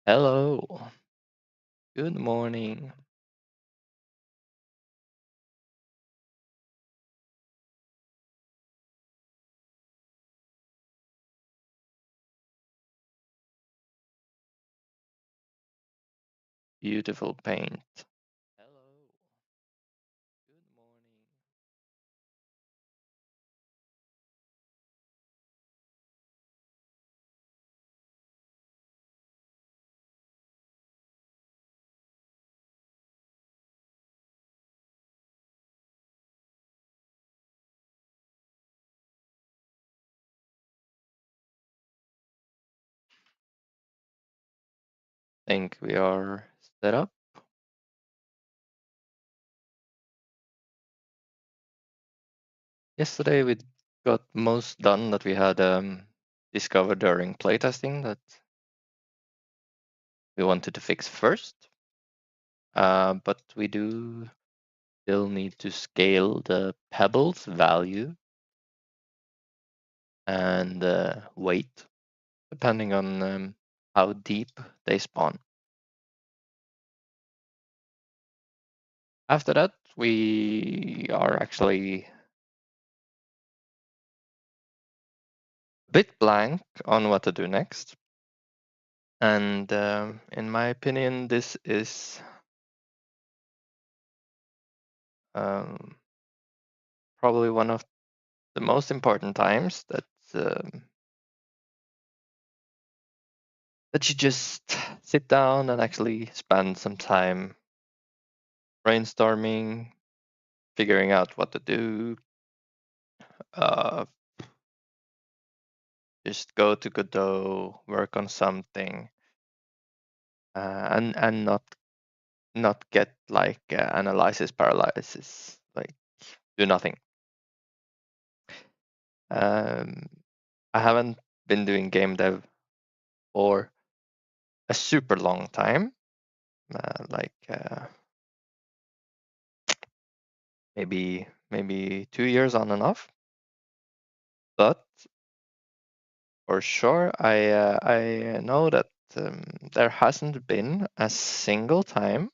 Hello, good morning. Beautiful paint. Hello, good morning. Think we are set up. Yesterday we got most done that we had discovered during playtesting that we wanted to fix first. But we do still need to scale the pebbles value and weight depending on how deep they spawn. After that, we are actually a bit blank on what to do next. And in my opinion, this is probably one of the most important times that you just sit down and actually spend some time brainstorming, figuring out what to do. Just go to Godot, work on something, and not get like analysis paralysis, like do nothing. I haven't been doing game dev for a super long time, maybe 2 years on and off. But for sure, I know that there hasn't been a single time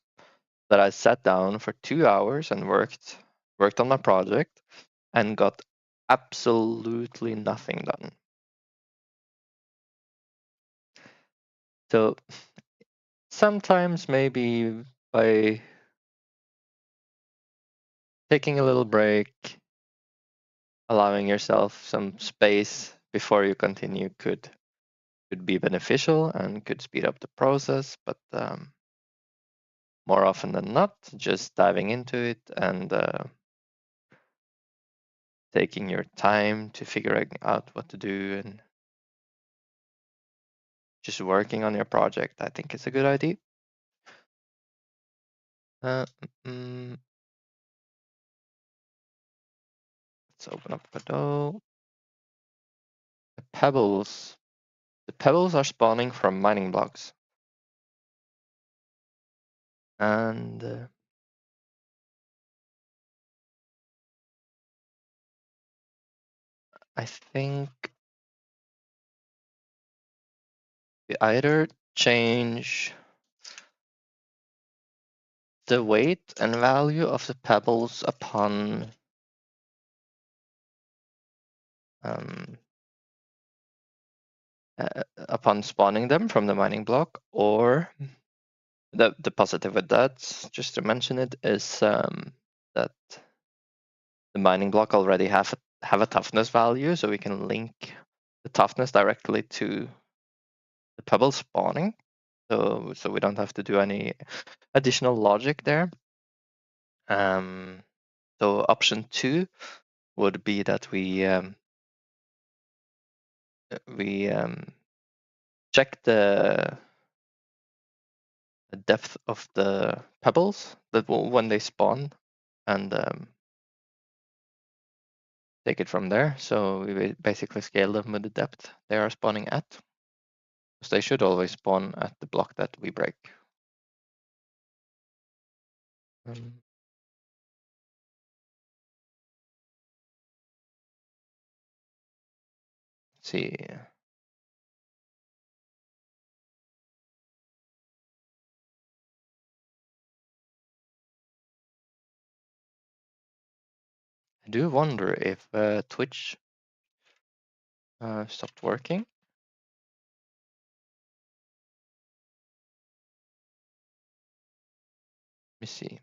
that I sat down for 2 hours and worked on my project and got absolutely nothing done. So sometimes maybe by taking a little break, allowing yourself some space before you continue could be beneficial and could speed up the process. But more often than not, just diving into it and taking your time to figure out what to do and just working on your project, I think is a good idea. Uh, mm, let's open up Godot. The pebbles. The pebbles are spawning from mining blocks. And I think we either change the weight and value of the pebbles um, upon spawning them from the mining block, or the positive with that, just to mention it, is that the mining block already have a toughness value, so we can link the toughness directly to the pebble spawning. So we don't have to do any additional logic there. So option 2 would be that we check the depth of the pebbles that when they spawn and take it from there. So we basically scale them with the depth they are spawning at, because they should always spawn at the block that we break. Let's see. I do wonder if Twitch stopped working. Let me see.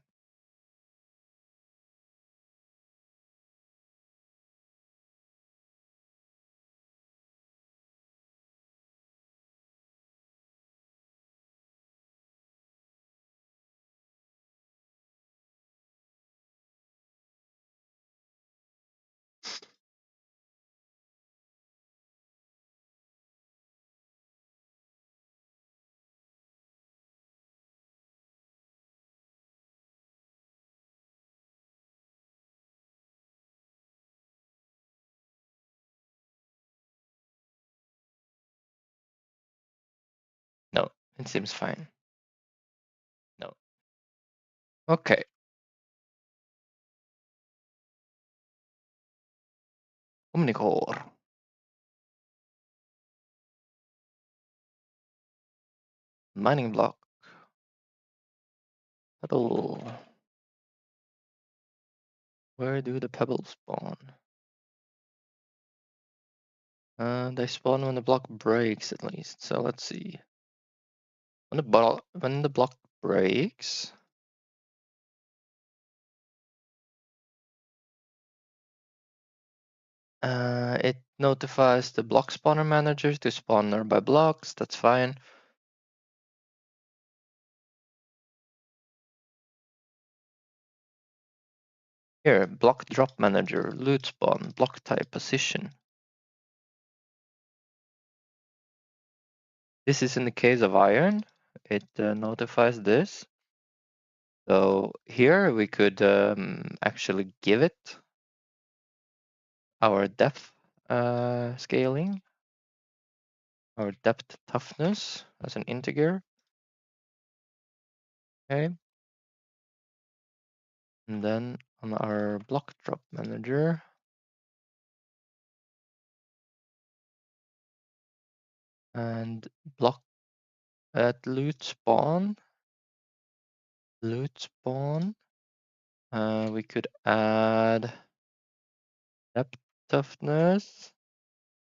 No, it seems fine. No. Okay. Omnicore. Mining block. Pebble. Where do the pebbles spawn? They spawn when the block breaks, at least. So let's see. When the block breaks, it notifies the block spawner manager to spawn nearby blocks. That's fine. Here, block drop manager, loot spawn, block type, position. This is in the case of iron. It notifies this. So here we could actually give it our depth scaling, our depth toughness as an integer. Okay. And then on our block drop manager, and block at loot spawn, we could add depth toughness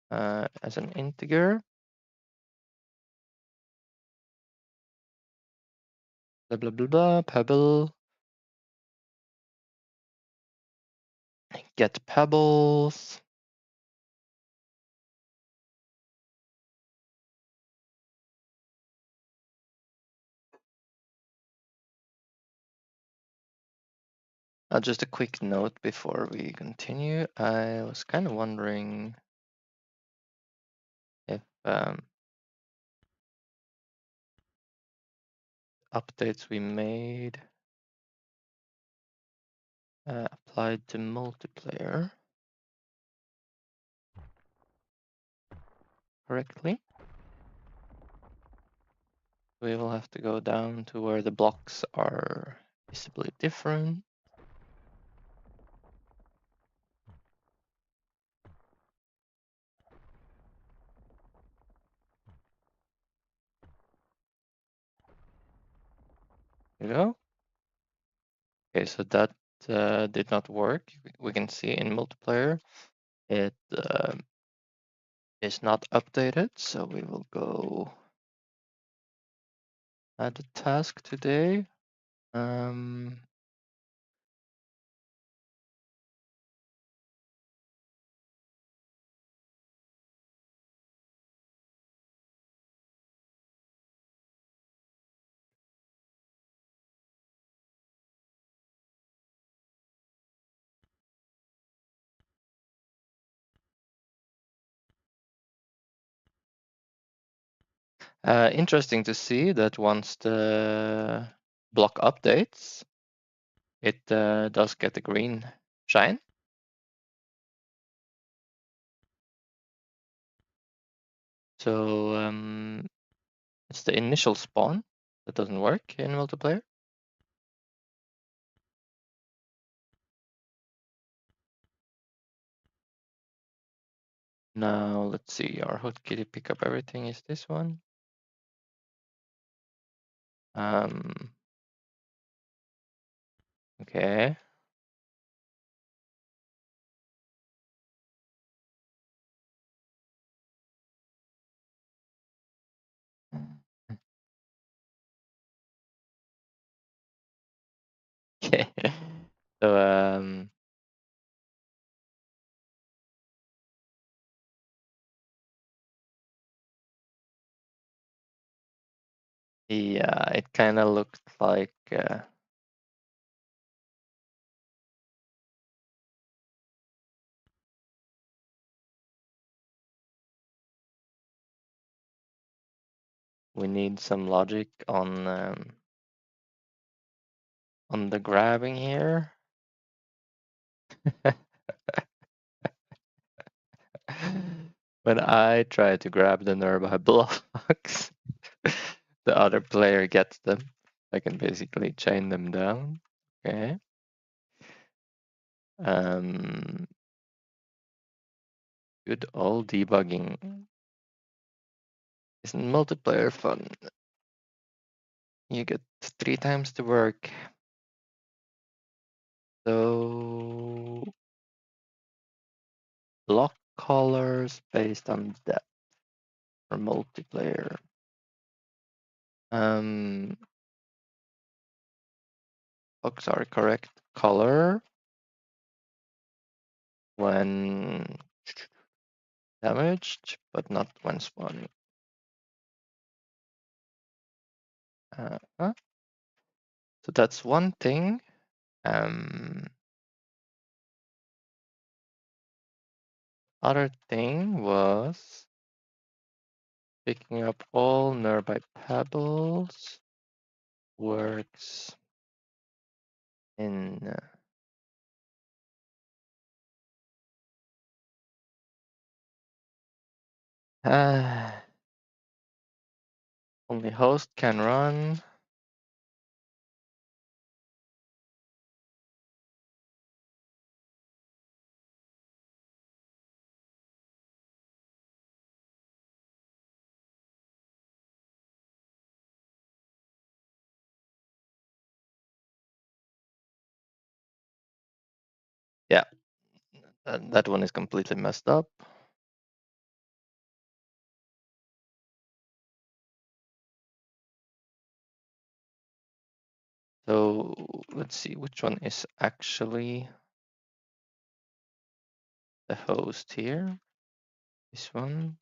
as an integer. Blah blah blah blah. Pebble. Get pebbles. Just a quick note before we continue. I was kind of wondering if updates we made applied to multiplayer correctly. We will have to go down to where the blocks are visibly different. There you go. Okay, so that did not work. We can see in multiplayer it is not updated, so we will go add a task today. Interesting to see that once the block updates, it does get a green shine. So it's the initial spawn that doesn't work in multiplayer. Now let's see, our hotkey to pick up everything is this one. Okay. Okay. So yeah, it kind of looked like we need some logic on the grabbing here. When I try to grab the nearby blocks, the other player gets them. I can basically chain them down. Okay. Good old debugging. Isn't multiplayer fun? You get 3 times the work. So block colors based on depth for multiplayer. Blocks are correct color when damaged, but not when spawning. So that's one thing. Other thing was picking up all nearby pebbles works in only host can run. Yeah, that one is completely messed up. So let's see which one is actually the host here. This one.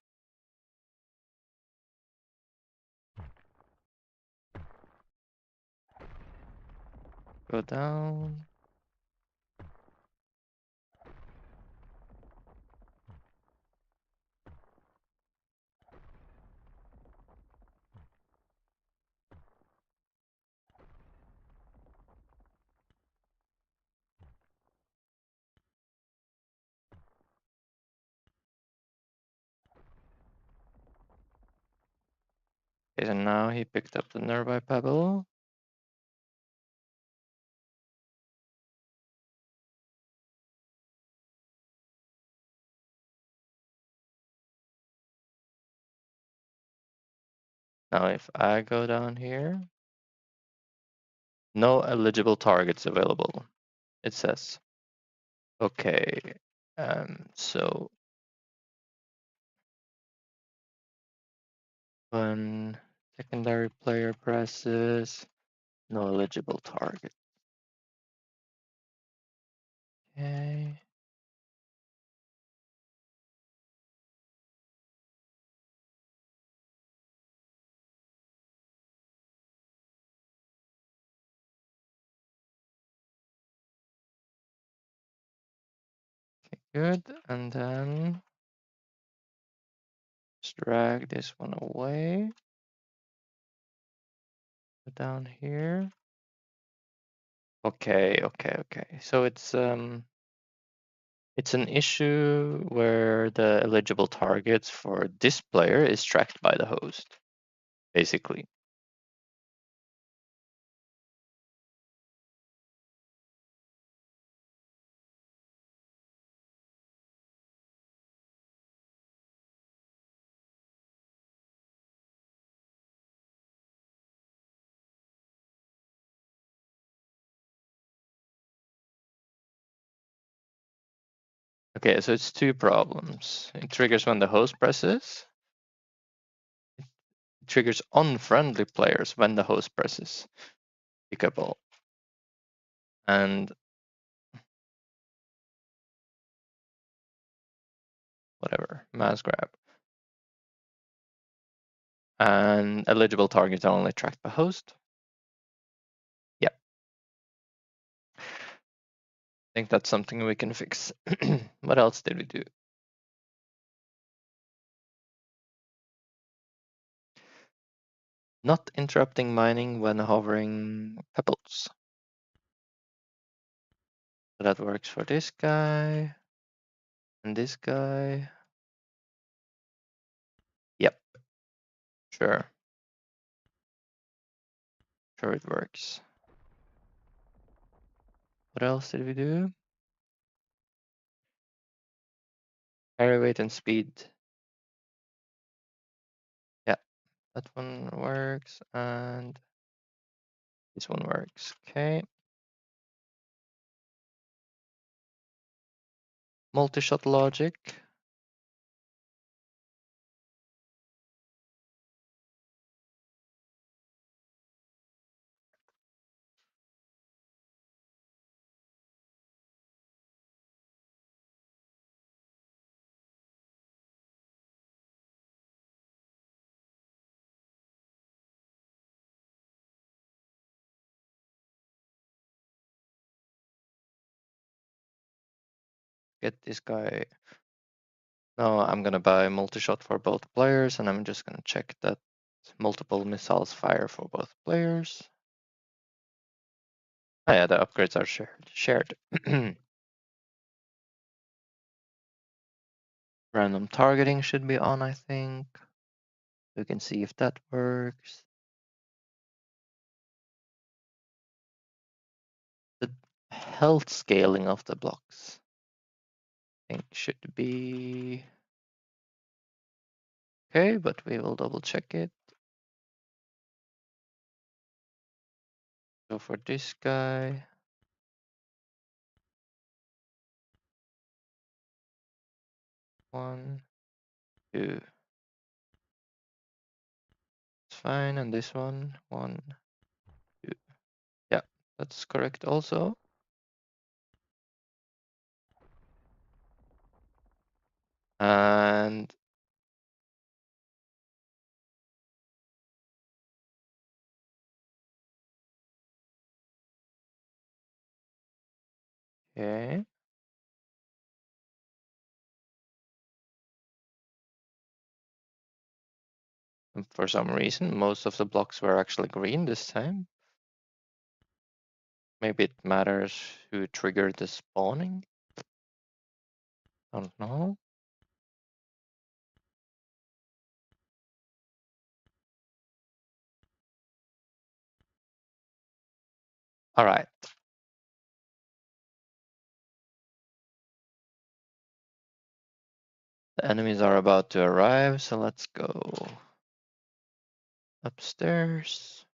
Go down. Okay, so now he picked up the nearby pebble. Now if I go down here, no eligible targets available, it says. Okay, so when secondary player presses, no eligible target. Okay. Good, and then just drag this one away. Down here. Okay. So it's an issue where the eligible targets for this player is tracked by the host, basically. Okay, so it's 2 problems. It triggers when the host presses. It triggers unfriendly players when the host presses. Pick up all. and whatever, mass grab. And eligible targets are only tracked by host. Yep. I think that's something we can fix. What else did we do? Not interrupting mining when hovering pebbles. So that works for this guy and this guy. Yep, sure. Sure it works. What else did we do? Carry weight and speed. Yeah, that one works and this one works. Okay. Multi-shot logic. Get this guy. No, I'm gonna buy multi-shot for both players, and I'm just gonna check that multiple missiles fire for both players. Oh yeah, the upgrades are shared. Random targeting should be on, I think. We can see if that works. The health scaling of the blocks, I think, should be okay, but we will double check it. So for this guy, 1, 2. It's fine, and this one, 1, 2. Yeah, that's correct also. And okay. And for some reason, most of the blocks were actually green this time. Maybe it matters who triggered the spawning. I don't know. All right. The enemies are about to arrive, so let's go upstairs.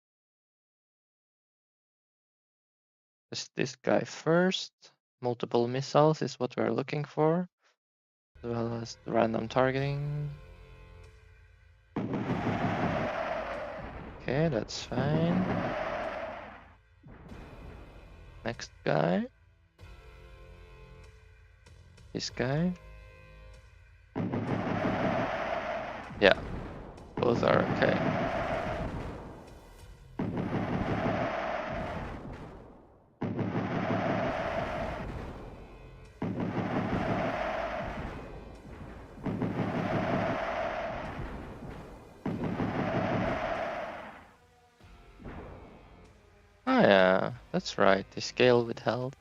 Is this guy first? Multiple missiles is what we're looking for, as well as the random targeting. Okay, that's fine. Next guy. This guy. Yeah, both are okay. Oh yeah, that's right. They scale with health.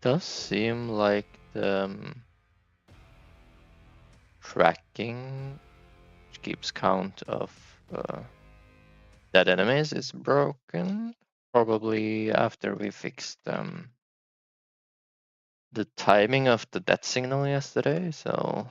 Does seem like the tracking, which keeps count of dead enemies, is broken. Probably after we fixed the timing of the death signal yesterday. So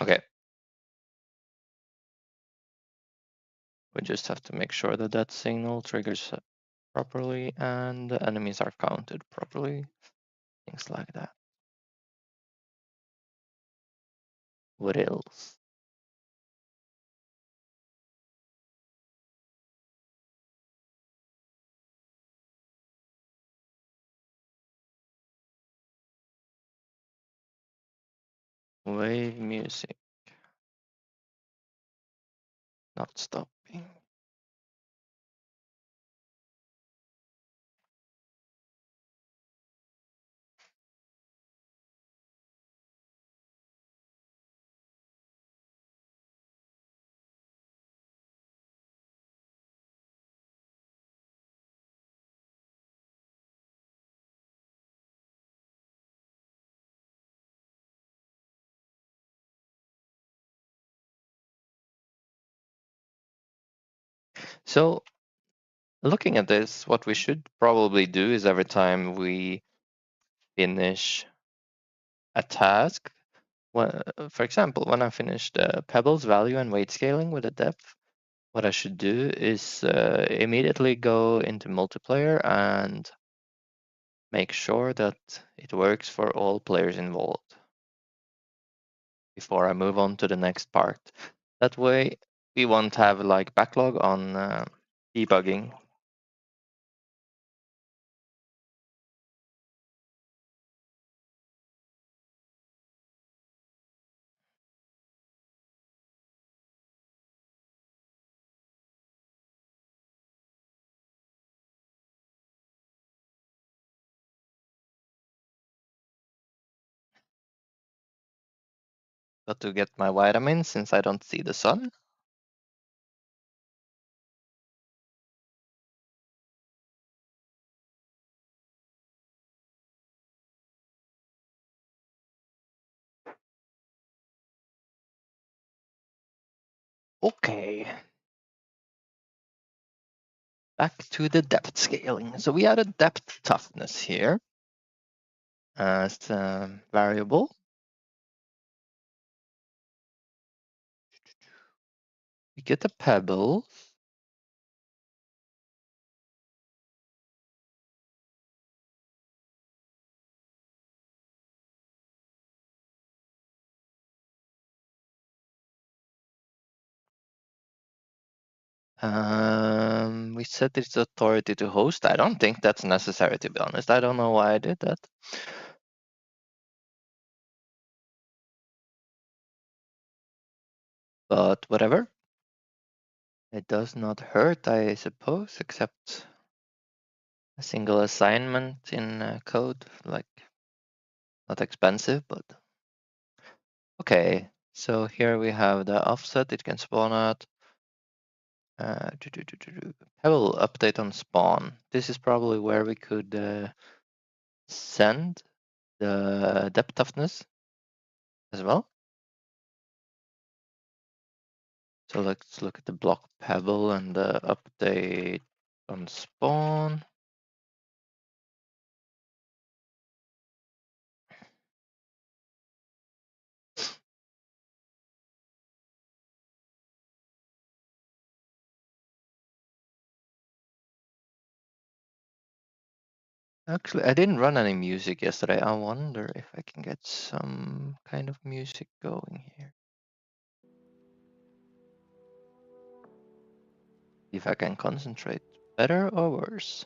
Okay. We just have to make sure that that signal triggers properly and the enemies are counted properly. Things like that. What else? Wave music. Not stopping. So looking at this, what we should probably do is every time we finish a task, for example, when I finish the pebbles value and weight scaling with a depth, what I should do is immediately go into multiplayer and make sure that it works for all players involved before I move on to the next part. That way, we won't have like backlog on debugging. Got to get my vitamins since I don't see the sun. Okay. Back to the depth scaling. So we added depth toughness here as a variable. We get a pebble. We set its authority to host. I don't think that's necessary, to be honest. I don't know why I did that. But whatever. It does not hurt, I suppose, except a single assignment in code, like not expensive, but okay. So here we have the offset it can spawn at. Pebble update on spawn. This is probably where we could send the depth toughness as well. So let's look at the block pebble and the update on spawn. Actually, I didn't run any music yesterday. I wonder if I can get some kind of music going here. If I can concentrate better or worse.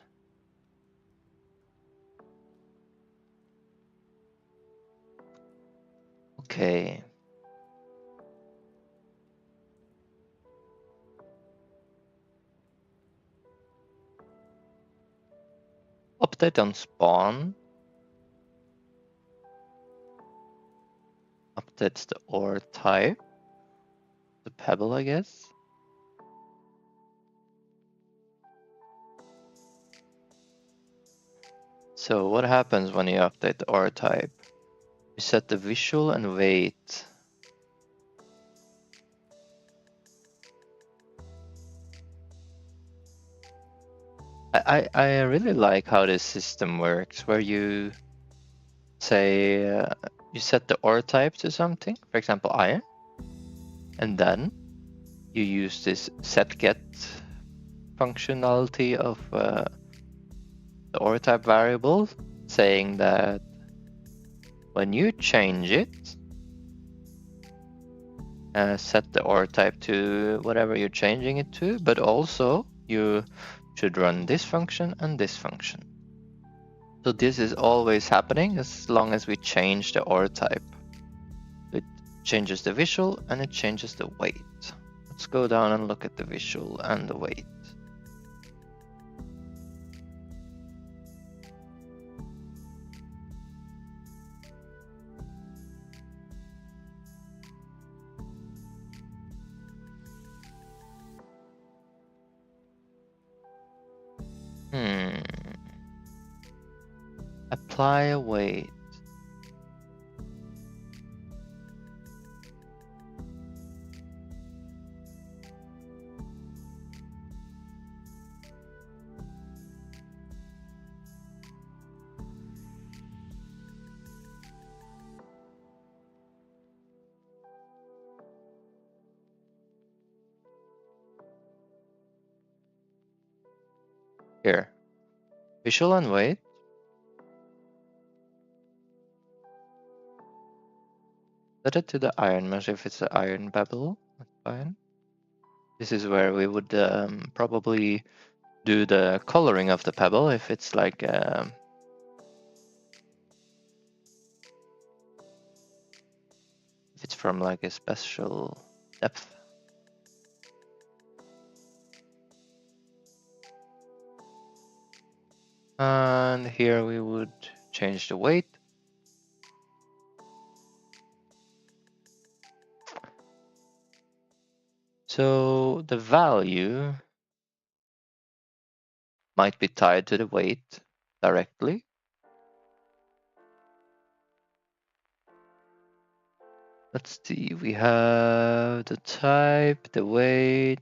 Okay. Update on spawn. Updates the ore type. The pebble, I guess. So what happens when you update the ore type? You set the visual and weight. I really like how this system works, where you say you set the ore type to something, for example, iron. And then you use this setGet functionality of the OR type variable, saying that when you change it, set the OR type to whatever you're changing it to, but also you should run this function and this function. So this is always happening as long as we change the OR type. It changes the visual and it changes the weight. Let's go down and look at the visual and the weight. Apply a weight. Here, visual and weight. Set it to the iron mesh if it's the iron bevel. That's fine. This is where we would probably do the coloring of the pebble if it's like if it's from like a special depth. And here we would change the weight. So the value might be tied to the weight directly. Let's see, we have the type, the weight.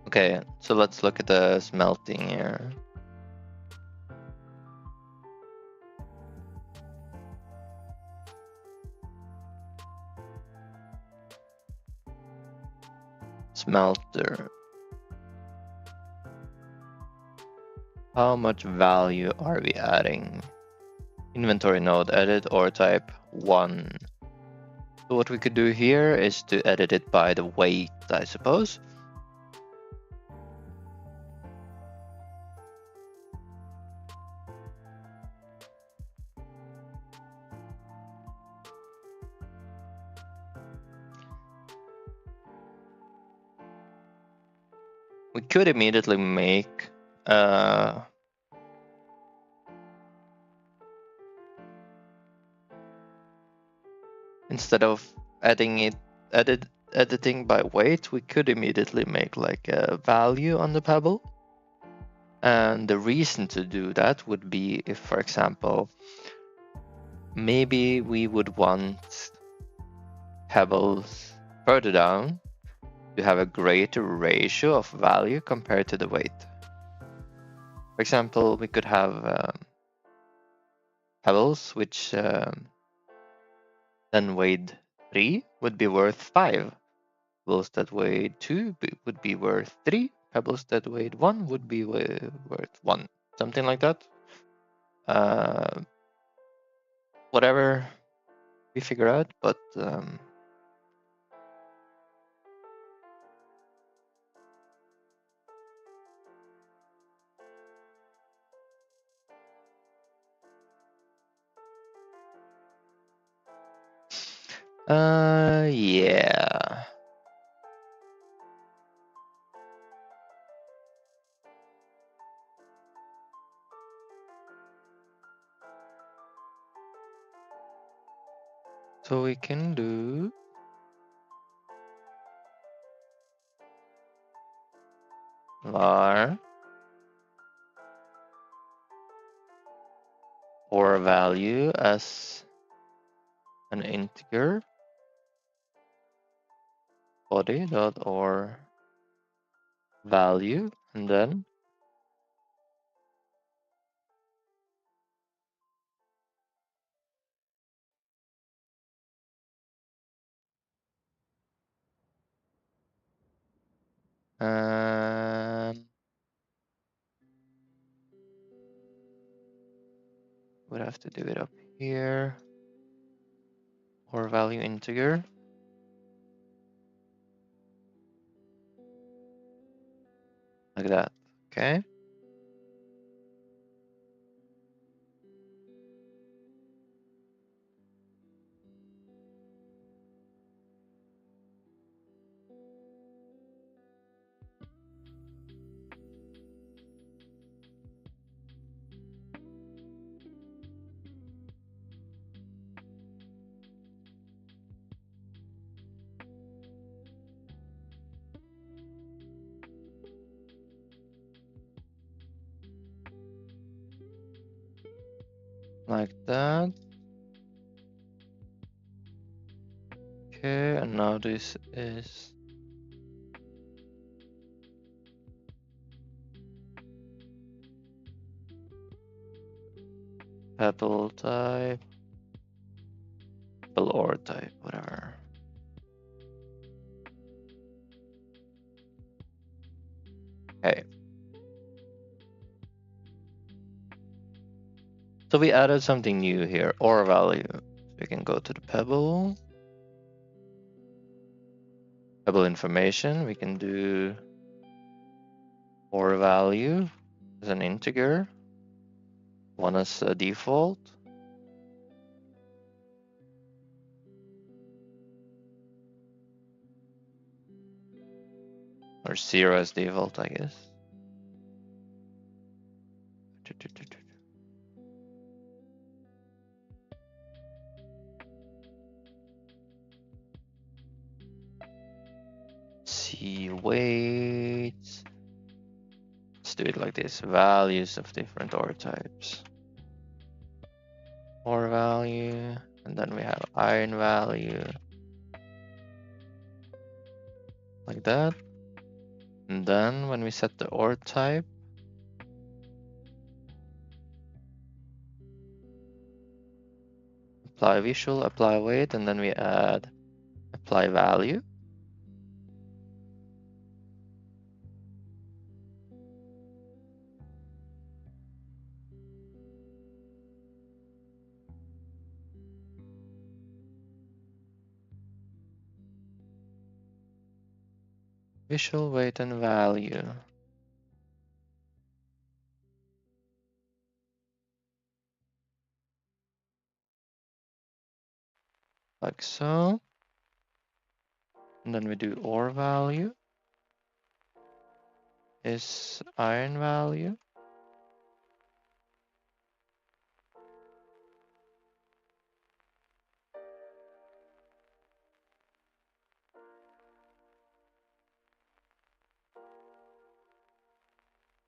Okay, so let's look at the smelting here. Smelter. How much value are we adding? Inventory node, edit or type 1. So what we could do here is to edit it by the weight, I suppose. We could immediately make instead of editing by weight, we could immediately make like a value on the pebble. And the reason to do that would be if, for example, maybe we would want pebbles further down to have a greater ratio of value compared to the weight. For example, we could have pebbles which then weighed 3 would be worth 5. Pebbles that weighed 2 would be worth 3. Pebbles that weighed 1 would be worth 1. Something like that. Whatever we figure out, but yeah. So we can do var or value as an integer body dot or value, and then would have to do it up here, or value integer, like that. Okay. Like that. Okay, and now this is pebble type, pebble ore type, whatever. Okay. So we added something new here, ore value. We can go to the pebble information. We can do ore value as an integer, one as a default. Or 0 as default, I guess. See weights. Let's do it like this. Values of different ore types. Ore value, and then we have iron value. Like that. And then when we set the ore type, apply visual, apply weight, and then we add apply value. Visual, weight, and value. Like so. And then we do ore value is iron value.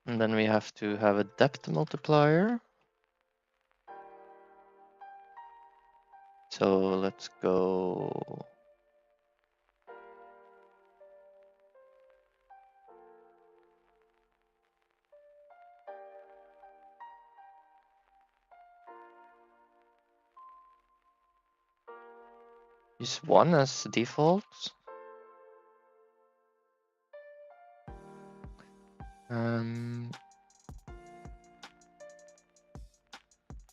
And then we have to have a depth multiplier. So let's go use 1 as default.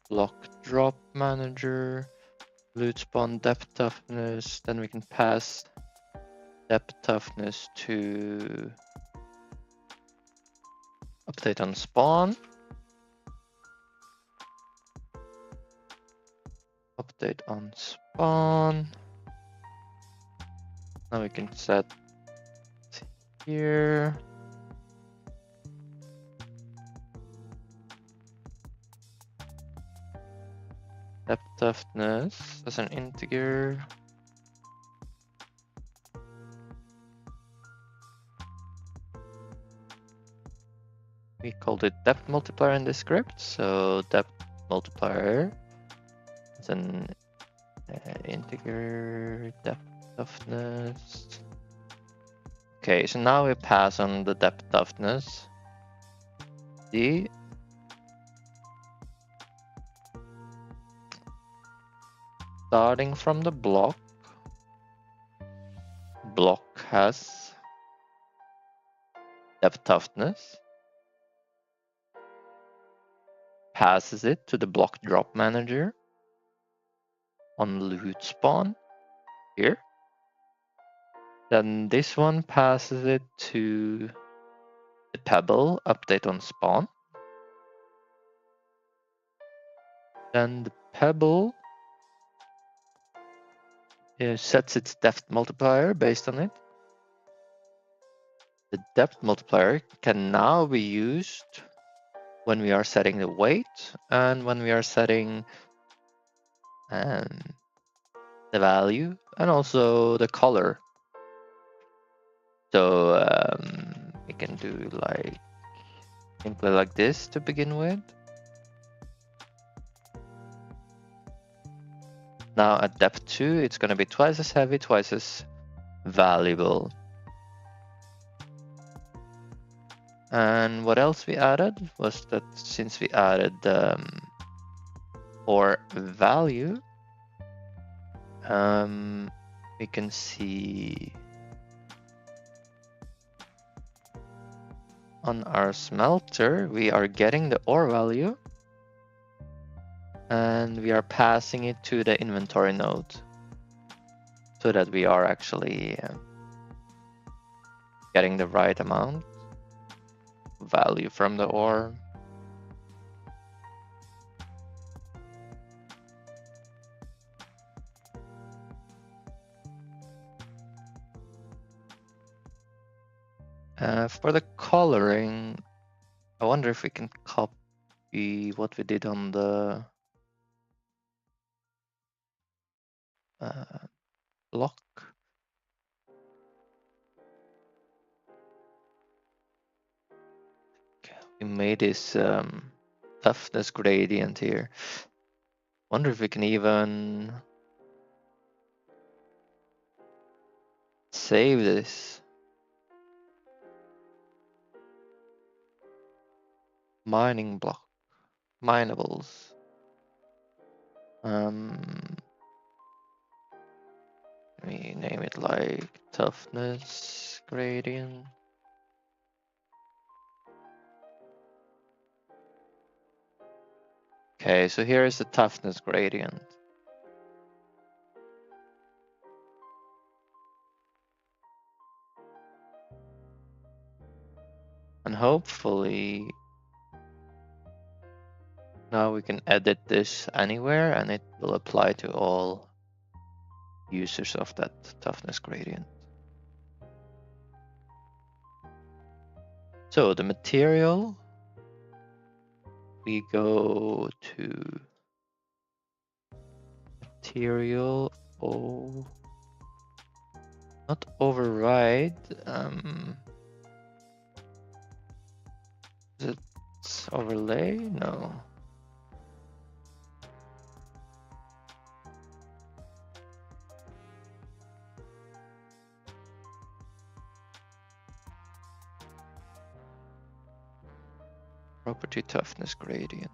Block drop manager, loot spawn depth toughness, then we can pass depth toughness to update on spawn. Update on spawn. Now we can set here. depth toughness as an integer. We called it depth multiplier in the script, so depth multiplier is an integer depth toughness. Okay, so now we pass on the depth toughness. D. Starting from the block has depth toughness, passes it to the block drop manager on loot spawn here. Then this one passes it to the pebble update on spawn. Then the pebble sets its depth multiplier based on it. The depth multiplier can now be used when we are setting the weight and when we are setting the value and also the color. So we can do like simply like this to begin with. Now at depth 2, it's going to be twice as heavy, twice as valuable. And what else we added was that since we added or value, we can see on our smelter, we are getting the ore value and we are passing it to the inventory node so that we are actually getting the right amount of value from the ore. For the coloring, I wonder if we can copy what we did on the block. Okay, we made this toughness gradient here. Wonder if we can even save this. Mining block, minables. Let me name it like toughness gradient. Okay, so here is the toughness gradient. And hopefully now we can edit this anywhere and it will apply to all users of that toughness gradient. So the material, we go to material, not override, is it overlay? No. Property toughness gradient.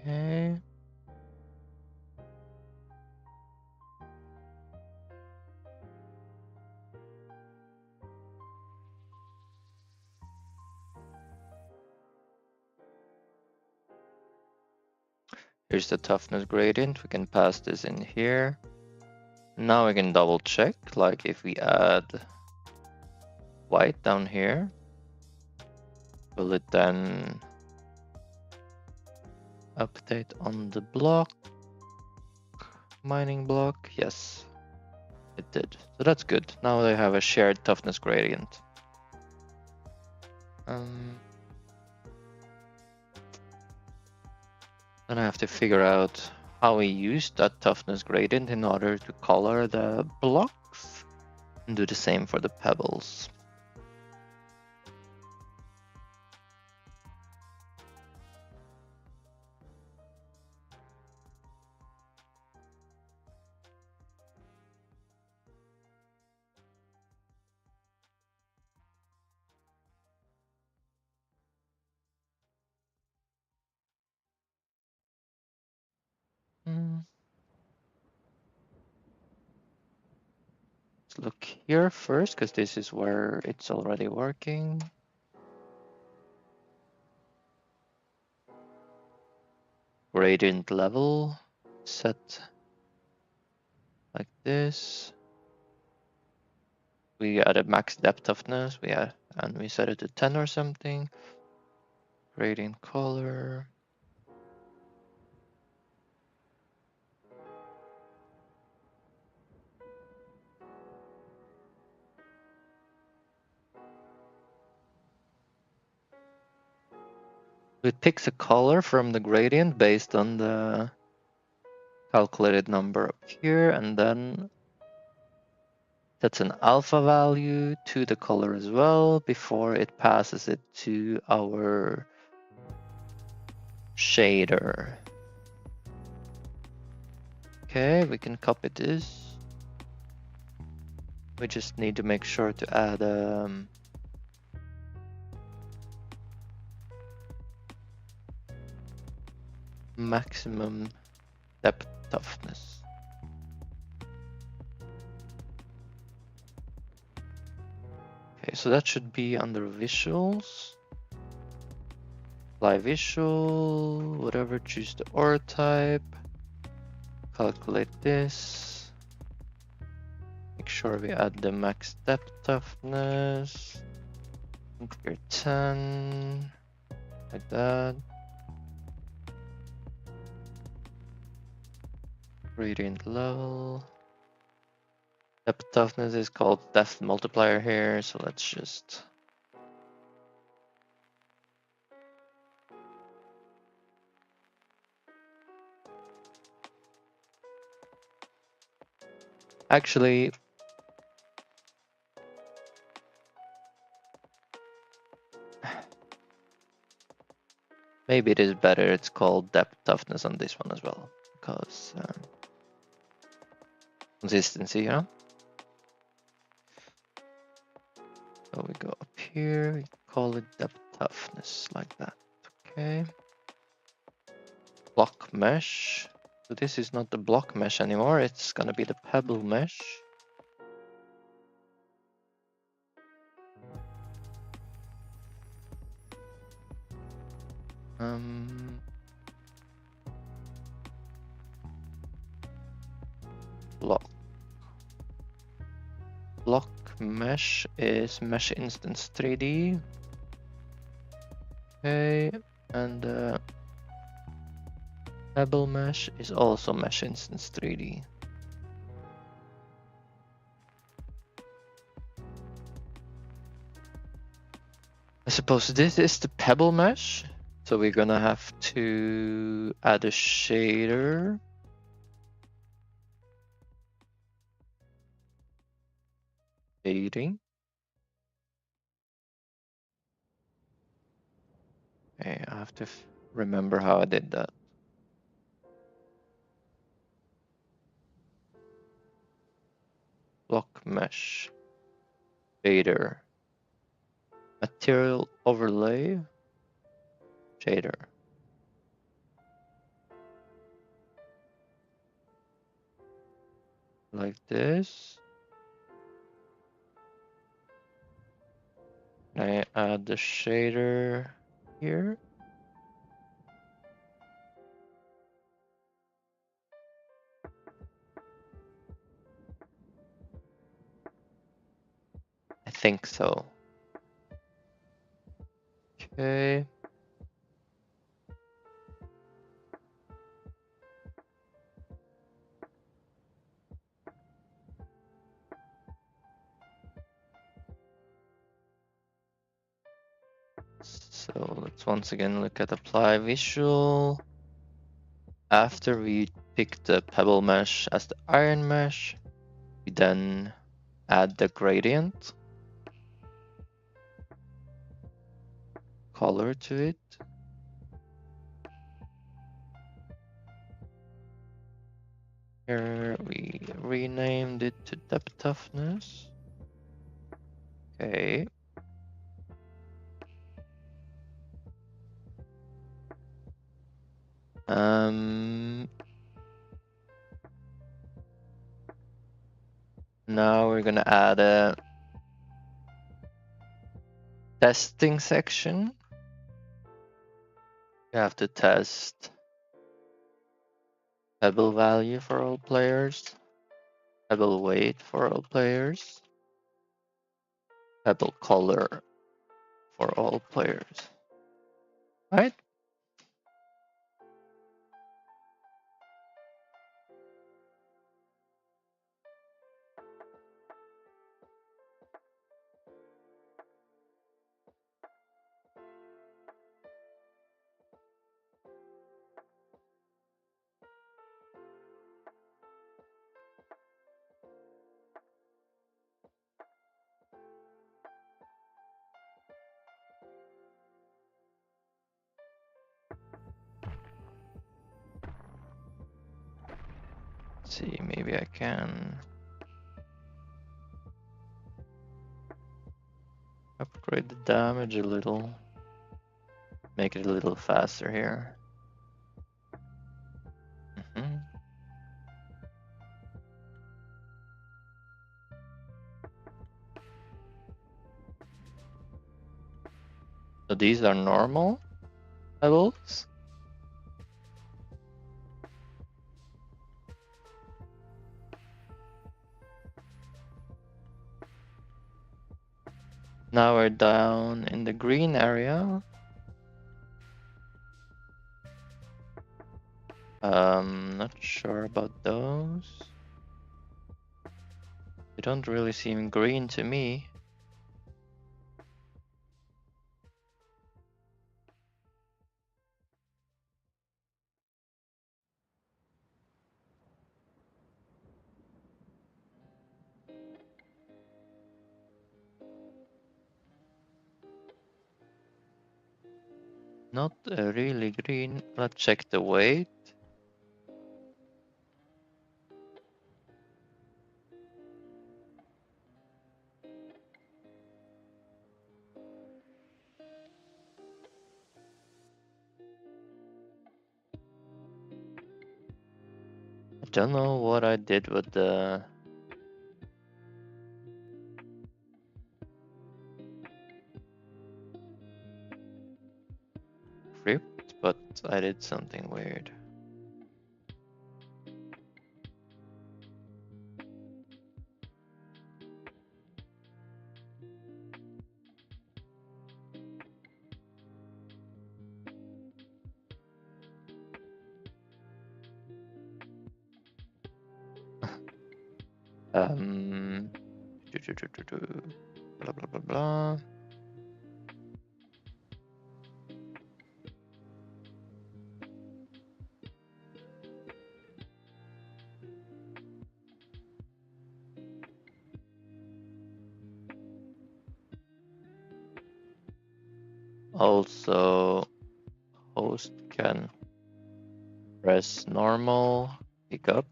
Okay. Here's the toughness gradient. We can pass this in here. Now we can double check, like if we add white down here, will it then update on the block, mining block? Yes, it did. So that's good. Now they have a shared toughness gradient. Then I have to figure out how we use that toughness gradient in order to color the blocks and do the same for the pebbles. Let's look here first, because this is where it's already working. Gradient level set like this. We added max depth toughness, and we set it to 10 or something. Gradient color. It picks a color from the gradient based on the calculated number up here, and then sets an alpha value to the color as well before it passes it to our shader. Okay, we can copy this. We just need to make sure to add maximum depth toughness. Okay, so that should be under visuals. Apply visual, whatever, choose the ore type. Calculate this. Make sure we add the max depth toughness. Clear 10, like that. Gradient level. Depth toughness is called depth multiplier here, so let's just actually maybe it is better it's called depth toughness on this one as well, because consistency, you know? So we go up here, we call it depth toughness like that. Okay. Block mesh. So this is not the block mesh anymore, it's gonna be the pebble mesh. Block mesh is mesh instance 3D. Okay, and pebble mesh is also mesh instance 3D. I suppose this is the pebble mesh, so we're gonna have to add a shader. Shading. Okay, I have to remember how I did that. Block mesh. Shader. Material overlay. Shader. like this. I add the shader here. I think so. Okay. So let's once again look at apply visual. After we pick the pebble mesh as the iron mesh, we then add the gradient color to it. Here we renamed it to depth toughness. Okay. Now we're gonna add a testing section. You have to test pebble value for all players, pebble weight for all players, pebble color for all players. Right? Let's see, maybe I can upgrade the damage a little, make it a little faster here. So these are normal levels. Now we're down in the green area. Not sure about those. They don't really seem green to me. Not really green. Let's check the weight. I don't know what I did with the script, but I did something weird. Um, blah blah blah blah. Also, host can press normal, pick up.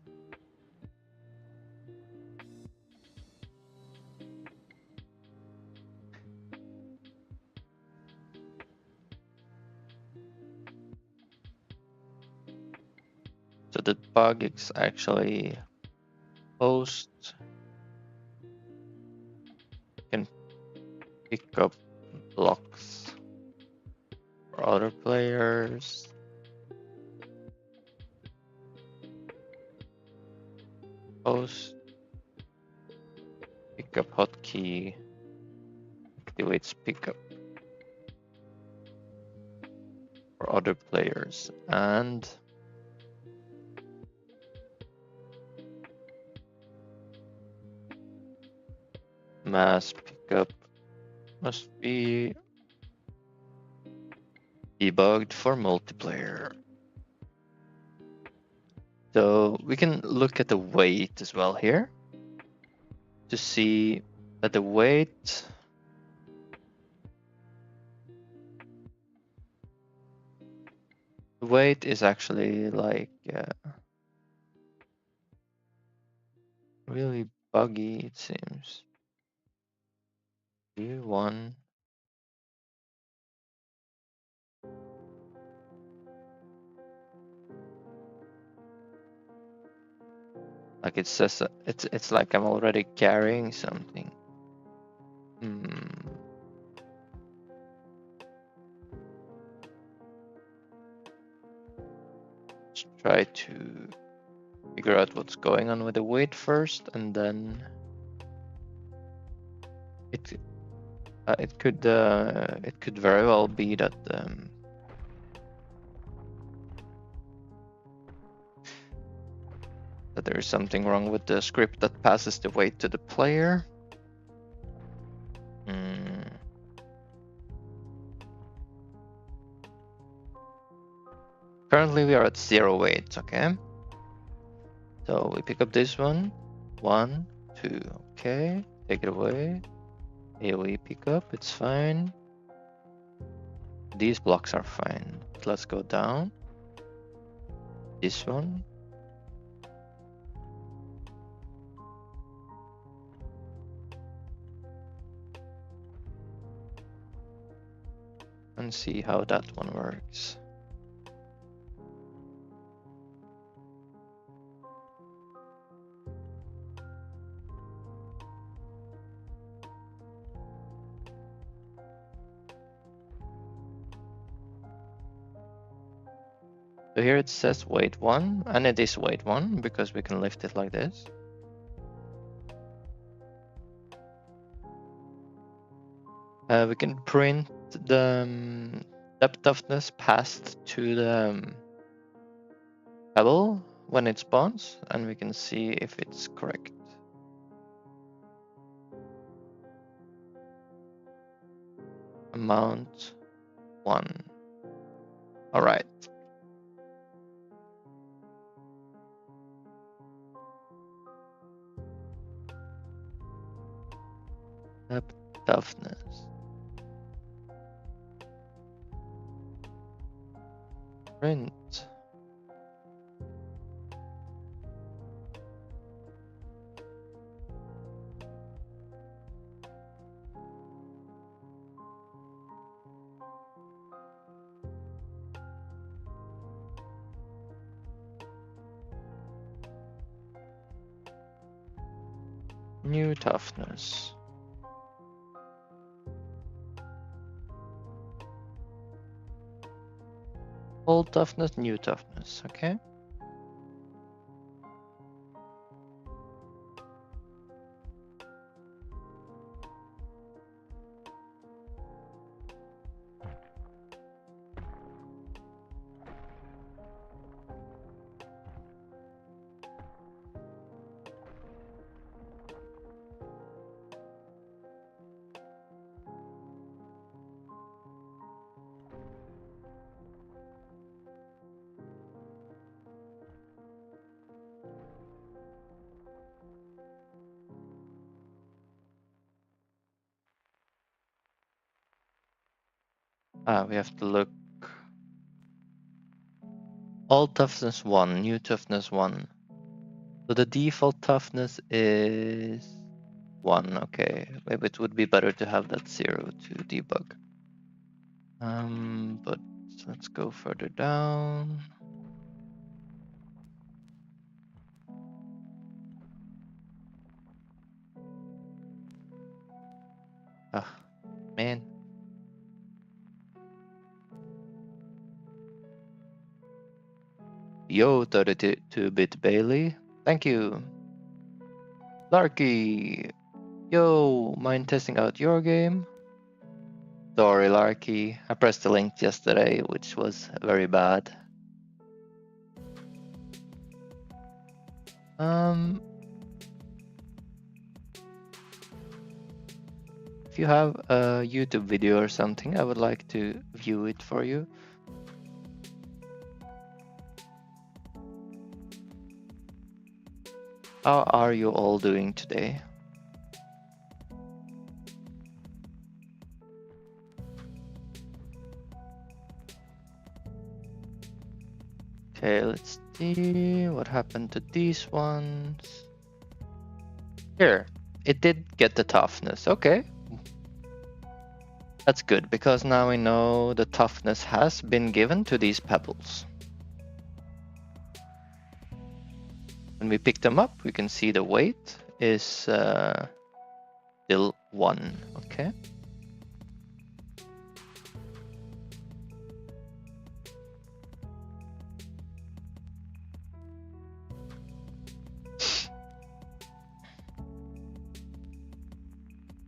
So the bug is actually Host can pick up blocks for other players. Host pickup hotkey activates pickup for other players, and mass pickup must be debugged for multiplayer. So we can look at the weight as well here to see that the weight is actually like really buggy, it seems. One. Like it says, it's like I'm already carrying something. Let's try to figure out what's going on with the weight first, and then it could very well be that that there is something wrong with the script that passes the weight to the player. Currently we are at 0 weight, okay? So we pick up this one. 1, 2, okay. Take it away. AoE pickup, it's fine. These blocks are fine. Let's go down. This one. And see how that one works. So here it says weight 1, and it is weight 1 because we can lift it like this. We can print the depth toughness passed to the pebble when it spawns, and we can see if it's correct. Amount 1. All right. Depth toughness. Print. New toughness. Old toughness, new toughness, okay? We have to look. Old toughness 1, new toughness 1. So the default toughness is 1, okay. Maybe it would be better to have that 0 to debug. But let's go further down. Yo, 32-bit Bailey. Thank you. Larky. Yo, mind testing out your game? Sorry, Larky. I pressed the link yesterday, which was very bad. If you have a YouTube video or something, I would like to view it for you. How are you all doing today? Okay, let's see what happened to these ones. Here, it did get the toughness. Okay. That's good, because now we know the toughness has been given to these pebbles. When we pick them up, we can see the weight is still 1. Okay.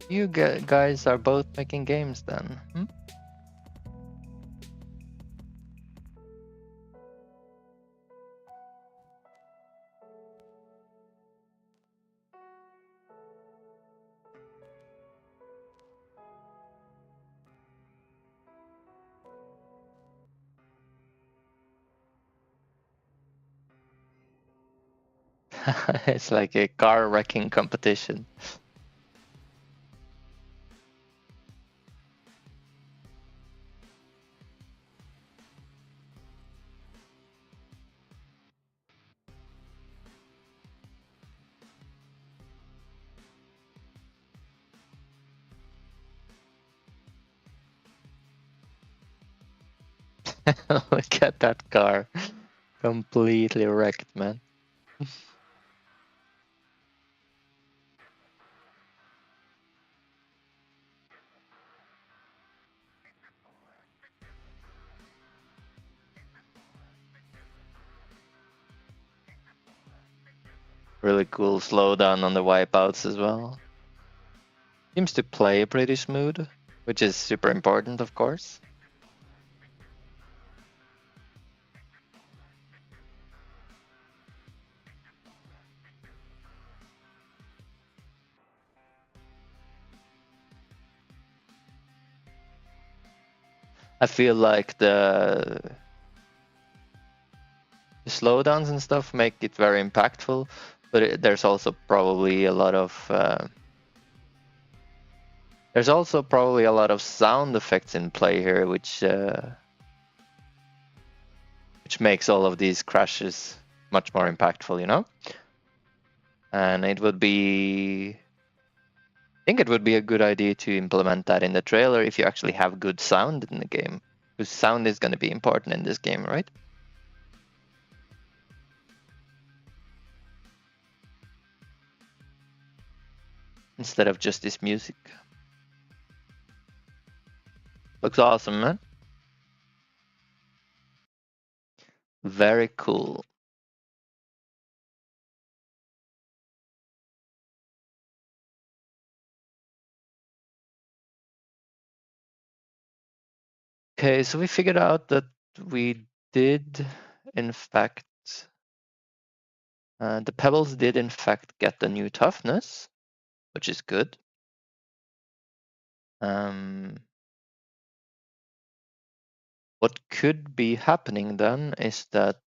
You guys are both making games then. It's like a car wrecking competition. Look at that car. Completely wrecked, man. Really cool slowdown on the wipeouts as well. Seems to play pretty smooth, which is super important, of course. I feel like the slowdowns and stuff make it very impactful, but there's also probably a lot of sound effects in play here, which makes all of these crashes much more impactful, you know? And I think it would be a good idea to implement that in the trailer if you actually have good sound in the game, because sound is going to be important in this game, right? Instead of just this music. Looks awesome, man. Very cool. Okay, so we figured out that we did, in fact, the pebbles did in fact get the new toughness, which is good. What could be happening then is that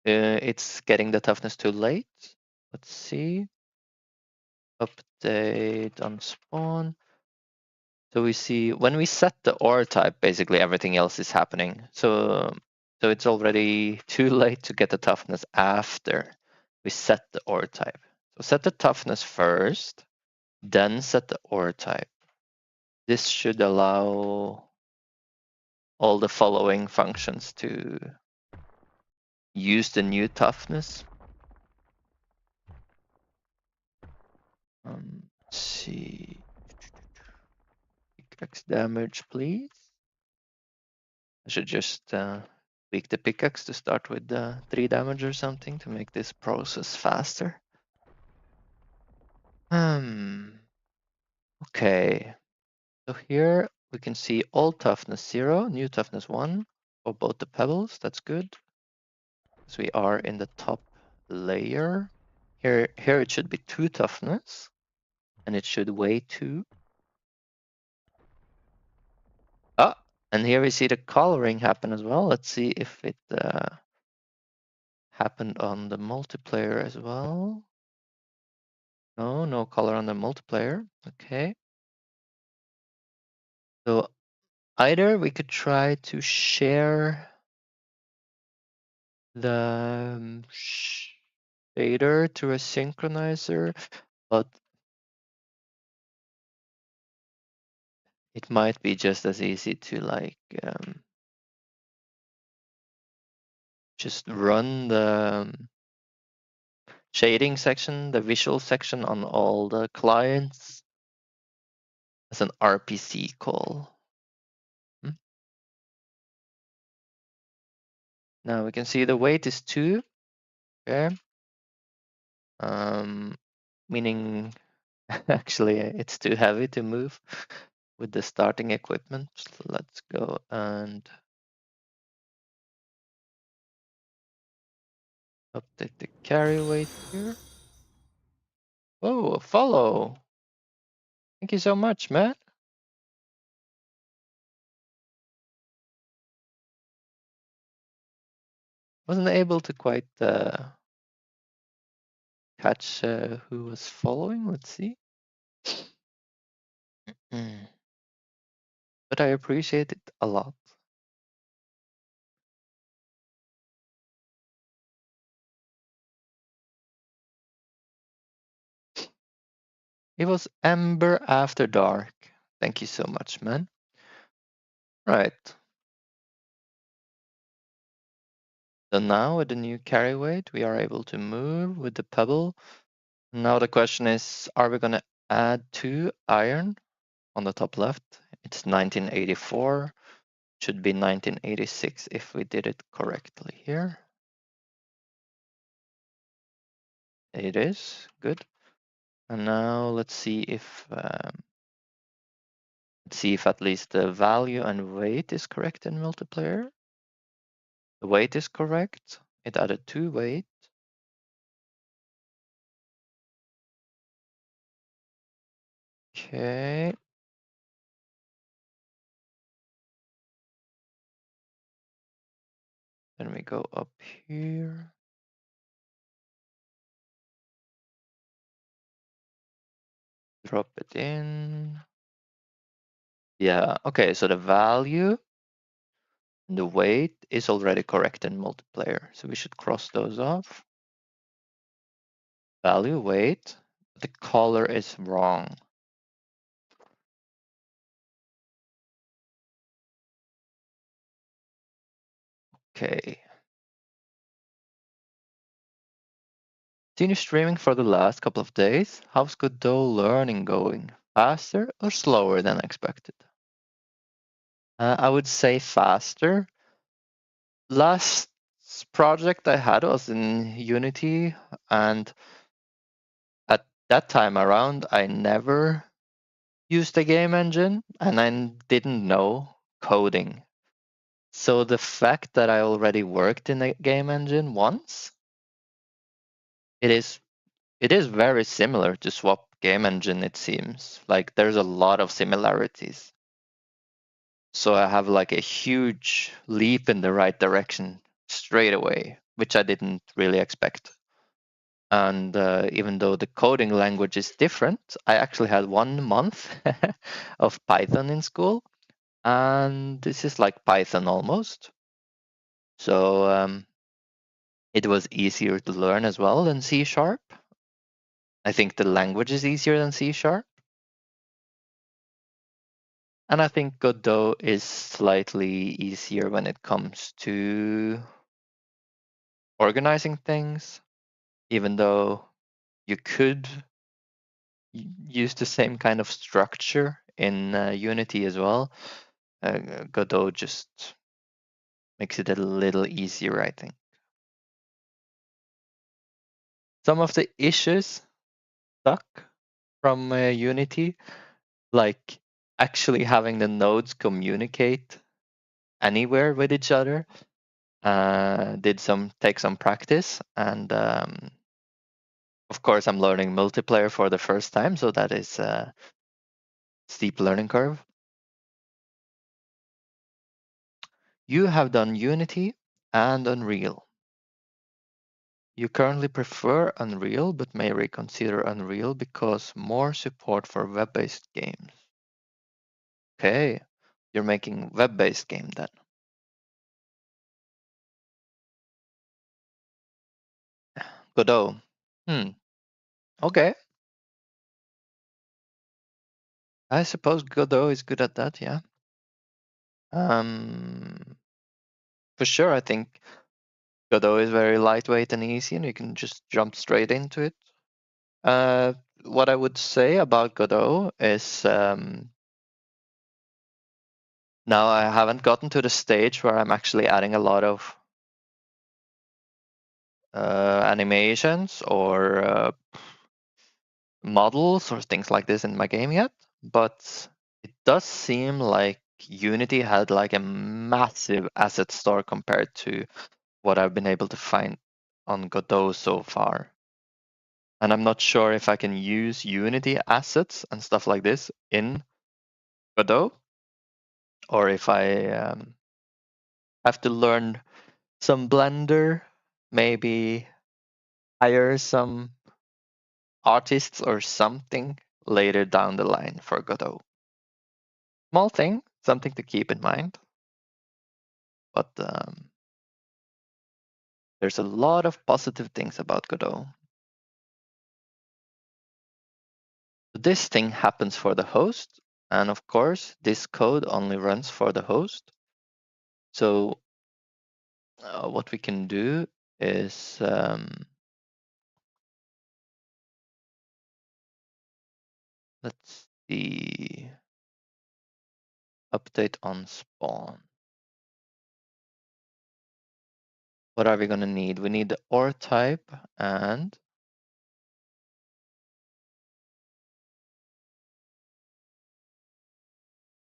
it's getting the toughness too late. Let's see. Update on spawn. So we see when we set the ore type, basically everything else is happening. So it's already too late to get the toughness after we set the ore type. So set the toughness first, then set the ore type. This should allow all the following functions to use the new toughness. Let's see. X damage, please. I should just tweak the pickaxe to start with 3 damage or something to make this process faster. Okay. So here we can see old toughness 0, new toughness 1 for both the pebbles. That's good. So we are in the top layer. Here it should be 2 toughness, and it should weigh 2. Ah, and here we see the coloring happen as well. Let's see if it happened on the multiplayer as well. No, no color on the multiplayer. Okay. So either we could try to share the shader to a synchronizer, but it might be just as easy to like just run the shading section, the visual section on all the clients as an RPC call. Now we can see the weight is 2, okay? Meaning actually it's too heavy to move with the starting equipment. So let's go and update the carry weight here. Whoa, a follow. Thank you so much, Matt. Wasn't able to quite catch who was following. Let's see. But I appreciate it a lot. It was Ember After Dark. Thank you so much, man. Right. So now with the new carry weight, we are able to move with the pebble. Now the question is, are we going to add 2 iron on the top left? It's 1984. Should be 1986 if we did it correctly here. It is. Good. And now let's see if at least the value and weight is correct in multiplayer. The weight is correct. It added 2 weight. Okay. Then we go up here. Drop it in. Yeah, okay, so the value and the weight is already correct in multiplayer. So we should cross those off. Value, weight, the color is wrong. Okay. Seen you streaming for the last couple of days. How's Godot learning going? Faster or slower than expected? I would say faster. Last project I had was in Unity, and at that time around, I never used a game engine and I didn't know coding. So the fact that I already worked in a game engine once, it is very similar to Swap game engine, it seems. Like there's a lot of similarities. So I have like a huge leap in the right direction straight away, which I didn't really expect. And even though the coding language is different, I actually had 1 month of Python in school. And this is like Python almost. So it was easier to learn as well than C sharp. I think the language is easier than C sharp. And I think Godot is slightly easier when it comes to organizing things, even though you could use the same kind of structure in Unity as well. Godot just Makes it a little easier, I think. Some of the issues stuck from Unity, like actually having the nodes communicate anywhere with each other, take some practice, and of course I'm learning multiplayer for the first time, so that is a steep learning curve. You have done Unity and Unreal. You currently prefer Unreal, but may reconsider Unreal because more support for web-based games. Okay, you're making web-based game then. Godot. Okay. I suppose Godot is good at that, yeah. For sure, I think Godot is very lightweight and easy, and you can just jump straight into it. What I would say about Godot is now I haven't gotten to the stage where I'm actually adding a lot of animations or models or things like this in my game yet, but it does seem like Unity had like a massive asset store compared to what I've been able to find on Godot so far. And I'm not sure if I can use Unity assets and stuff like this in Godot, or if I have to learn some Blender, maybe hire some artists or something later down the line for Godot. Small thing, something to keep in mind. But there's a lot of positive things about Godot. This thing happens for the host, and of course, this code only runs for the host. So what we can do is let's see, update on spawn. What are we going to need? We need the OR type and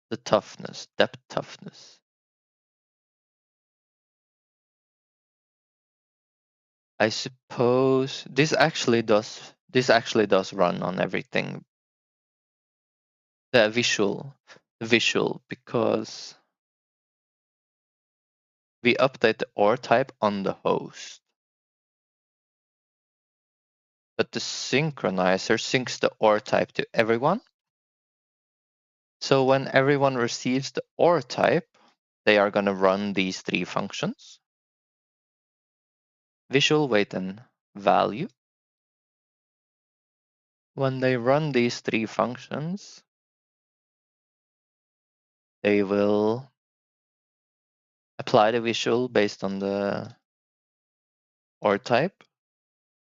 the toughness, depth toughness. I suppose this actually does run on everything. The visual, because we update the OR type on the host. But the synchronizer syncs the OR type to everyone. So when everyone receives the OR type, they are going to run these three functions: visual, weight, and value. When they run these three functions, they will apply the visual based on the OR type.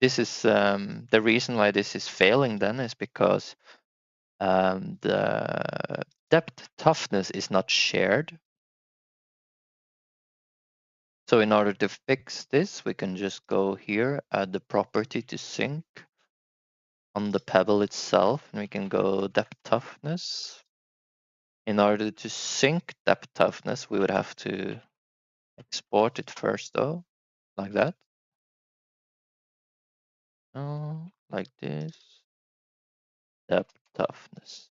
This is the reason why this is failing then is because the depth toughness is not shared. So in order to fix this, we can just go here, add the property to sync on the pebble itself, and we can go depth toughness. In order to sync depth toughness, we would have to export it first though, like that. Oh, like this. Depth toughness.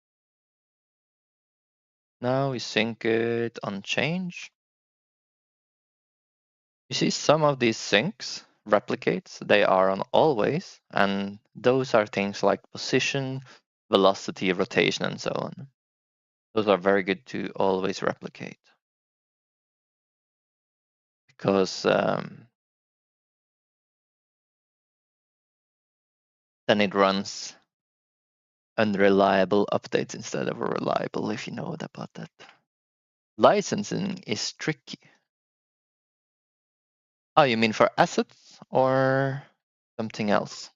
Now we sync it on change. You see some of these syncs, replicates, they are on always, and those are things like position, velocity, rotation, and so on. Those are very good to always replicate. Because then it runs unreliable updates instead of reliable, if you know about that. Licensing is tricky. Oh, you mean for assets or something else?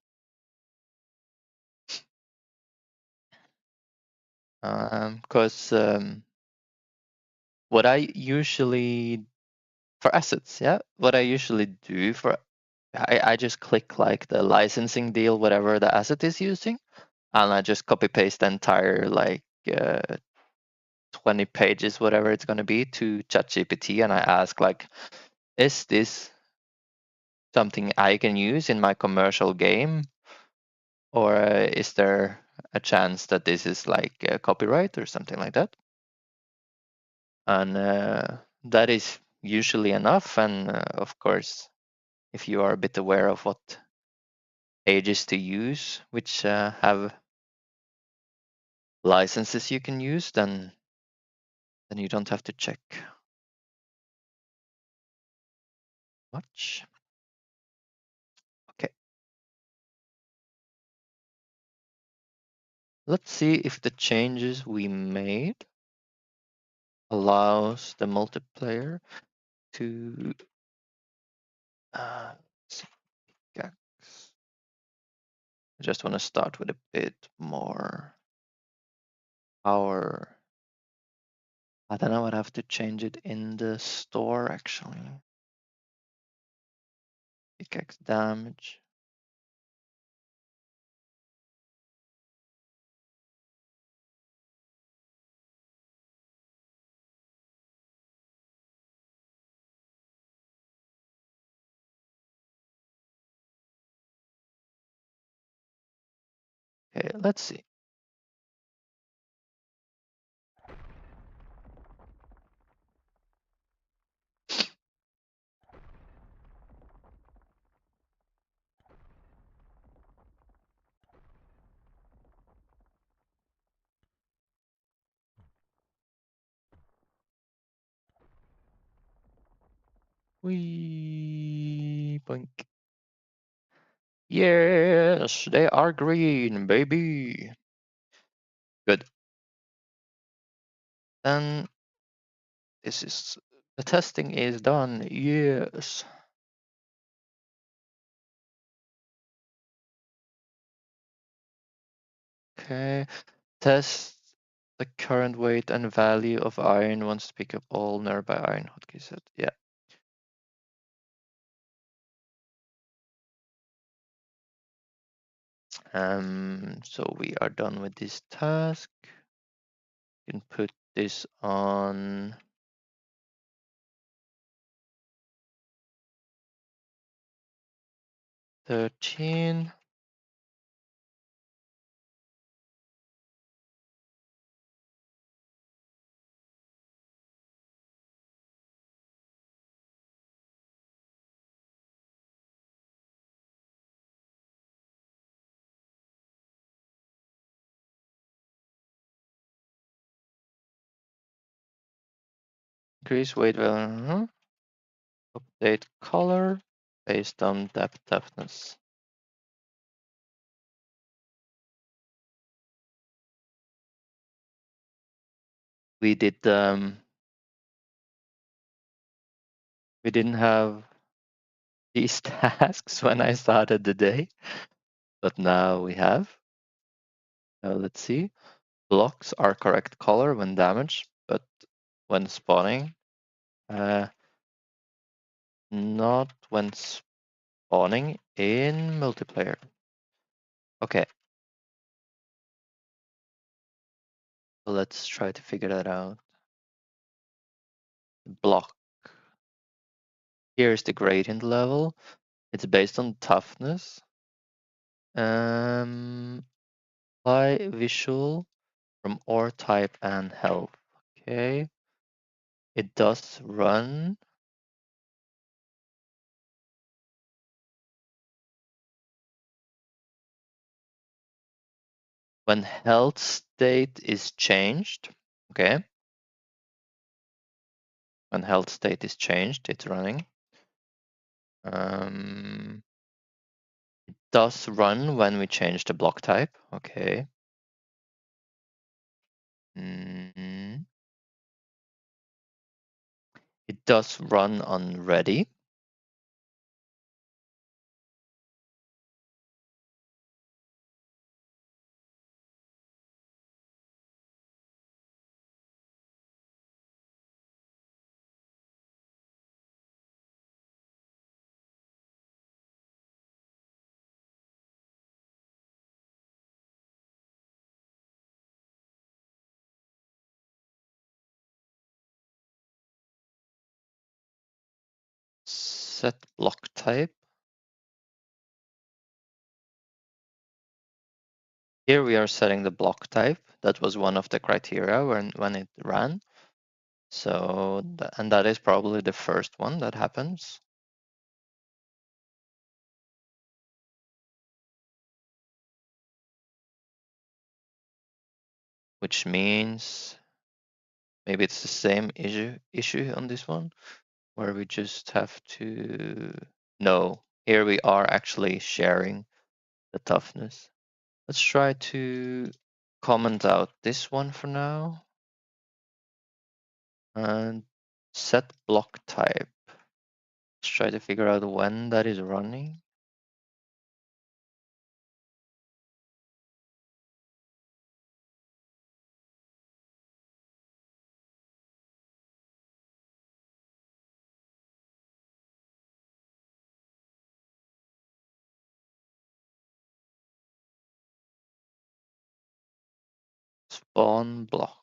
Because what I usually For assets, yeah. What I usually do I just click like the licensing deal, whatever the asset is using, and I just copy paste the entire like 20 pages, whatever it's going to be, to ChatGPT, and I ask like, is this something I can use in my commercial game, or is there a chance that this is like copyright or something like that? And that is usually enough. And of course, if you are a bit aware of what pages to use, which have licenses you can use, then you don't have to check much. Okay, let's see if the changes we made allows the multiplayer to let's see, Gax. I just want to start with a bit more power. I don't know, I'd have to change it in the store actually. Pickaxe damage. Okay, let's see. Wee boink. Yes, they are green, baby. Good. And this is the testing is done. Yes. Okay. Test the current weight and value of iron once to pick up all nearby iron hotkey set. Yeah. So we are done with this task. You can put this on 13. Increase weight value. Update color based on depth toughness. We didn't have these tasks when I started the day, but now we have. Now let's see. Blocks are correct color when damaged, but when spawning, not when spawning in multiplayer. Okay. So let's try to figure that out. Block. Here's the gradient level. It's based on toughness. Apply visual from ore type and health. Okay. It does run. When health state is changed. Okay. When health state is changed, it's running. It does run when we change the block type. Okay. Mm-hmm. It does run on ready. set block type. Here we are setting the block type. That was one of the criteria when it ran. So, and that is probably the first one that happens. Which means maybe it's the same issue on this one, where we just have to, no, here we are actually sharing the toughness. Let's try to comment out this one for now. And set block type. Let's try to figure out when that is running. Spawn block.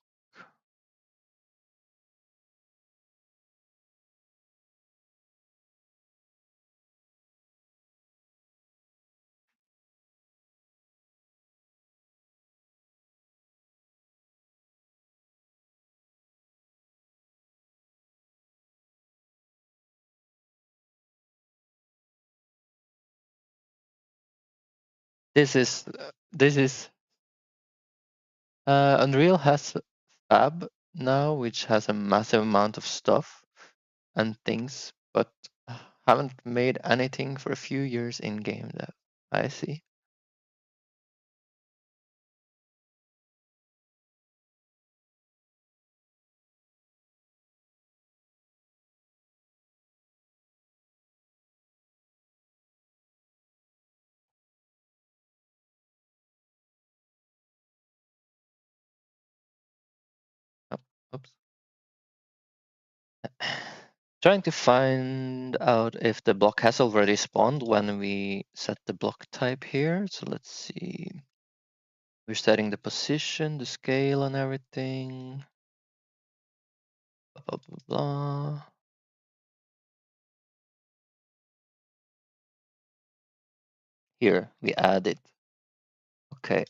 This is Unreal has Fab now, which has a massive amount of stuff and things, but haven't made anything for a few years in game dev. I see. Oh, oops. Trying to find out if the block has already spawned when we set the block type here. So let's see. We're setting the position, the scale, and everything. Blah, blah, blah. Here, we add it. Okay.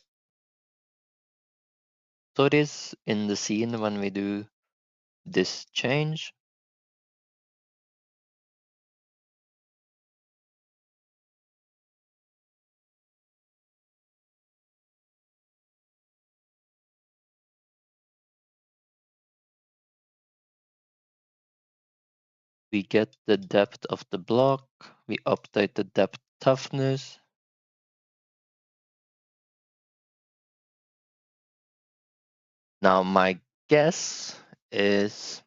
So it is in the scene when we do this change. We get the depth of the block. We update the depth toughness. Now, my guess is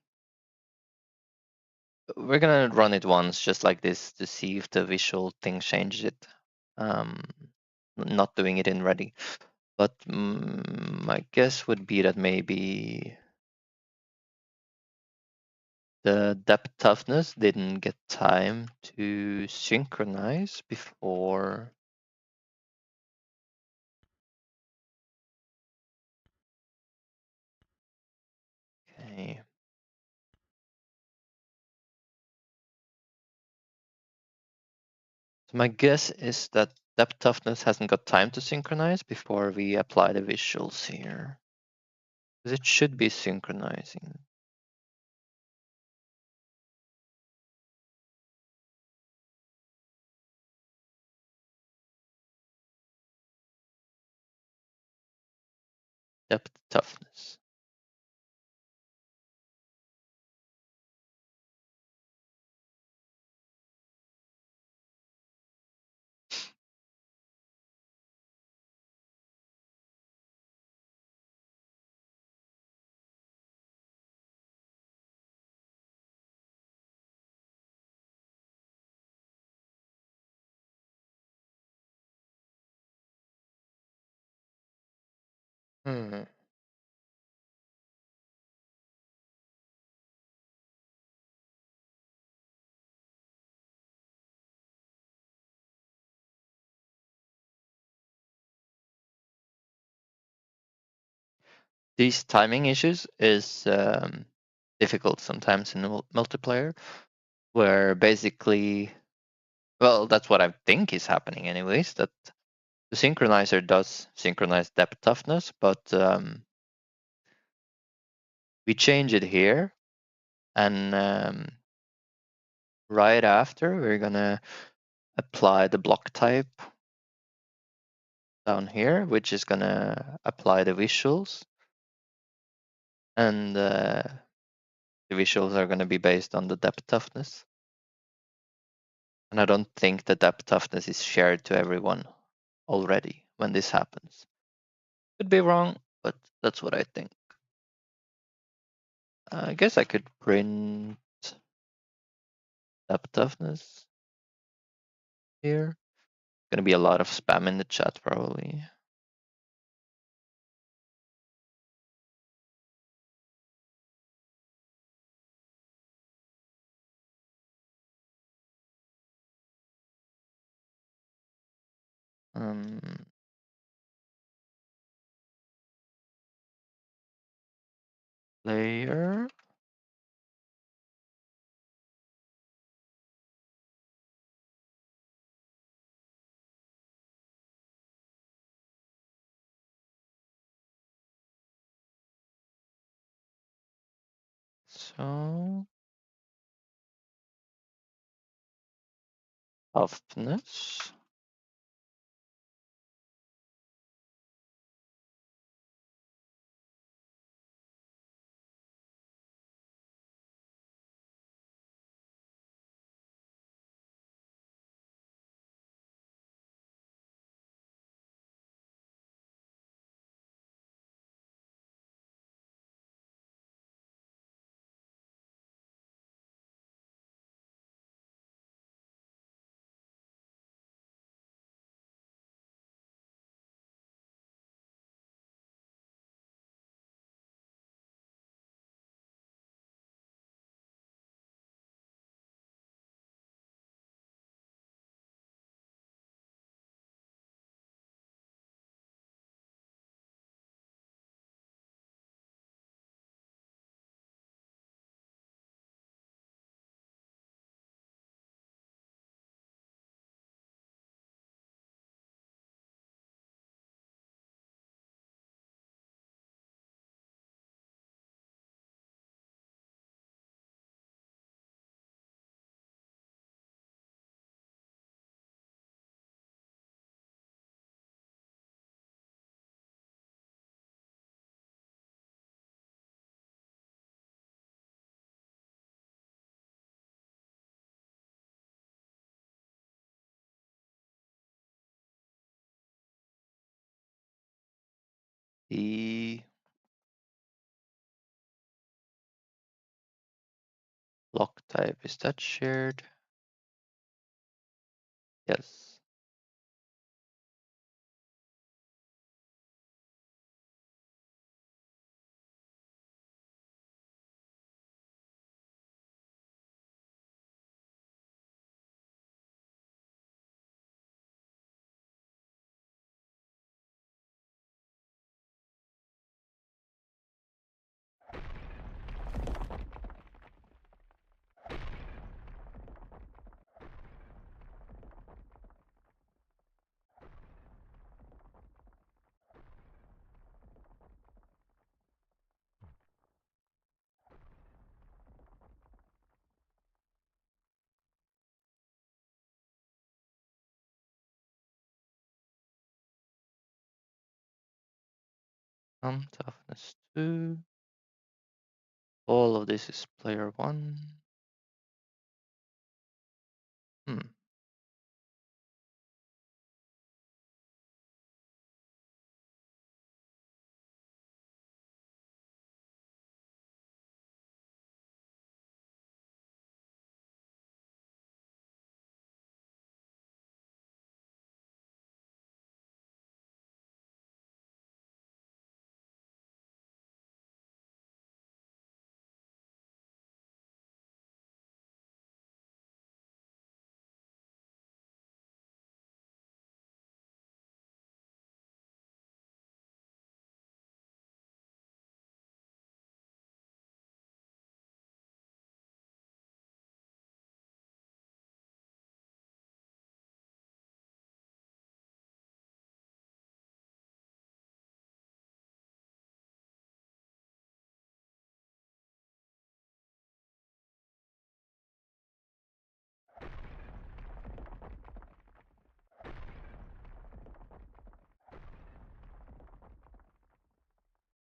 we're gonna run it once just like this to see if the visual thing changes it. Not doing it in ready, but my guess would be that maybe the depth toughness didn't get time to synchronize before. Okay. So my guess is that depth toughness hasn't got time to synchronize before we apply the visuals here. Because it should be synchronizing. Depth toughness. Hmm. These timing issues is difficult sometimes in multiplayer where basically, well, that's what I think is happening anyways, that the synchronizer does synchronize depth toughness, but we change it here, and right after we're gonna apply the block type down here, which is gonna apply the visuals, and the visuals are gonna be based on the depth toughness. And I don't think the depth toughness is shared to everyone already when this happens. Could be wrong, but that's what I think. I guess I could print depth toughness here. Gonna be a lot of spam in the chat probably. Um, layer. So toughness. The block type, is that shared? Yes. Toughness 2. All of this is player 1. Hmm.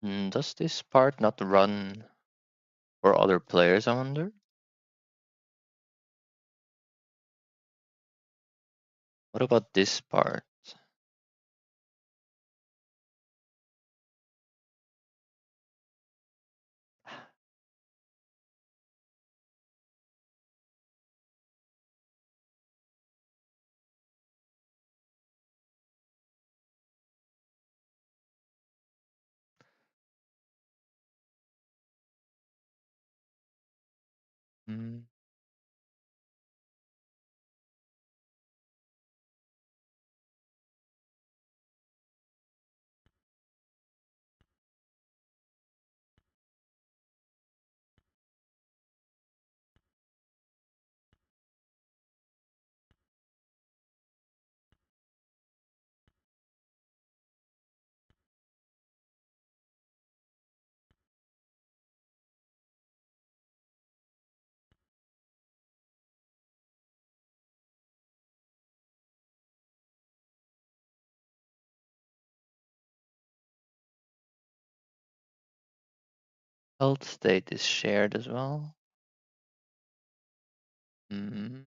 Does this part not run for other players, I wonder? What about this part? Hmm. Health state is shared as well. Hmm.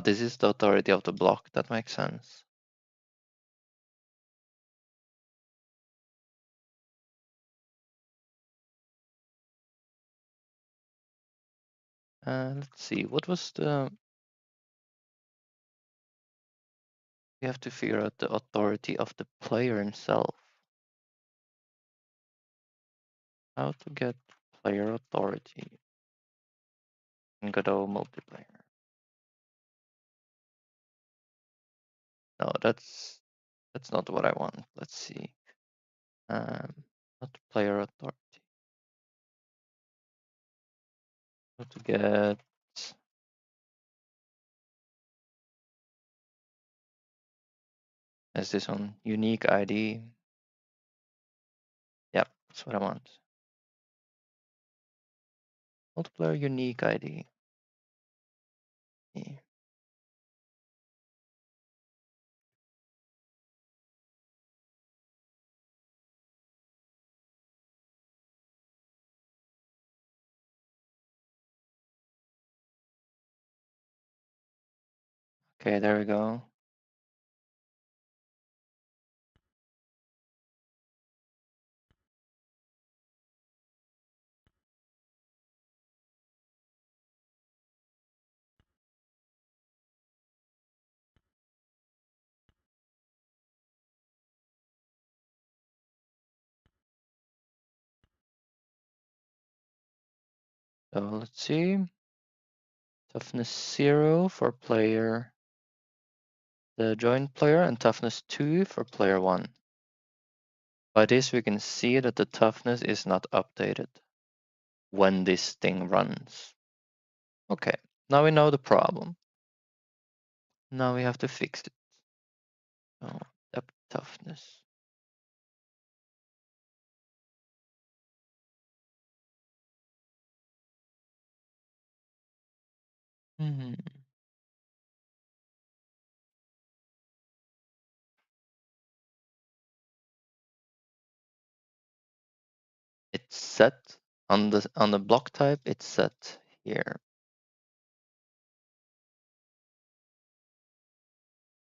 This is the authority of the block. That makes sense. Let's see. What was the... We have to figure out the authority of the player himself. How to get player authority in Godot multiplayer. No, that's not what I want. Let's see. Not player authority. How to get... Is this on unique ID? Yep, that's what I want. Multiplayer unique ID. Yeah. Okay, there we go. So let's see. Toughness 0 for player, the joined player, and toughness 2 for player 1. By this, we can see that the toughness is not updated when this thing runs. Okay, now we know the problem. Now we have to fix it. So, depth toughness. Hmm. It's set on the block type. It's set here,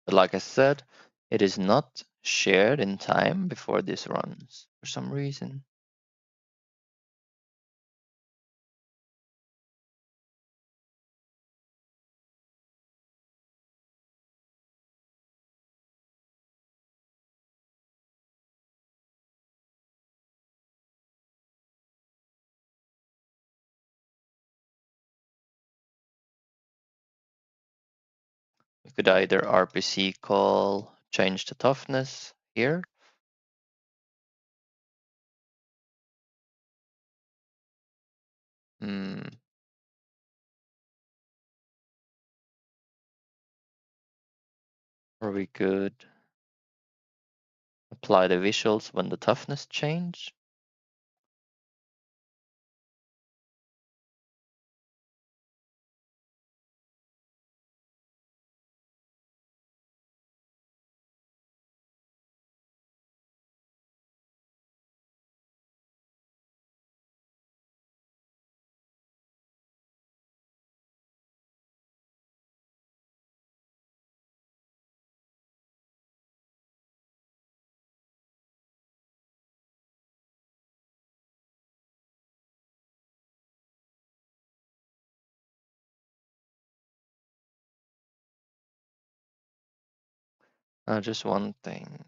but like I said, it is not shared in time before this runs for some reason. We could either RPC call change the toughness here. Or we could apply the visuals when the toughness change. Just one thing.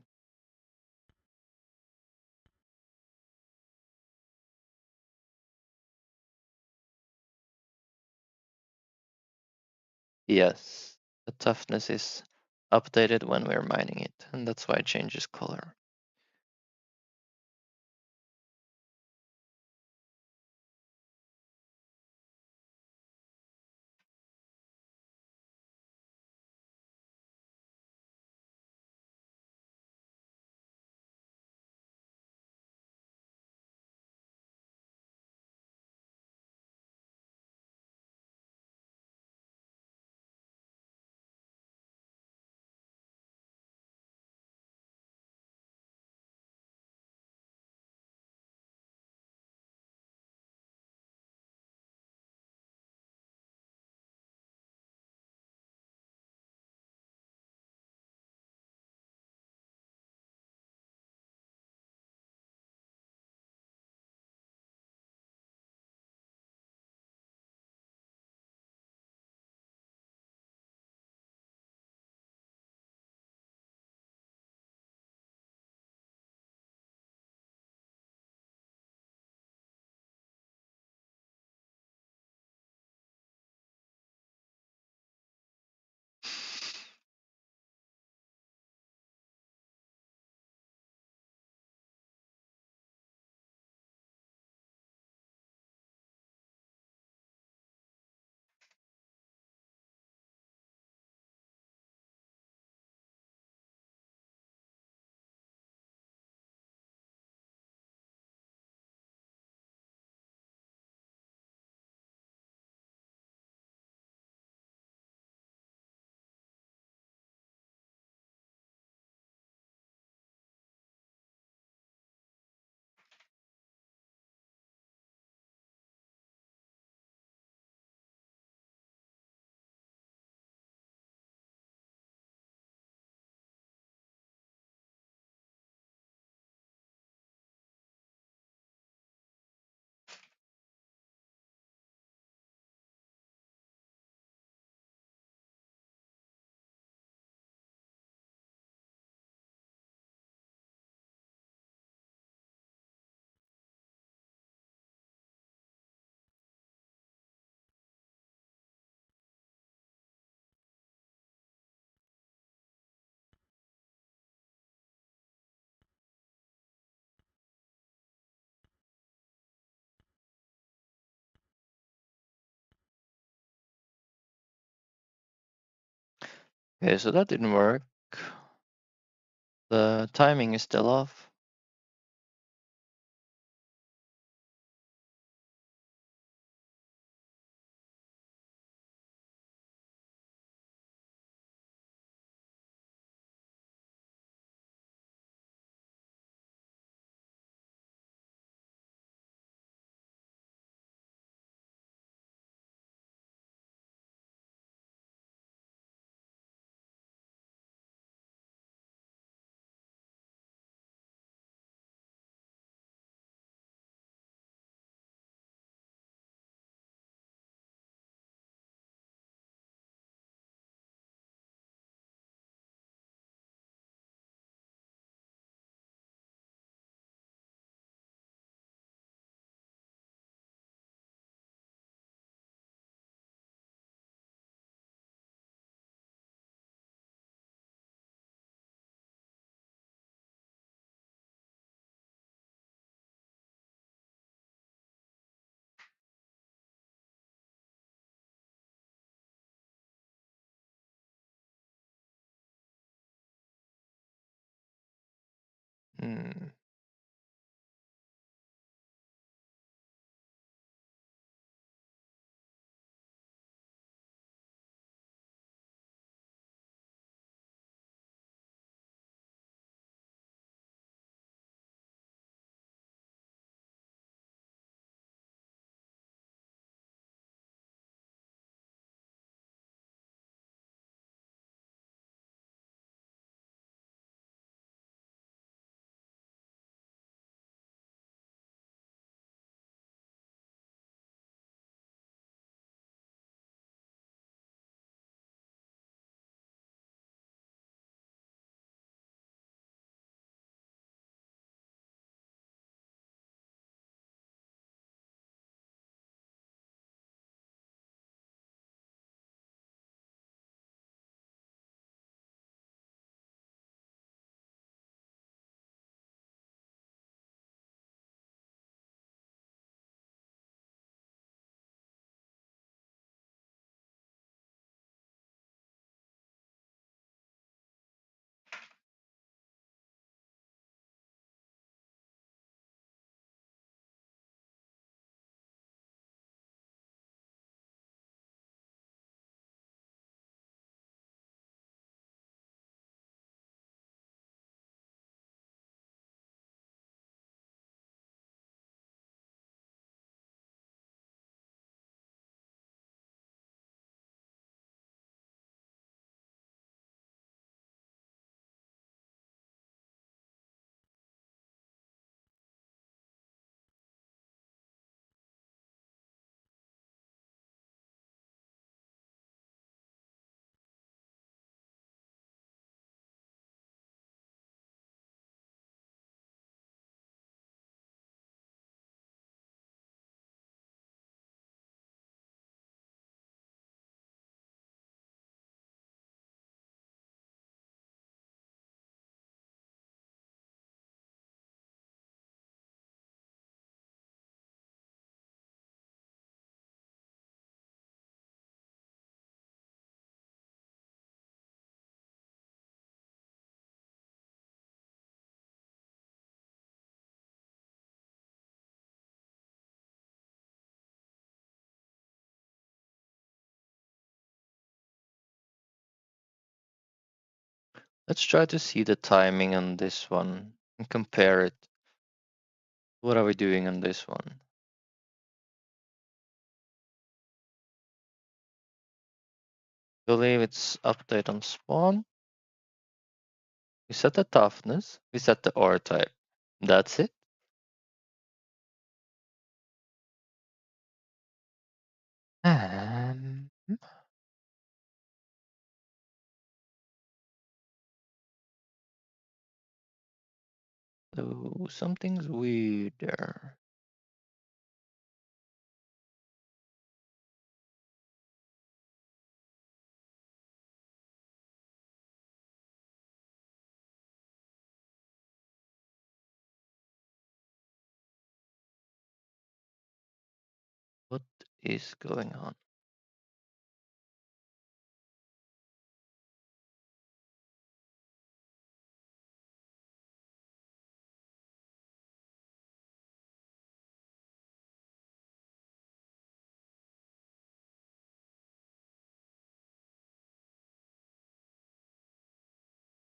Yes, the toughness is updated when we're mining it, and that's why it changes color. Okay, so that didn't work. The timing is still off. Hmm. Let's try to see the timing on this one and compare it. What are we doing on this one? Believe it's update on spawn. We set the toughness. We set the ore type. That's it. Um, so something's weird there. What is going on?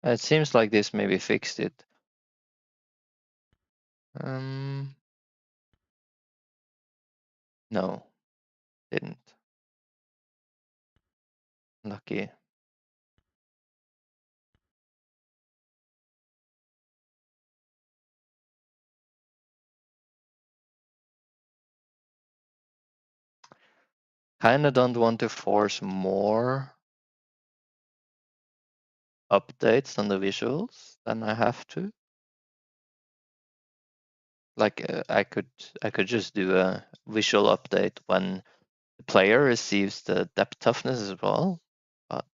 It seems like this maybe fixed it. No, didn't. Lucky. Kinda don't want to force more updates on the visuals than I have to. Like I could just do a visual update when the player receives the depth toughness as well, but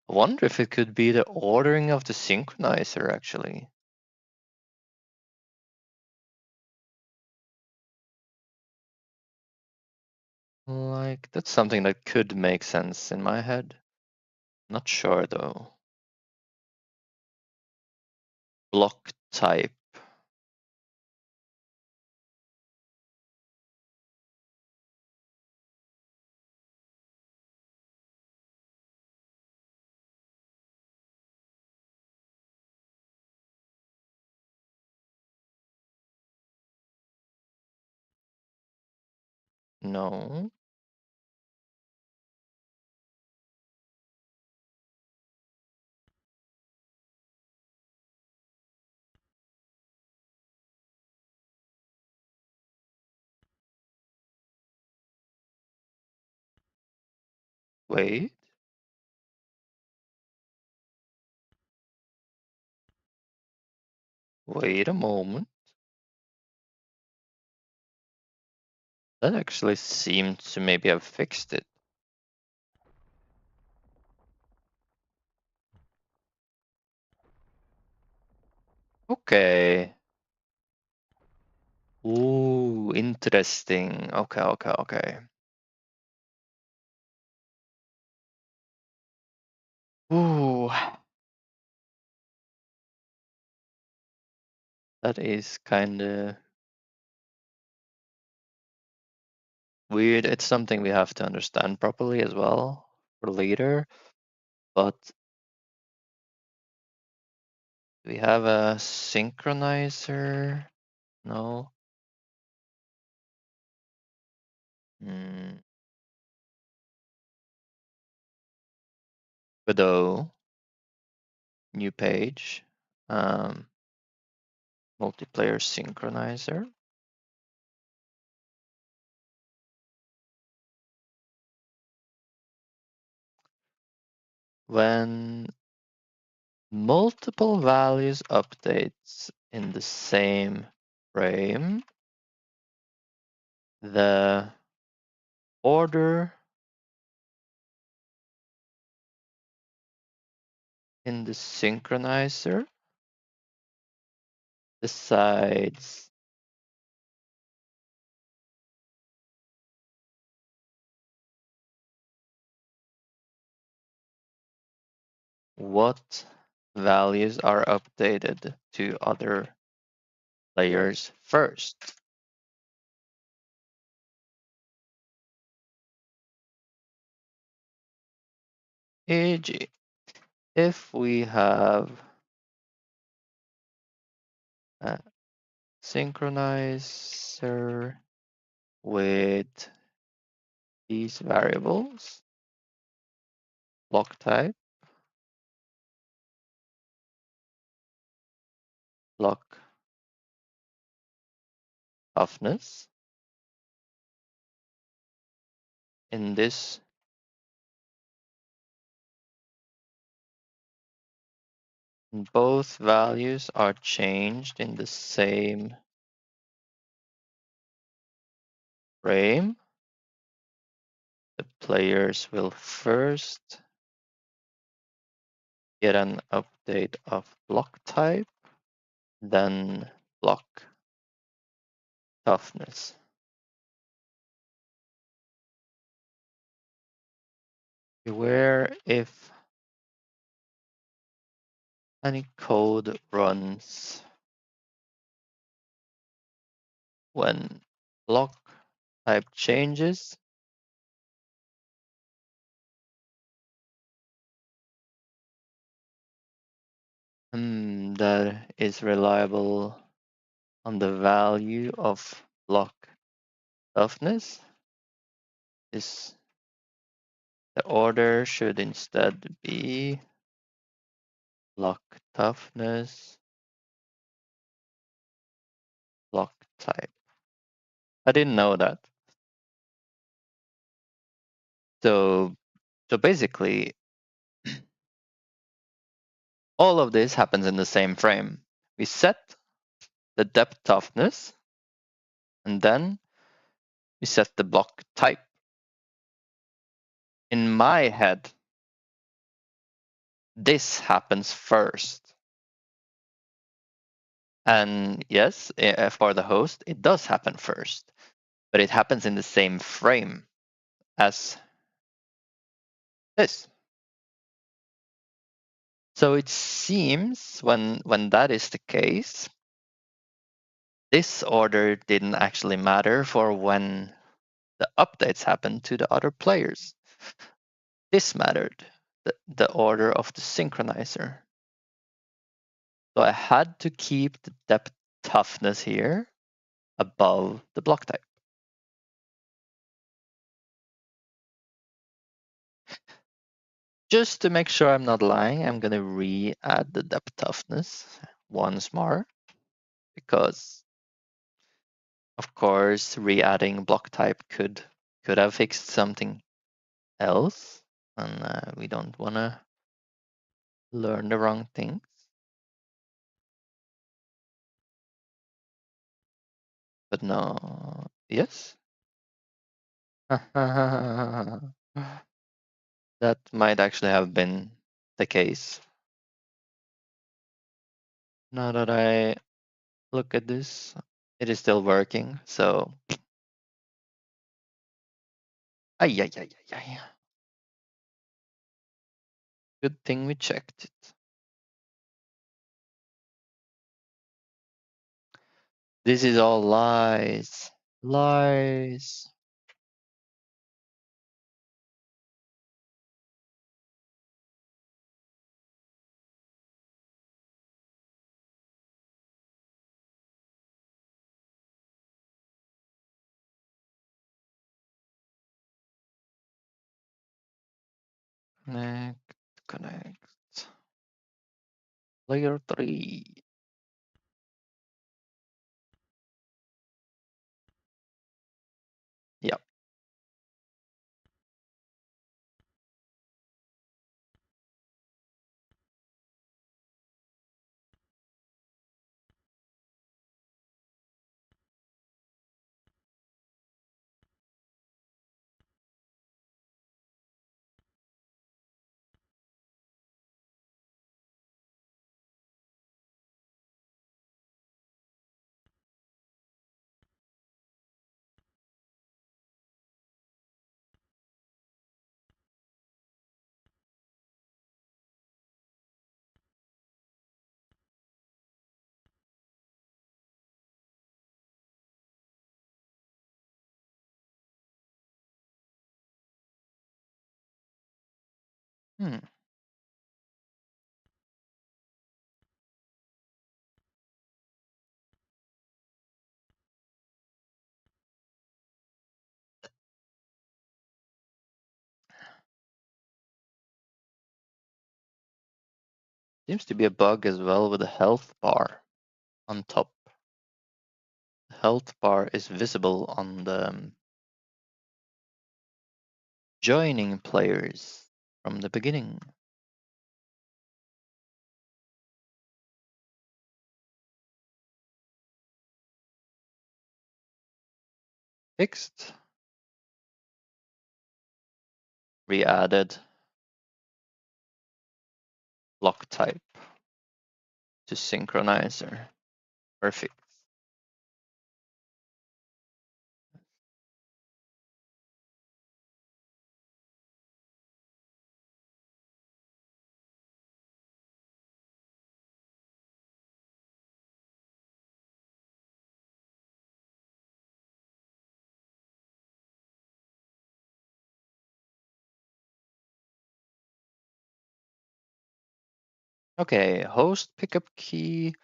I wonder if it could be the ordering of the synchronizer, actually. Like, that's something that could make sense in my head. Not sure, though. Block type. No. Wait. Wait a moment. That actually seemed to maybe have fixed it. Okay. Ooh, interesting. Okay, okay, okay. Ooh, that is kind of weird. It's something we have to understand properly as well for later. But we have a synchronizer. No. Hmm. Godot, new page. Um, multiplayer synchronizer. When multiple values updates in the same frame, the order in the synchronizer decides what values are updated to other players first. E.g., if we have a synchronizer with these variables, block type, block toughness. In this, both values are changed in the same frame. The players will first get an update of block type, then block toughness. Beware if any code runs when block type changes. That is reliable on the value of block toughness. This the order should instead be block toughness, block type. I didn't know that. So basically, all of this happens in the same frame. We set the depth toughness, and then we set the block type. In my head, this happens first. And yes, for the host, it does happen first, but it happens in the same frame as this. So it seems when that is the case, this order didn't actually matter for when the updates happened to the other players. This mattered, the order of the synchronizer. So I had to keep the depth toughness here above the block type. Just to make sure I'm not lying, I'm gonna re-add the depth toughness once more, because of course re-adding block type could have fixed something else, and we don't wanna learn the wrong things. But no, yes. That might actually have been the case. Now that I look at this, it is still working, so. Ay, ay, ay, ay, ay. Good thing we checked it. This is all lies. Lies. Connect, connect. Layer 3. Yep. Hmm. Seems to be a bug as well with the health bar on top. The health bar is visible on the joining players from the beginning. Fixed. Re-added block type to synchronizer. Perfect. Okay, host pickup key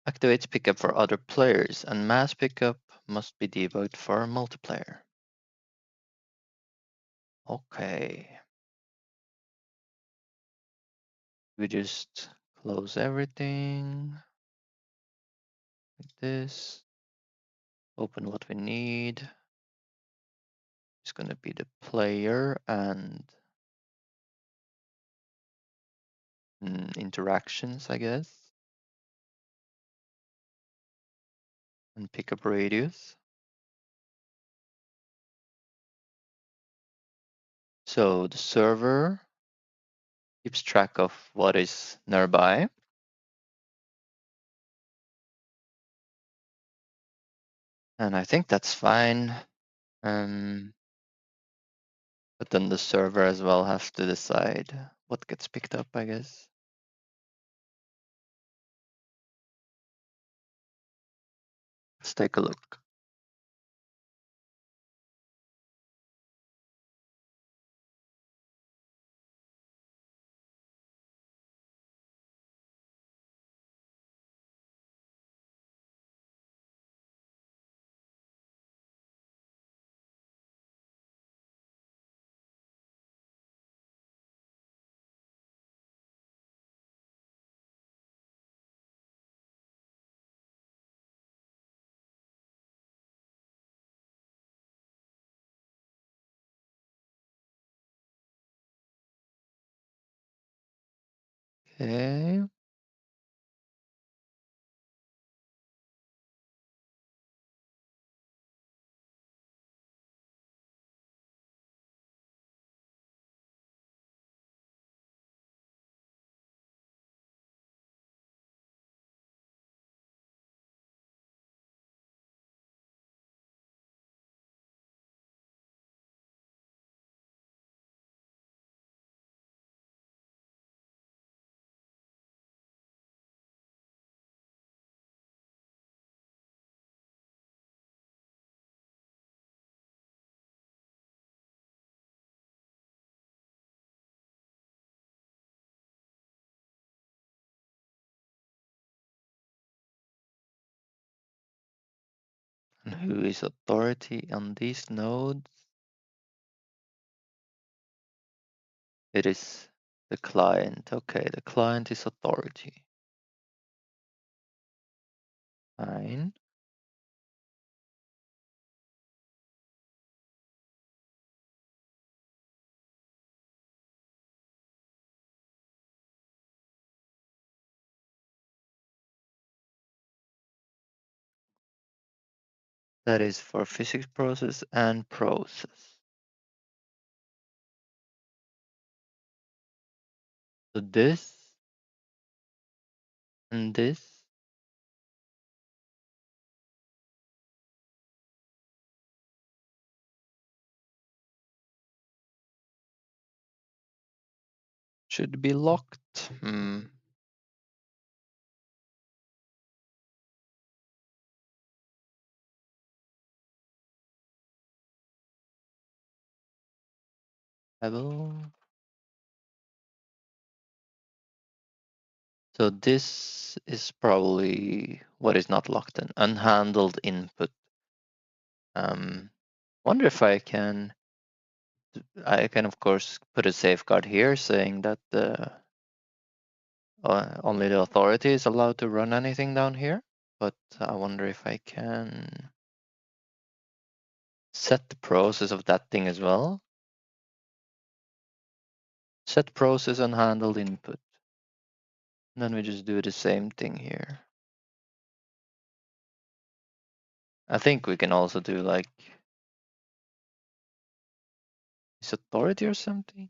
activates pickup for other players, and mass pickup must be debugged for multiplayer. Okay. We just close everything like this. Open what we need. It's gonna be the player and interactions, I guess. And pickup radius. So the server keeps track of what is nearby. And I think that's fine. But then the server as well has to decide what gets picked up, I guess. Let's take a look. Okay. And who is authority on these nodes? It is the client. Okay, the client is authority. Fine. That is for physics process and process. So this and this should be locked. Level. So this is probably what is not locked in. Unhandled input. Wonder if I can of course put a safeguard here saying that only the authority is allowed to run anything down here. But I wonder if I can set the process of that thing as well. Set process unhandled input. And then we just do the same thing here. I think we can also do like is authority or something.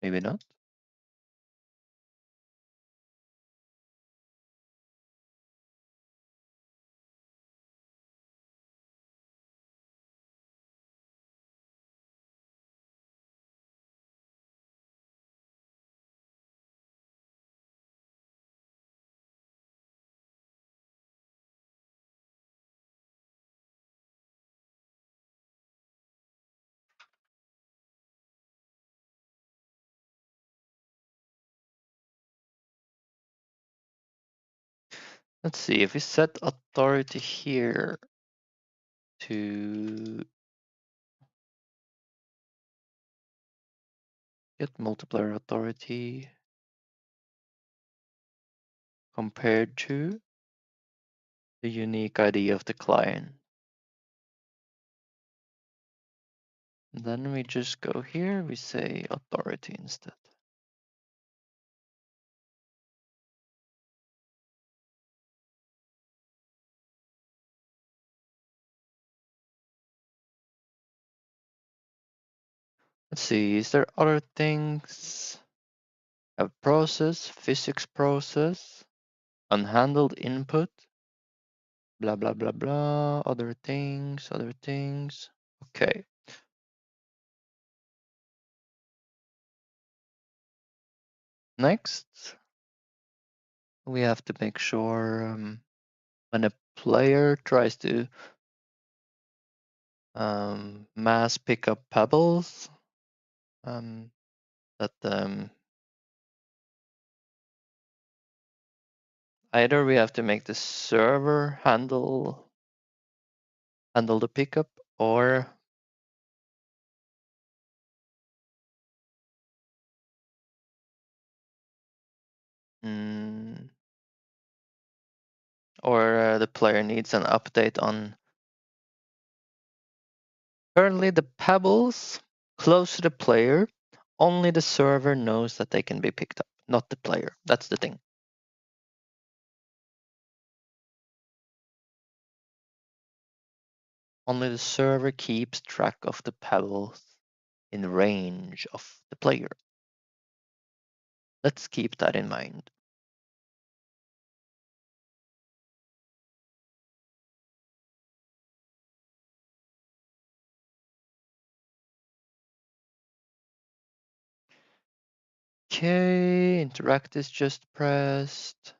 Maybe not. Let's see if we set authority here to get multiplier authority compared to the unique ID of the client. Then we just go here, we say authority instead. Let's see, is there other things? A process, physics process, unhandled input, blah, blah, blah, blah, other things, other things. Okay. Next, we have to make sure when a player tries to mass pick up pebbles, that either we have to make the server handle the pickup, or mm, the player needs an update on. Currently, the pebbles close to the player, only the server knows that they can be picked up, not the player. That's the thing. Only the server keeps track of the pebbles in range of the player. Let's keep that in mind. Okay, interact is just pressed.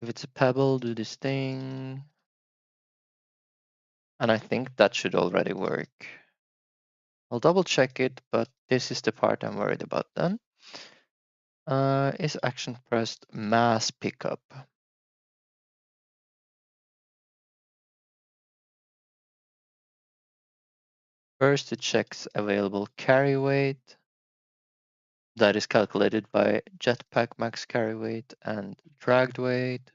If it's a pebble, do this thing. And I think that should already work. I'll double check it, but this is the part I'm worried about then. Is action pressed mass pickup? First, it checks available carry weight. That is calculated by jetpack max carry weight and dragged weight.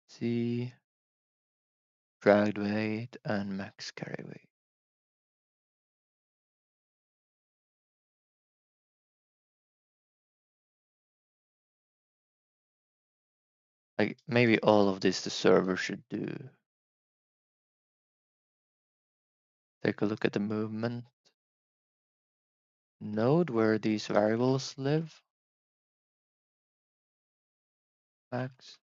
See, dragged weight and max carry weight. Like maybe all of this the server should do. Take a look at the movement node where these variables live. Max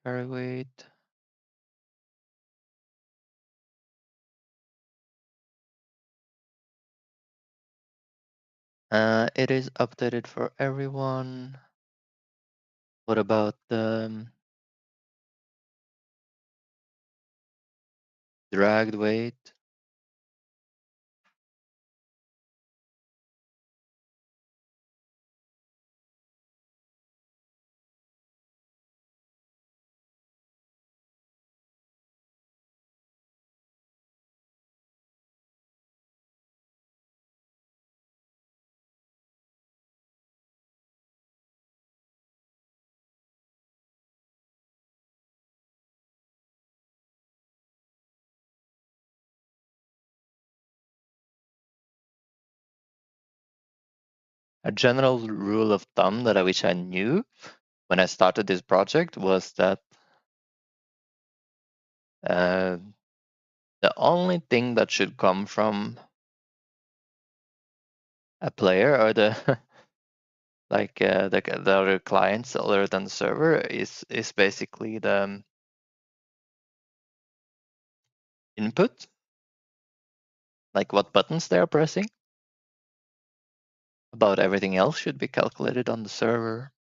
carry weight. It is updated for everyone. What about the dragged weight? A general rule of thumb that I wish I knew when I started this project was that the only thing that should come from a player or the like the other clients other than the server is basically the input, like what buttons they are pressing. About everything else should be calculated on the server.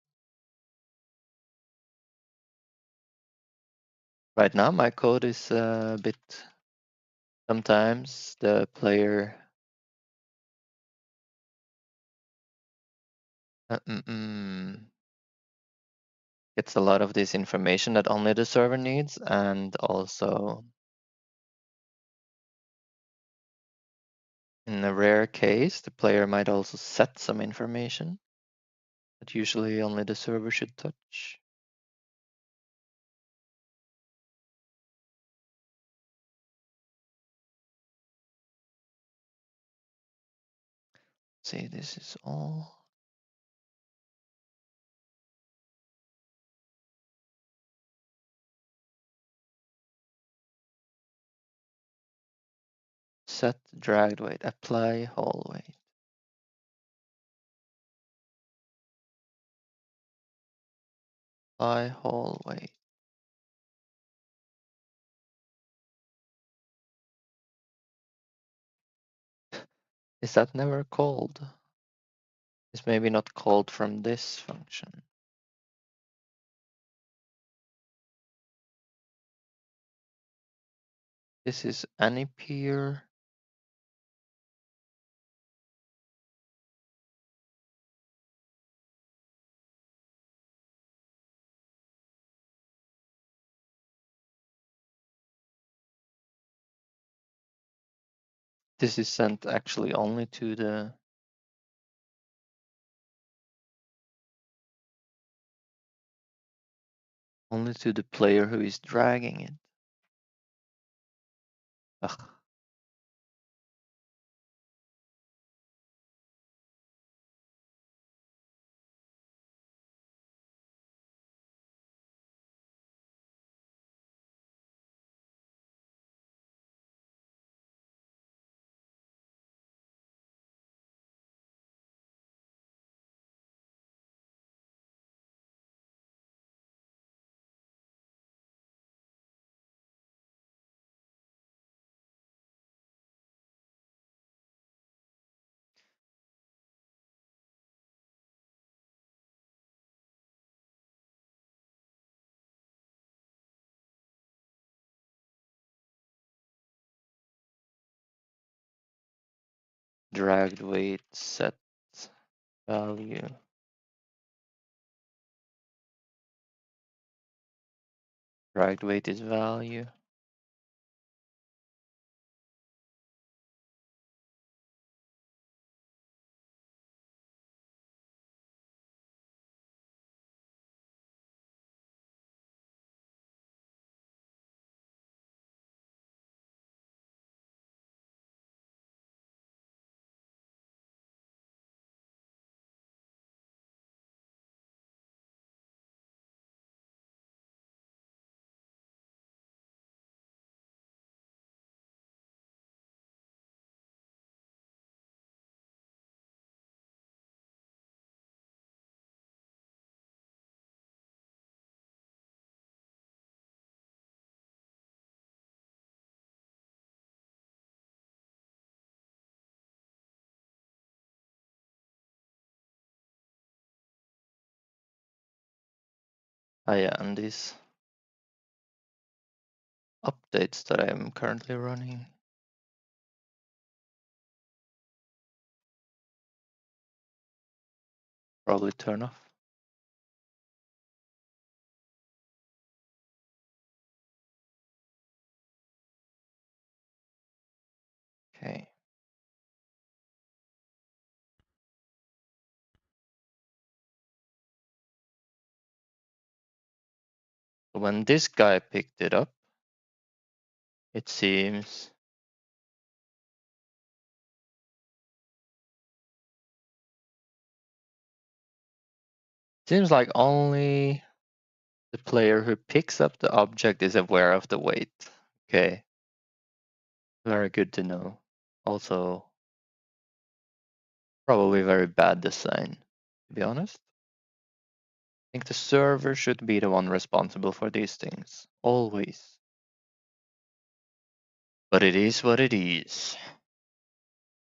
Right now, my code is a bit. Sometimes the player gets a lot of this information that only the server needs, and also in a rare case, the player might also set some information that usually only the server should touch. See, this is all. set dragged weight, apply hole weight. Apply hole weight. Is that never called? It's maybe not called from this function. This is any peer. This is sent actually only to the player who is dragging it. Ugh. Dragged weight set value. Dragged weight is value. Ah, yeah, and these updates that I'm currently running. Probably turn off. Okay. When this guy picked it up, it seems like only the player who picks up the object is aware of the weight. Okay. Very good to know. Also, probably very bad design, to be honest. I think the server should be the one responsible for these things, always. But it is what it is.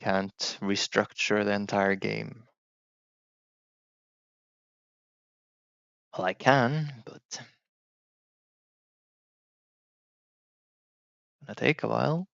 Can't restructure the entire game. Well, I can, but it's gonna take a while.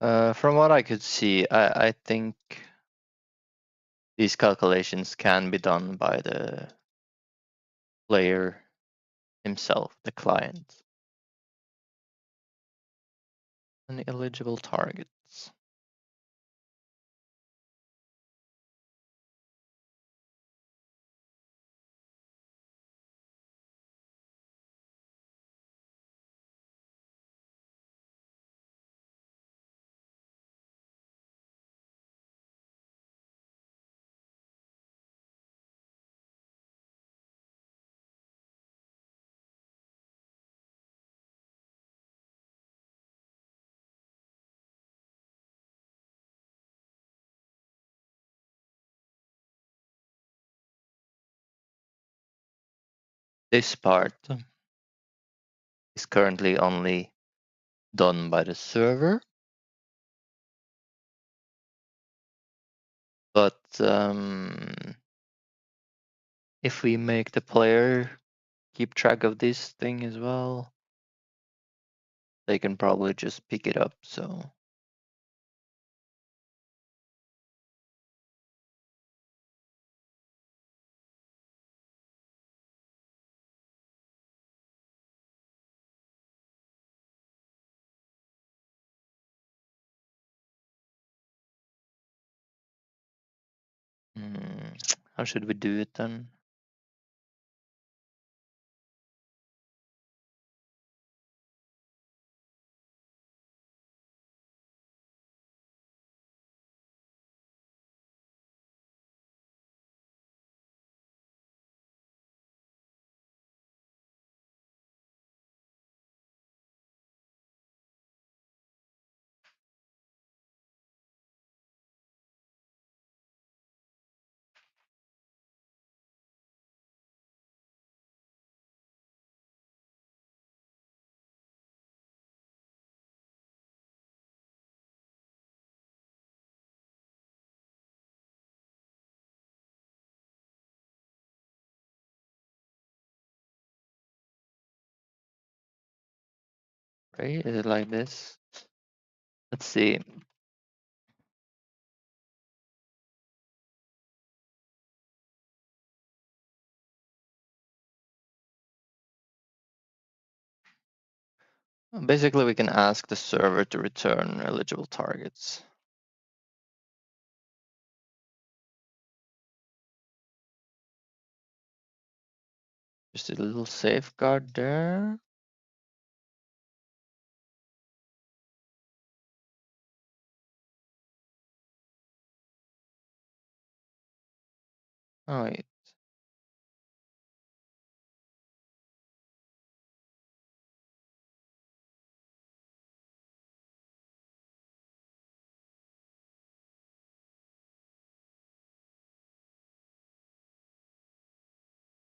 From what I could see, I think these calculations can be done by the player himself, the client. And eligible targets. This part is currently only done by the server, but if we make the player keep track of this thing as well, they can probably just pick it up. So how should we do it then? Right? Is it like this? Let's see. Basically, we can ask the server to return eligible targets. Just a little safeguard there. Oh, wait.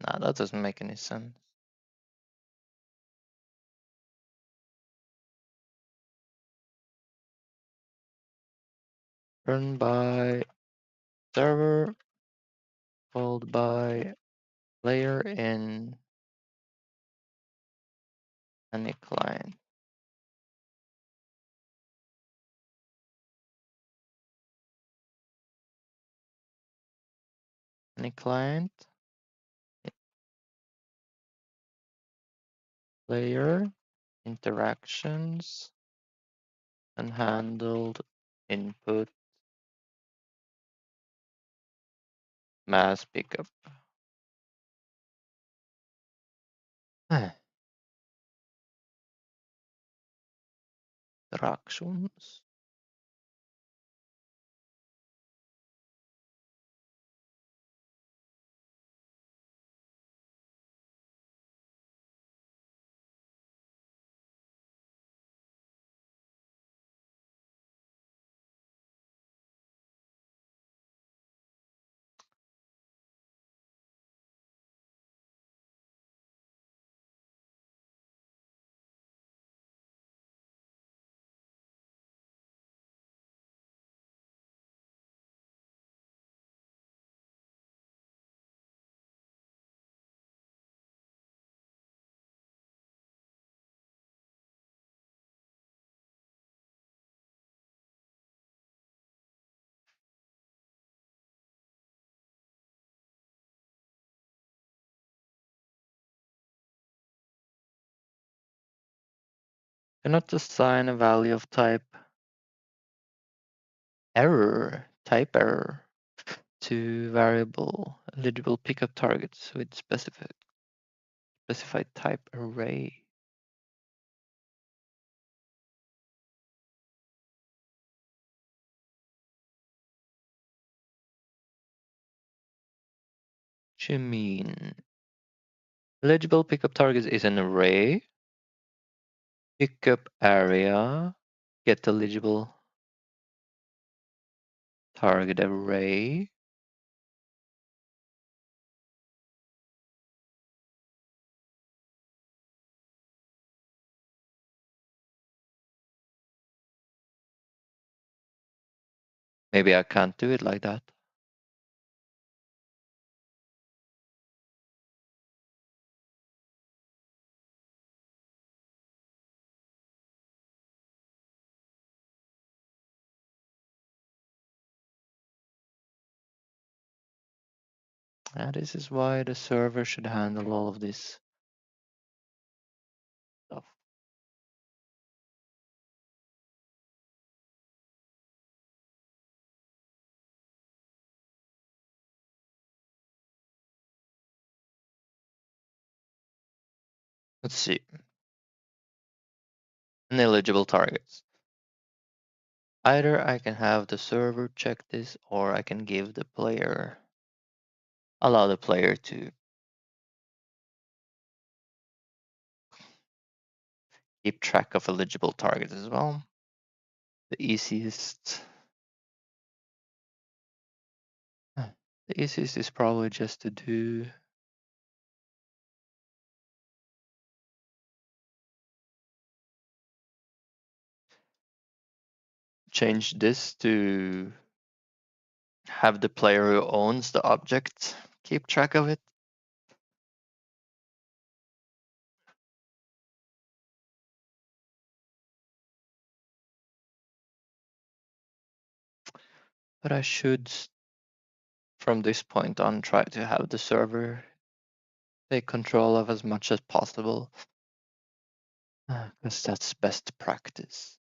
Nah, that doesn't make any sense. Run by server followed by player in any client. Any client, player, interactions, unhandled, input, mass pickup. Interactions. Cannot assign a value of type type error to variable eligible pickup targets with specified type array. What do you mean? Eligible pickup targets is an array. Pickup area, get eligible target array. Maybe I can't do it like that. And this is why the server should handle all of this stuff. Let's see. Ineligible targets. Either I can have the server check this, or I can give the player, allow the player to keep track of eligible targets as well. The easiest is probably just to do change this to have the player who owns the object keep track of it. But I should, from this point on, try to have the server take control of as much as possible, because that's best practice.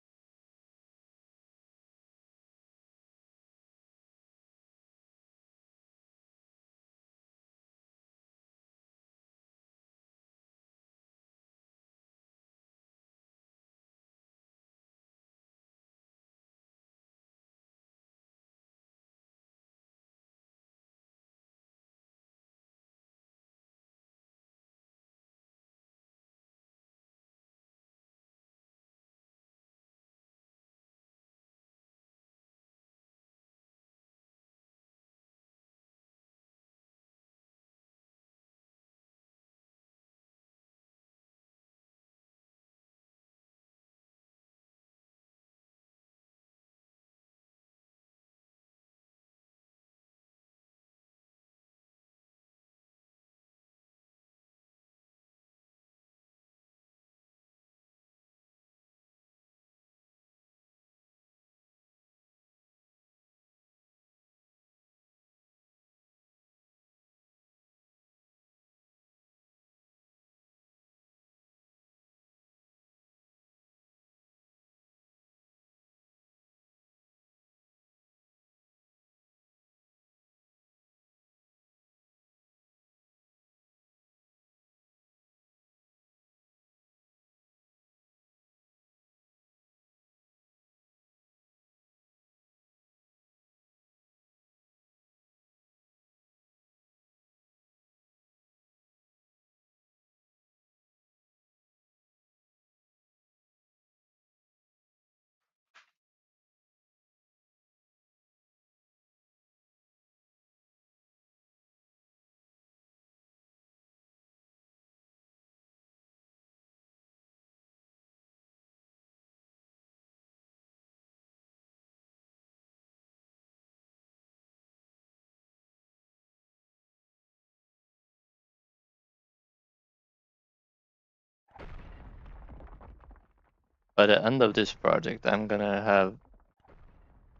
By the end of this project, I'm gonna have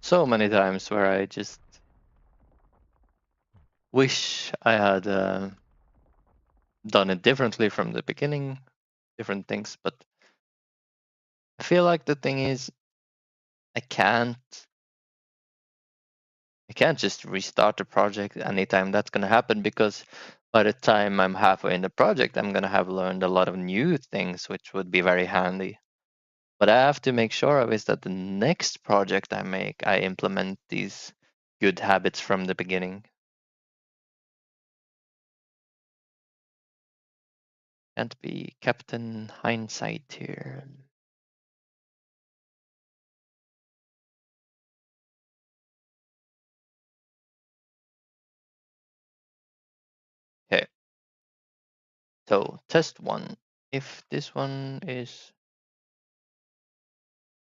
so many times where I just wish I had done it differently from the beginning, different things, but I feel like the thing is, I can't just restart the project anytime that's gonna happen, because by the time I'm halfway in the project, I'm gonna have learned a lot of new things, which would be very handy. But I have to make sure of is that the next project I make, I implement these good habits from the beginning. Can't be Captain Hindsight here. Okay, so test one. If this one is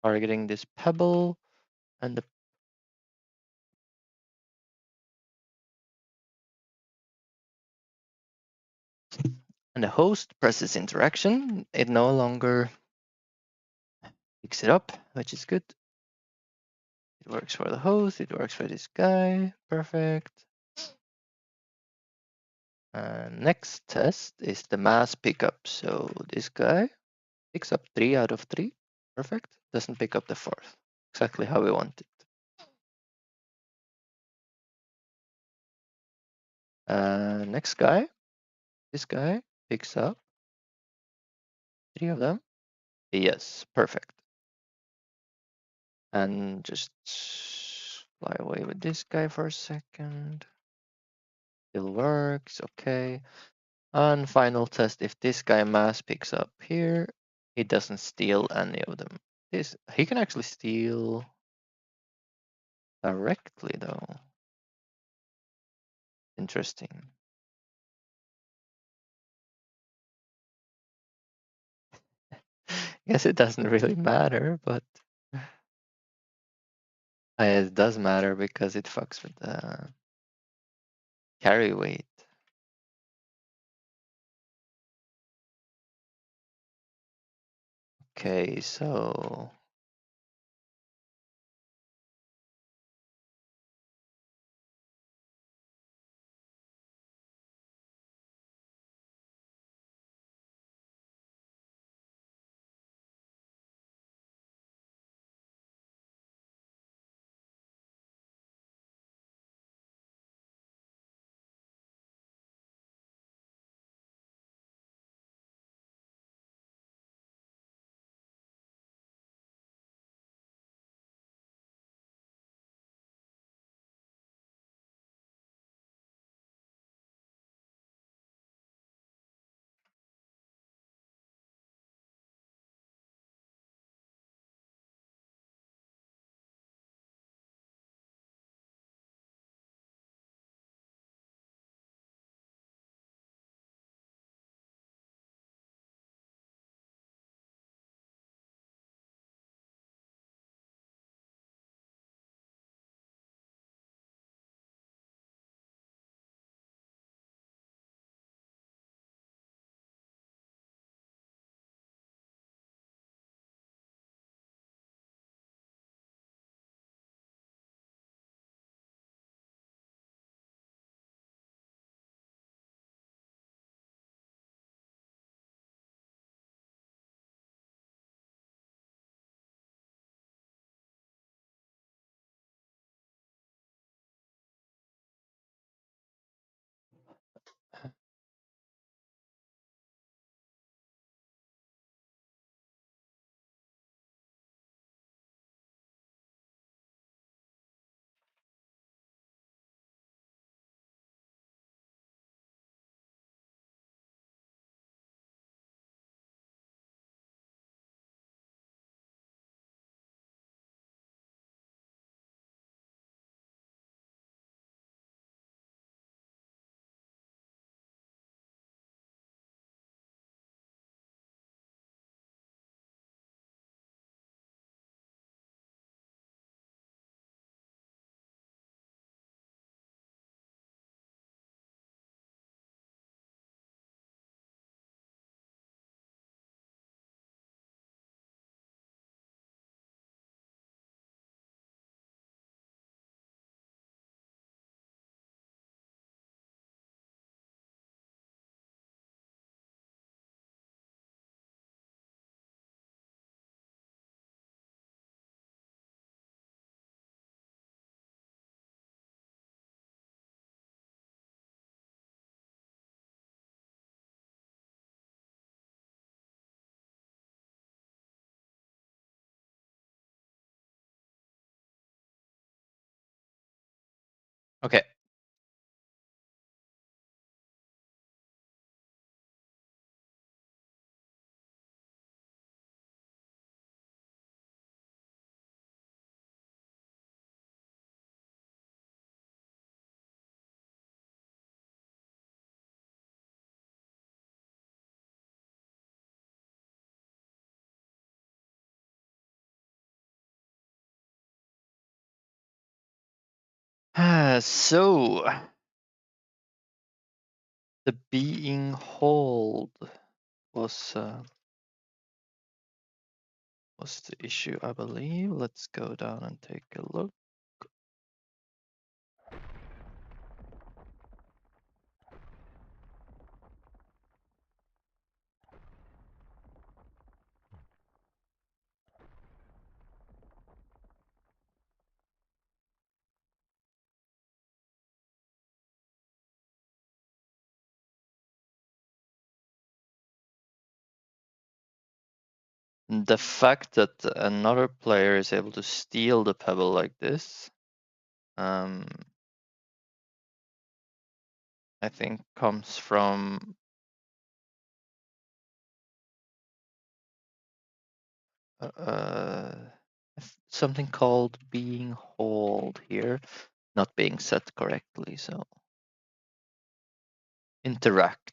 targeting this pebble and the host presses interaction, it no longer picks it up, which is good. It works for the host, it works for this guy, perfect. Next test is the mass pickup. So this guy picks up 3 out of 3, perfect. Doesn't pick up the 4th, exactly how we want it. Next guy, this guy picks up 3 of them. Yes, perfect. And just fly away with this guy for a second. Still works, okay. And final test, if this guy mass picks up here, he doesn't steal any of them. He can actually steal directly though. Interesting. Guess it doesn't really matter, but it does matter because it fucks with the carry weight. Okay, so So the being hold was the issue, I believe. Let's go down and take a look. The fact that another player is able to steal the pebble like this, I think comes from uh, something called being hold here, not being set correctly. So interact.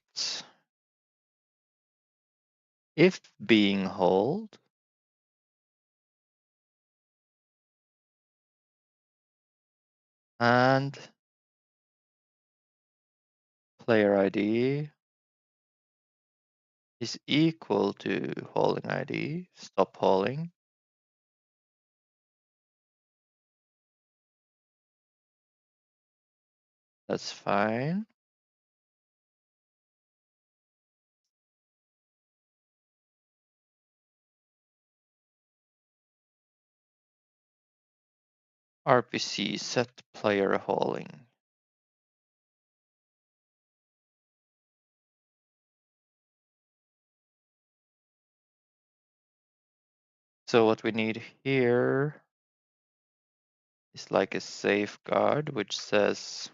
If being hold and player ID is equal to hauling ID, stop hauling. That's fine. RPC set player hauling. So what we need here is like a safeguard which says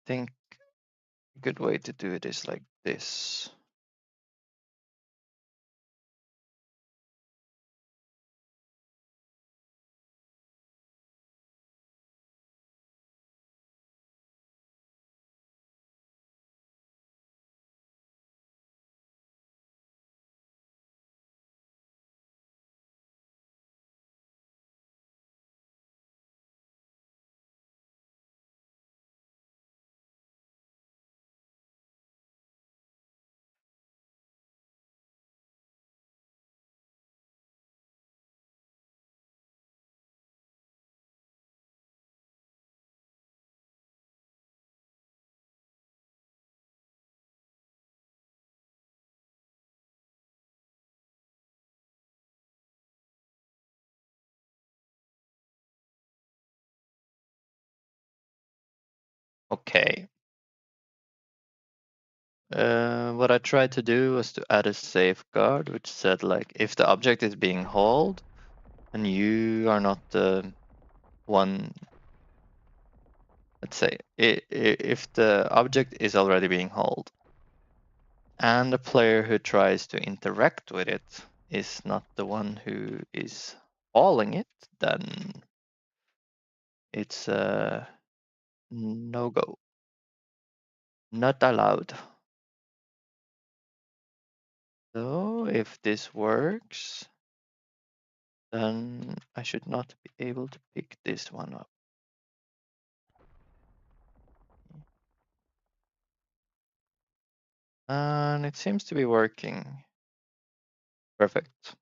think a good way to do it is like this. Okay. What I tried to do was to add a safeguard which said like if the object is being hauled and you are not the one, let's say if the object is already being hauled and the player who tries to interact with it is not the one who is hauling it, then it's a no go. Not allowed. So if this works, then I should not be able to pick this one up. And it seems to be working. Perfect.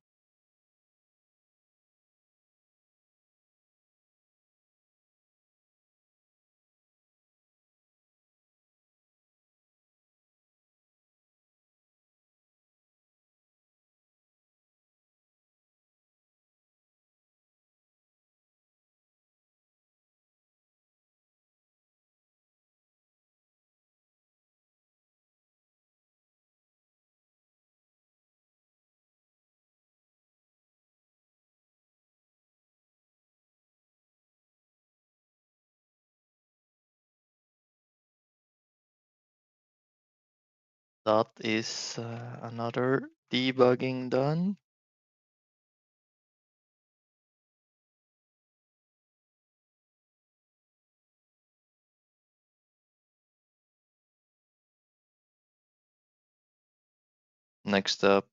That is another debugging done. Next up,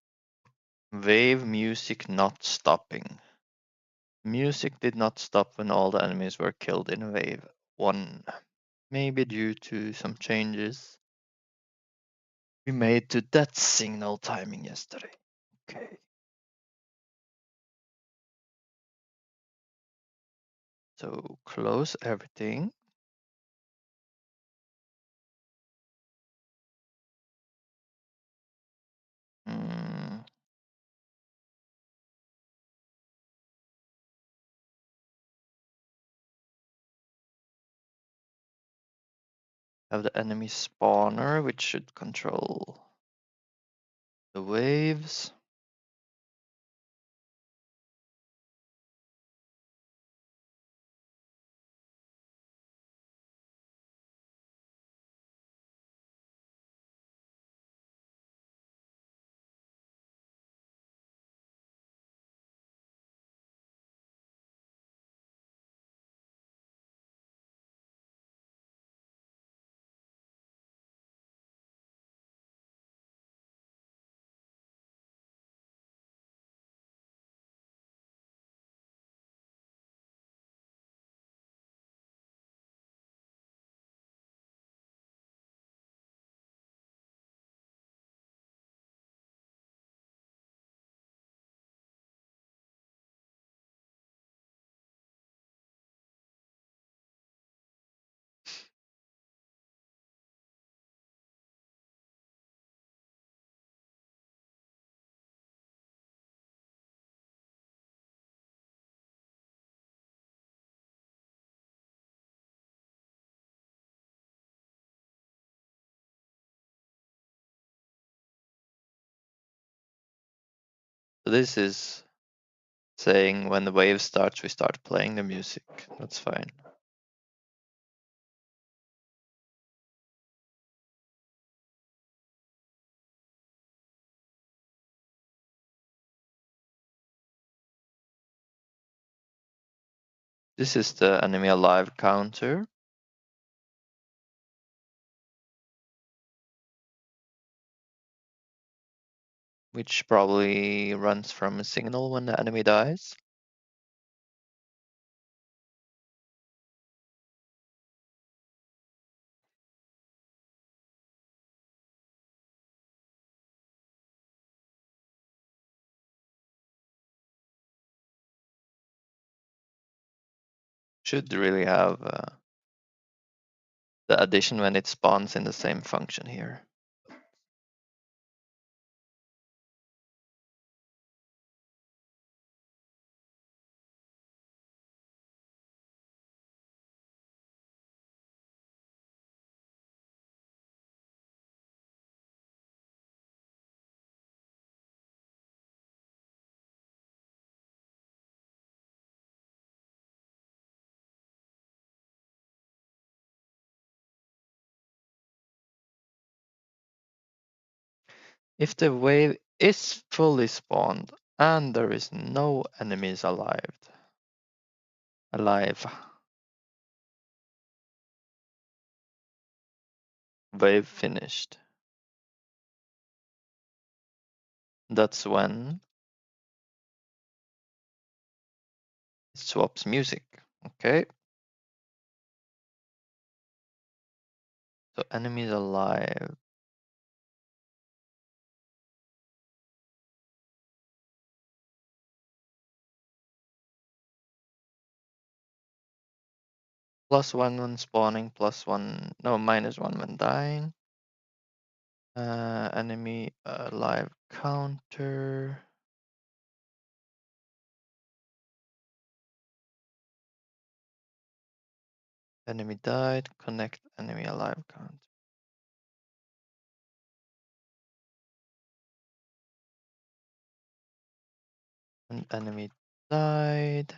wave music not stopping. Music did not stop when all the enemies were killed in wave 1. Maybe due to some changes we made to that signal timing yesterday. Okay. So close everything. Have the enemy spawner, which should control the waves. So this is saying when the wave starts, we start playing the music. That's fine. This is the enemy alive counter. Which probably runs from a signal when the enemy dies. Should really have the addition when it spawns in the same function here. If the wave is fully spawned and there is no enemies alive, wave finished. That's when it swaps music. Okay. So enemies alive. +1 when spawning, +1, no, -1 when dying. Enemy alive counter. Enemy died, connect enemy alive count. An enemy died.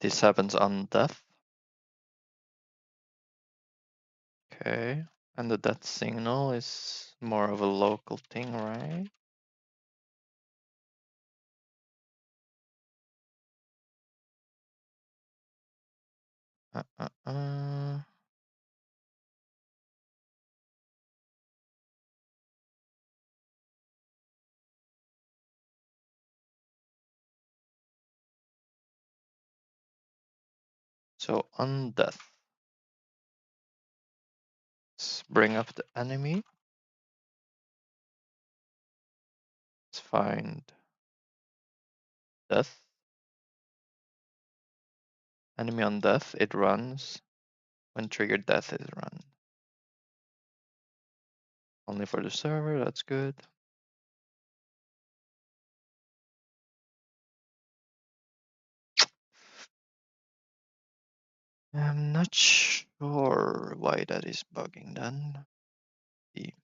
This happens on death. Okay. And the death signal is more of a local thing, right? Uh. So on death, let's bring up the enemy. Let's find death. Enemy on death, it runs when triggered death is run. Only for the server, that's good. I'm not sure why that is bugging then. See.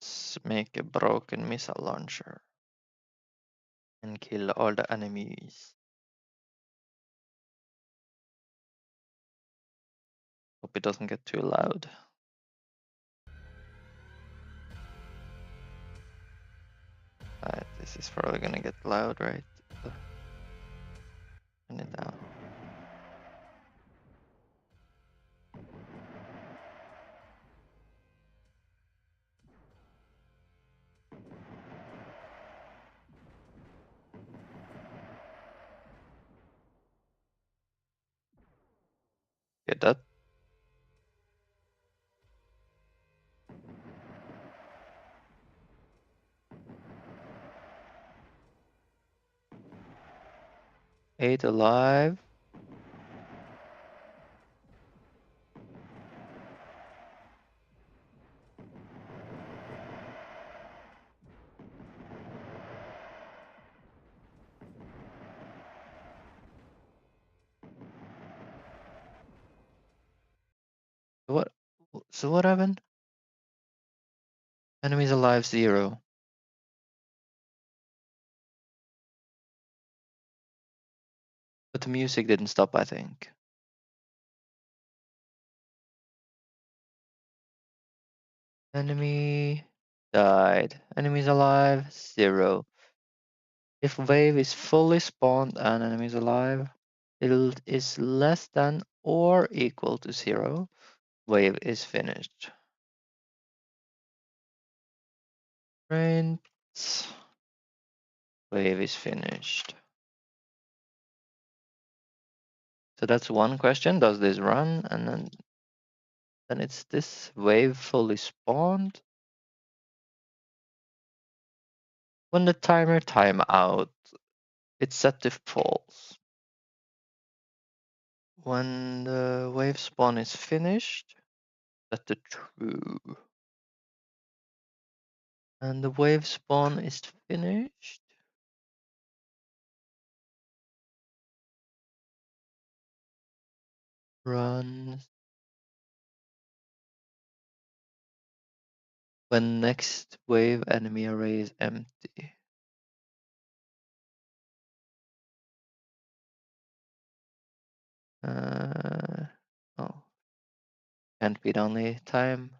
Let's make a broken missile launcher and kill all the enemies. Hope it doesn't get too loud. This is probably gonna get loud, right? Turn it down. Get that? Eight alive. What? So what happened? Enemies alive 0. But the music didn't stop, I think. Enemy died. Enemies alive 0. If wave is fully spawned and enemies alive, it is less than or equal to 0. Wave is finished. Print. Wave is finished. So that's one question. Does this run? And then it's this wave fully spawned. When the timer timeout, it's set to false. When the wave spawn is finished, set to true. And the wave spawn is finished. Runs when next wave enemy array is empty. Oh, can't be the only time.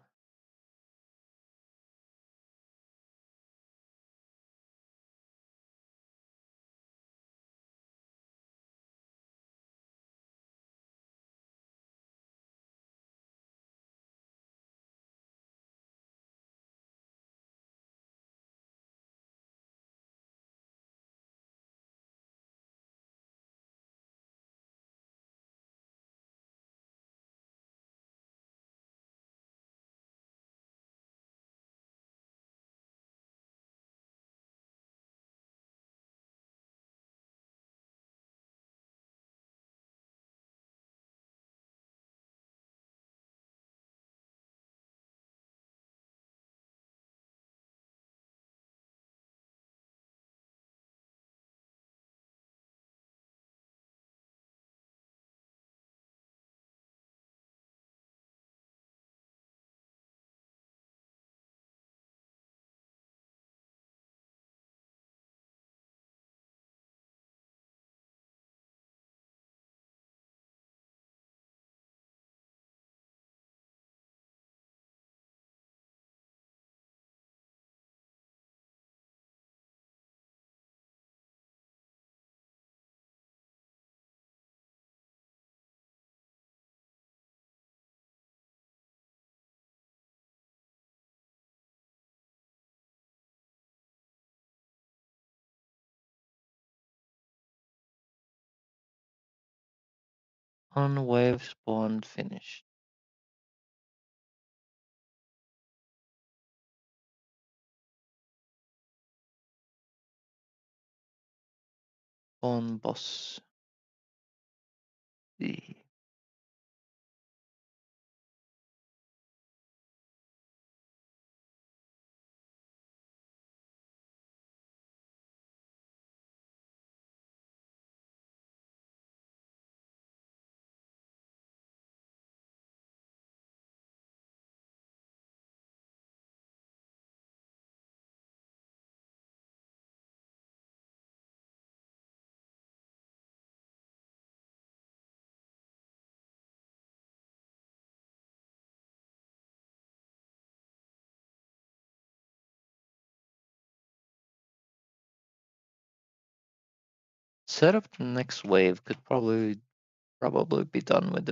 On wave spawned finished. On boss. The setup the next wave could probably be done with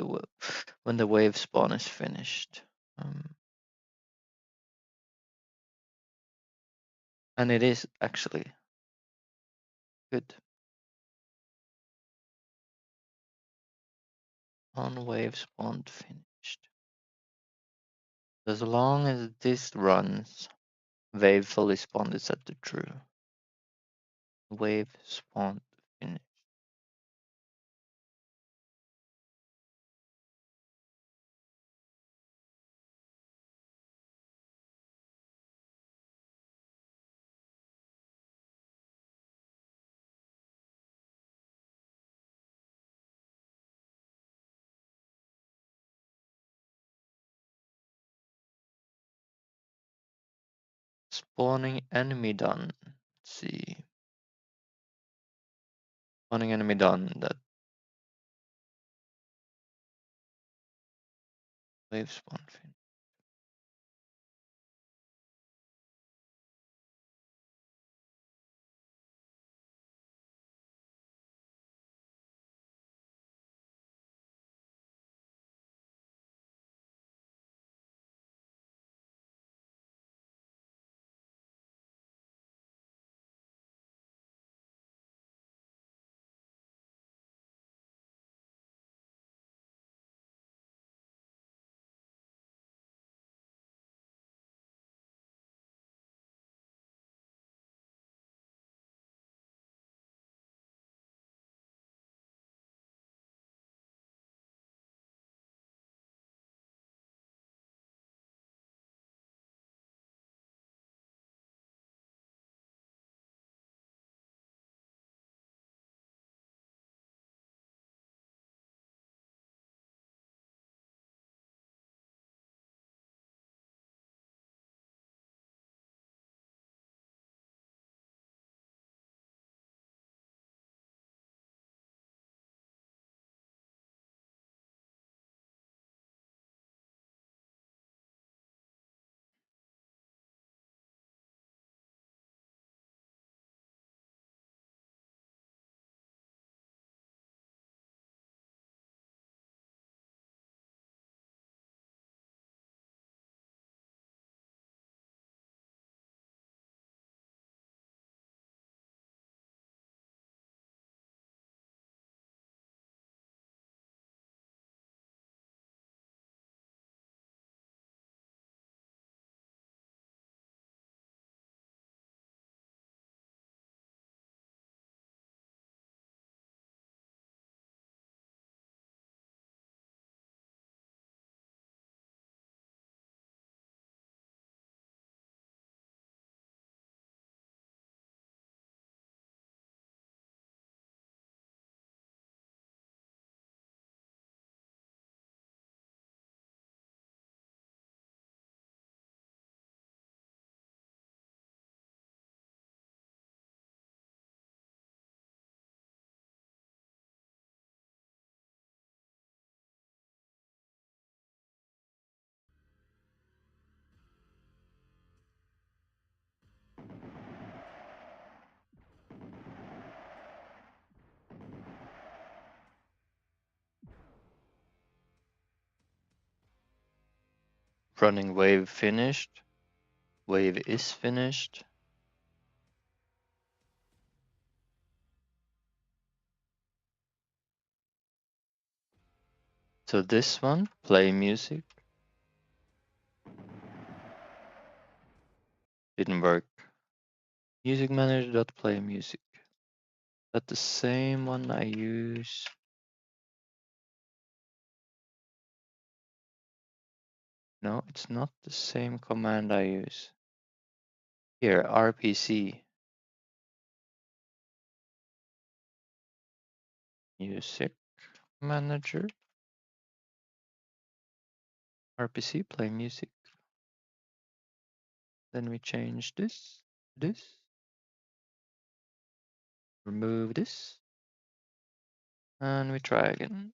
when the wave spawn is finished. And it is actually good. On wave spawned finished. As long as this runs, wave fully spawned is set to true. Wave spawned finished. Spawning enemy done. Let's see. Spawning enemy done. That wave spawn finished. Running wave finished. Wave is finished. So this one, play music, didn't work. Music manager.play music. That the same one I use. No, it's not the same command I use. Here, RPC. Music manager. RPC, play music. Then we change this, remove this, and we try again.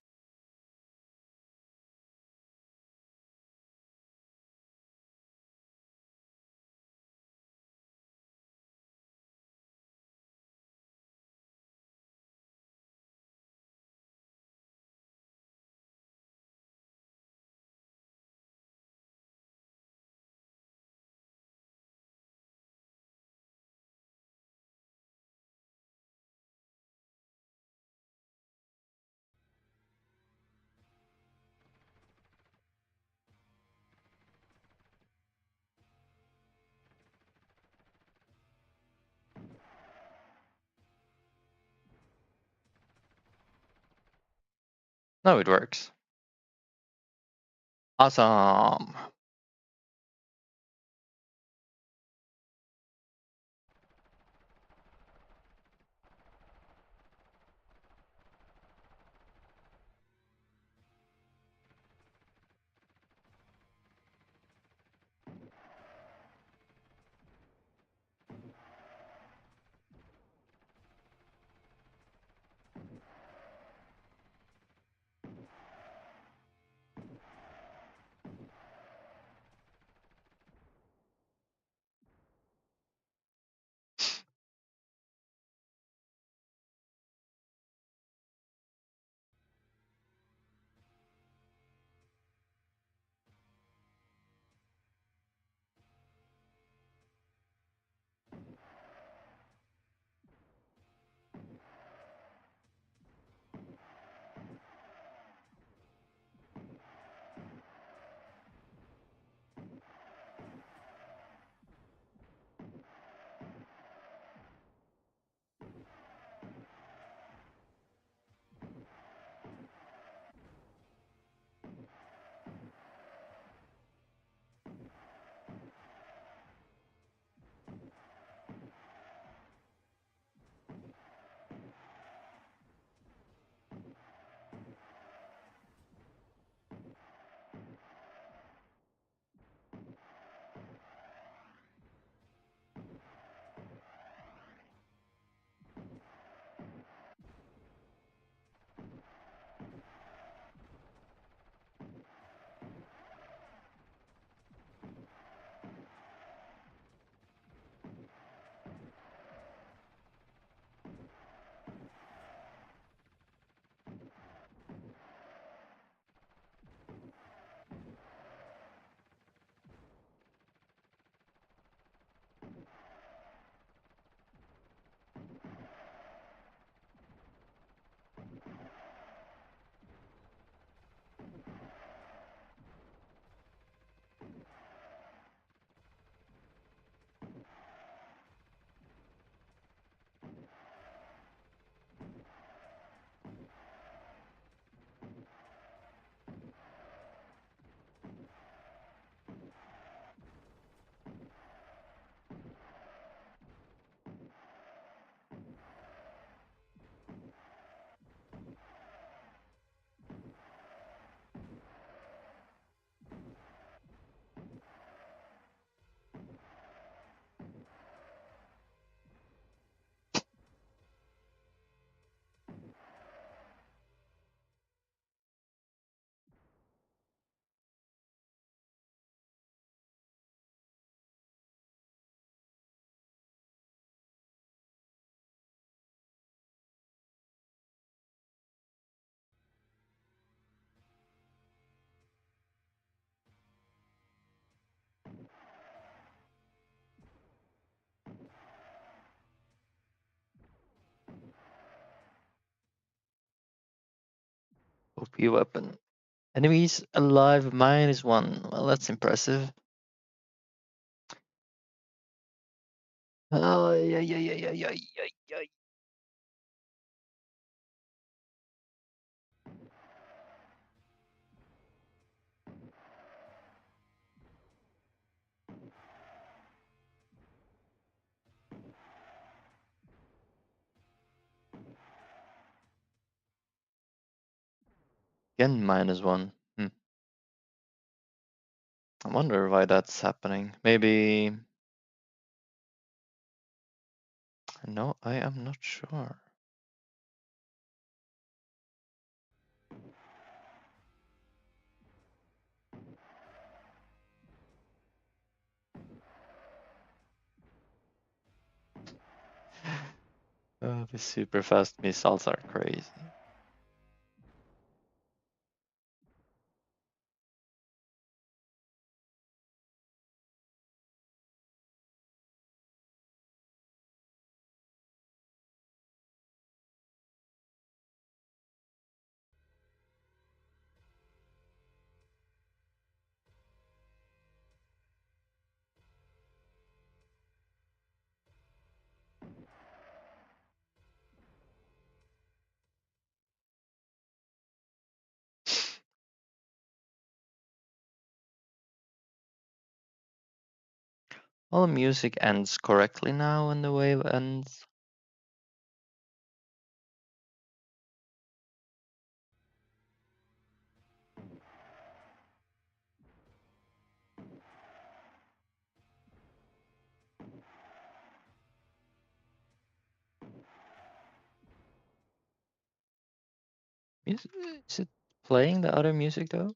Now it works. Awesome. OP weapon. Enemies alive -1. Well, that's impressive. Oh, yeah. Again, -1. I wonder why that's happening. Maybe... No, I am not sure. Oh, the super fast missiles are crazy. All the music ends correctly now when the wave ends. Is it playing the other music though?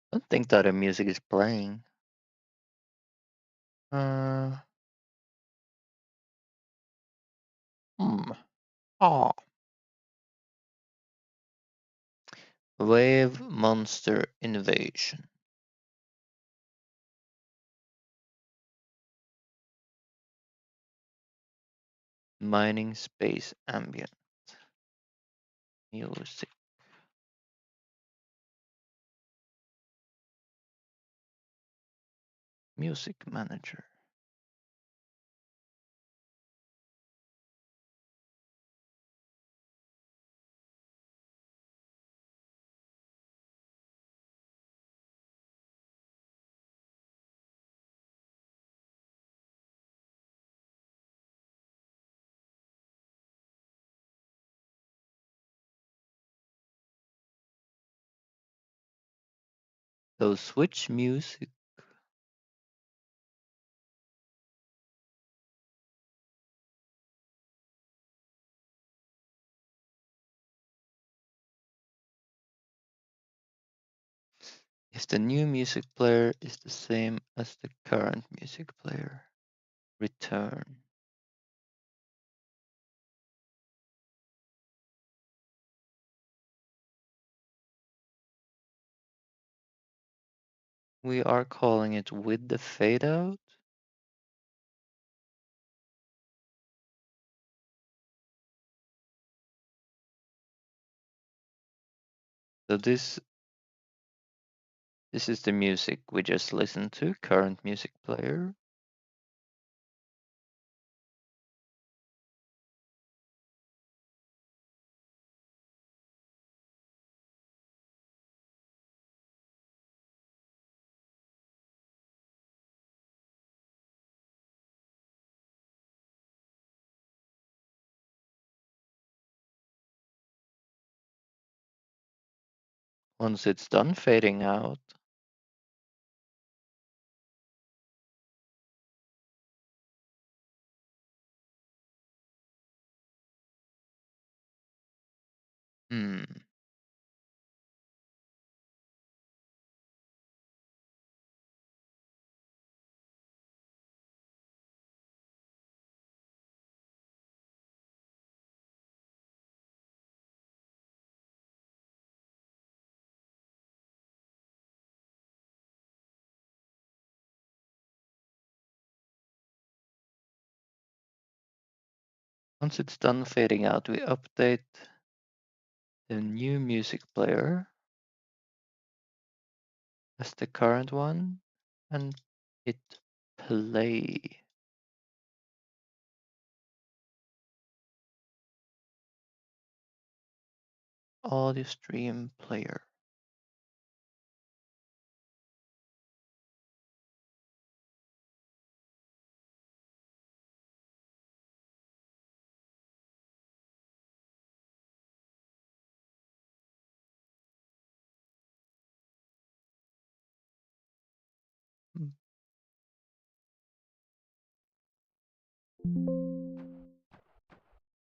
I don't think the other music is playing. Uh, Oh. Wave monster invasion. Mining space ambient. Music. Music manager. So switch music. If the new music player is the same as the current music player, return. We are calling it with the fade out. So this is the music we just listened to, current music player. Once it's done fading out, hmm. Once it's done fading out, we update the new music player as the current one and hit play. Audio stream player.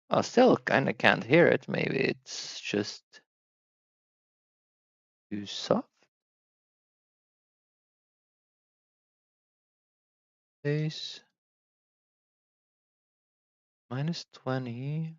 I still kind of can't hear it. Maybe it's just too soft. Bass -20.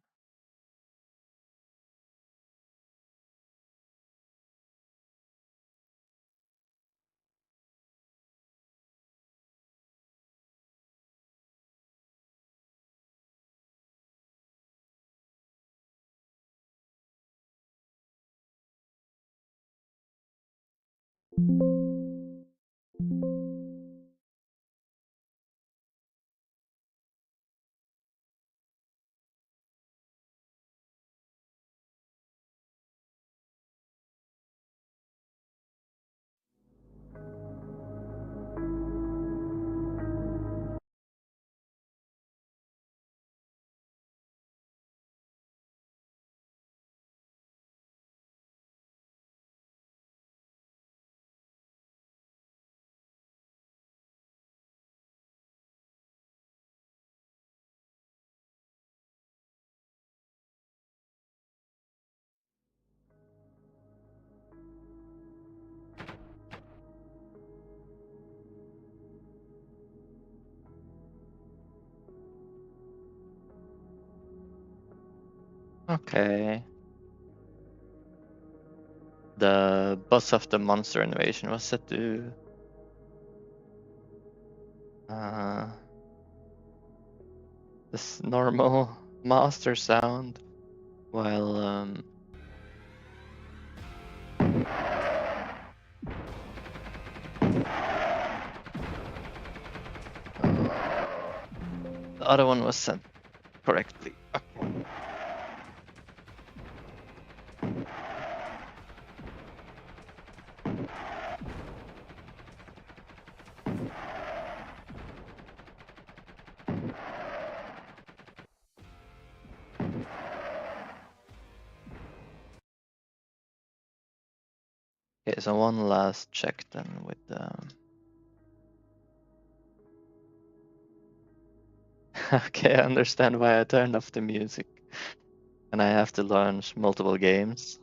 Okay. The boss of the monster invasion was set to this normal master sound, while the other one was set correctly. Okay, so one last check then with Okay, I understand why I turned off the music. And I have to launch multiple games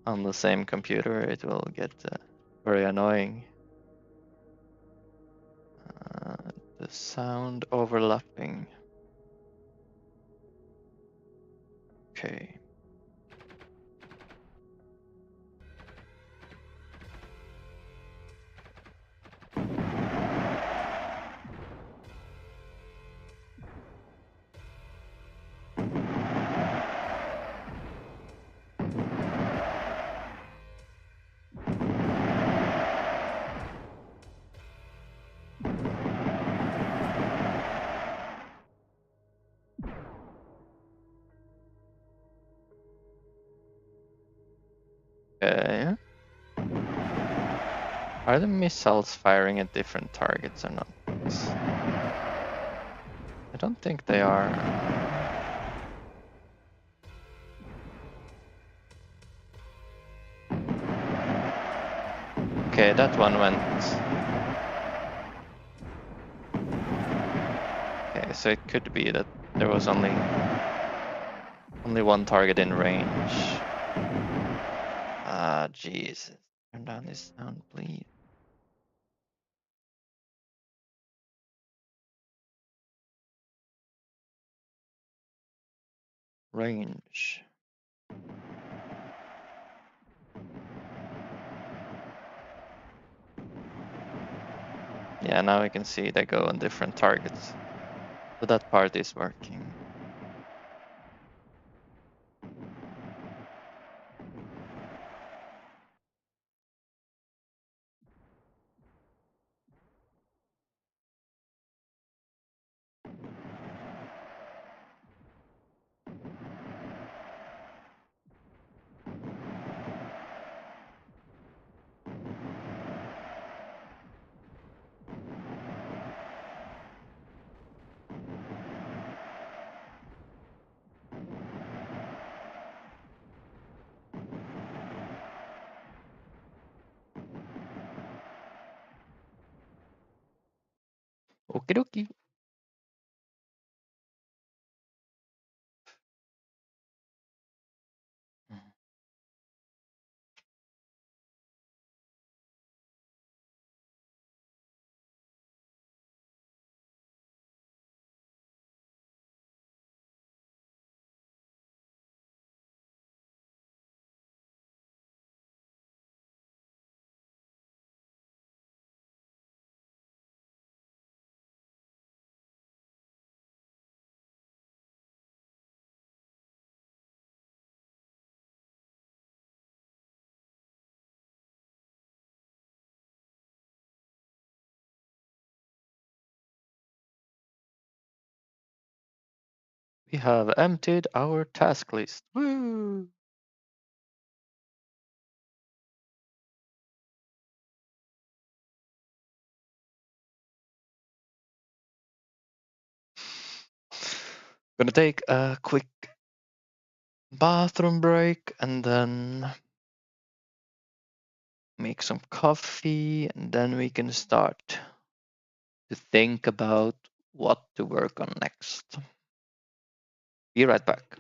on the same computer. It will get very annoying. The sound overlapping. Okay. Okay. Are the missiles firing at different targets or not? I don't think they are. Okay, that one went. Okay, so it could be that there was only one target in range. Ah, jeez. Turn down this sound, please. Range. Yeah, now we can see they go on different targets. So that part is working. Okie dokie. We have emptied our task list. Woo! Gonna take a quick bathroom break and then make some coffee, and then we can start to think about what to work on next. Be right back.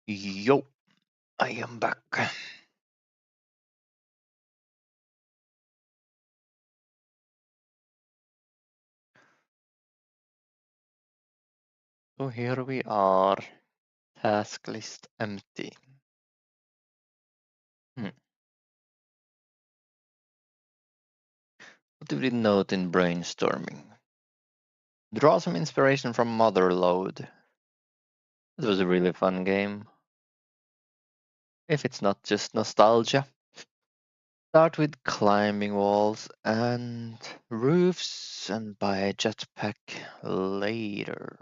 Yo, I am back. So here we are, task list empty. What did we note in brainstorming? Draw some inspiration from Motherload. It was a really fun game. If it's not just nostalgia. Start with climbing walls and roofs and buy a jetpack later.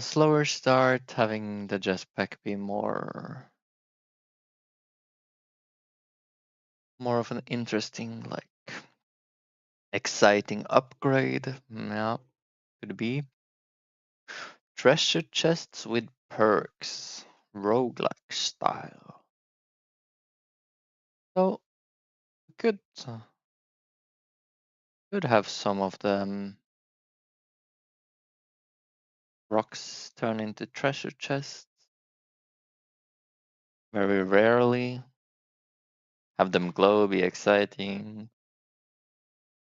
Slower start, having the jetpack be more of an interesting, like exciting upgrade. Yeah, could be. Treasure chests with perks, roguelike style. So could could have some of them rocks turn into treasure chests. Very rarely. Have them glow, be exciting.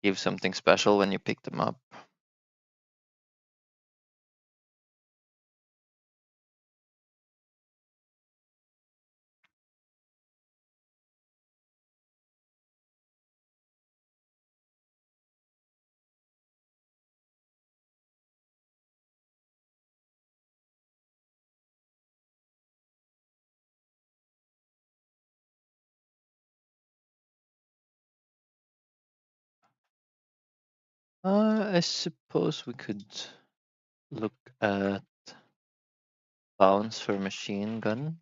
Give something special when you pick them up. I suppose we could look at bounce for machine gun.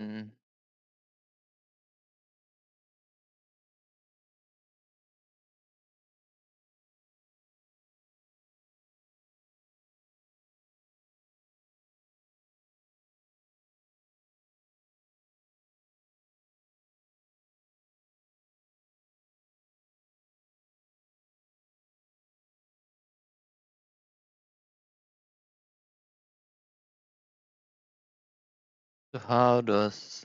Mm. So how does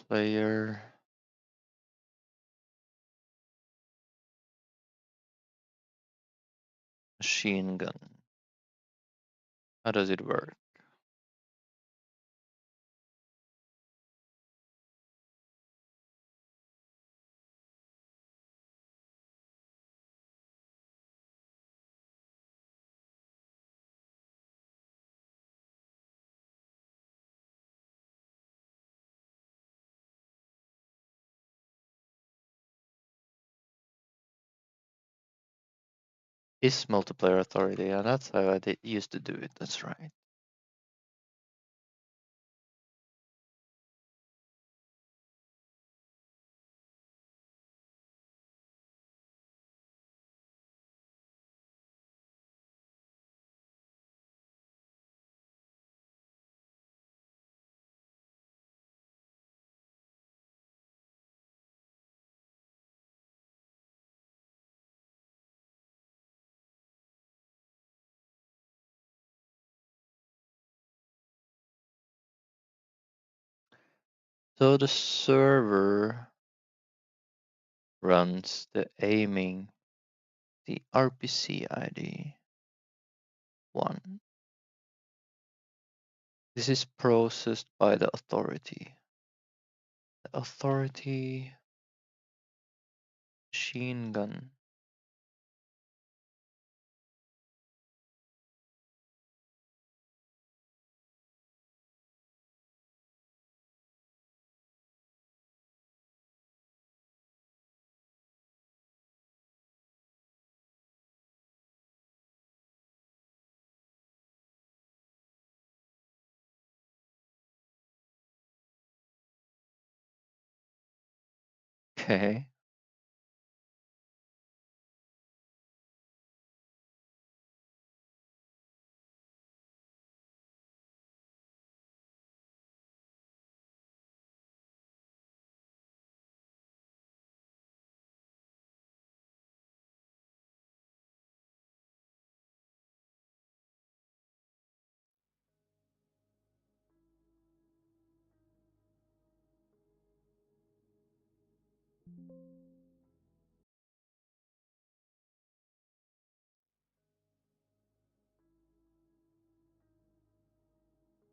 player machine gun? How does it work? Is multiplayer authority? Yeah, that's how I used to do it. That's right. So the server runs the aiming, the RPC ID 1. This is processed by the authority. The authority machine gun. Okay.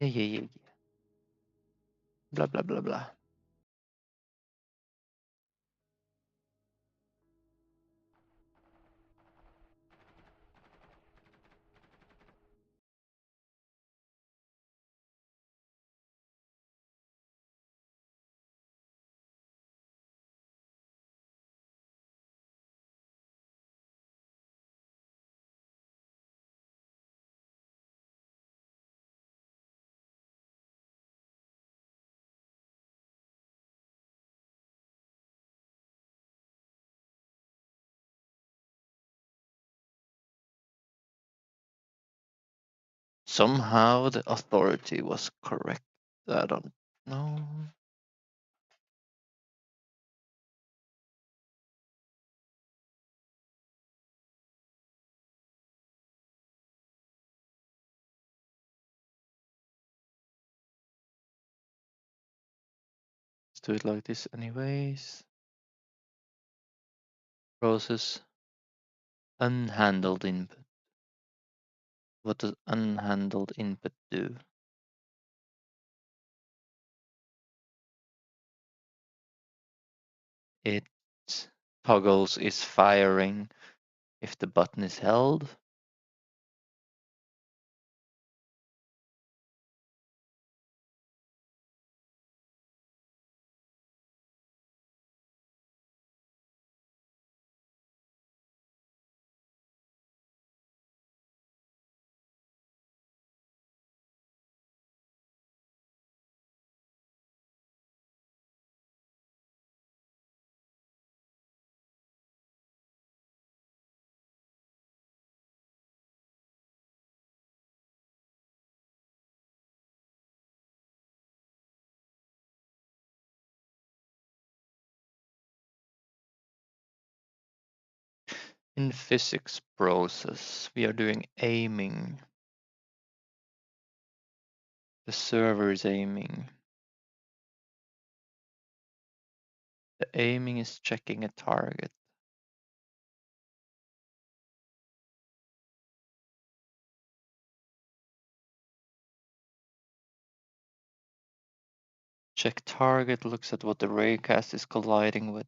Yeah. Blah blah blah blah. Somehow the authority was correct. I don't know. Let's do it like this anyways. Process unhandled input. What does unhandled input do? It toggles is firing if the button is held. In physics process, we are doing aiming. The server is aiming. The aiming is checking a target. Check target looks at what the raycast is colliding with.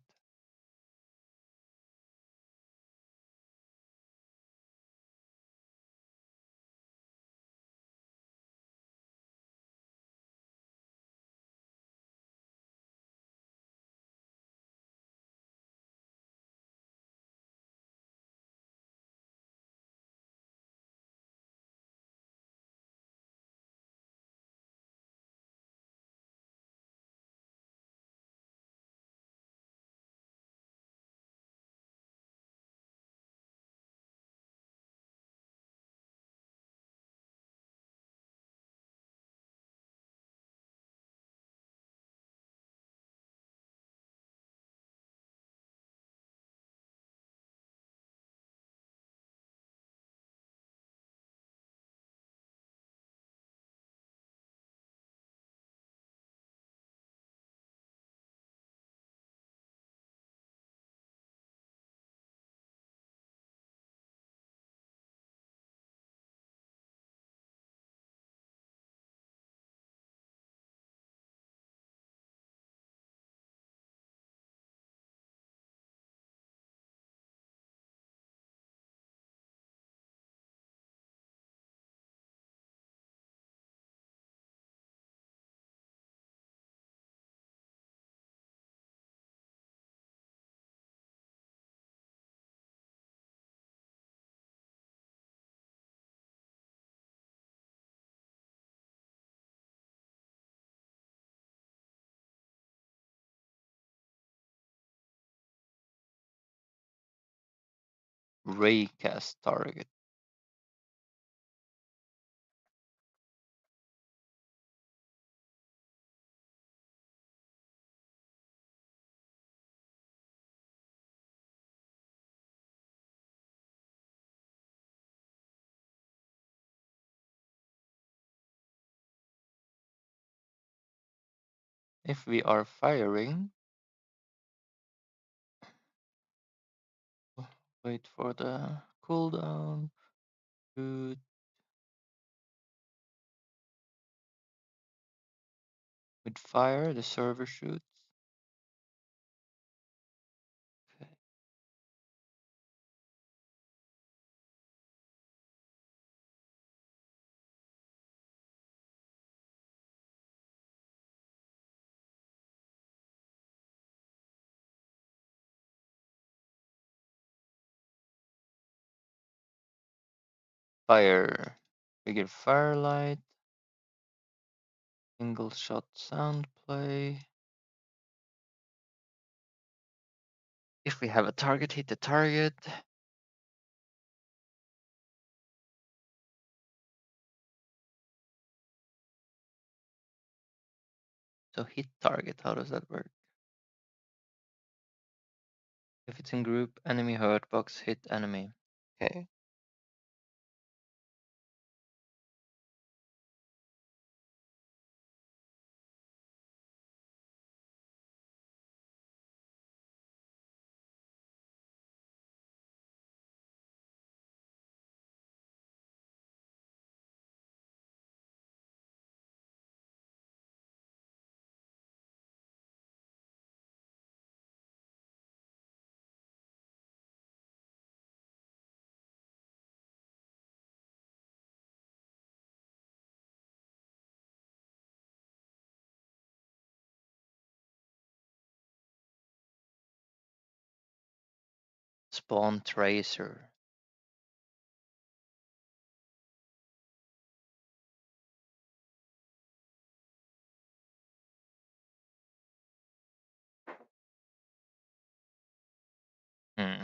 Raycast target. If we are firing, wait for the cooldown. Shoot. With fire, the server shoots. Okay. Fire. We get firelight. Single shot sound play. If we have a target, hit the target. So hit target, how does that work? If it's in group, enemy hurt box, hit enemy. Okay. Spawn tracer. Hmm.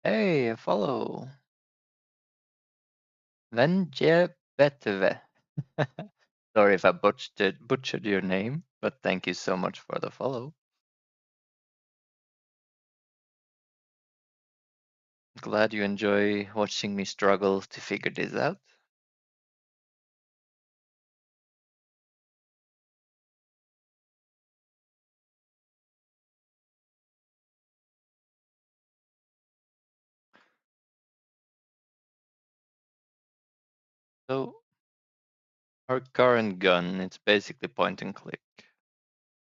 Hey, a follow. Venje Betve. Sorry if I butchered your name, but thank you so much for the follow. Glad you enjoy watching me struggle to figure this out. So our current gun, it's basically point and click.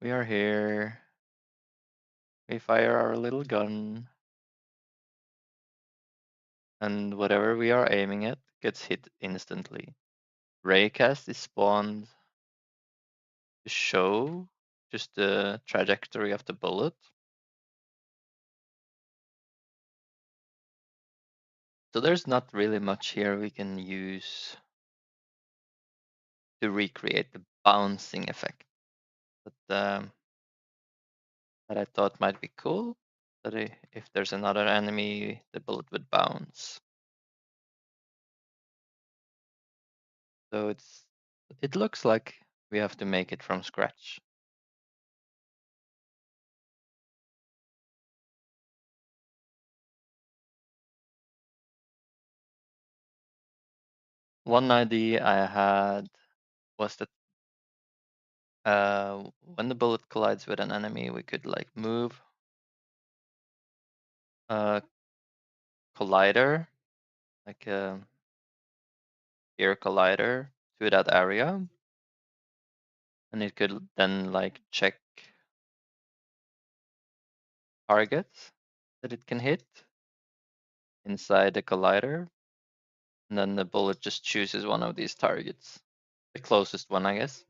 We are here. We fire our little gun, and whatever we are aiming at gets hit instantly. Raycast is spawned to show just the trajectory of the bullet. So there's not really much here we can use to recreate the bouncing effect. But that I thought might be cool, that if there's another enemy, the bullet would bounce. So it looks like we have to make it from scratch. One idea I had was that when the bullet collides with an enemy, we could like move a collider, like peer collider to that area, and it could then like check targets that it can hit inside the collider, and then the bullet just chooses one of these targets, the closest one, I guess.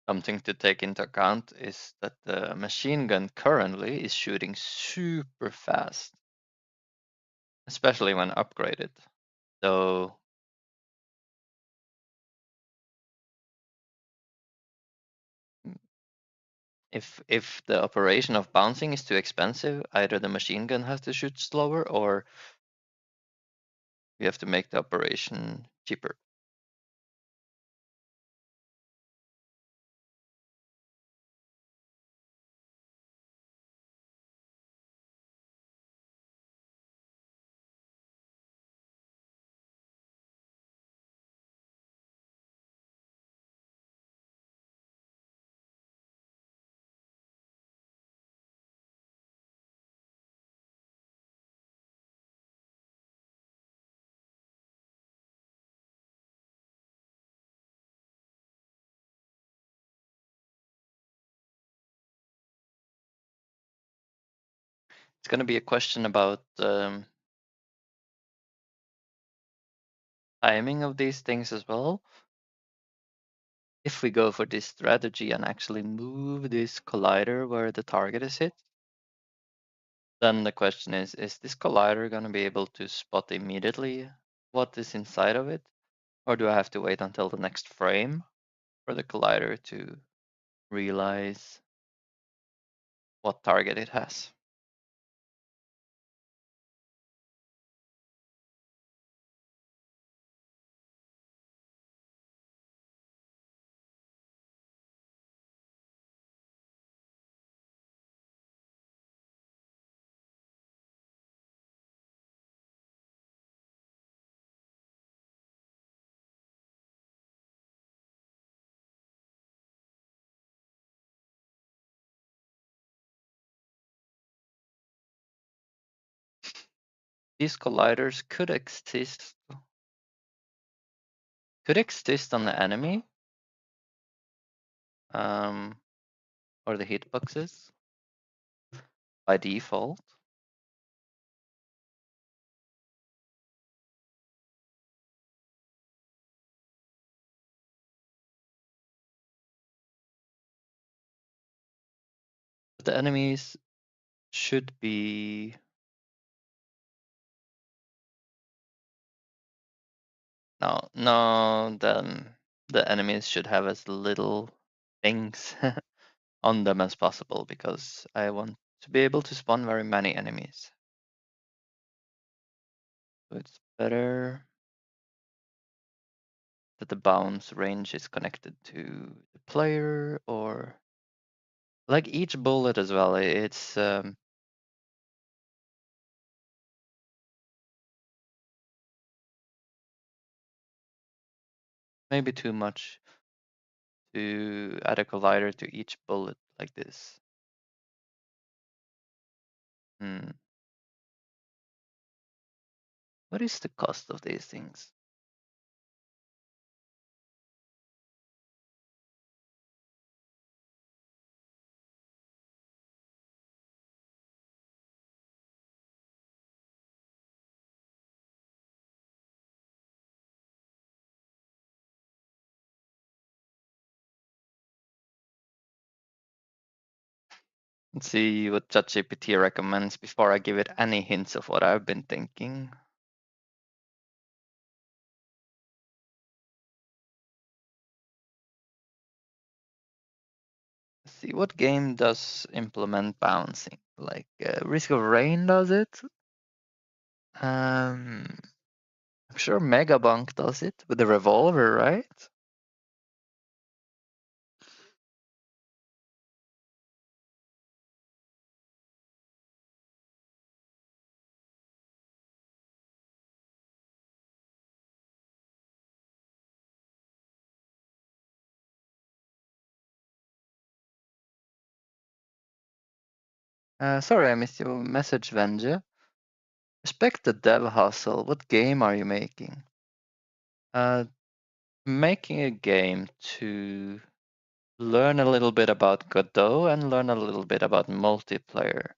Something to take into account is that the machine gun currently is shooting super fast, especially when upgraded. So if the operation of bouncing is too expensive, either the machine gun has to shoot slower or you have to make the operation cheaper. It's going to be a question about timing of these things as well. If we go for this strategy and actually move this collider where the target is hit, then the question is this collider going to be able to spot immediately what is inside of it? Or do I have to wait until the next frame for the collider to realize what target it has? These colliders could exist on the enemy um, or the hitboxes by default. But the enemies should be no, the enemies should have as little things on them as possible because I want to be able to spawn very many enemies. So it's better that the bounce range is connected to the player, or like each bullet as well. It's maybe too much to add a collider to each bullet like this. Hmm. What is the cost of these things? Let's see what ChatGPT recommends before I give it any hints of what I've been thinking. Let's see what game does implement bouncing. Like Risk of Rain does it. I'm sure Megabunk does it with the revolver, right? Sorry, I missed your message, Venja. Respect the dev hustle. What game are you making? Making a game to learn a little bit about Godot and learn a little bit about multiplayer.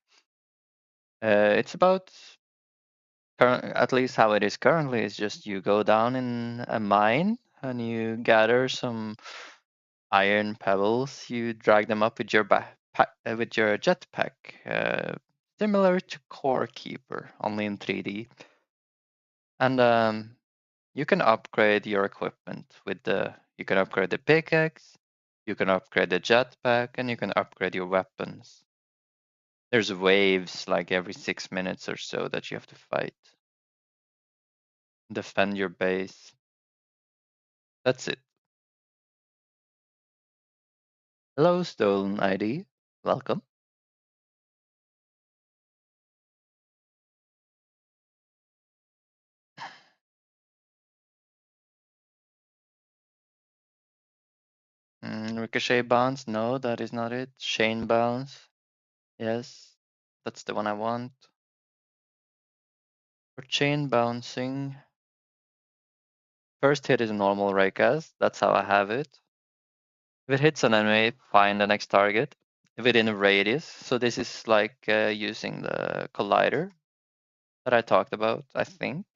It's about, at least how it is currently, is just you go down in a mine and you gather some iron pebbles. You drag them up with your with your jetpack, similar to Core Keeper, only in 3D. And you can upgrade your equipment with the. You can upgrade the pickaxe, you can upgrade the jetpack, and you can upgrade your weapons. There's waves like every 6 minutes or so that you have to fight. Defend your base. That's it. Hello, Stolen ID. Welcome. Ricochet bounce. No, that is not it. Chain bounce. Yes, that's the one I want. For chain bouncing, first hit is a normal Raycast. That's how I have it. If it hits an enemy, find the next target within a radius. So this is like using the collider that I talked about, I think.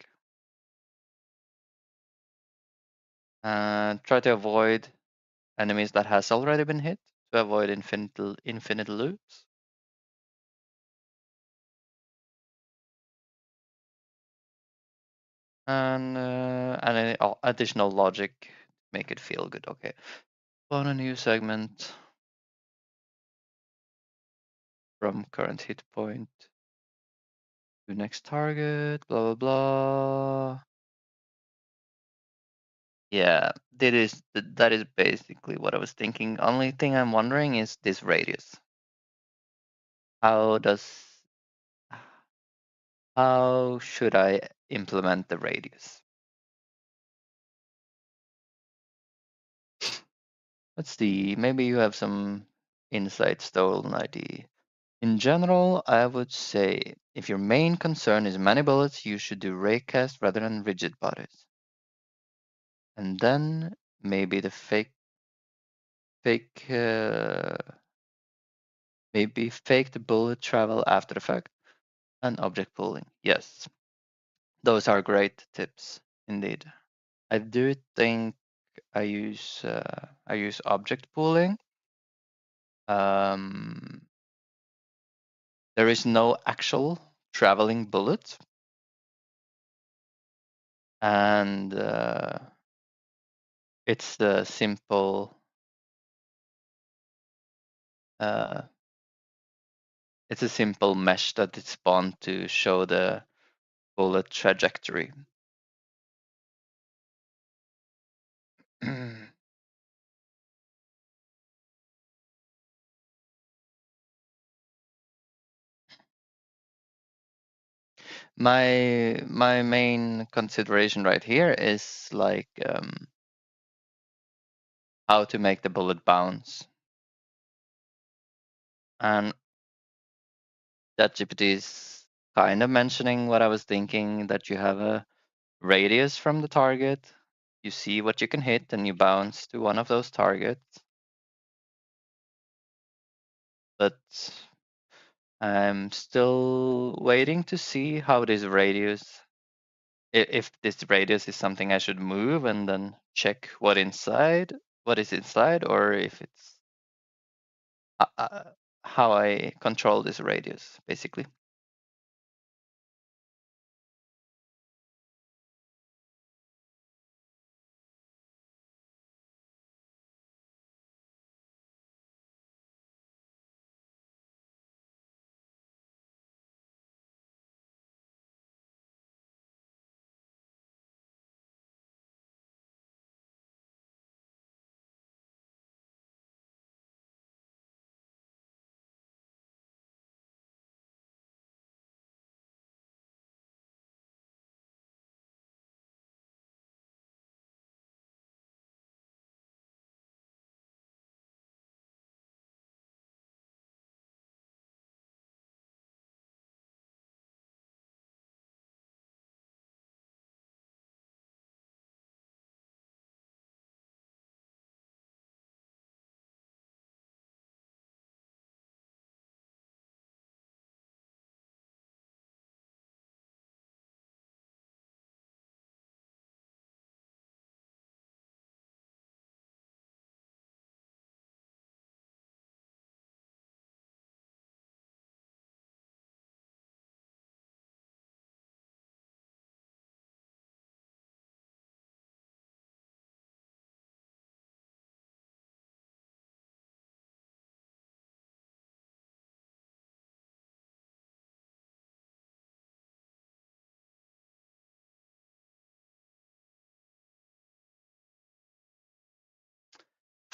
Try to avoid enemies that has already been hit to avoid infinite loops. And any additional logic make it feel good. Okay. Spawn a new segment from current hit point to next target, blah, blah, blah. Yeah, that is basically what I was thinking. Only thing I'm wondering is this radius. How does how should I implement the radius? Let's see. Maybe you have some insight, Stolen ID. In general, I would say if your main concern is many bullets, you should do raycast rather than rigid bodies. And then maybe the fake maybe fake the bullet travel after the fact and object pooling. Yes, those are great tips indeed. I do think I use object pooling. Um, there is no actual traveling bullet, and it's the simple. Uh, it's a simple mesh that is spawned to show the bullet trajectory. My main consideration right here is like how to make the bullet bounce, and that GPT is kind of mentioning what I was thinking, that you have a radius from the target, you see what you can hit, and you bounce to one of those targets. But I'm still waiting to see how this radius, if this radius is something I should move and then check what is inside, or if it's how I control this radius, basically.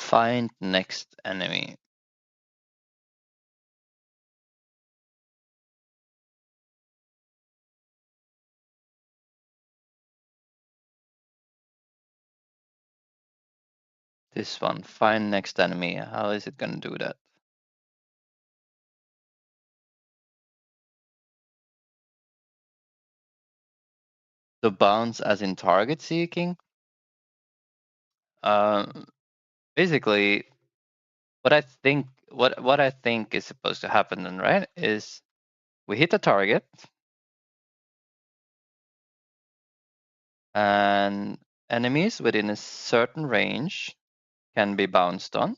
find next enemy. This one, find next enemy. How is it gonna do that? The bounce as in target seeking. Basically, what I think is supposed to happen then, right, is we hit the target and enemies within a certain range can be bounced on.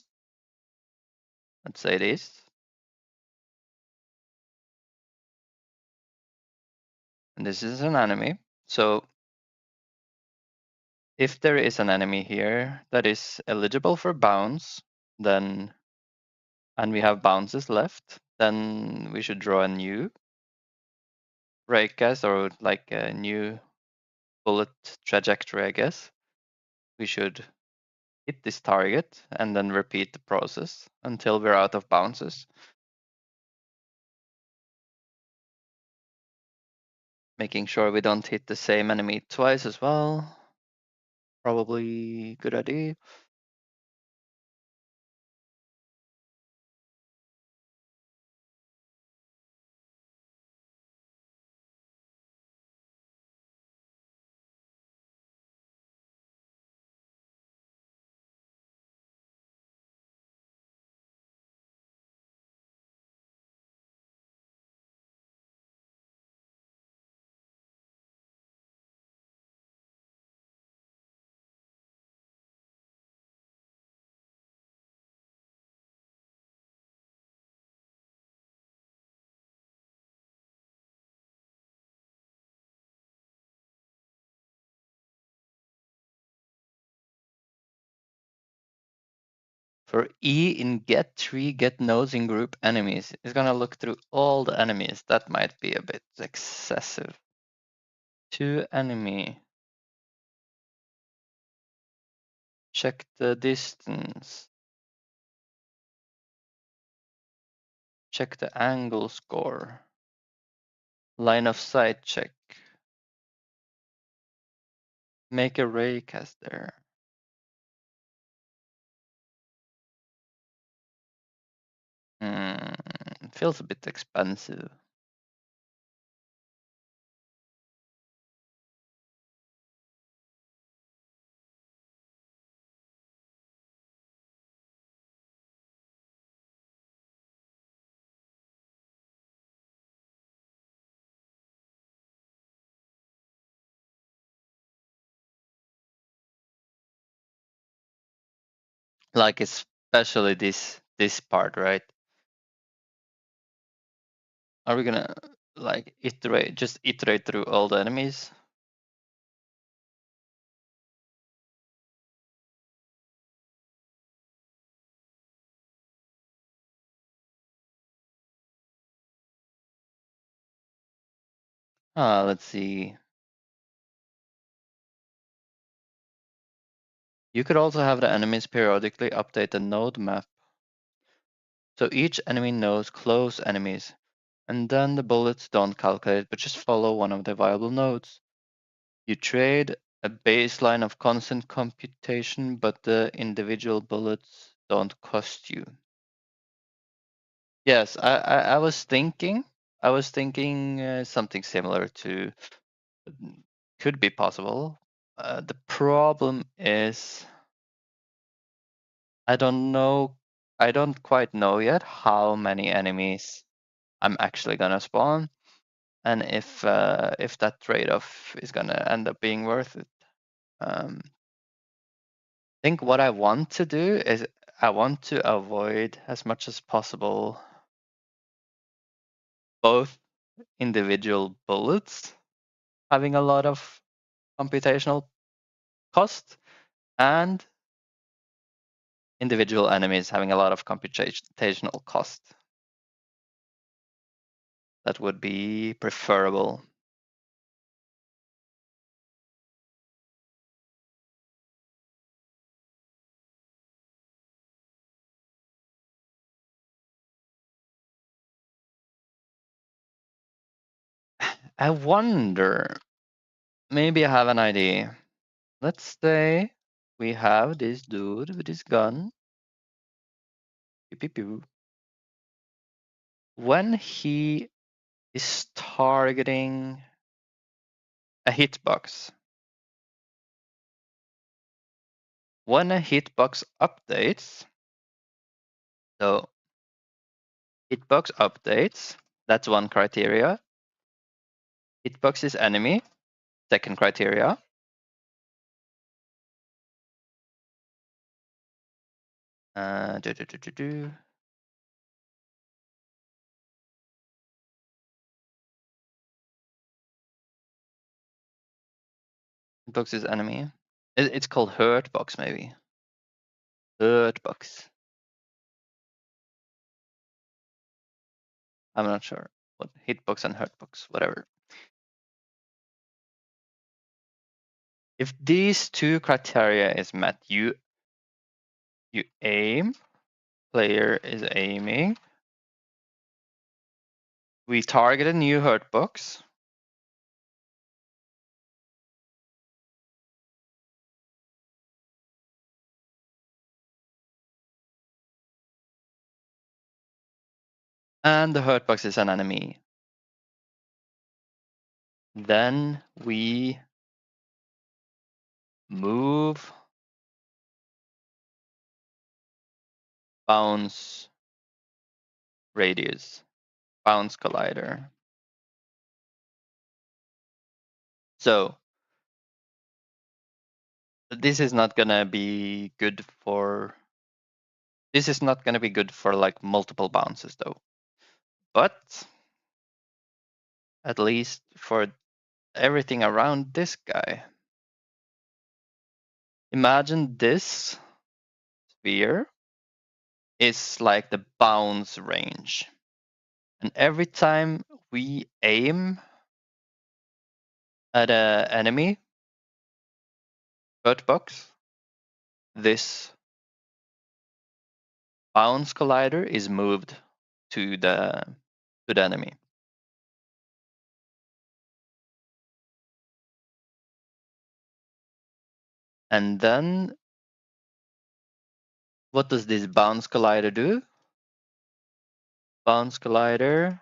Let's say this. And this is an enemy. So if there is an enemy here that is eligible for bounce, then and we have bounces left, then we should draw a new raycast or like a new bullet trajectory, I guess. We should hit this target and then repeat the process until we're out of bounces. Making sure we don't hit the same enemy twice as well. Probably good idea. For E in get tree, get nodes in group enemies, it's gonna look through all the enemies. That might be a bit excessive. To enemy. Check the distance. Check the angle score. Line of sight check. Make a raycast there. Feels a bit expensive. Like especially this part, right? Are we gonna like just iterate through all the enemies? Let's see. You could also have the enemies periodically update the node map. So each enemy knows close enemies, and then the bullets don't calculate but just follow one of the viable nodes. You trade a baseline of constant computation, but the individual bullets don't cost you. Yes, I was thinking something similar to could be possible. The problem is I don't know. I don't quite know yet how many enemies I'm actually gonna spawn, and if that trade-off is gonna end up being worth it. I think what I want to do is I want to avoid as much as possible both individual bullets having a lot of computational cost and individual enemies having a lot of computational cost. That would be preferable. I wonder, maybe I have an idea. Let's say we have this dude with his gun. Pew, pew, pew. When he is targeting a hitbox, when a hitbox updates, so hitbox updates, that's one criteria. Hitbox is enemy, second criteria. Do, do, do, do, do. Hitbox is enemy. It's called hurtbox, maybe. Hurtbox. I'm not sure what hitbox and hurtbox, whatever. If these two criteria is met, you aim, player is aiming. We target a new hurtbox. And the hurtbox is an enemy. Then we move bounce radius, bounce collider. So this is not gonna be good for like multiple bounces though. But at least for everything around this guy. Imagine this sphere is like the bounce range. And every time we aim at an enemy hurtbox, this bounce collider is moved to the enemy. And then what does this bounce collider do? Bounce collider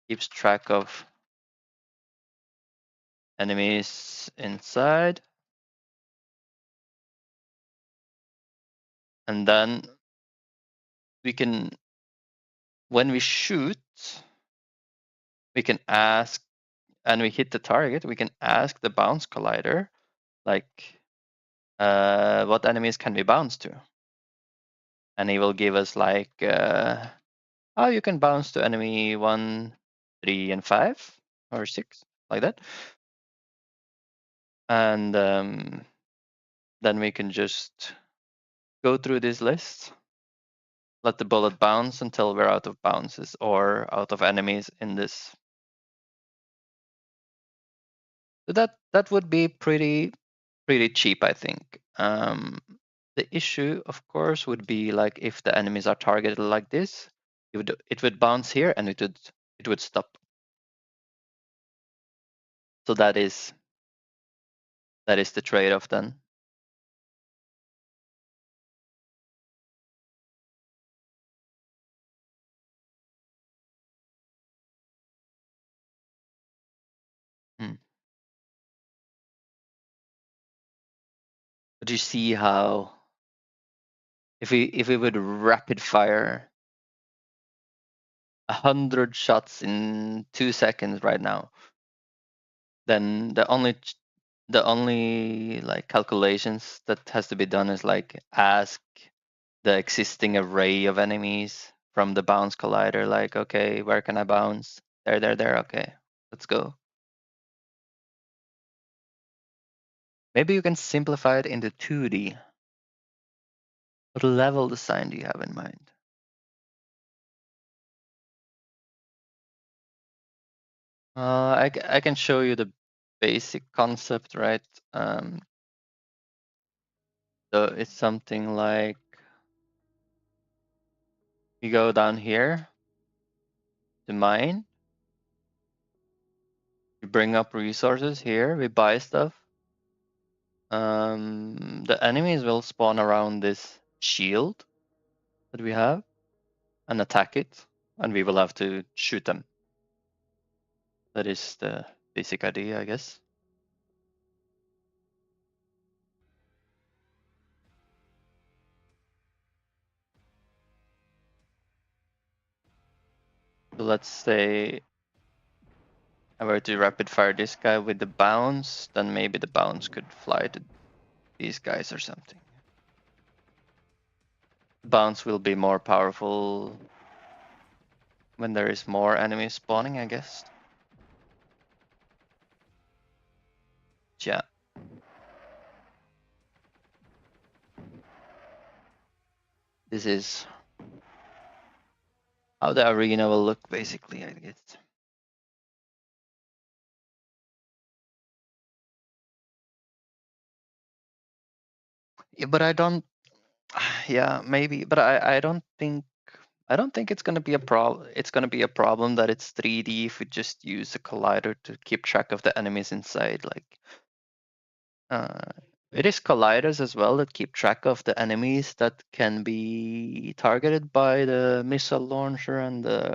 keeps track of enemies inside. And then we can, when we shoot, we can ask, and we hit the target, we can ask the bounce collider, like, what enemies can we bounce to? And he will give us like, oh, you can bounce to enemy 1, 3, and 5, or 6, like that. And then we can just go through this list, let the bullet bounce until we're out of bounces or out of enemies in this. So that would be pretty cheap, I think. The issue, of course, would be like if the enemies are targeted like this, it would bounce here and it would stop. So that is the trade-off then. But you see how if we would rapid fire 100 shots in 2 seconds right now, then the only like calculations that has to be done is like ask the existing array of enemies from the bounce collider, like, okay, where can I bounce? There, okay, let's go. Maybe you can simplify it into 2D. What level design do you have in mind? I can show you the basic concept, right? So it's something like you go down here to mine, bring up resources here, we buy stuff. The enemies will spawn around this shield that we have and attack it, and we will have to shoot them. That is the basic idea, I guess. So let's say I were to rapid fire this guy with the bounce, then maybe the bounce could fly to these guys or something. Bounce will be more powerful when there is more enemies spawning, I guess. Yeah. This is how the arena will look, basically, I guess. Yeah, but I don't. Yeah, maybe, but I don't think. I don't think it's gonna be a problem. It's gonna be a problem that it's 3D if we just use a collider to keep track of the enemies inside. Like, uh, it is colliders as well that keep track of the enemies that can be targeted by the missile launcher and the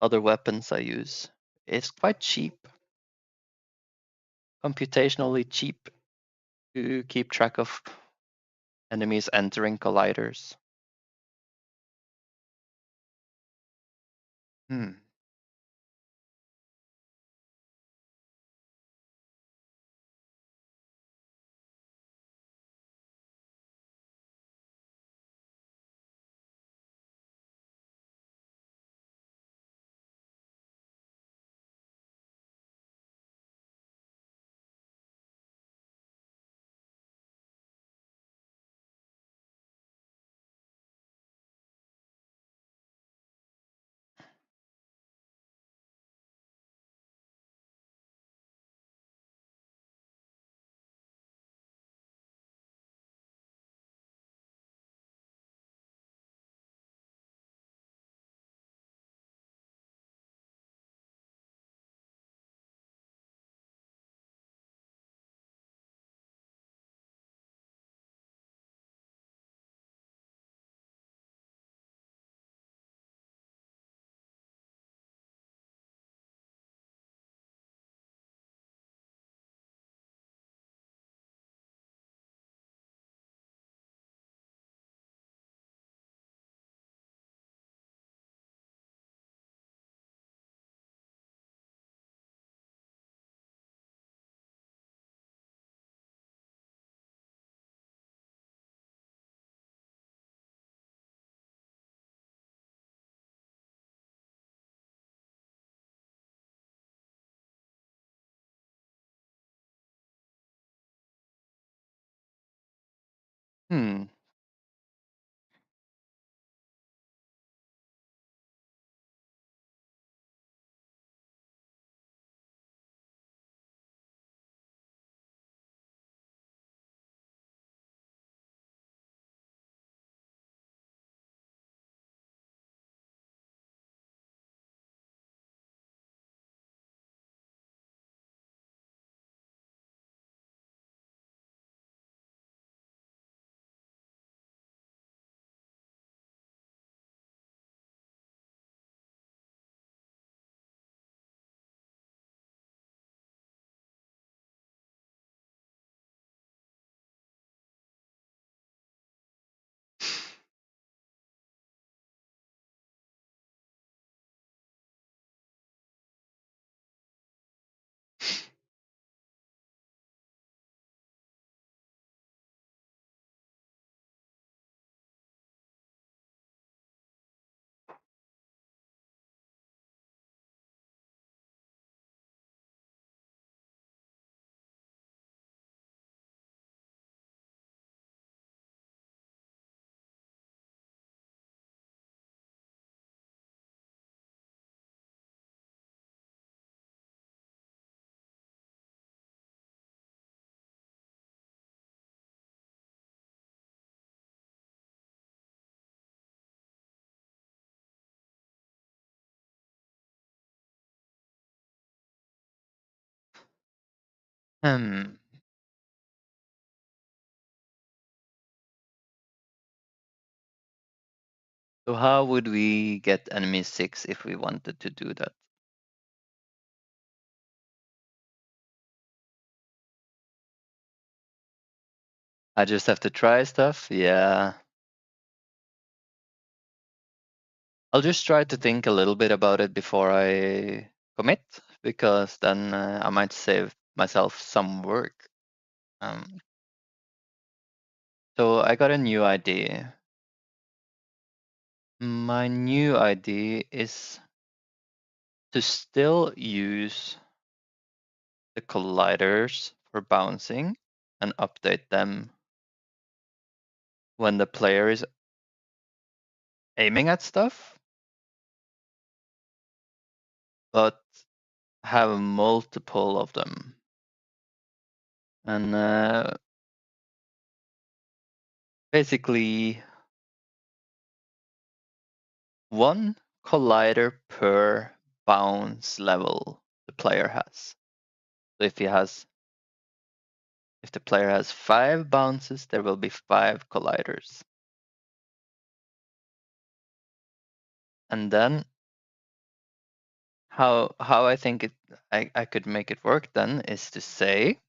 other weapons I use. It's quite cheap, computationally cheap to keep track of enemies entering colliders. Hmm. Hmm. Hmm. So how would we get enemy 6 if we wanted to do that? I just have to try stuff? Yeah. I'll just try to think a little bit about it before I commit, because then I might save myself some work. So I got a new idea. My new idea is to still use the colliders for bouncing and update them when the player is aiming at stuff, but have multiple of them. And basically, one collider per bounce level the player has. So if the player has 5 bounces, there will be 5 colliders. And then how I think I could make it work then is to say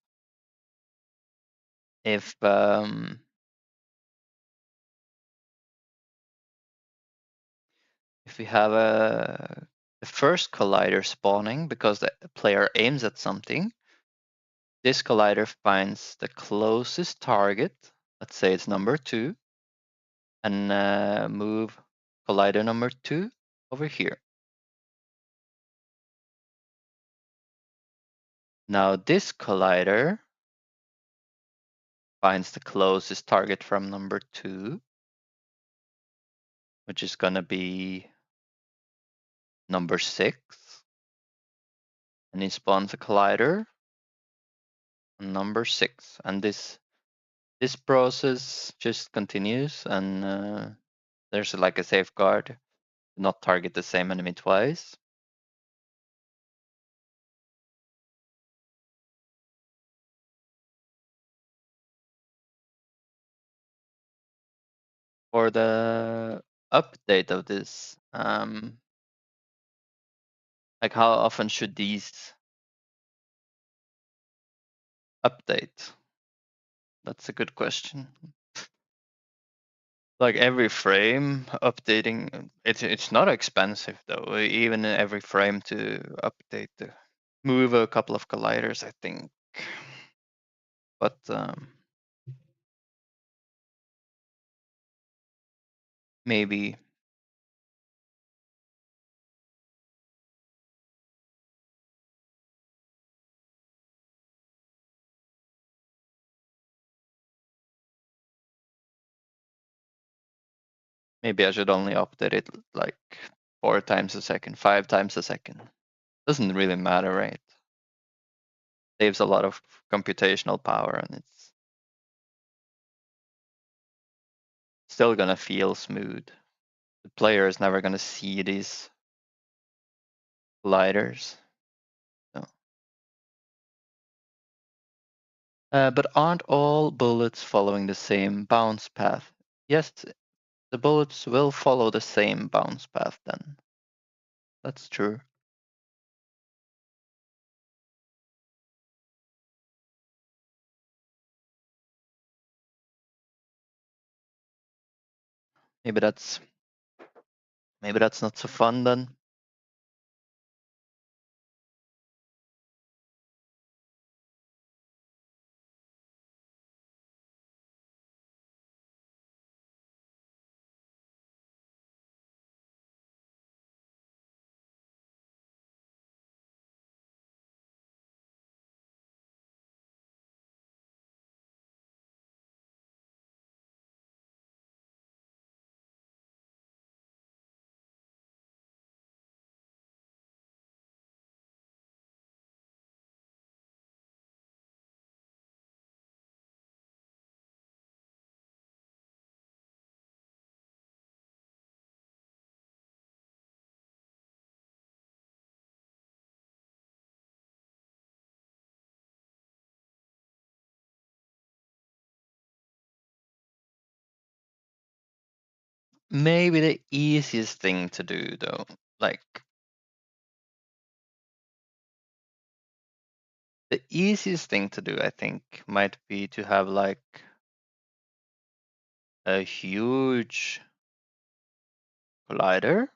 if we have the first collider spawning because the player aims at something, this collider finds the closest target, let's say it's number 2, and move collider number 2 over here. Now this collider finds the closest target from number 2, which is gonna be number 6, and he spawns a collider on number 6, and this process just continues, and there's like a safeguard, not target the same enemy twice. For the update of this, like how often should these update? That's a good question. Like every frame updating, it's not expensive though. Even every frame to update, move a couple of colliders, I think. But maybe I should only update it like 4 times a second, 5 times a second. Doesn't really matter, right? Saves a lot of computational power, and it's still gonna feel smooth. The player is never gonna see these gliders. So. But aren't all bullets following the same bounce path? Yes, the bullets will follow the same bounce path then. That's true. Maybe that's not so fun then. maybe the easiest thing to do though, like the easiest thing to do, I think, might be to have like a huge collider.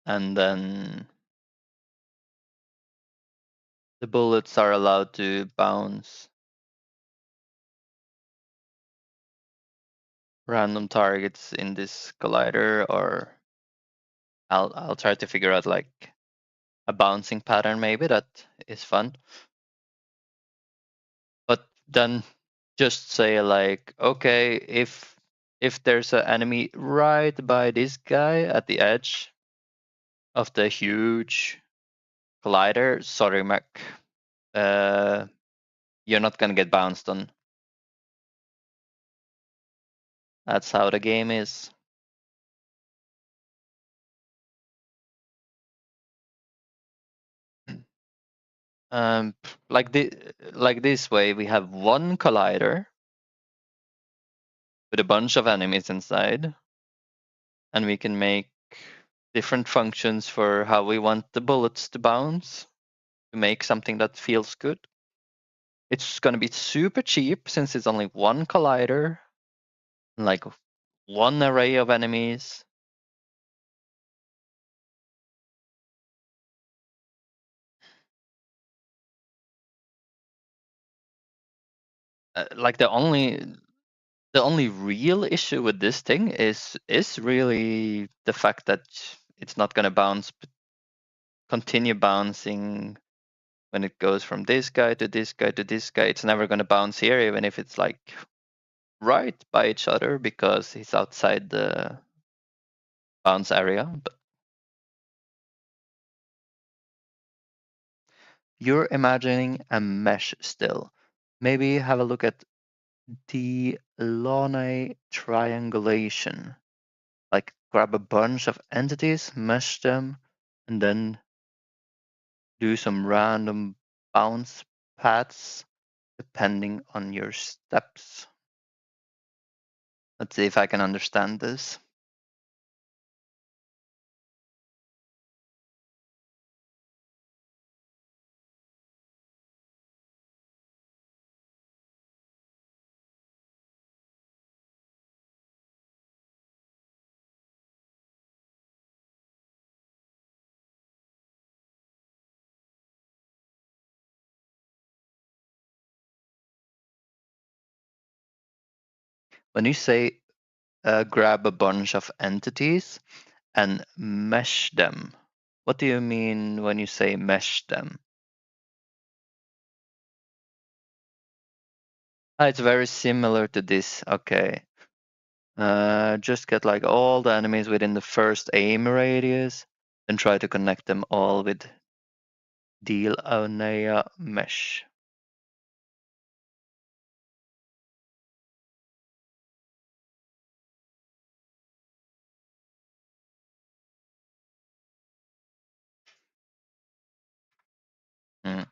And then the bullets are allowed to bounce random targets in this collider, or I'll try to figure out like a bouncing pattern maybe that is fun. But then just say like, okay, if there's an enemy right by this guy at the edge of the huge collider, sorry Mac, you're not gonna get bounced on. That's how the game is. Um, like this way, we have one collider with a bunch of enemies inside, and we can make different functions for how we want the bullets to bounce to make something that feels good. It's gonna be super cheap since it's only one collider, like one array of enemies. Like the only real issue with this thing is really the fact that it's not gonna continue bouncing when it goes from this guy to this guy to this guy. It's never gonna bounce here, even if it's like right by each other because he's outside the bounce area. But you're imagining a mesh still. Maybe have a look at the Delaunay triangulation. Like grab a bunch of entities, mesh them, and then do some random bounce paths depending on your steps. Let's see if I can understand this. When you say grab a bunch of entities and mesh them, what do you mean when you say mesh them? Ah, it's very similar to this. Okay. Just get like all the enemies within the first aim radius and try to connect them all with Deal Onea mesh. Mm.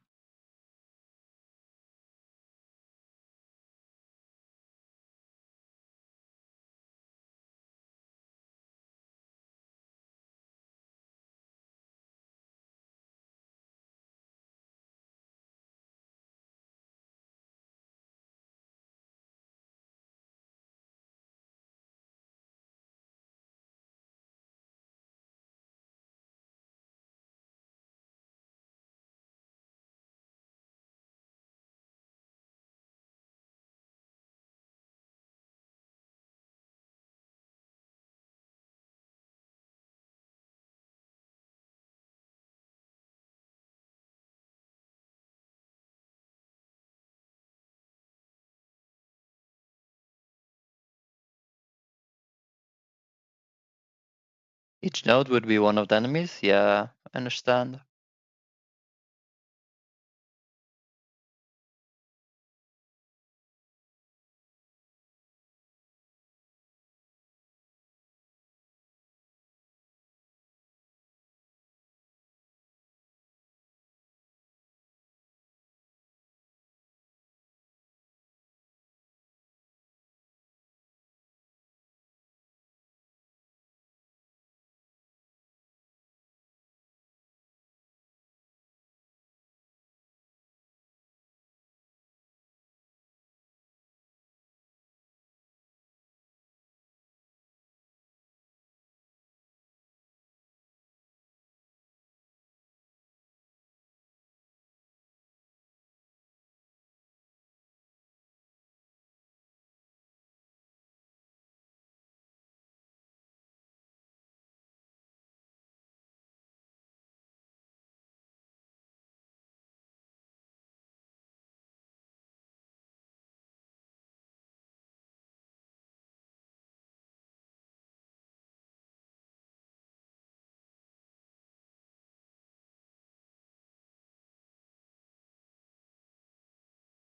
Each node would be one of the enemies. Yeah, I understand.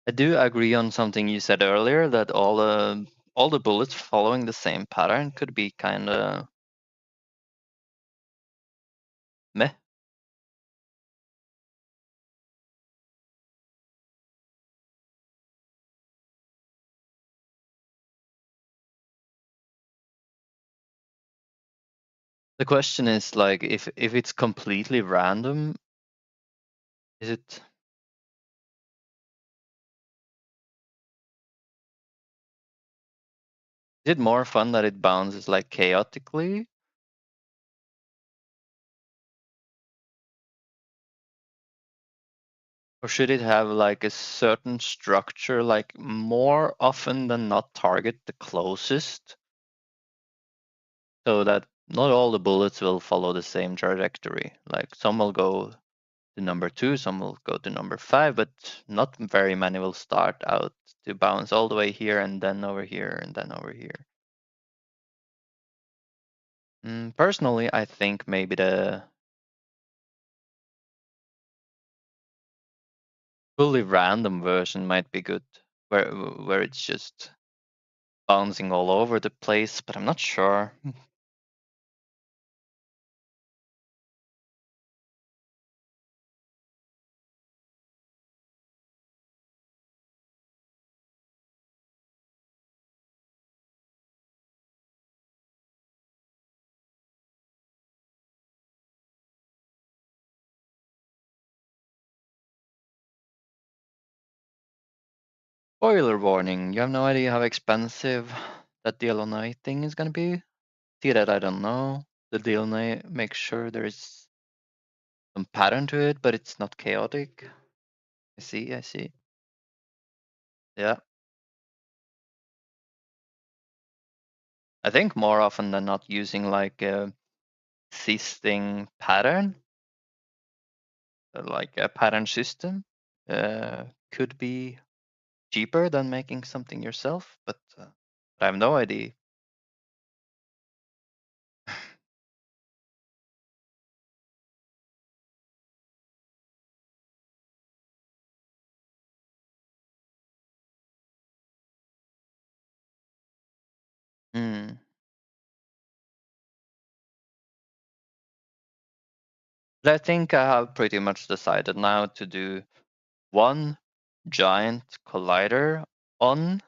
I do agree on something you said earlier, that all the bullets following the same pattern could be kind of meh. The question is like, if it's completely random, is it more fun that it bounces like chaotically? Or should it have like a certain structure, like more often than not target the closest, so that not all the bullets will follow the same trajectory? Like some will go to number 2, some will go to number 5, but not very many will start out to bounce all the way here and then over here and then over here. Personally, I think maybe the fully random version might be good, where it's just bouncing all over the place, but I'm not sure. Spoiler warning, you have no idea how expensive that DLNA thing is gonna be. See that I don't know. The DLNA makes sure there's some pattern to it, but it's not chaotic. I see. Yeah. I think more often than not using like a existing pattern, like a pattern system, could be cheaper than making something yourself, but I have no idea. Hmm. But I think I have pretty much decided now to do one giant collider on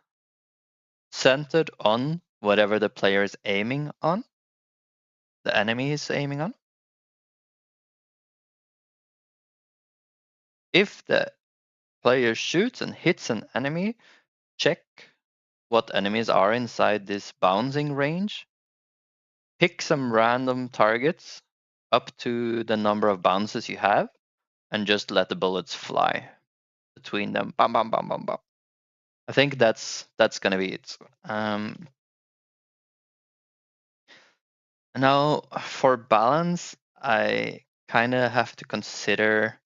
centered on whatever the player is aiming on, the enemy is aiming on. If the player shoots and hits an enemy, check what enemies are inside this bouncing range. Pick some random targets up to the number of bounces you have, and just let the bullets fly between them. Bam, bam, bam, bam, bam. I think that's gonna be it. Now, for balance, I kind of have to consider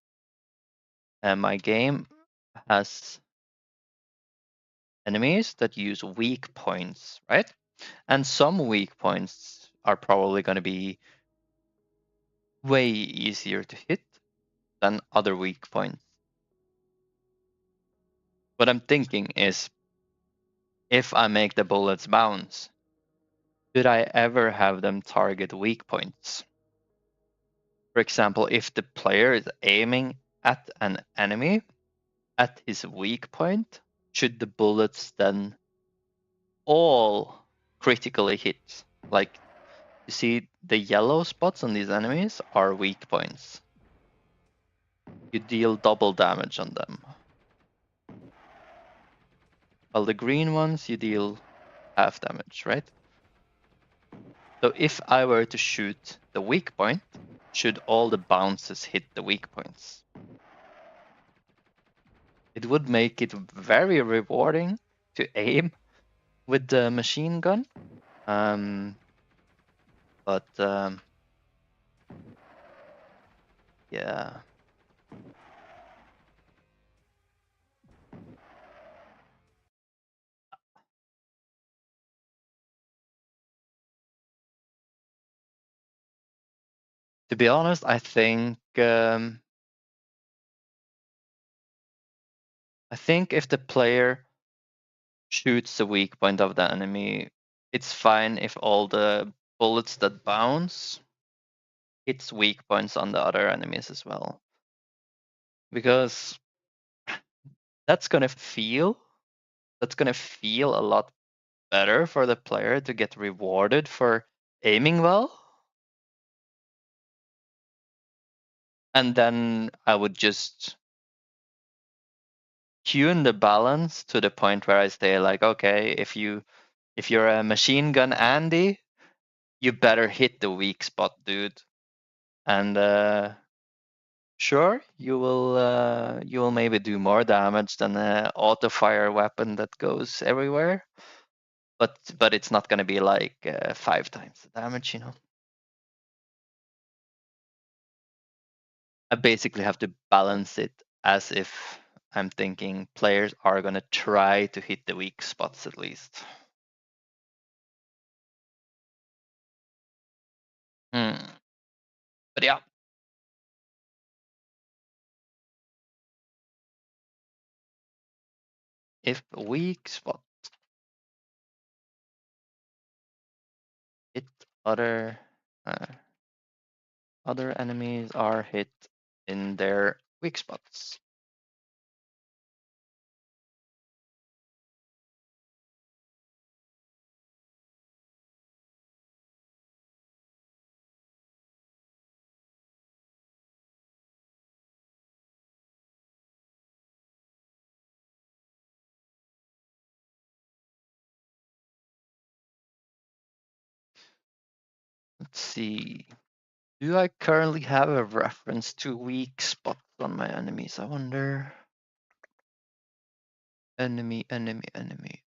my game has enemies that use weak points, right? And some weak points are probably going to be way easier to hit than other weak points. What I'm thinking is, if I make the bullets bounce, should I ever have them target weak points? For example, if the player is aiming at an enemy at his weak point, should the bullets then all critically hit? Like, you see, the yellow spots on these enemies are weak points. You deal double damage on them. While the green ones, you deal half damage, right? So if I were to shoot the weak point, should all the bounces hit the weak points? It would make it very rewarding to aim with the machine gun. But yeah. To be honest, I think if the player shoots the weak point of the enemy, it's fine if all the bullets that bounce hits weak points on the other enemies as well. Because that's gonna feel a lot better for the player to get rewarded for aiming well. And then I would just tune the balance to the point where I say like, okay, if you're a machine gun Andy, you better hit the weak spot, dude. And sure, you will maybe do more damage than an auto fire weapon that goes everywhere, but it's not gonna be like 5 times the damage, you know. I basically have to balance it as if I'm thinking players are gonna try to hit the weak spots at least. Hmm. But yeah, if a weak spot hit other uh, other enemies are hit in their weak spots. Let's see. Do I currently have a reference to weak spots on my enemies? I wonder. Enemy, enemy, enemy.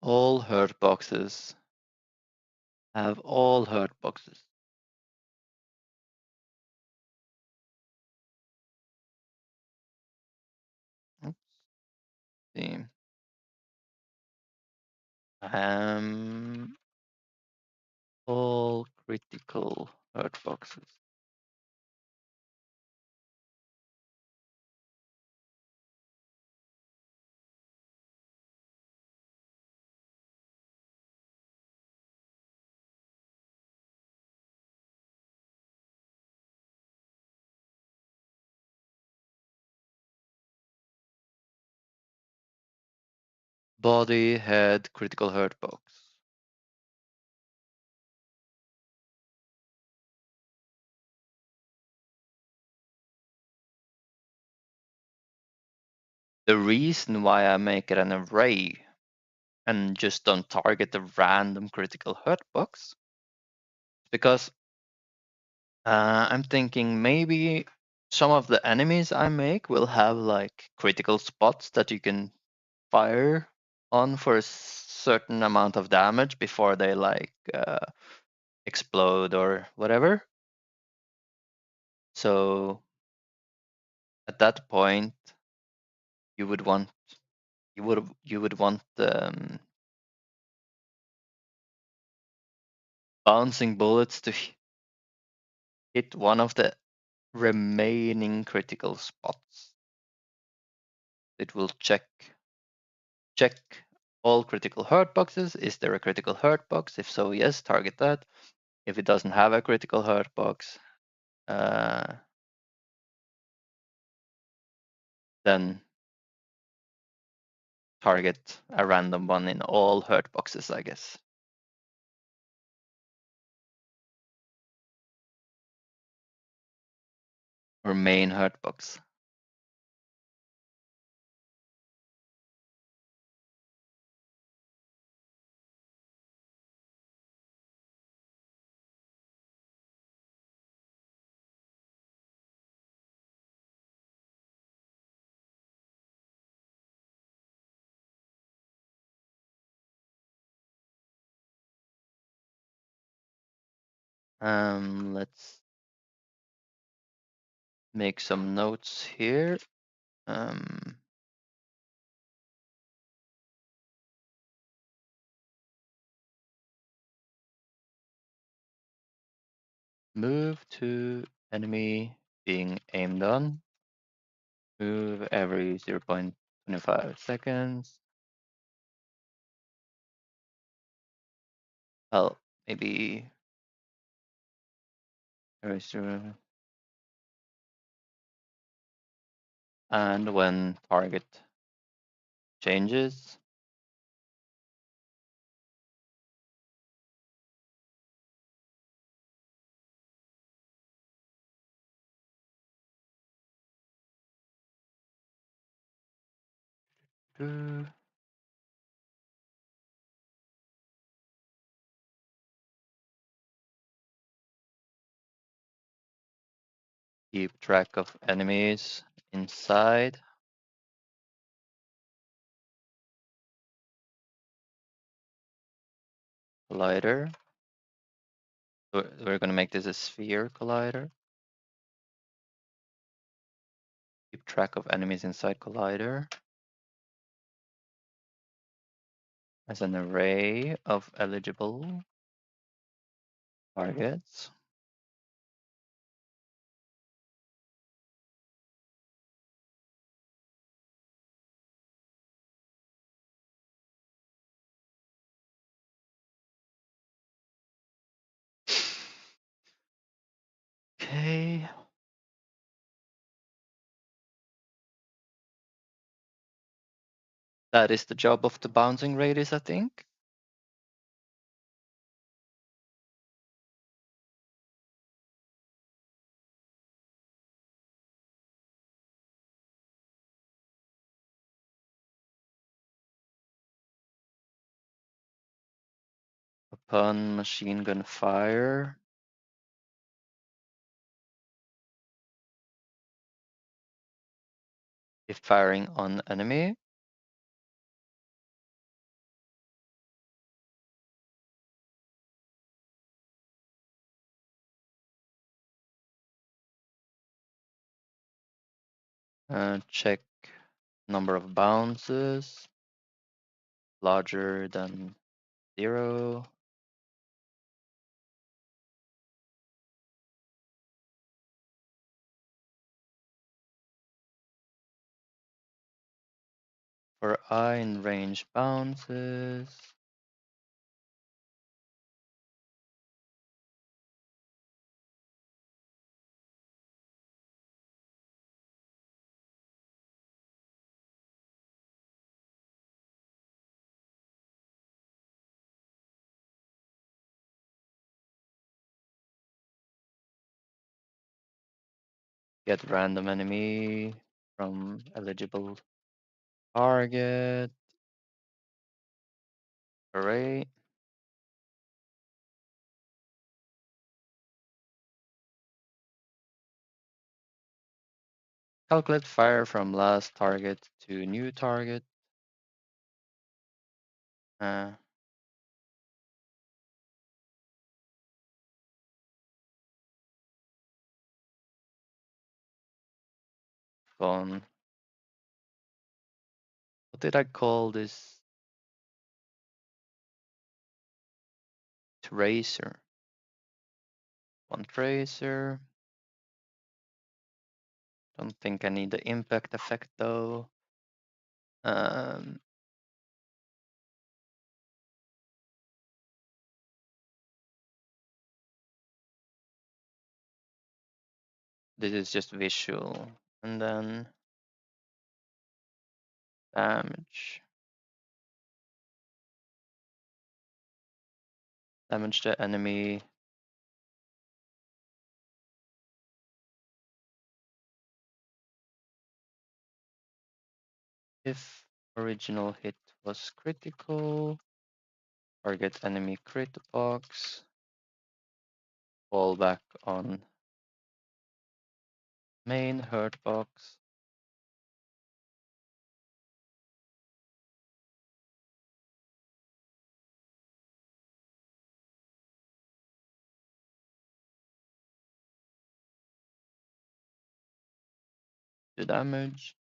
All hurt boxes have all hurt boxes. Let's see. All critical hurt boxes. Body, head, critical hurt box. The reason why I make it an array and just don't target the random critical hurt box because I'm thinking maybe some of the enemies I make will have like critical spots that you can fire on for a certain amount of damage before they like explode or whatever. So at that point, you would want you would want bouncing bullets to hit one of the remaining critical spots. It will check all critical hurt boxes. Is there a critical hurt box? If so, yes, target that. If it doesn't have a critical hurt box, then target a random one in all hurt boxes, I guess. Or main hurt box. Let's make some notes here. Move to enemy being aimed on. Move every 0.25 seconds. Well, maybe and when target changes, keep track of enemies inside. Collider. We're going to make this a sphere collider. Keep track of enemies inside collider as an array of eligible targets. Okay. That is the job of the bouncing radius, I think. Upon machine gun fire, if firing on enemy, check number of bounces larger than 0. For I in range bounces, get random enemy from eligible target array. Calculate fire from last target to new target. Gone. What did I call this? Tracer. One tracer. Don't think I need the impact effect though. This is just visual. And then damage. Damage the enemy. If original hit was critical, target enemy crit box. Fall back on main hurt box. 2 damage.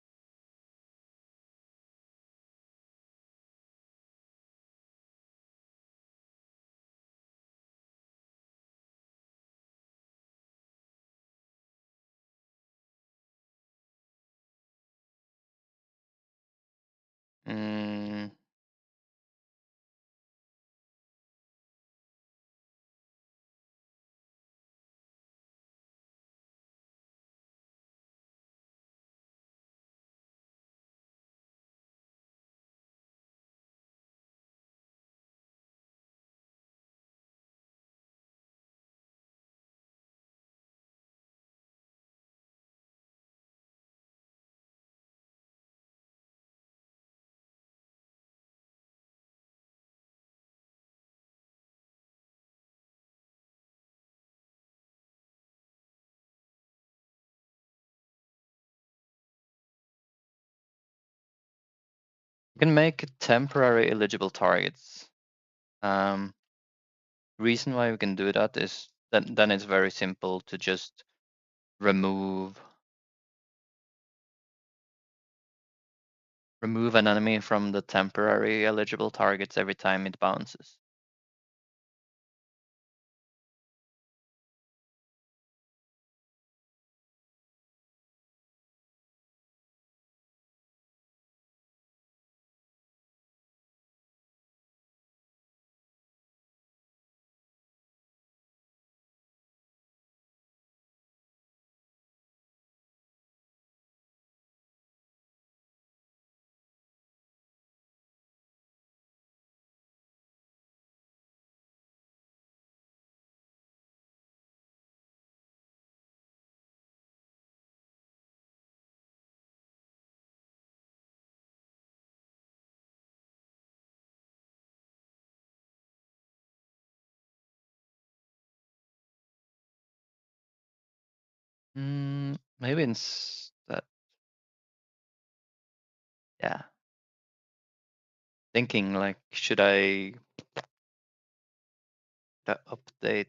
Mm, you can make temporary eligible targets. Reason why we can do that is then it's very simple to just remove an enemy from the temporary eligible targets every time it bounces. Maybe instead, yeah. Thinking like, should I update?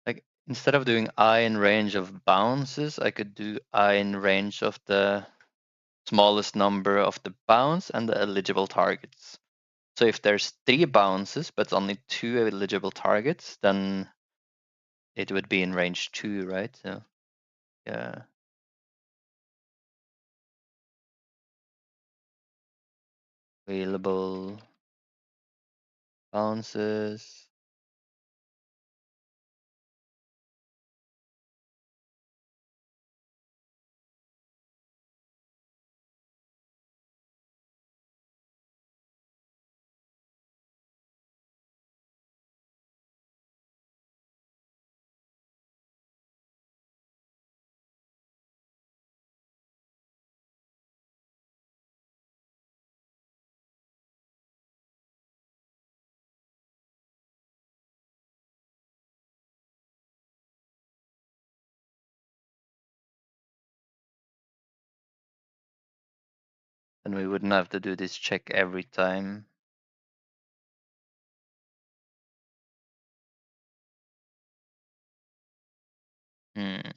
Like instead of doing I in range of bounces, I could do I in range of the smallest number of the bounce and the eligible targets. So if there's 3 bounces but only 2 eligible targets, then it would be in range 2, right? So yeah. Available bounces. And we wouldn't have to do this check every time. Hmm.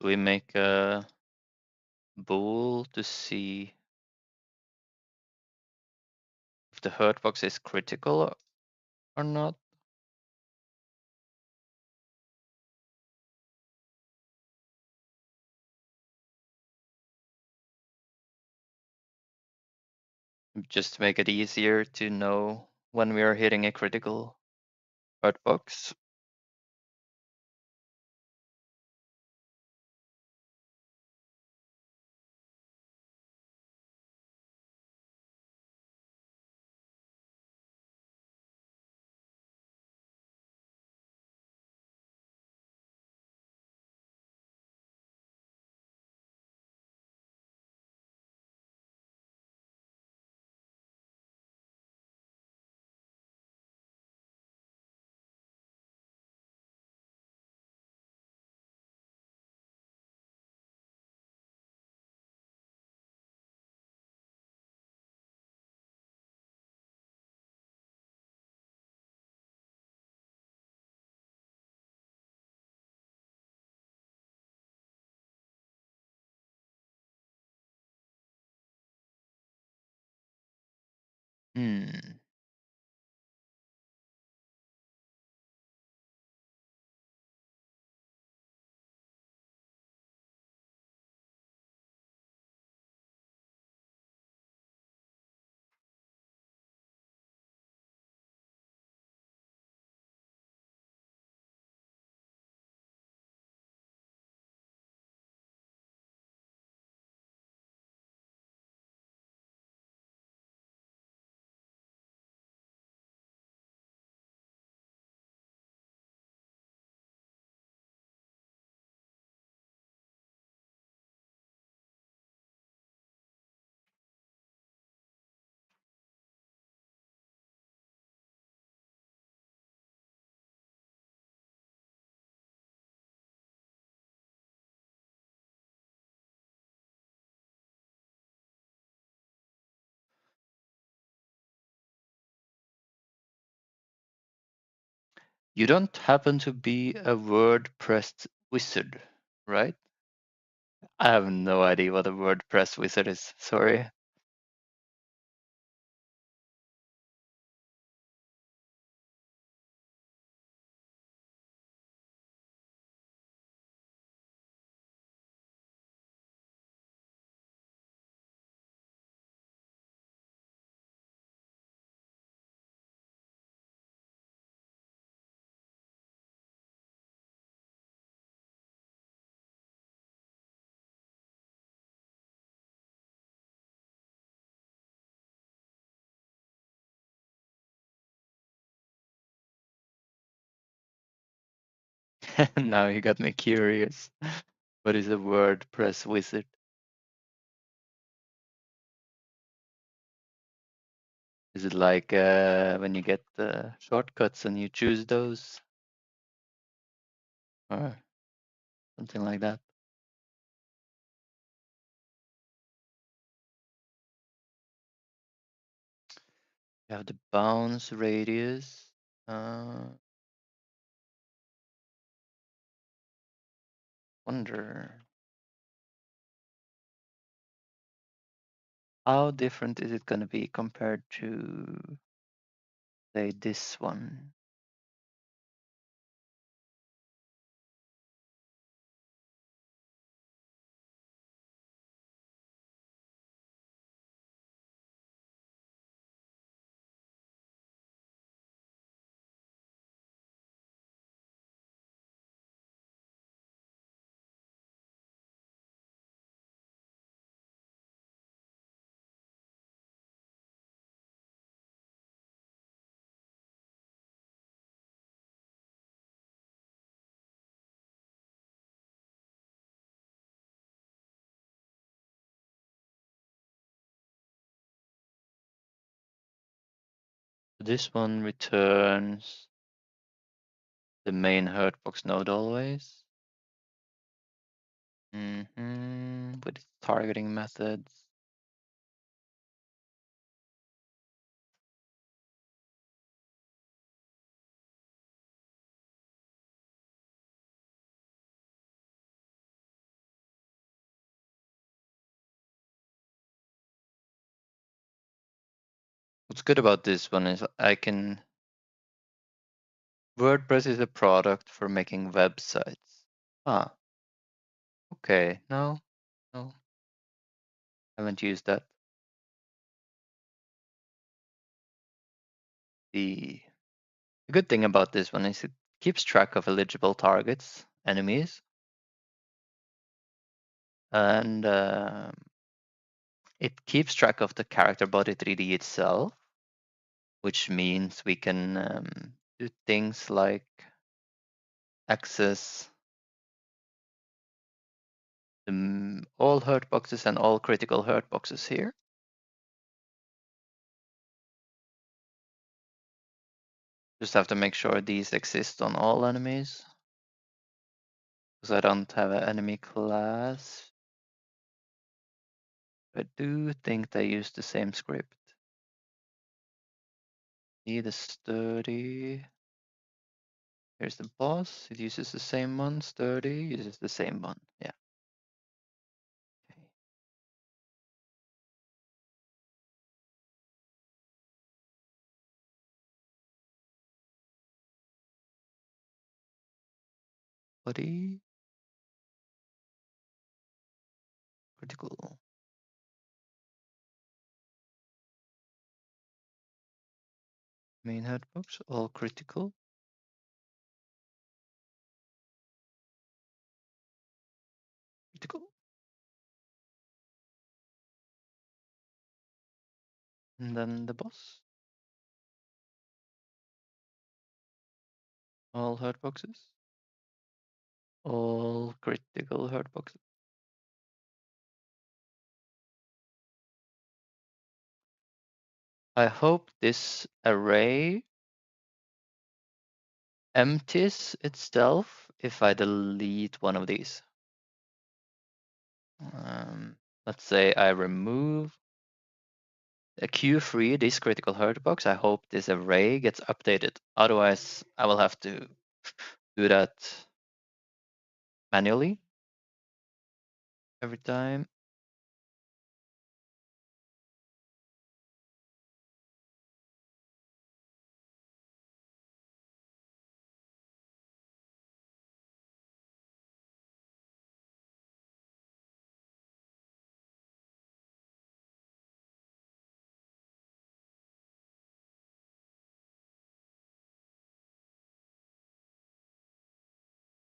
We make a bool to see if the hurt box is critical or not. Just to make it easier to know when we are hitting a critical hurt box. Hmm. You don't happen to be a WordPress wizard, right? I have no idea what a WordPress wizard is. Sorry. Now you got me curious. What is a WordPress wizard? Is it like when you get the shortcuts and you choose those? Or something like that? You have the bounce radius. Wonder how different is it going to be compared to, say, this one? This one returns the main hurtbox node always. With its targeting methods. What's good about this one is WordPress is a product for making websites. Ah, okay. No, no, haven't used that. The good thing about this one is it keeps track of eligible targets, enemies, and it keeps track of the character body 3D itself, which means we can do things like access all hurt boxes and all critical hurt boxes here. Just have to make sure these exist on all enemies, because I don't have an enemy class. I do think they use the same script. Need a sturdy. Here's the boss. It uses the same one. Sturdy uses the same one. Yeah. Okay. Body. Critical. Main hurt box. All critical. Critical. And then the boss. All hurt boxes. All critical hurt boxes. I hope this array empties itself if I delete one of these. Let's say I remove a Q free this critical hurt box. I hope this array gets updated. Otherwise, I will have to do that manually every time.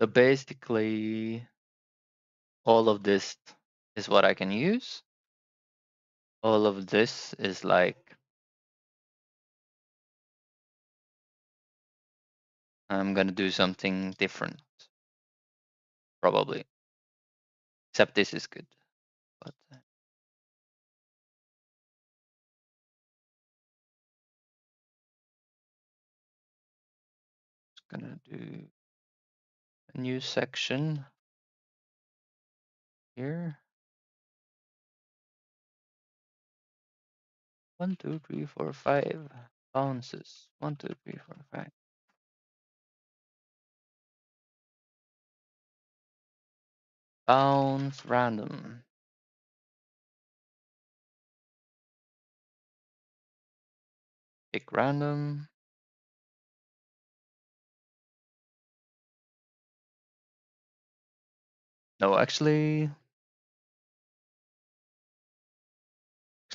So basically, all of this is what I can use. All of this is like I'm gonna do something different, probably. Except this is good. But just gonna do a new section here. 1, 2, 3, 4, 5 bounces. 1, 2, 3, 4, 5. Bounce random. Pick random. No, actually,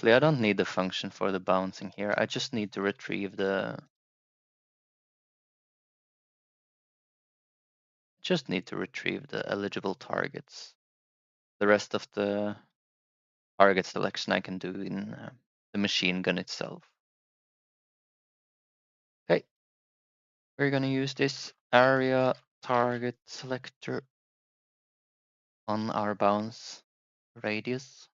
I don't need the function for the bouncing here. I just need to retrieve the eligible targets. The rest of the target selection I can do in the machine gun itself. Okay, we're gonna use this area target selector on our bounce radius.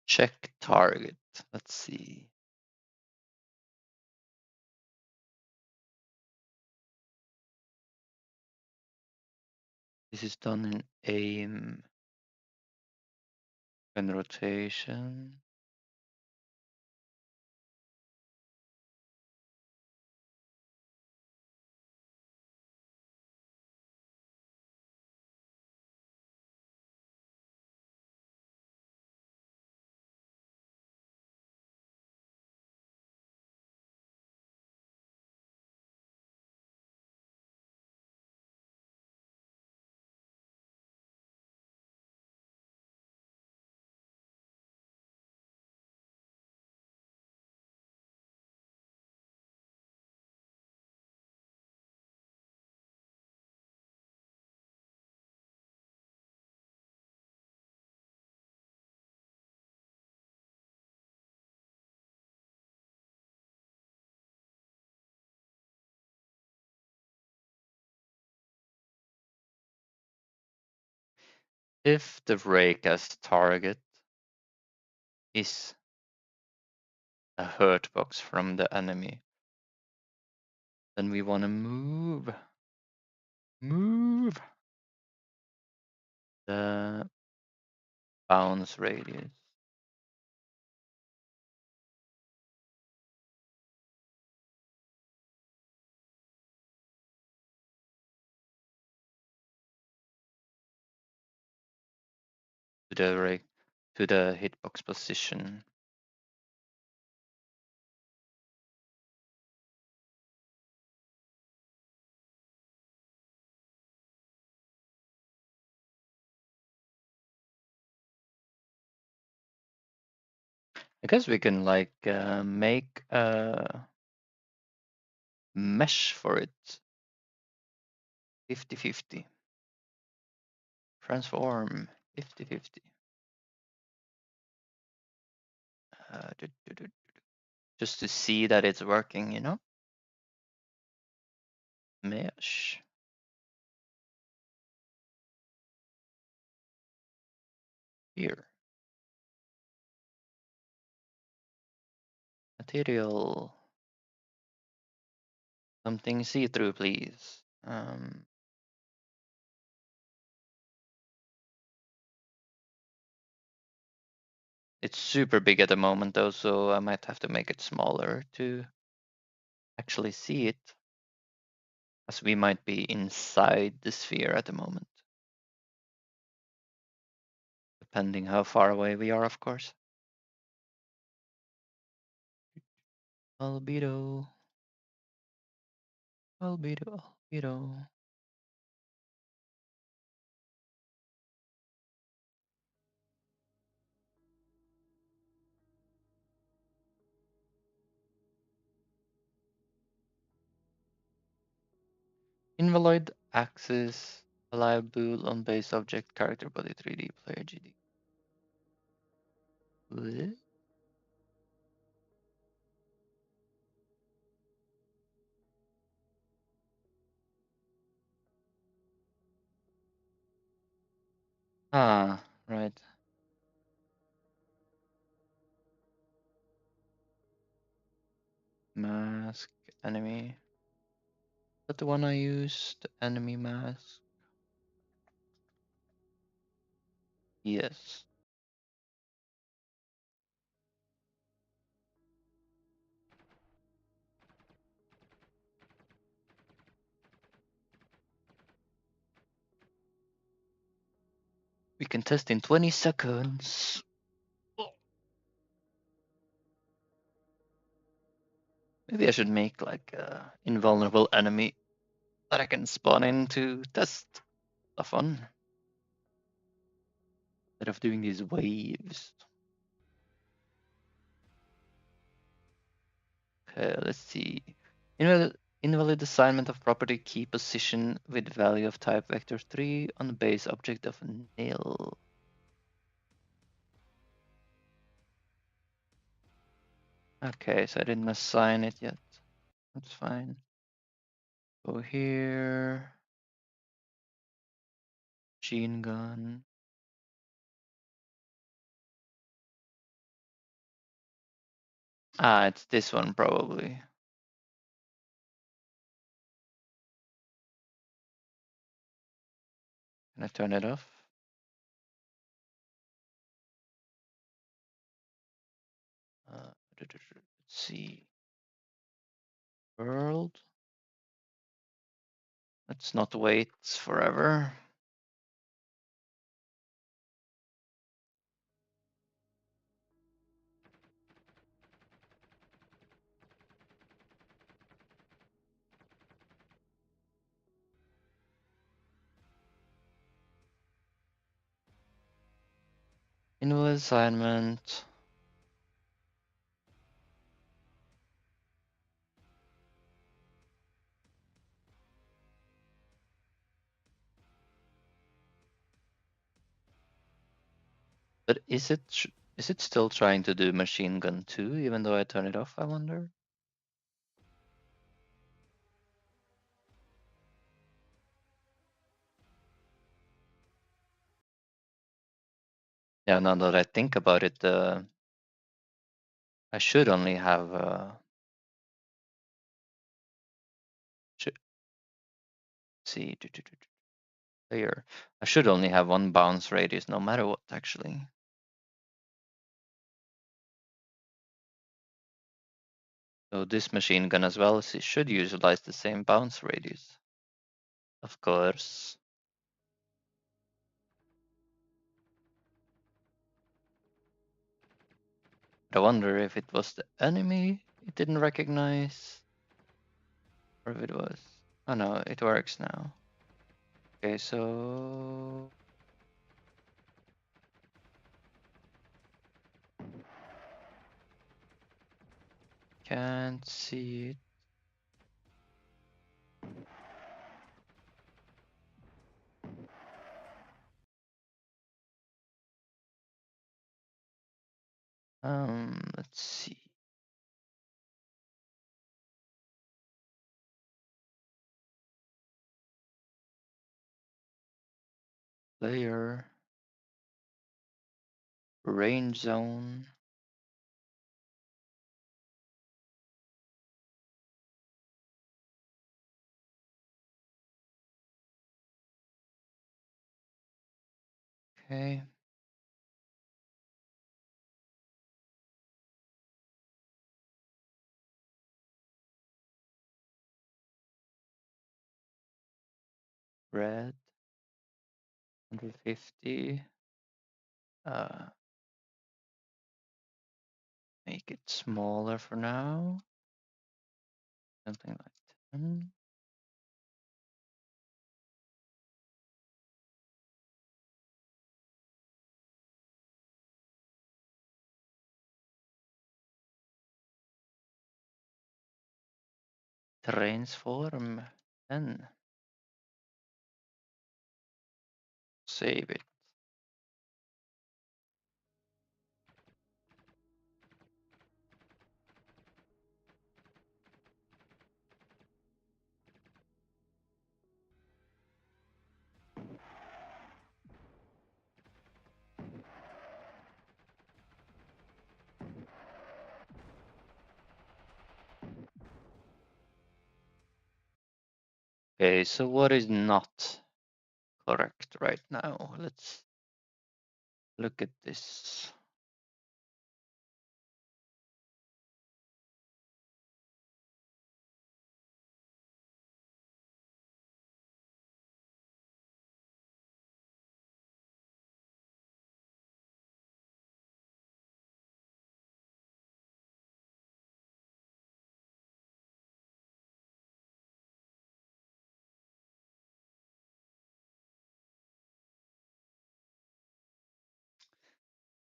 check target. Let's see. This is done in aim and rotation. If the rake as target is a hurt box from the enemy, then we want to move the bounce radius to the rake to the hitbox position. I guess we can like make a mesh for it. 50-50. Transform 50-50. Just to see that it's working, you know? Mesh. Here. Material. Something see-through, please. It's super big at the moment though, so I might have to make it smaller to actually see it, as we might be inside the sphere at the moment, depending how far away we are, of course. Albedo. Albedo, albedo. Invalid axis, allowable on base object, character body 3D, player GD. What? Ah, right. Mask, enemy. Is that the one I used? The enemy mask? Yes. We can test in 20 seconds. Maybe I should make like a invulnerable enemy that I can spawn in to test stuff on, instead of doing these waves. Okay, let's see. Invalid assignment of property key position with value of type vector 3 on the base object of nil. Okay, so I didn't assign it yet. That's fine. Go here. Machine gun. Ah, it's this one probably. Can I turn it off? Let's see. World. Let's not wait forever. Invalid assignment. But is it still trying to do machine gun 2 even though I turn it off, I wonder? Yeah, now that I think about it, I should only have see player. I should only have one bounce radius no matter what actually. So this machine gun as well should utilize the same bounce radius. Of course. I wonder if it was the enemy it didn't recognize, or if it was. Oh no, it works now. Okay, so can't see it. Let's see. Player range zone. Okay. Red 150. Make it smaller for now. Something like 10. Transform 10. Save it. Okay, so what is not correct right now? Let's look at this.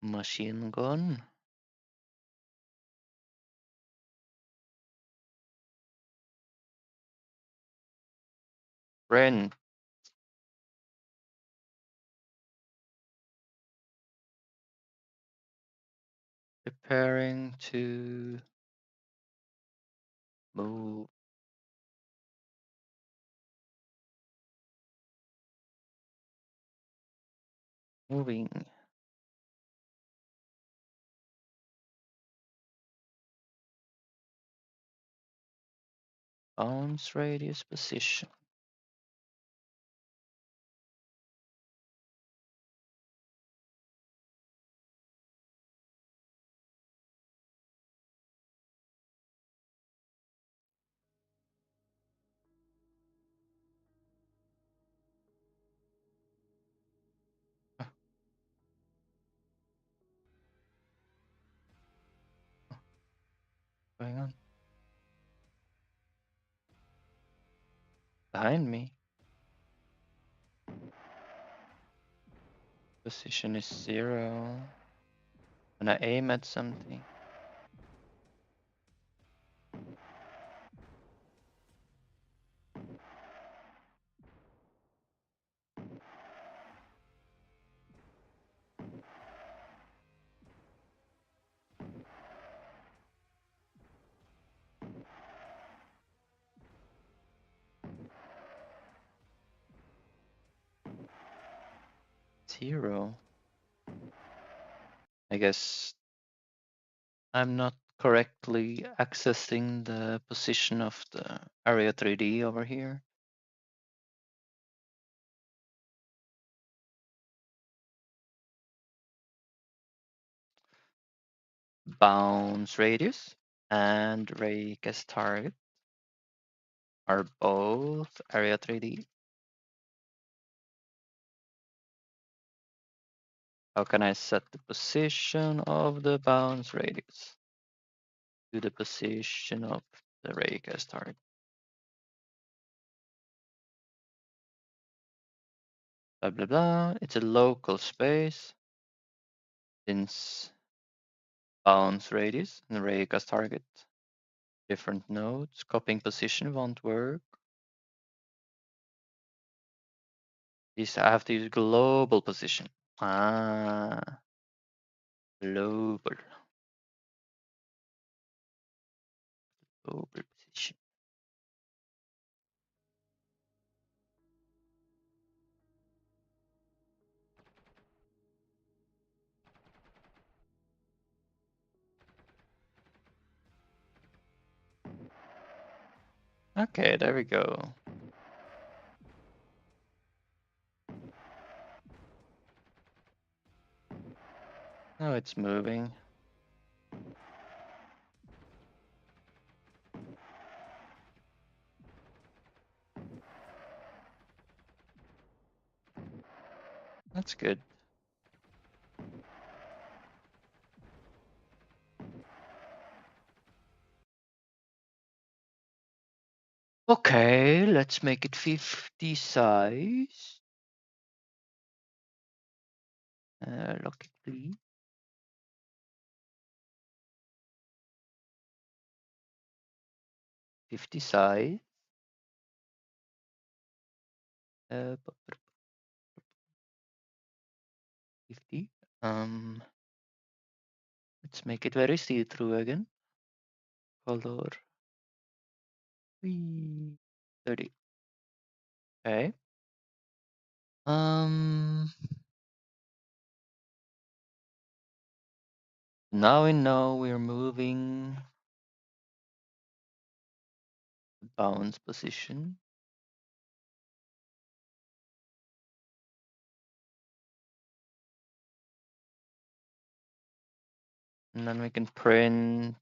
Machine gun. Rent. Preparing to move. Moving. Bounce radius position. Going on behind me. Position is 0. When I aim at something. Zero. I guess I'm not correctly accessing the position of the area 3D over here. Bounce radius and rake as target are both area 3D. How can I set the position of the bounce radius to the position of the rake as target? Blah, blah, blah. It's a local space since bounce radius and rake as target. Different nodes. Copying position won't work. I have to use global position. Ah, global. Global position. Okay, there we go. Now it's moving. That's good. Okay, let's make it 50 size. Logically. $50 size. 50. Let's make it very see-through again. Color 30. Okay. Now we know we're moving the bounce position. And then we can print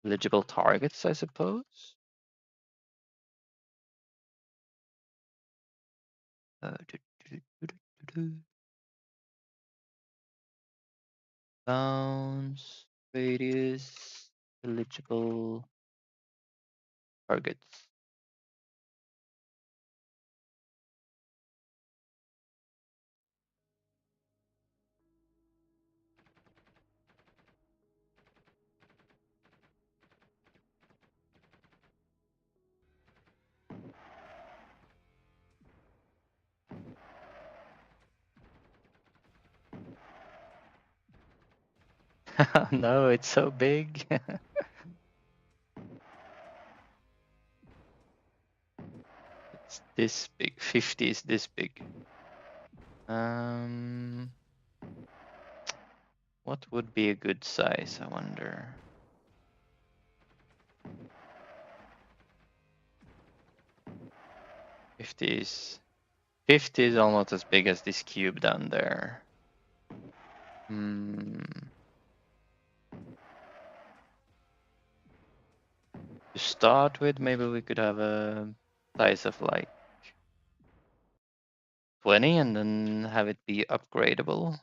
eligible targets, I suppose. Bounce, radius, eligible targets. No, it's so big. It's this big. 50 is this big. What would be a good size, I wonder? 50 is almost as big as this cube down there. To start with, maybe we could have a size of like 20 and then have it be upgradable.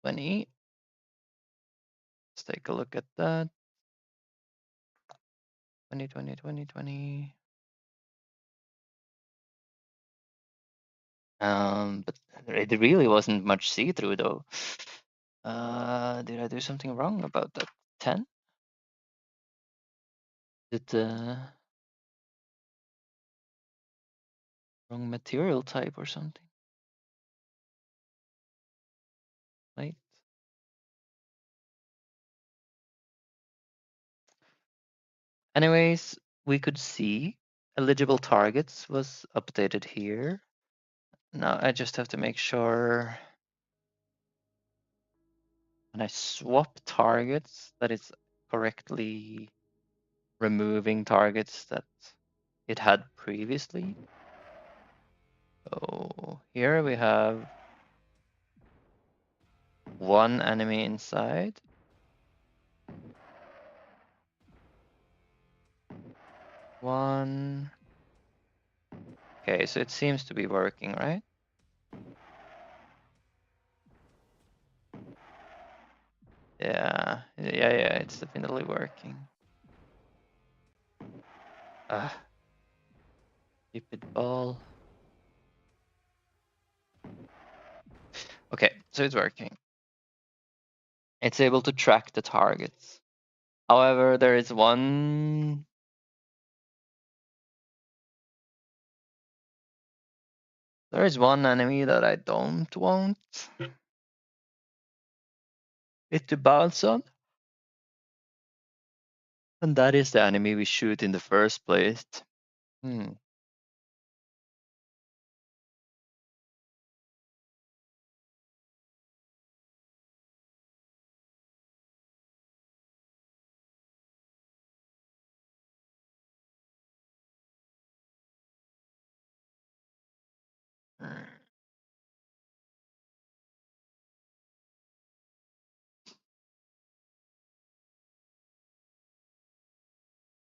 20. Let's take a look at that. 20, 20, 20, 20. But it really wasn't much see-through though. Did I do something wrong about that? 10? Did wrong material type or something? Wait. Anyways, we could see eligible targets was updated here. Now I just have to make sure when I swap targets that it's correctly removing targets that it had previously. So here we have one enemy inside. One. Okay, so it seems to be working, right? Yeah, it's definitely working. Ah, stupid ball. Okay, so it's working. It's able to track the targets. However, there is one enemy that I don't want it to bounce on. And that is the enemy we shoot in the first place. Hmm.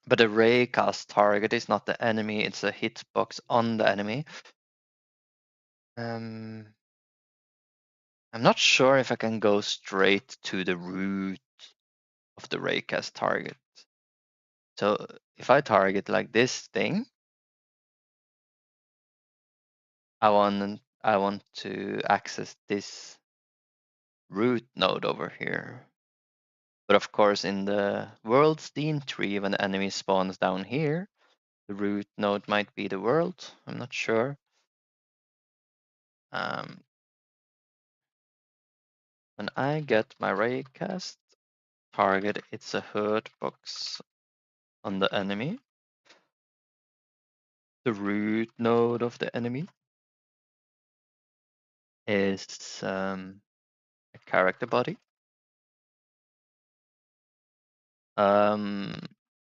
But a ray cast target is not the enemy, it's a hitbox on the enemy. I'm not sure if I can go straight to the root of the raycast target. So if I target like this thing, I want to access this root node over here. But of course, in the world scene tree, when the enemy spawns down here, the root node might be the world. I'm not sure. When I get my raycast target, it's a hurt box on the enemy. The root node of the enemy is a character body.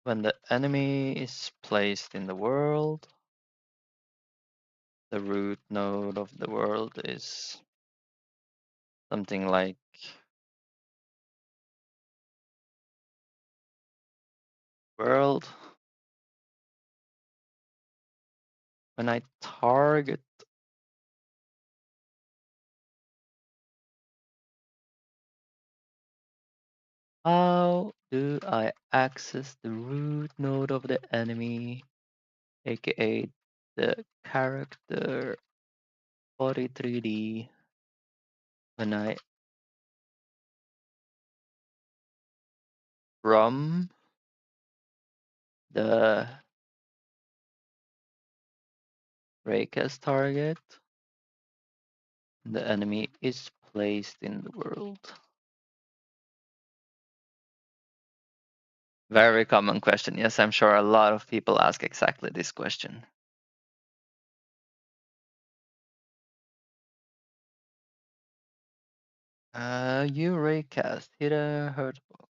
When the enemy is placed in the world, the root node of the world is something like world. When I target how do I access the root node of the enemy, aka the character body 3D? When I from the raycast target, the enemy is placed in the world. Very common question. Yes, I'm sure a lot of people ask exactly this question. You raycast, hit a hurt box.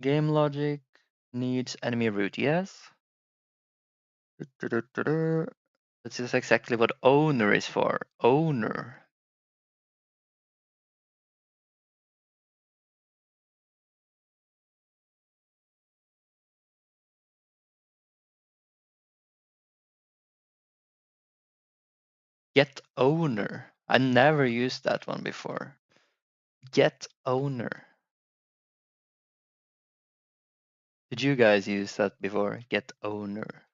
Game logic needs enemy root, yes. This is exactly what owner is for. Owner. Get owner. I never used that one before. Get owner. Did you guys use that before? Get owner.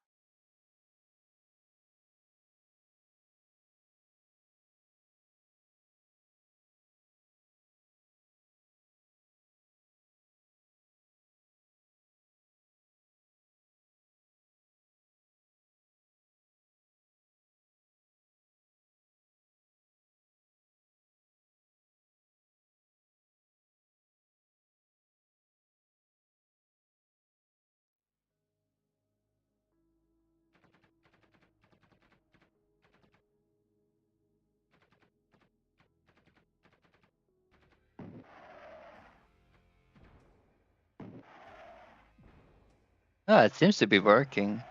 Ah, it seems to be working.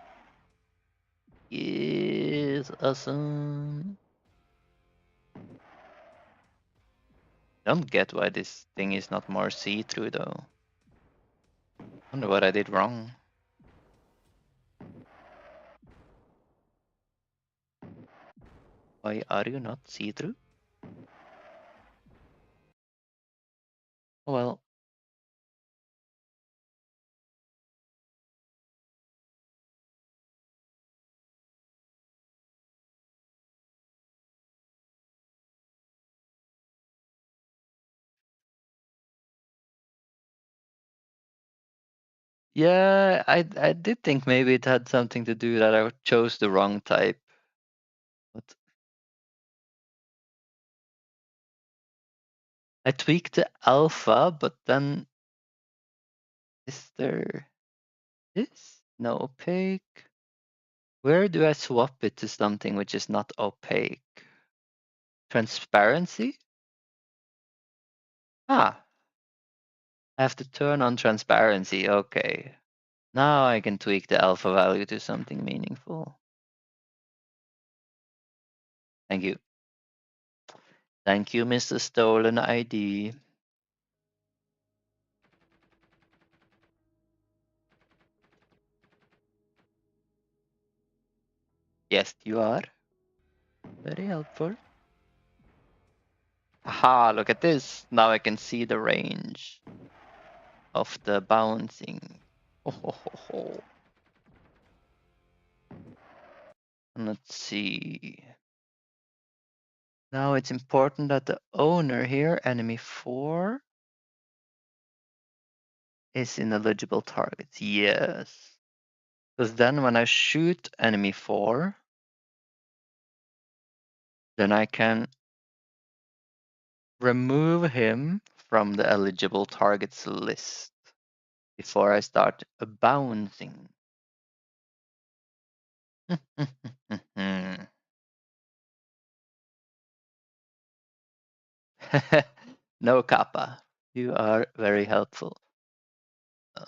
Yes, awesome. Don't get why this thing is not more see-through though. Wonder what I did wrong. Why are you not see-through? Well, yeah, I did think maybe it had something to do that I chose the wrong type. But I tweaked the alpha, but then is there this? No opaque. Where do I swap it to something which is not opaque? Transparency? Ah, I have to turn on transparency. Okay. Now I can tweak the alpha value to something meaningful. Thank you. Thank you, Mr. Stolen ID. Yes, you are. Very helpful. Aha, look at this. Now I can see the range of the bouncing. Ho, ho, ho, ho. Let's see. Now it's important that the owner here, enemy 4, is ineligible targets. Yes. Because then when I shoot enemy 4, then I can remove him from the eligible targets list before I start bouncing. No kappa. You are very helpful. Uh,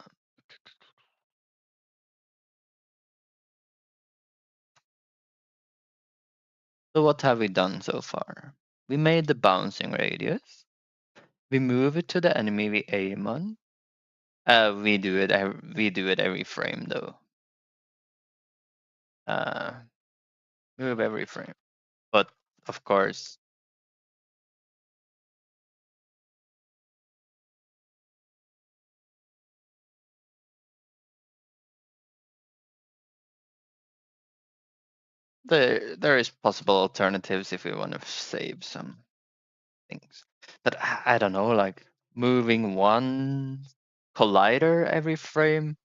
So what have we done so far? We made the bouncing radius. We move it to the enemy we aim on. We do it. We do it every frame though. Uh, move every frame. But of course, there is possible alternatives if we want to save some things. But I don't know, like moving one collider every frame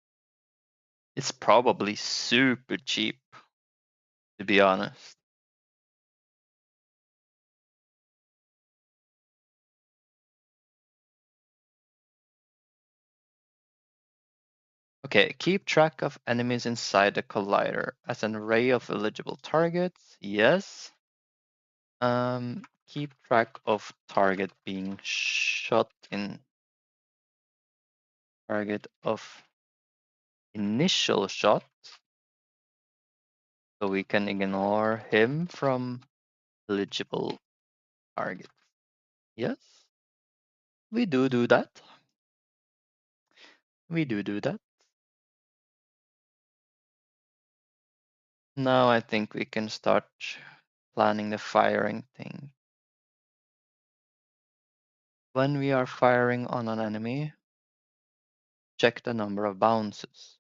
is probably super cheap, to be honest. Okay, keep track of enemies inside the collider as an array of eligible targets. Yes. Keep track of target being shot in target of initial shot. So we can ignore him from eligible targets. Yes, we do that. We do that. Now I think we can start planning the firing thing. When we are firing on an enemy, check the number of bounces.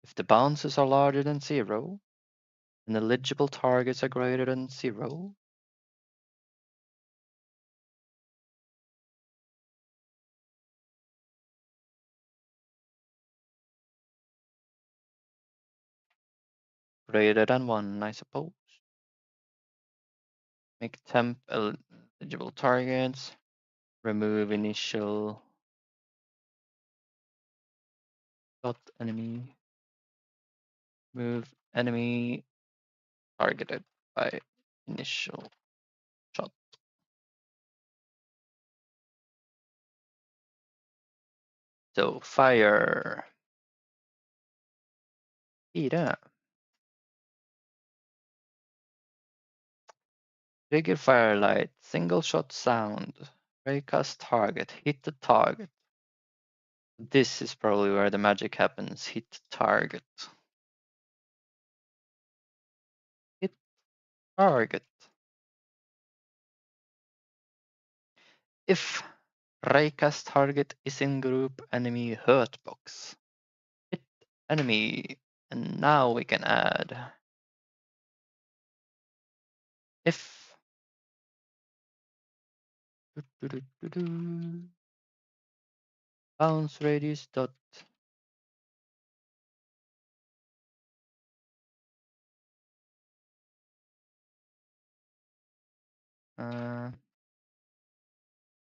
If the bounces are larger than 0, and eligible targets are greater than 0, greater than 1, I suppose. Make temp eligible targets, remove initial dot enemy, move enemy targeted by initial shot. So fire. 4. Trigger firelight, single shot sound, raycast target, hit the target. This is probably where the magic happens. Hit target. Hit target. If raycast target is in group enemy hurt box, hit enemy. And now we can add if bounce radius dot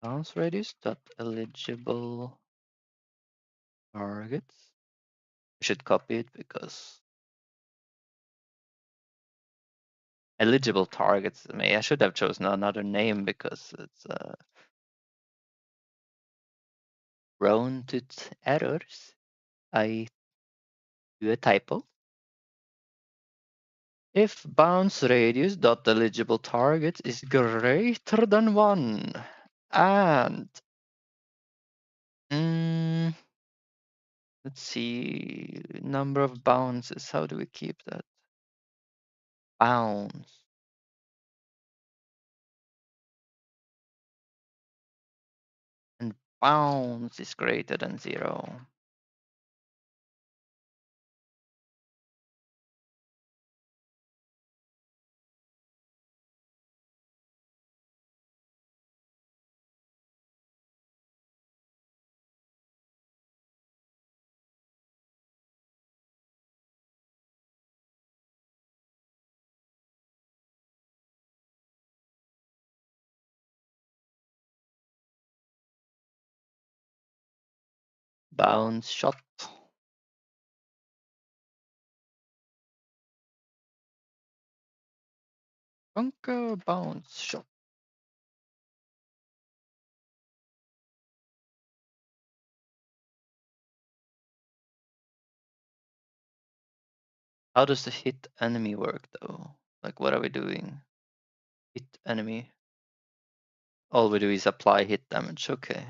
bounce radius dot eligible targets. I should copy it because eligible targets. I should have chosen another name because it's prone to errors. I do a typo. If bounce radius dot eligible target is greater than 1 and let's see, number of bounces, how do we keep that? Bounce. And bounce is greater than 0. Bounce shot. Bunker bounce shot. How does the hit enemy work though? Like what are we doing? Hit enemy. All we do is apply hit damage, okay.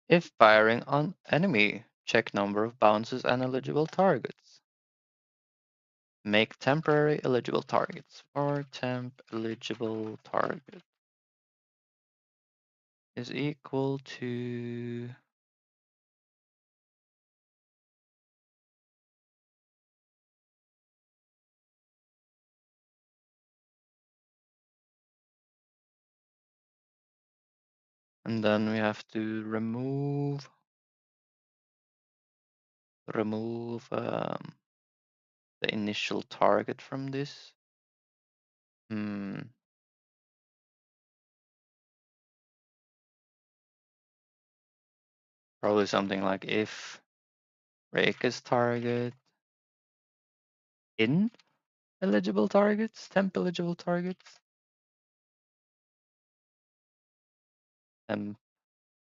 If firing on enemy, check number of bounces and eligible targets. Make temporary eligible targets. For temp eligible target is equal to And then we have to remove the initial target from this. Probably something like if Rayca's target in eligible targets, temp eligible targets, temp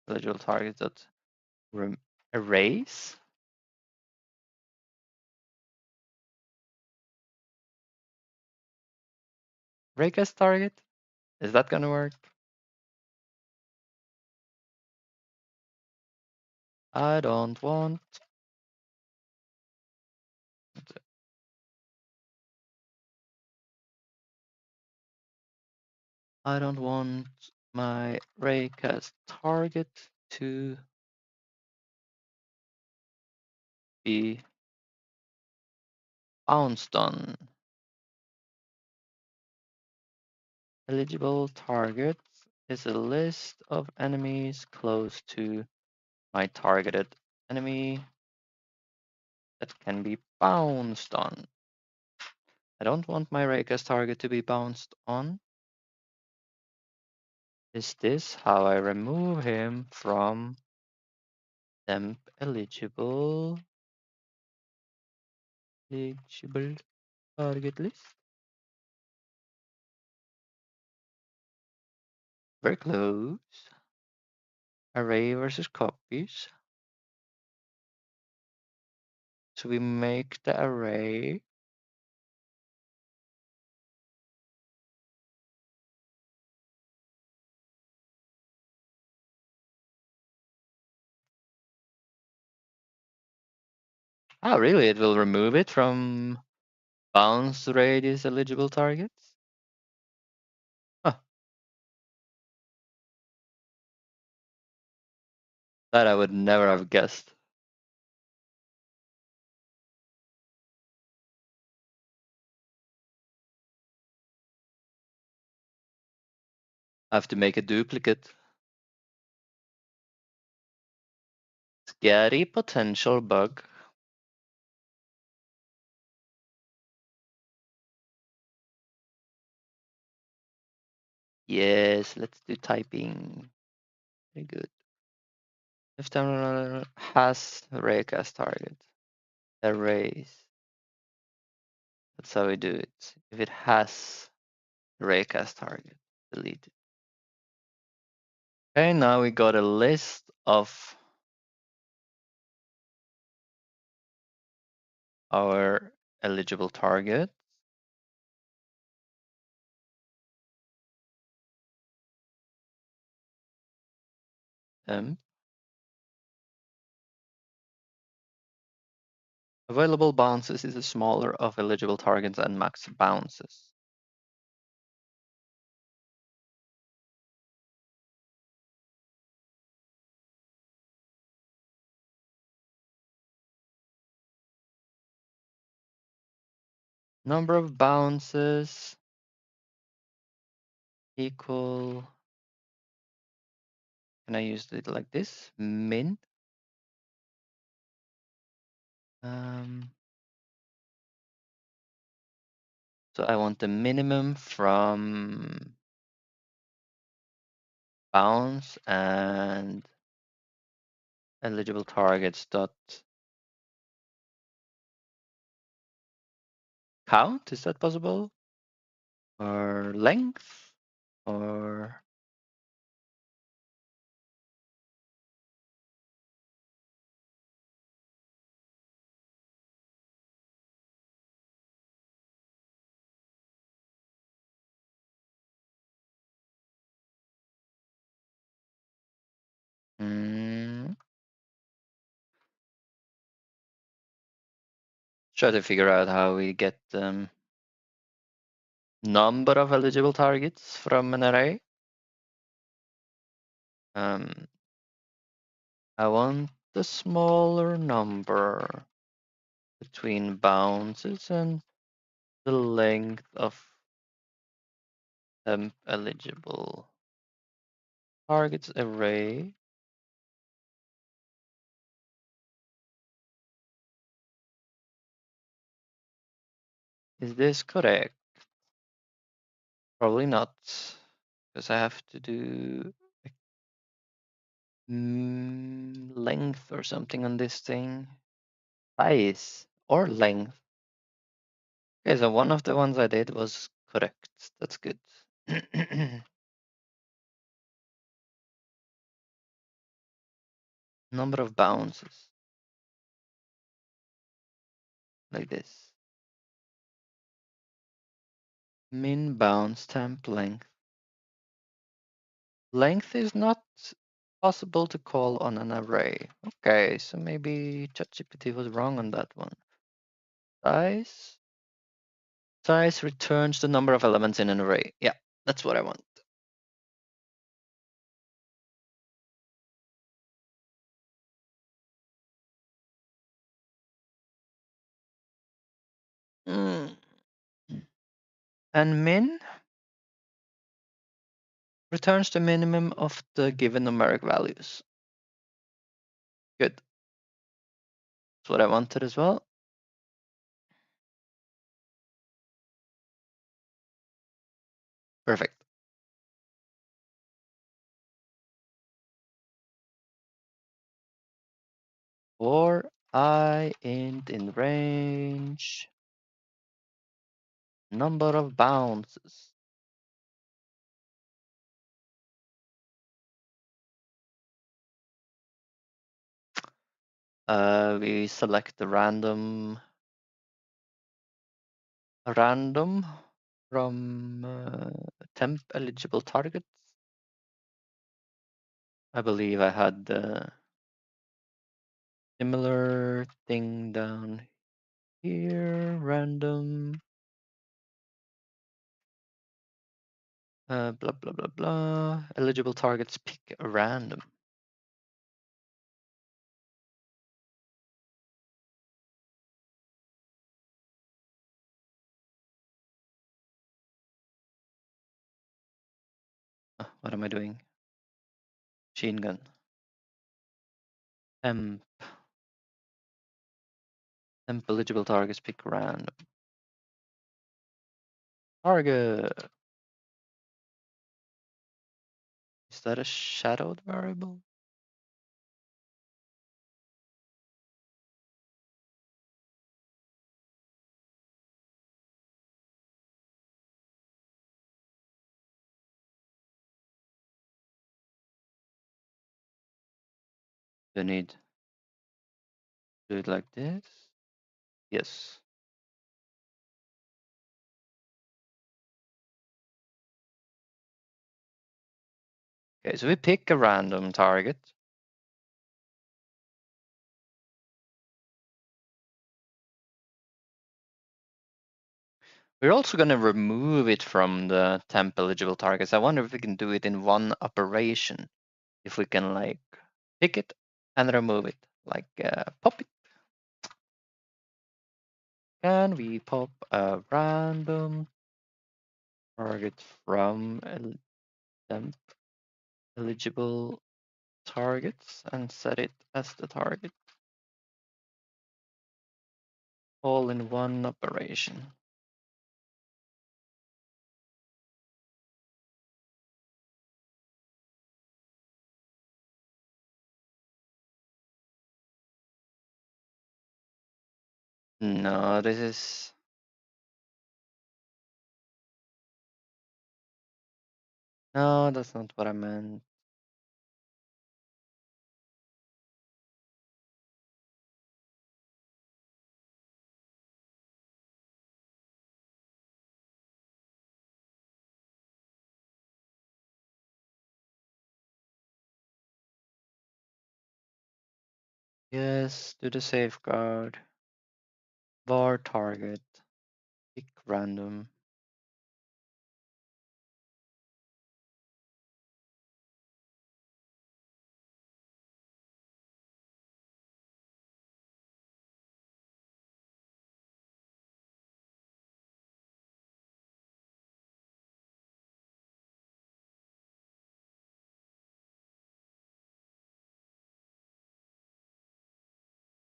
eligible targets that erase. Rayca's target. Is that gonna work? I don't want my Rayca's target to be bounced on. Eligible targets is a list of enemies close to my targeted enemy that can be bounced on. I don't want my Rayca's target to be bounced on. Is this how I remove him from temp eligible target list? Very close. Array versus copies. So we make the array oh really? It will remove it from bounce radius eligible targets? Huh. That I would never have guessed. I have to make a duplicate. Scary potential bug. Yes, let's do typing. Very good. If terminal has Raycast target, erase. That's how we do it. If it has Raycast target, delete it. Okay, now we got a list of our eligible targets. Available bounces is a smaller of eligible targets and max bounces. Number of bounces equal, can I use it like this? Min. So I want the minimum from bounce and eligible targets dot count. Is that possible? Or length? Or try to figure out how we get number of eligible targets from an array. I want the smaller number between bounces and the length of eligible targets array. Is this correct? Probably not, because I have to do length or something on this thing. Size or length. Okay, so one of the ones I did was correct. That's good. Number of bounces. Like this. Min bounce temp length. Length is not possible to call on an array. Okay, so maybe ChatGPT was wrong on that one. Size. Size returns the number of elements in an array. Yeah, that's what I want. Mm. And min returns the minimum of the given numeric values. Good. That's what I wanted as well. Perfect. For I int in range, number of bounces. We select the random from temp eligible targets. I believe I had the similar thing down here, random, blah, blah, blah, blah. Eligible targets, pick a random. What am I doing? Machine gun. Temp eligible targets, pick random. Target. Is that a shadowed variable? Do I need to do it like this? Yes. Okay, so we pick a random target. We're also going to remove it from the temp eligible targets. I wonder if we can do it in one operation. If we can like pick it and remove it, like pop it. Can we pop a random target from temp eligible targets and set it as the target? All in one operation. No, this is... No, that's not what I meant. Yes, do the safeguard. Var target. Pick random.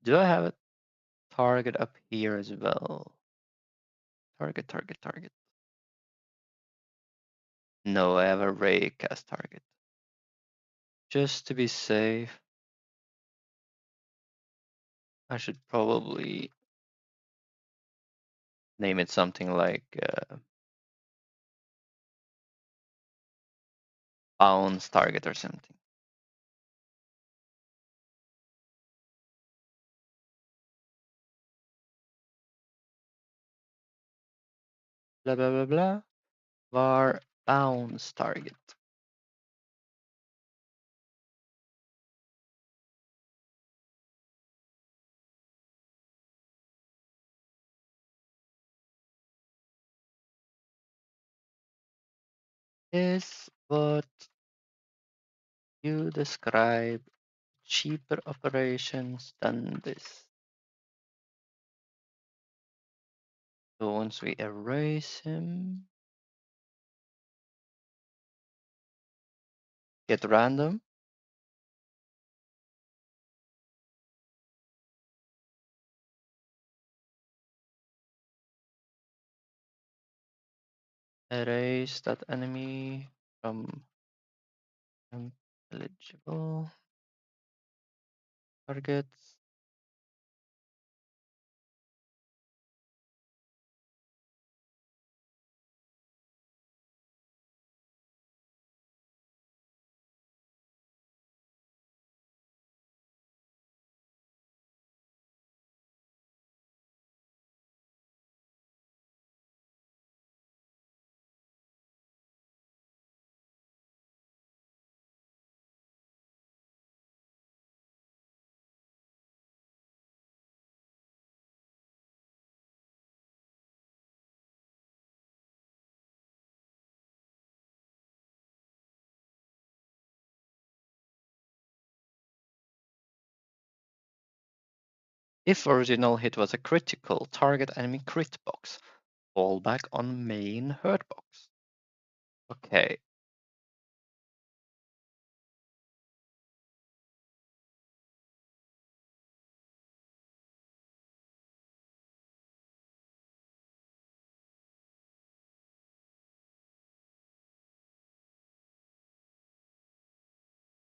Do I have a target up here as well? Target, target, target. No, I have a ray cast target. Just to be safe, I should probably name it something like bounce target or something. Blah, blah, blah, blah. Var bounce target. Is what you describe cheaper operations than this. So once we erase him, get random. Erase that enemy from eligible targets. If original hit was a critical, target enemy crit box. Fall back on main hurt box. Okay.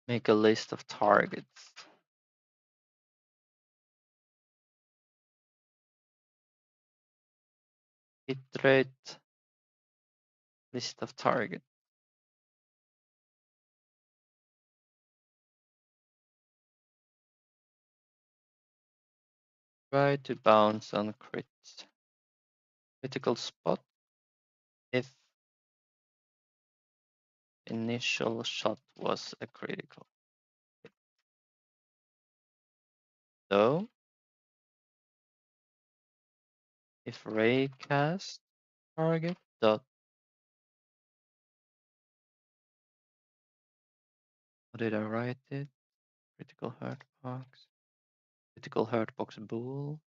Make a list of targets. Hit rate. List of targets. Try to bounce on crits. Critical spot if initial shot was a critical. So if ray cast target dot, how did I write it? Critical hurt box. Critical hurt box bool.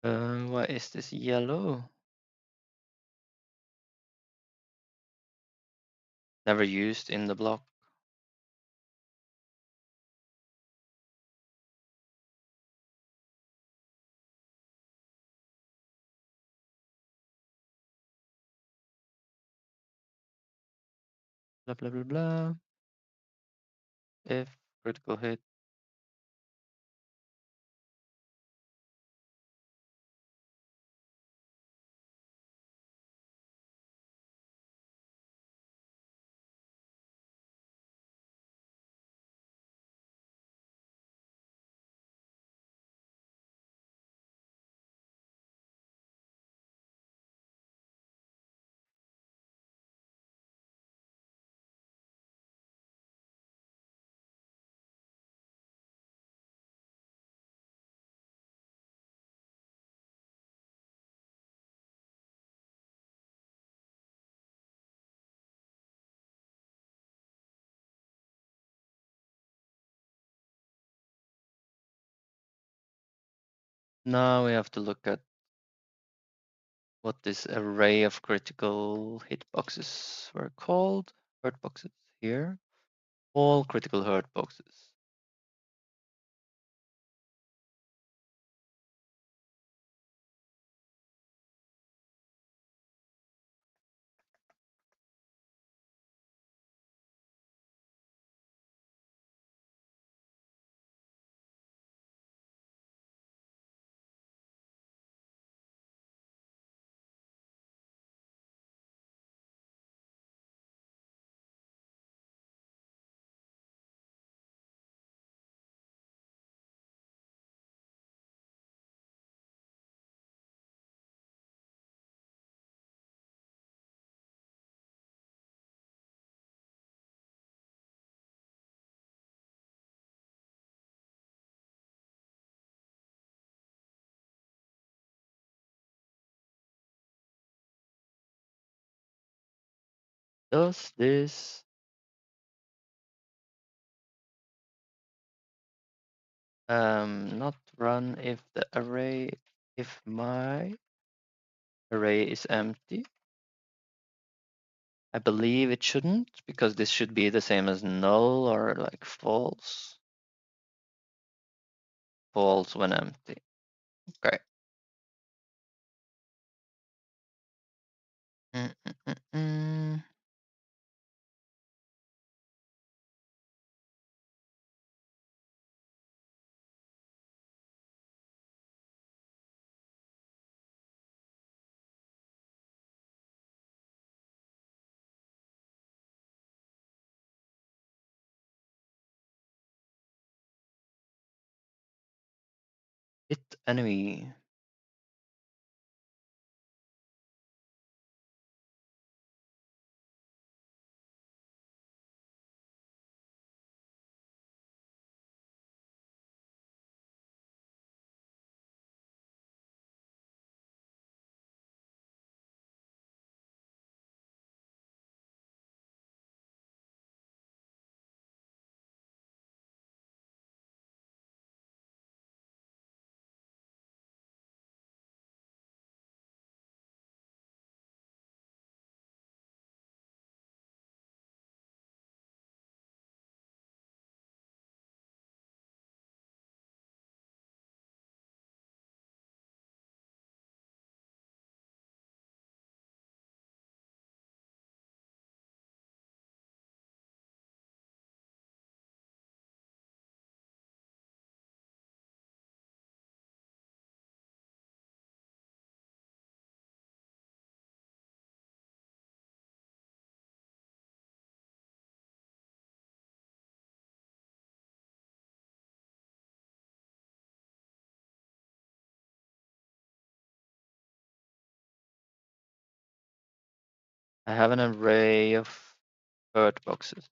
Why is this yellow? Never used in the block. Blah blah blah blah. If critical hit. Now we have to look at what this array of critical hit boxes were called. Hurt boxes here. All critical hurt boxes. Does this not run if the array, if my array is empty? I believe it shouldn't, because this should be the same as null or like false. False when empty. Okay. Mm -mm -mm -mm. Hit enemy. I have an array of hurt boxes.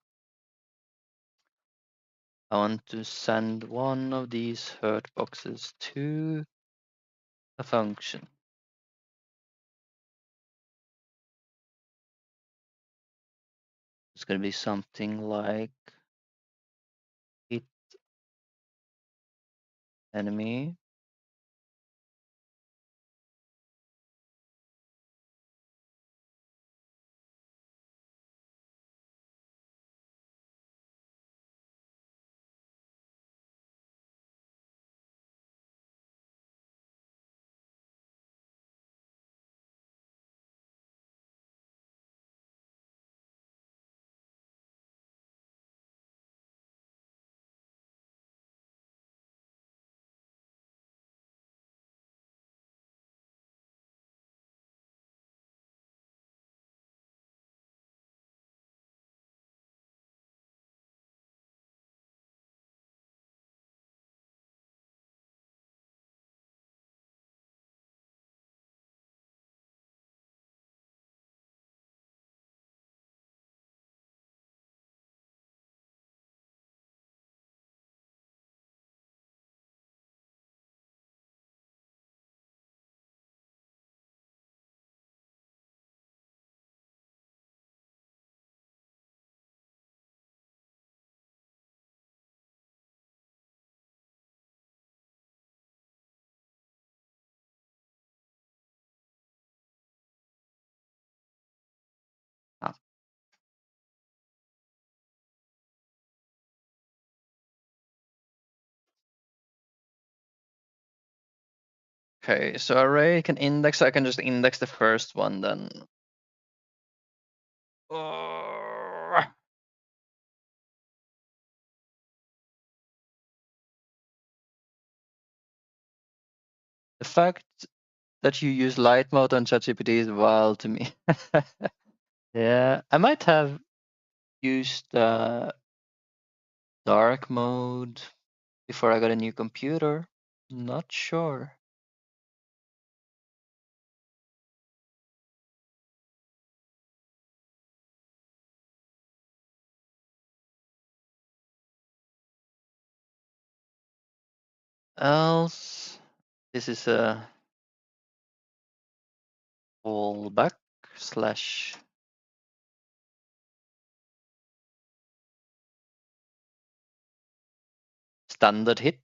I want to send one of these hurt boxes to a function. It's going to be something like hit enemy. Okay, so array can index, so I can just index the first one then. The fact that you use light mode on ChatGPT is wild to me. Yeah, I might have used dark mode before I got a new computer. Not sure. Else, this is a fallback slash standard hit.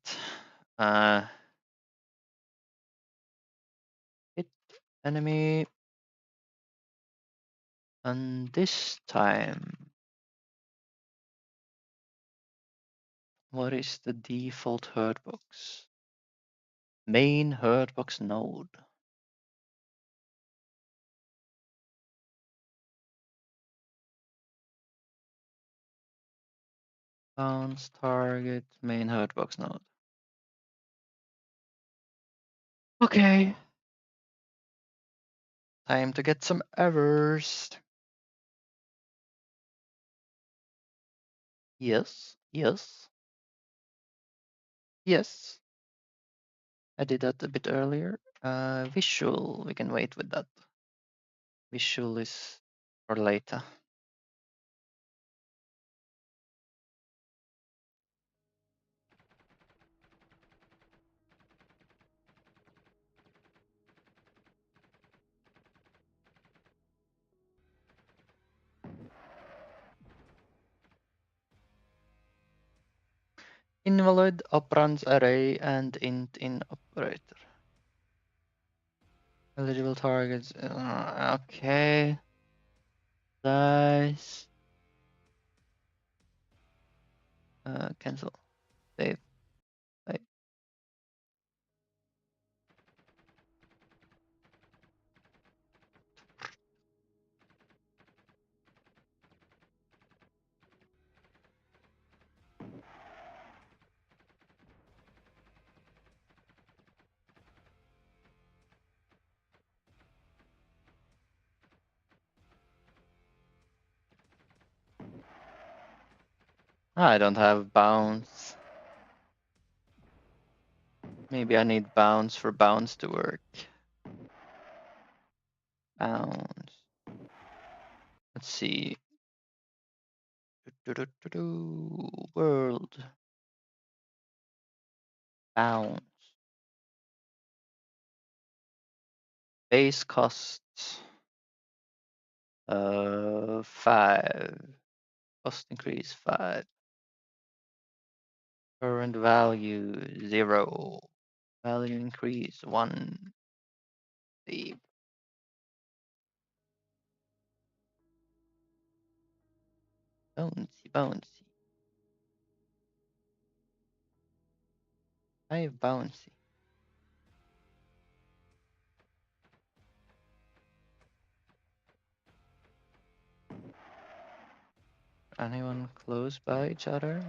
Hit enemy. And this time, what is the default hurt box? Main hurt box node. Bounce target, main hurt box node. Okay. Time to get some errors. Yes, yes, yes. I did that a bit earlier. Visual, we can wait with that. Visual is for later. Invalid operands array and int in operator. Eligible targets. Okay. Dice. Cancel. Save. Save. I don't have bounce. Maybe I need bounce for bounce to work. Bounce. Let's see. World. Bounce. Base costs. 5. Cost increase 5. Current value 0. Value increase 1. Save. Bouncy, bouncy. I have bouncy. Anyone close by each other?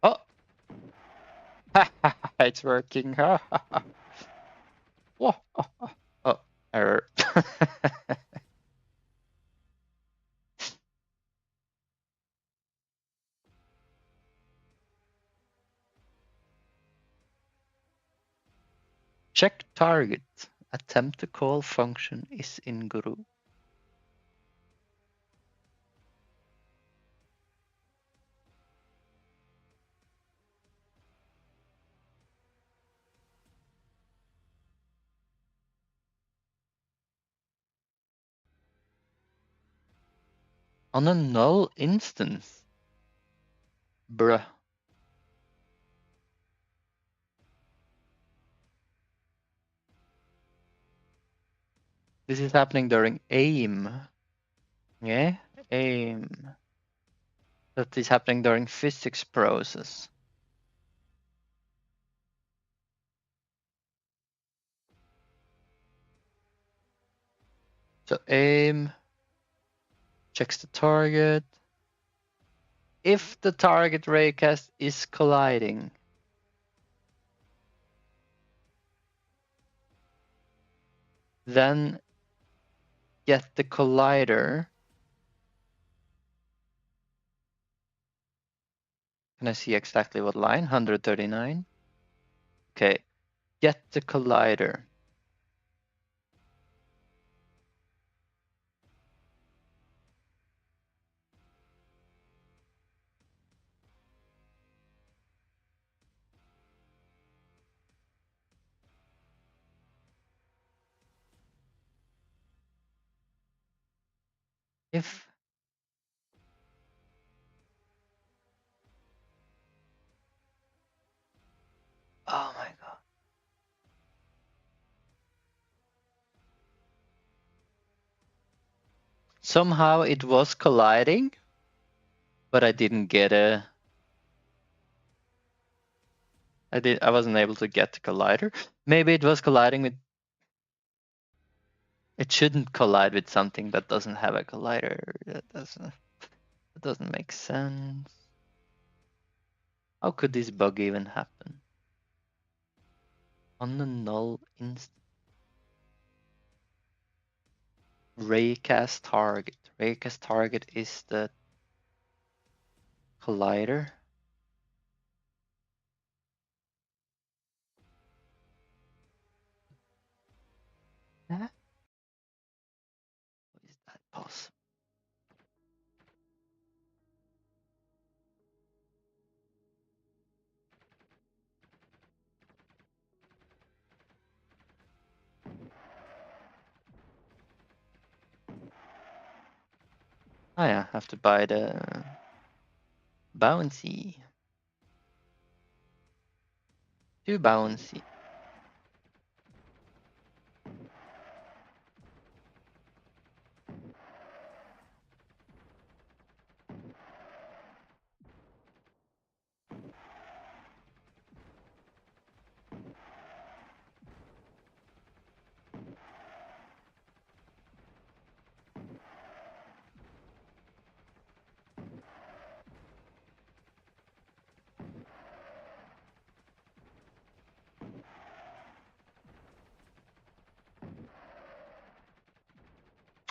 Oh! It's working. Whoa. Oh, error. Check target. Attempt to call function is in Godot. On a null instance. Bruh. This is happening during aim. Yeah, aim. That is happening during physics process. So aim, checks the target. If the target raycast is colliding, then get the collider. Can I see exactly what line? 139. Okay, get the collider. If oh my god. Somehow it was colliding, but I didn't get a. I wasn't able to get the collider. Maybe it was colliding with. It shouldn't collide with something that doesn't have a collider. That doesn't make sense. How could this bug even happen? On the null instance. Raycast target. Raycast target is the collider. How is that possible? Oh yeah, I have to buy the bouncy. 2 bouncy.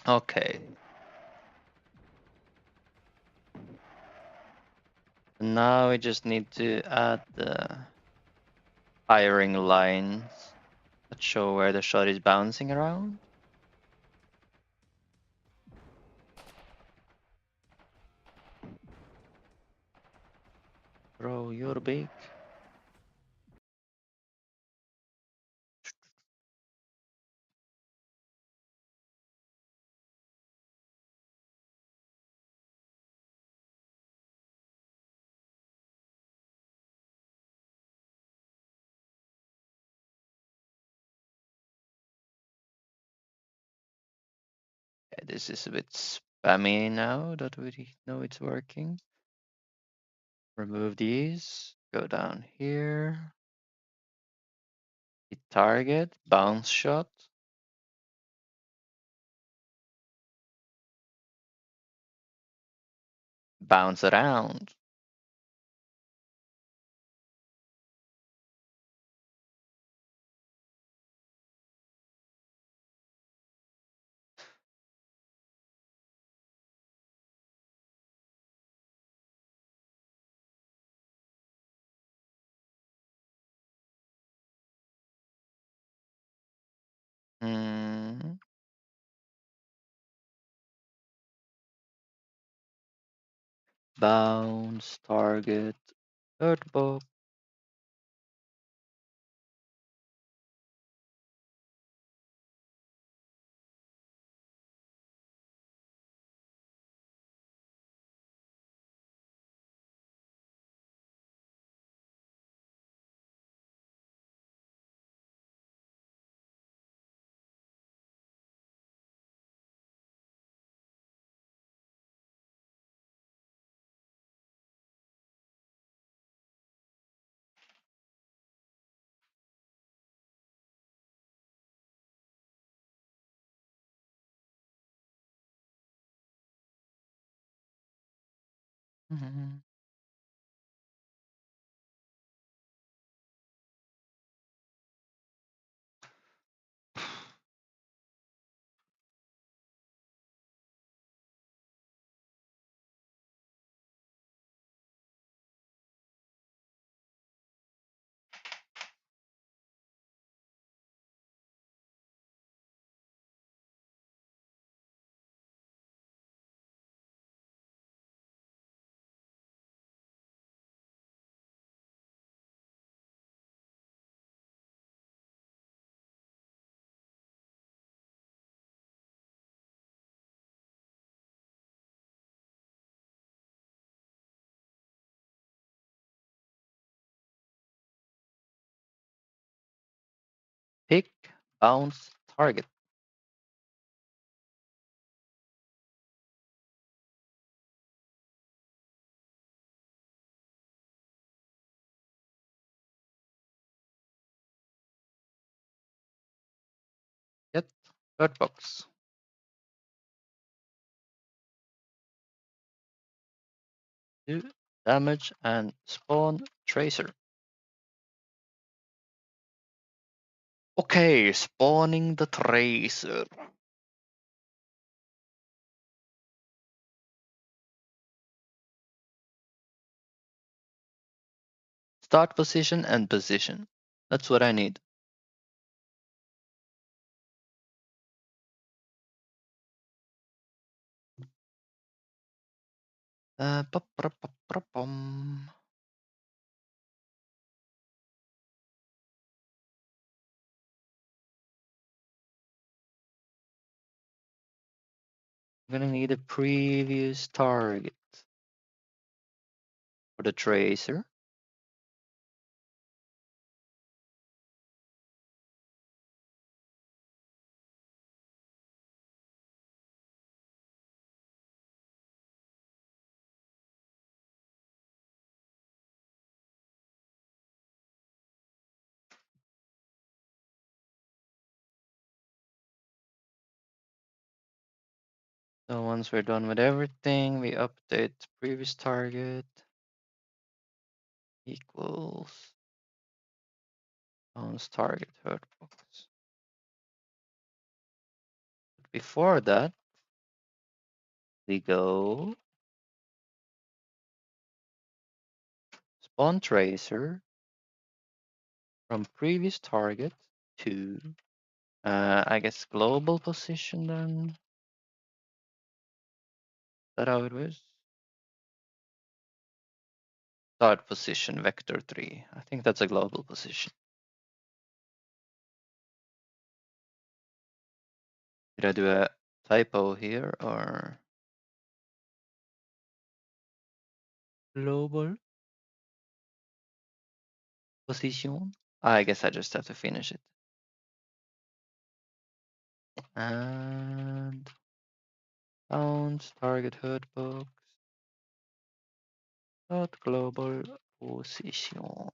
Okay. Now we just need to add the firing lines that show where the shot is bouncing around. Bro, you're big. Okay, this is a bit spammy now that we know it's working. Remove these, go down here. Hit target, bounce shot. Bounce around. Hmm. Bounce, target, third box. Pick bounce target. Get hurt box. Do damage and spawn tracer. Okay, spawning the tracer. Start position and position. That's what I need. Pum. I'm gonna need a previous target for the tracer. So once we're done with everything, we update previous target equals bounce target hurt box. Before that, we go spawn tracer from previous target to, I guess, global position then. Is that how it was? Start position vector 3. I think that's a global position. Did I do a typo here or global position? I guess I just have to finish it. And bounce target hurt box dot global position. All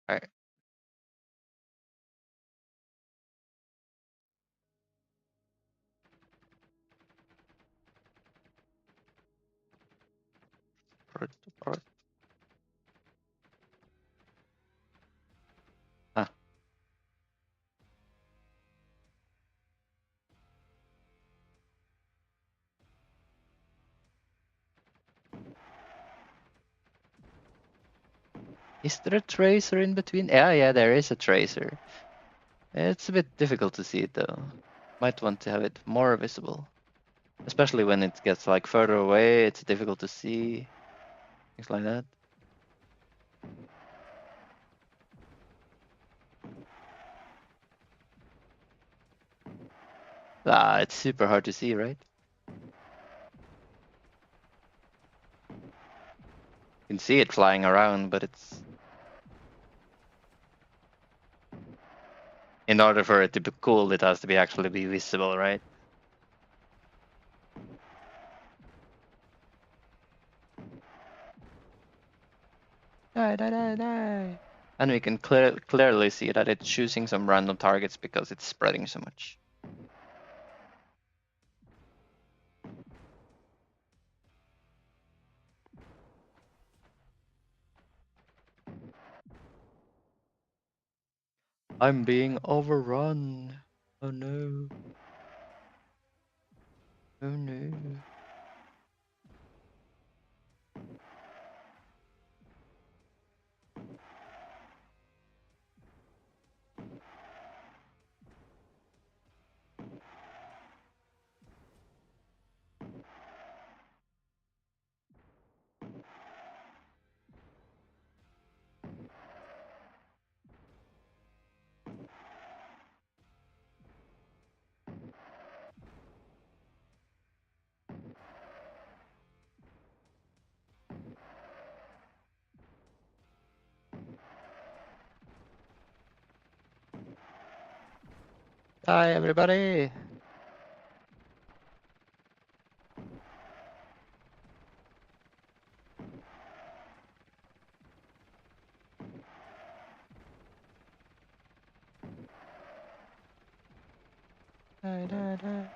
right. Ah, is there a tracer in between? Yeah, there is a tracer. It's a bit difficult to see it though. Might want to have it more visible. Especially when it gets like further away, it's difficult to see. Things like that. Ah, it's super hard to see, right? You can see it flying around, but it's... In order for it to be cool, it has to be actually be visible, right? Die, die, die, die. And we can clearly see that it's choosing some random targets because it's spreading so much. I'm being overrun. Oh no. Oh no. Hi everybody. Da, da, da.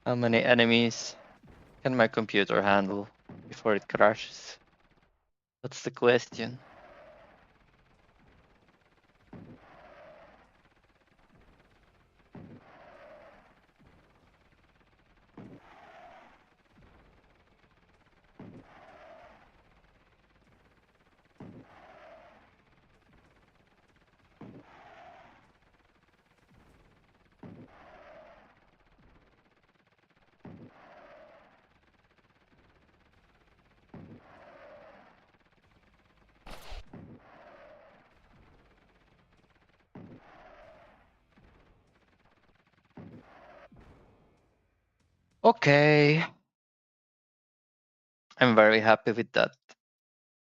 How many enemies can my computer handle before it crashes? That's the question. Okay. I'm very happy with that.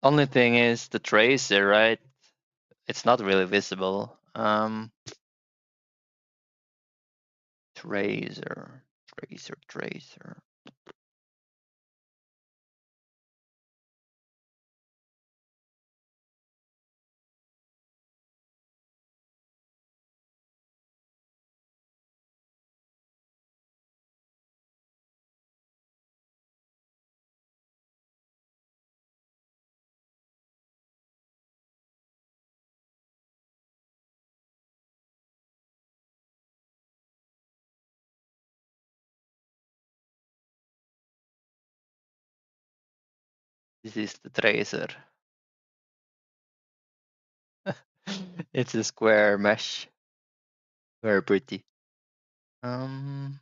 Only thing is the tracer, right? It's not really visible. Tracer, tracer. This is the tracer. It's a square mesh. Very pretty. Um,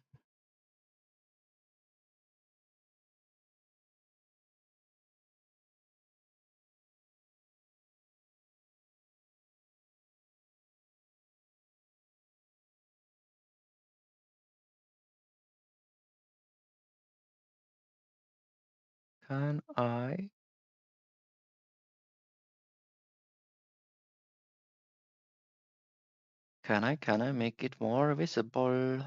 can I? Can I make it more visible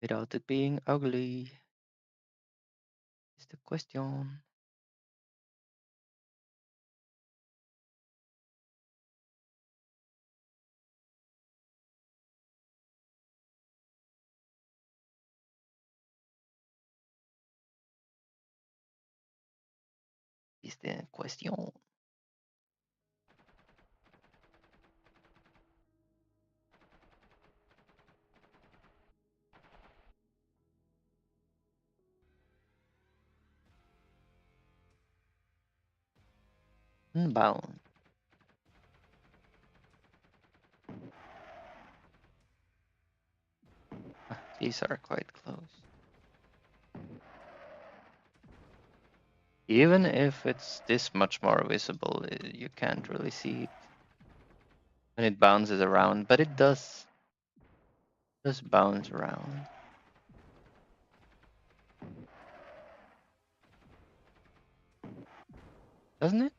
without it being ugly? Is the question. Is the question. Unbound. These are quite close. Even if it's this much more visible, you can't really see it when it bounces around, but it does bounce around, doesn't it?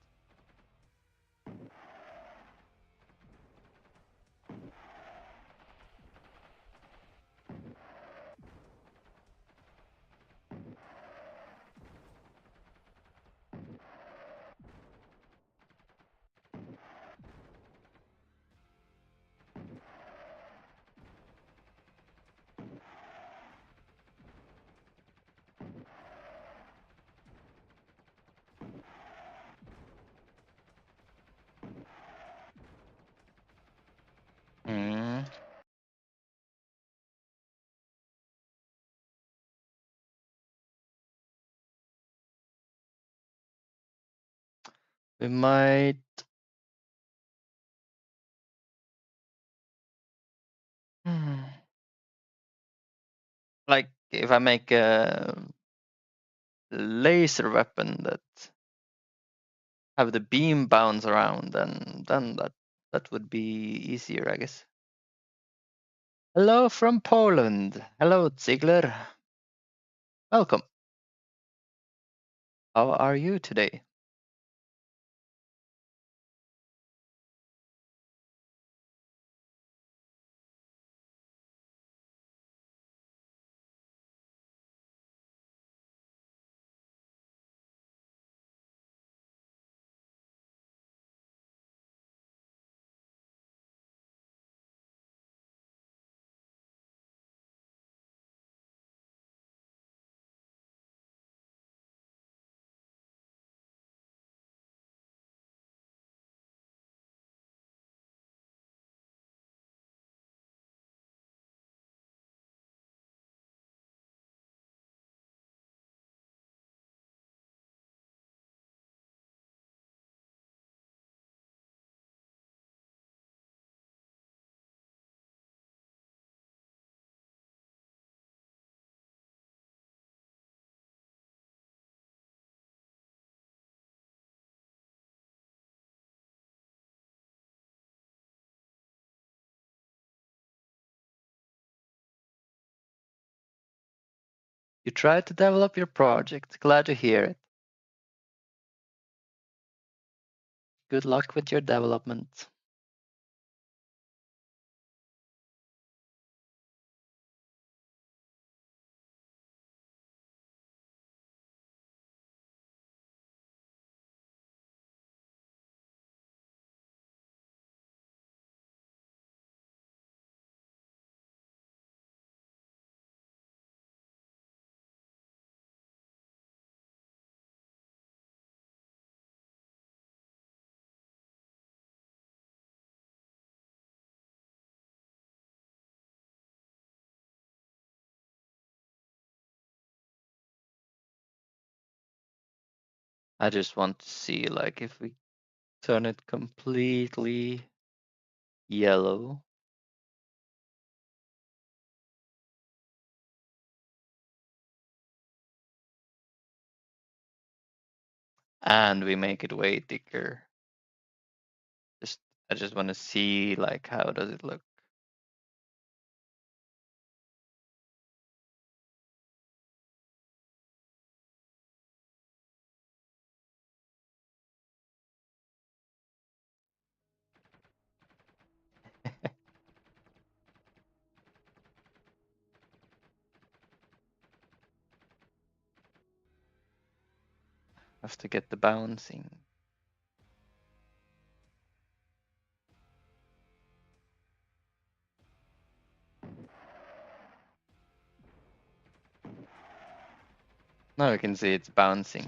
We might like if I make a laser weapon that have the beam bounce around, then that would be easier, I guess. Hello from Poland. Hello, Ziegler. Welcome. How are you today? You tried to develop your project. Glad to hear it. Good luck with your development. I just want to see like if we turn it completely yellow. And we make it way thicker. I just want to see like how does it look. Have to get the bouncing. Now we can see it's bouncing.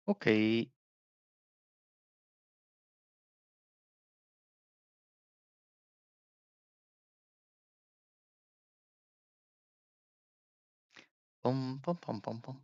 Okay. Bum, bum, bum, bum, bum.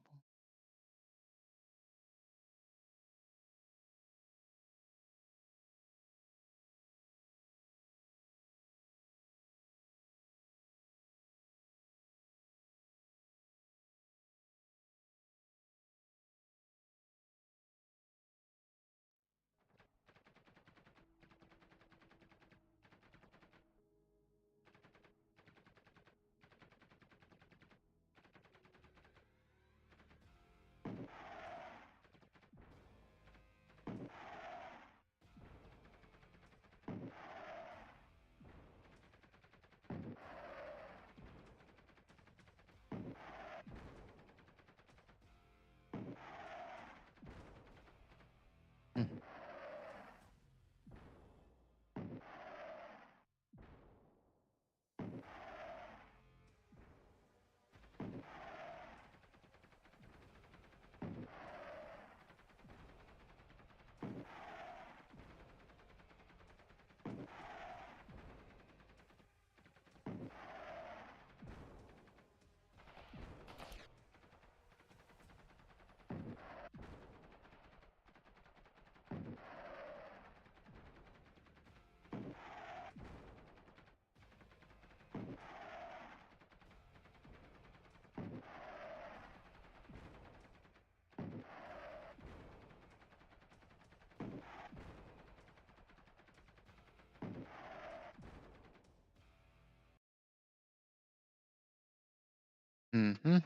Mm-hmm.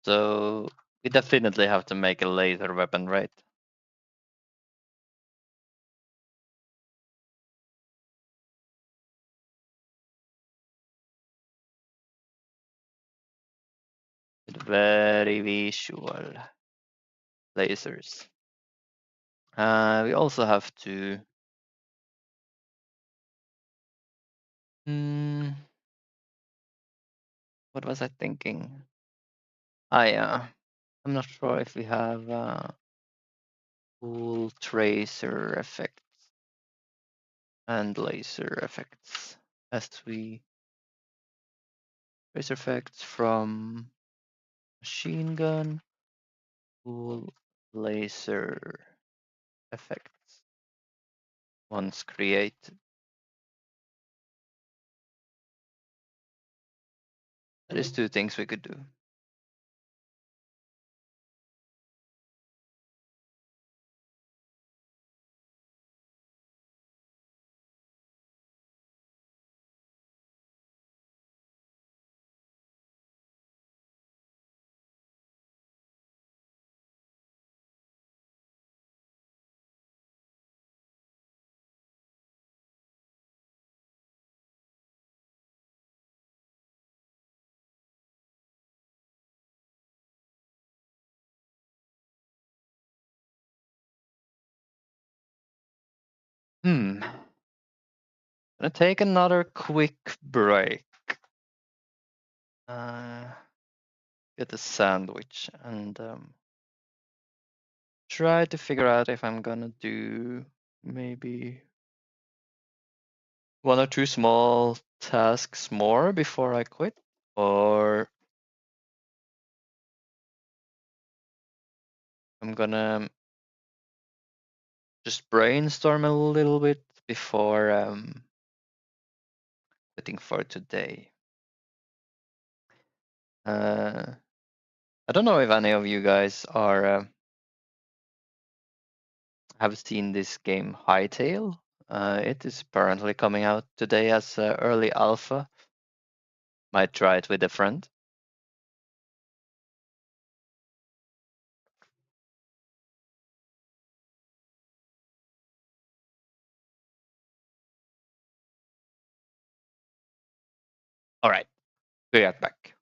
So we definitely have to make a laser weapon, right? With very visual lasers. We also have to. Hmm, what was I thinking? Yeah. I'm not sure if we have full tracer effects and laser effects as we tracer effects from machine gun, full laser effects once created. That is two things we could do. Gonna take another quick break. Get a sandwich and try to figure out if I'm gonna do maybe one or two small tasks more before I quit, or I'm gonna just brainstorm a little bit before quitting for today. I don't know if any of you guys are have seen this game Hightail. It is apparently coming out today as early alpha. Might try it with a friend. All right, be right back.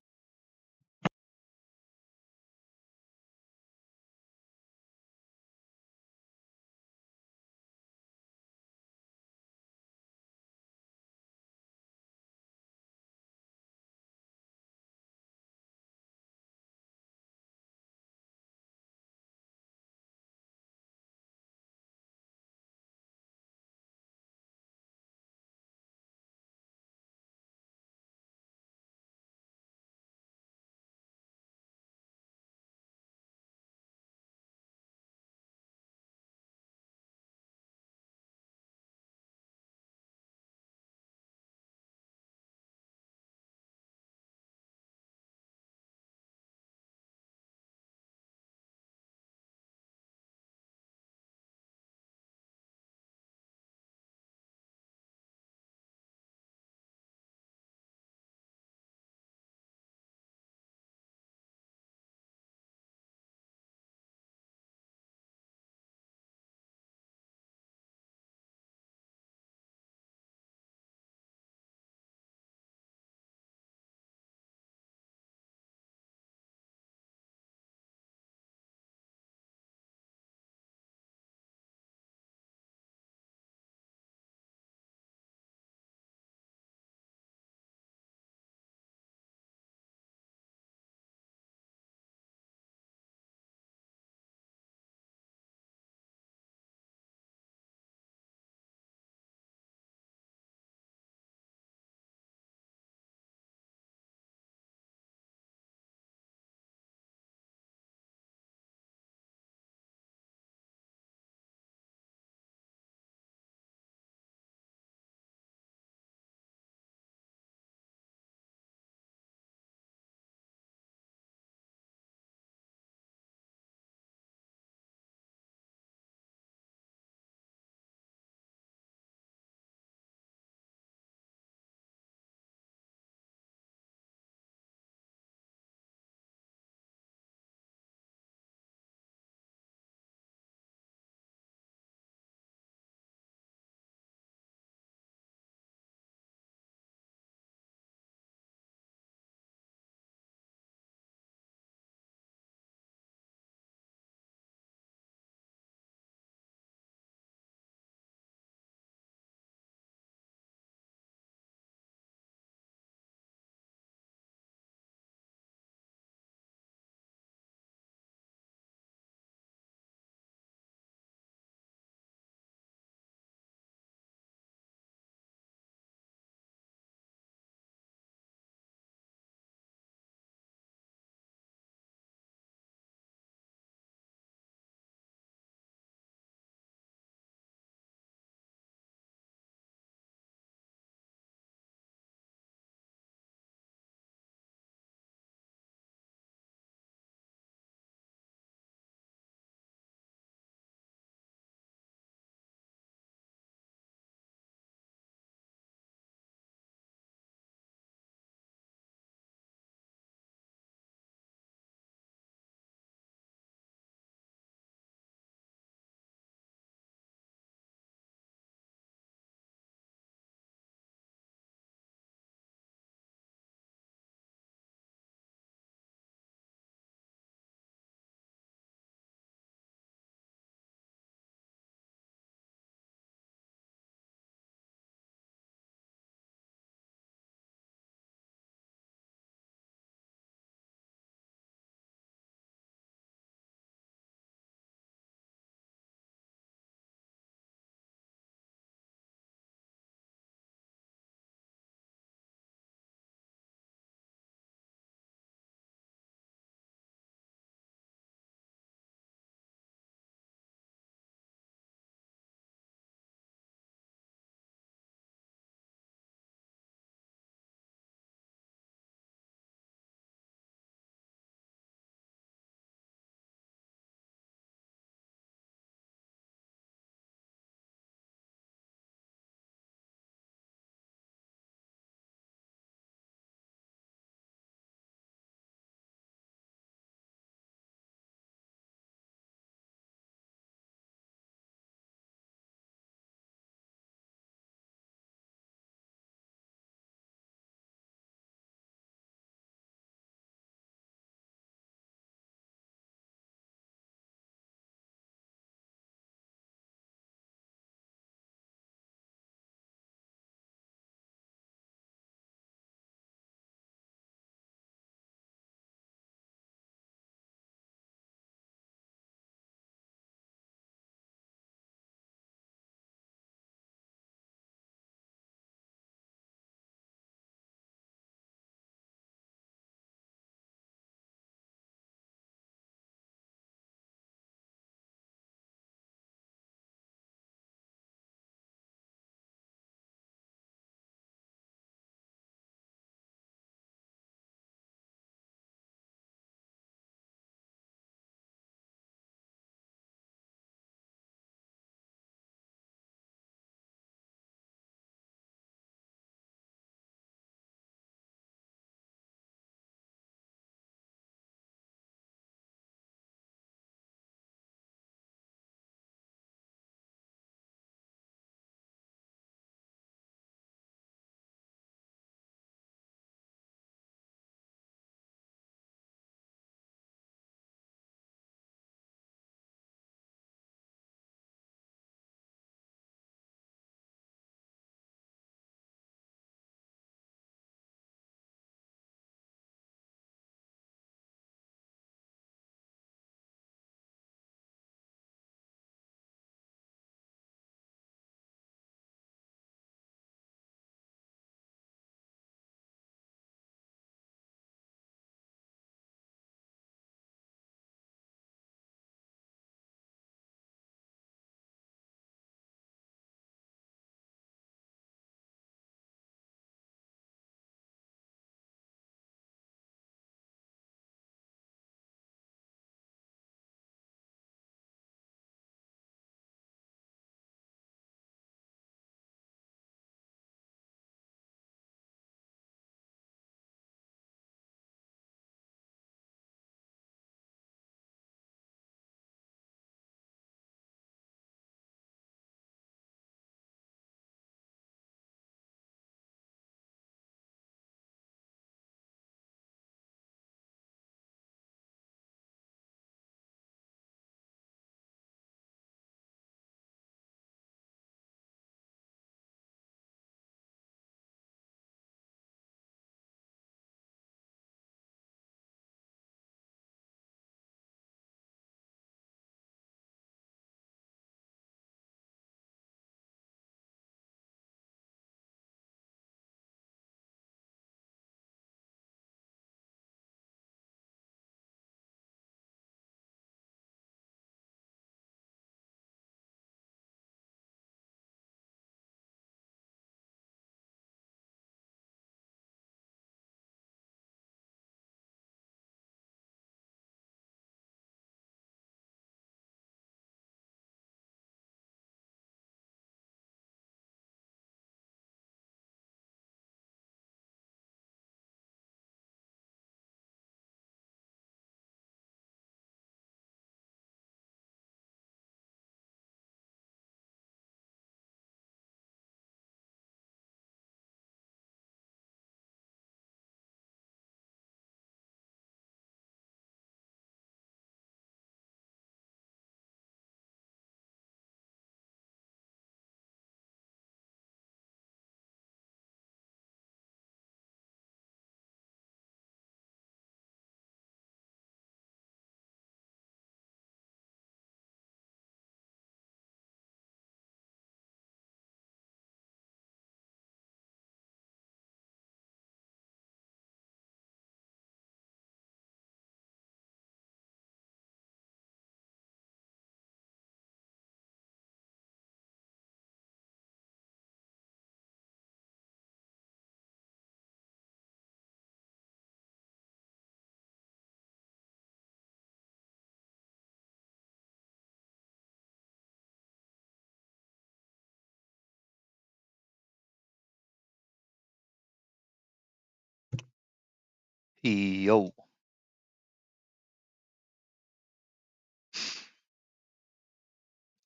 Yo.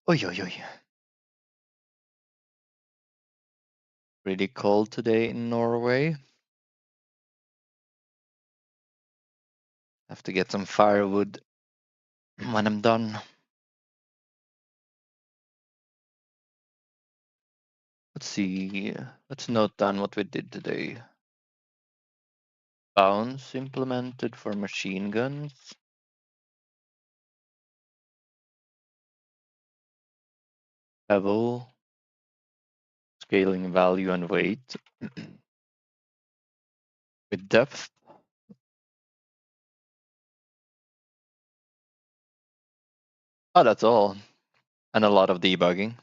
Oi, oi, oi. Pretty cold today in Norway. Have to get some firewood when I'm done. Let's see. Let's note down what we did today. Bounce implemented for machine guns. Bevel. Scaling value and weight. With depth. Oh, that's all. And a lot of debugging.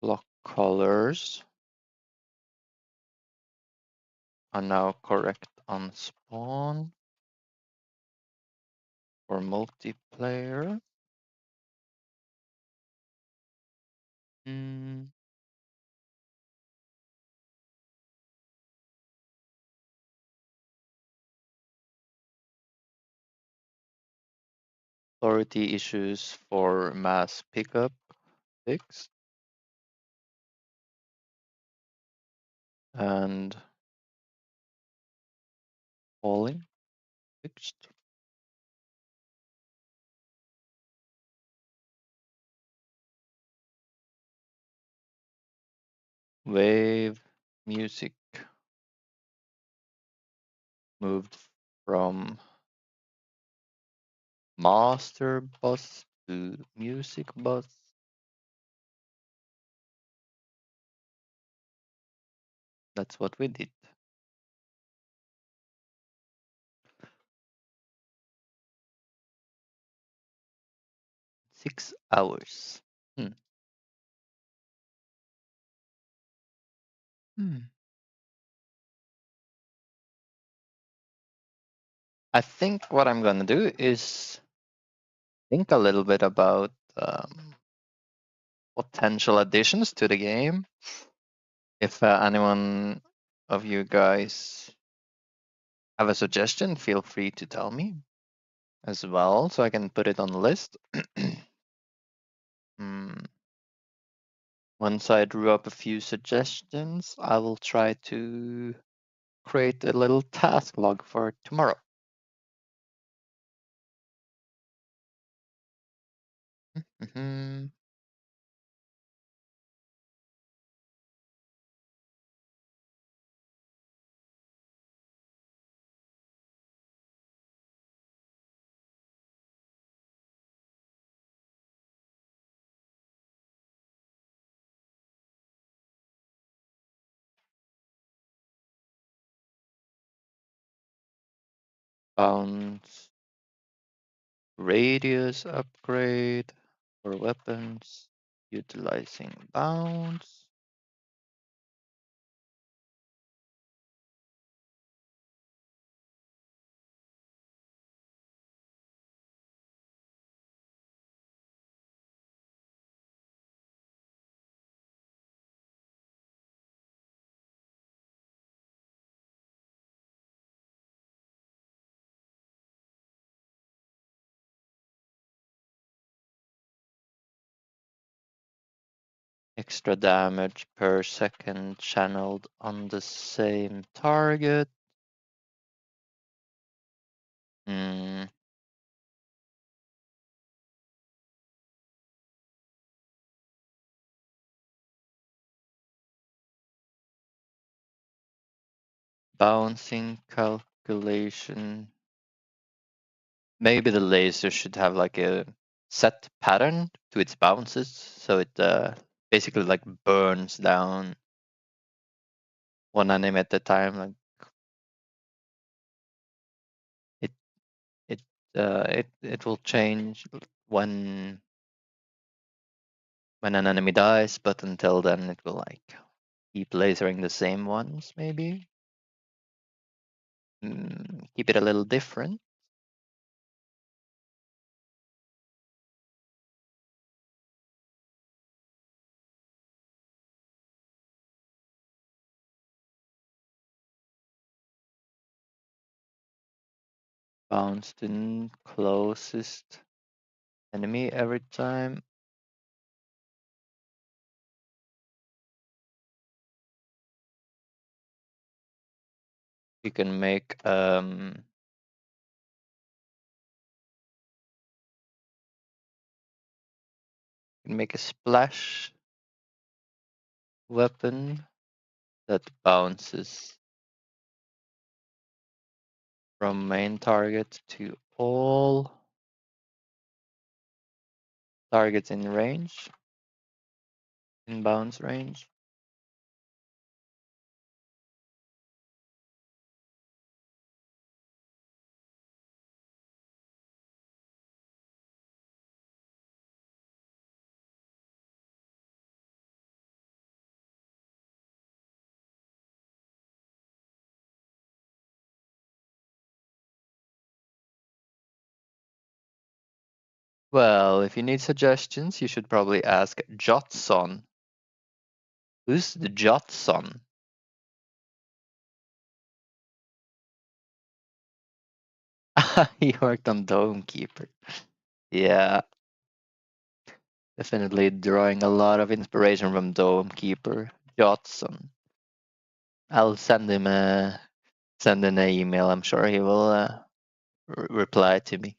Block colors are now correct on spawn for multiplayer. Authority issues for mass pickup fixed. And falling fixed. Wave music moved from master bus to music bus. That's what we did. Six hours. I think what I'm gonna do is think a little bit about potential additions to the game. If anyone of you guys have a suggestion, feel free to tell me as well, so I can put it on the list. Once I drew up a few suggestions, I will try to create a little task log for tomorrow. Bounce radius upgrade for weapons utilizing bounce. Extra damage per second channeled on the same target. Bouncing calculation. Maybe the laser should have like a set pattern to its bounces, so it basically like burns down one enemy at a time. Like it, it will change when when an enemy dies, but until then it will like keep lasering the same ones, maybe. Keep it a little different. Bounce to closest enemy every time. You can make a splash weapon that bounces from main target to all targets in range, in bounce range. Well, if you need suggestions, you should probably ask Jotson. Who's the Jotson? He worked on Dome Keeper. Yeah, definitely drawing a lot of inspiration from Dome Keeper. Jotson. I'll send him an email. I'm sure he will reply to me.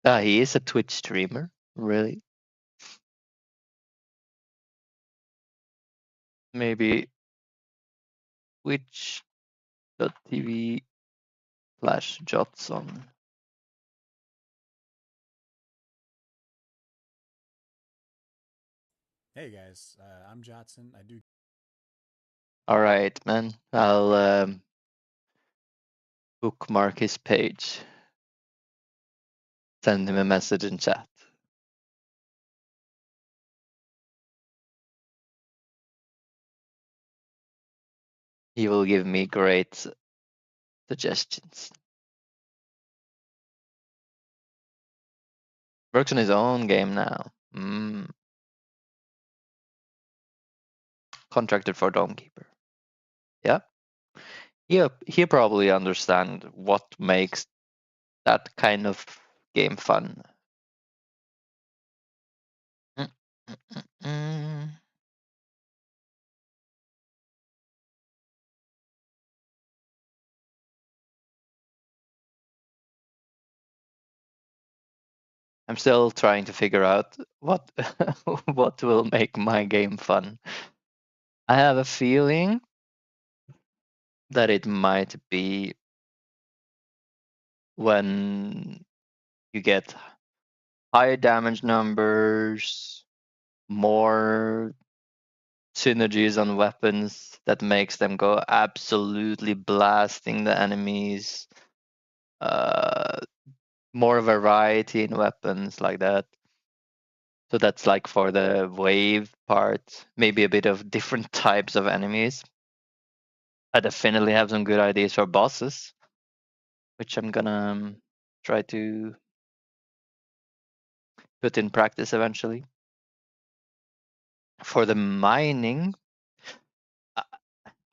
He is a Twitch streamer, really. Maybe twitch.tv/Jotson. Hey guys, I'm Johnson. I do. All right, man. I'll bookmark his page. Send him a message in chat. He will give me great suggestions. Works on his own game now. Contracted for Domekeeper. Yeah. He probably understand what makes that kind of game fun. Mm, mm, mm, mm. I'm still trying to figure out what what will make my game fun. I have a feeling that it might be when you get higher damage numbers, more synergies on weapons that makes them go absolutely blasting the enemies, uh, more variety in weapons like that. So that's like for the wave part, maybe a bit of different types of enemies. I definitely have some good ideas for bosses, which I'm gonna try to put in practice eventually. For the mining,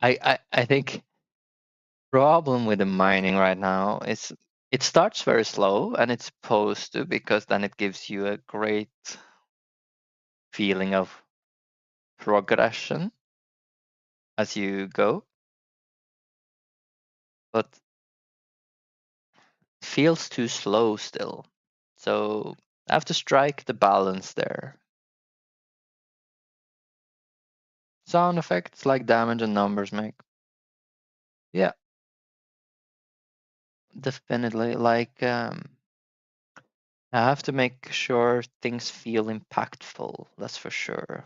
I think problem with the mining right now is it starts very slow, and it's supposed to, because then it gives you a great feeling of progression as you go, but it feels too slow still. So I have to strike the balance there. Sound effects like damage and numbers make. Yeah, definitely. Like I have to make sure things feel impactful. That's for sure.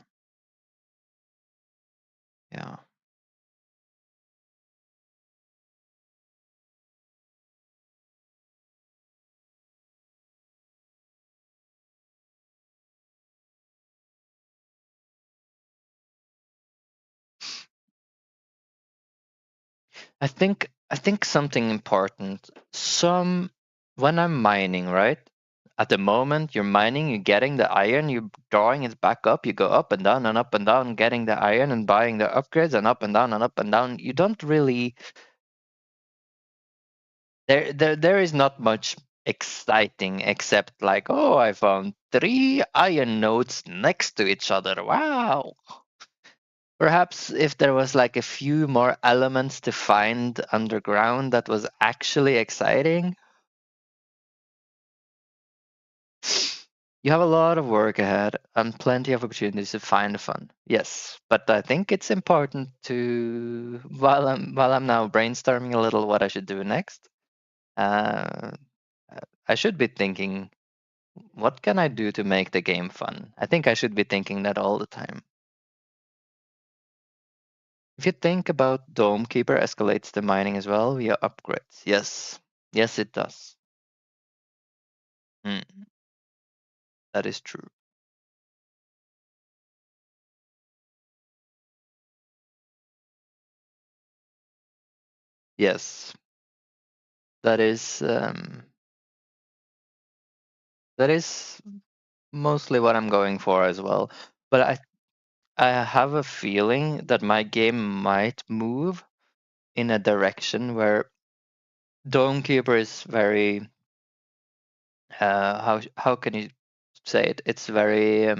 Yeah. I think something important. When I'm mining, right? At the moment you're mining, you're getting the iron, you're drawing it back up, you go up and down, getting the iron and buying the upgrades and up and down and up and down. You don't really there is not much exciting except like, oh, I found 3 iron nodes next to each other. Wow. Perhaps if there was like a few more elements to find underground that was actually exciting. You have a lot of work ahead and plenty of opportunities to find fun. Yes, but I think it's important to while I'm now brainstorming a little what I should do next. Uh, I should be thinking, what can I do to make the game fun? I think I should be thinking that all the time. If you think about Dome Keeper escalates the mining as well via upgrades. Yes. Yes, it does. Mm, that is true. Yes. That is mostly what I'm going for as well. But I have a feeling that my game might move in a direction where Dome Keeper is very how can you say it? It's very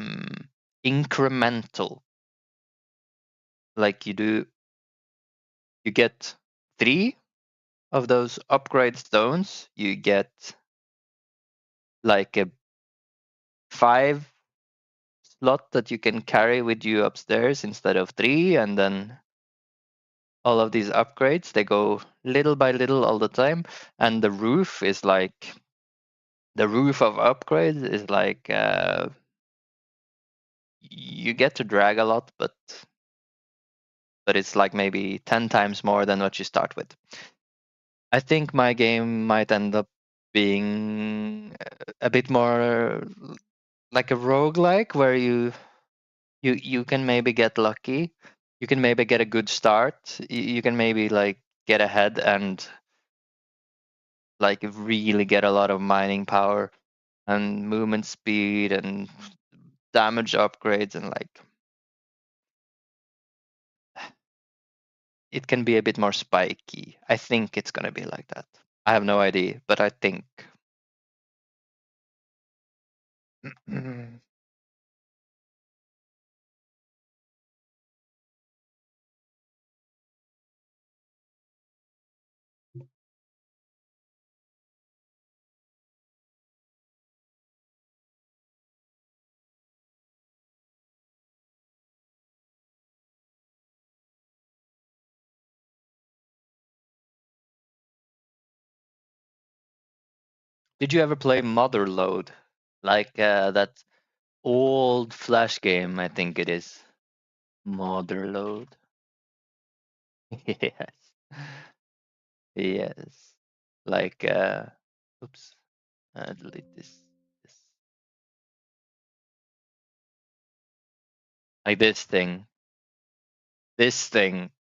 incremental. Like you get 3 of those upgrade stones, you get like a 5 slot that you can carry with you upstairs instead of 3, and then all of these upgrades, they go little by little all the time, and the roof of upgrades is like you get to drag a lot, but it's like maybe 10 times more than what you start with. I think my game might end up being a bit more like a roguelike where you can maybe get lucky. You can maybe get a good start. You can maybe like get ahead and like really get a lot of mining power and movement speed and damage upgrades, and like it can be a bit more spiky. I think it's gonna be like that. I have no idea, but I think. Did you ever play Motherload? Like that old Flash game, I think it is. Motherload. Yes. Yes. Like oops, delete this. Like this thing. This thing.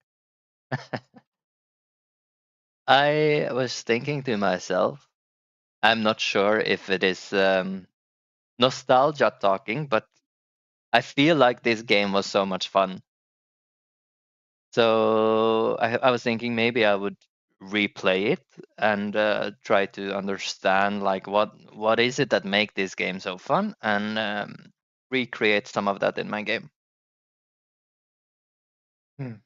I was thinking to myself, I'm not sure if it is nostalgia talking, but I feel like this game was so much fun. So I was thinking maybe I would replay it and try to understand like what is it that make this game so fun, and recreate some of that in my game. Hmm.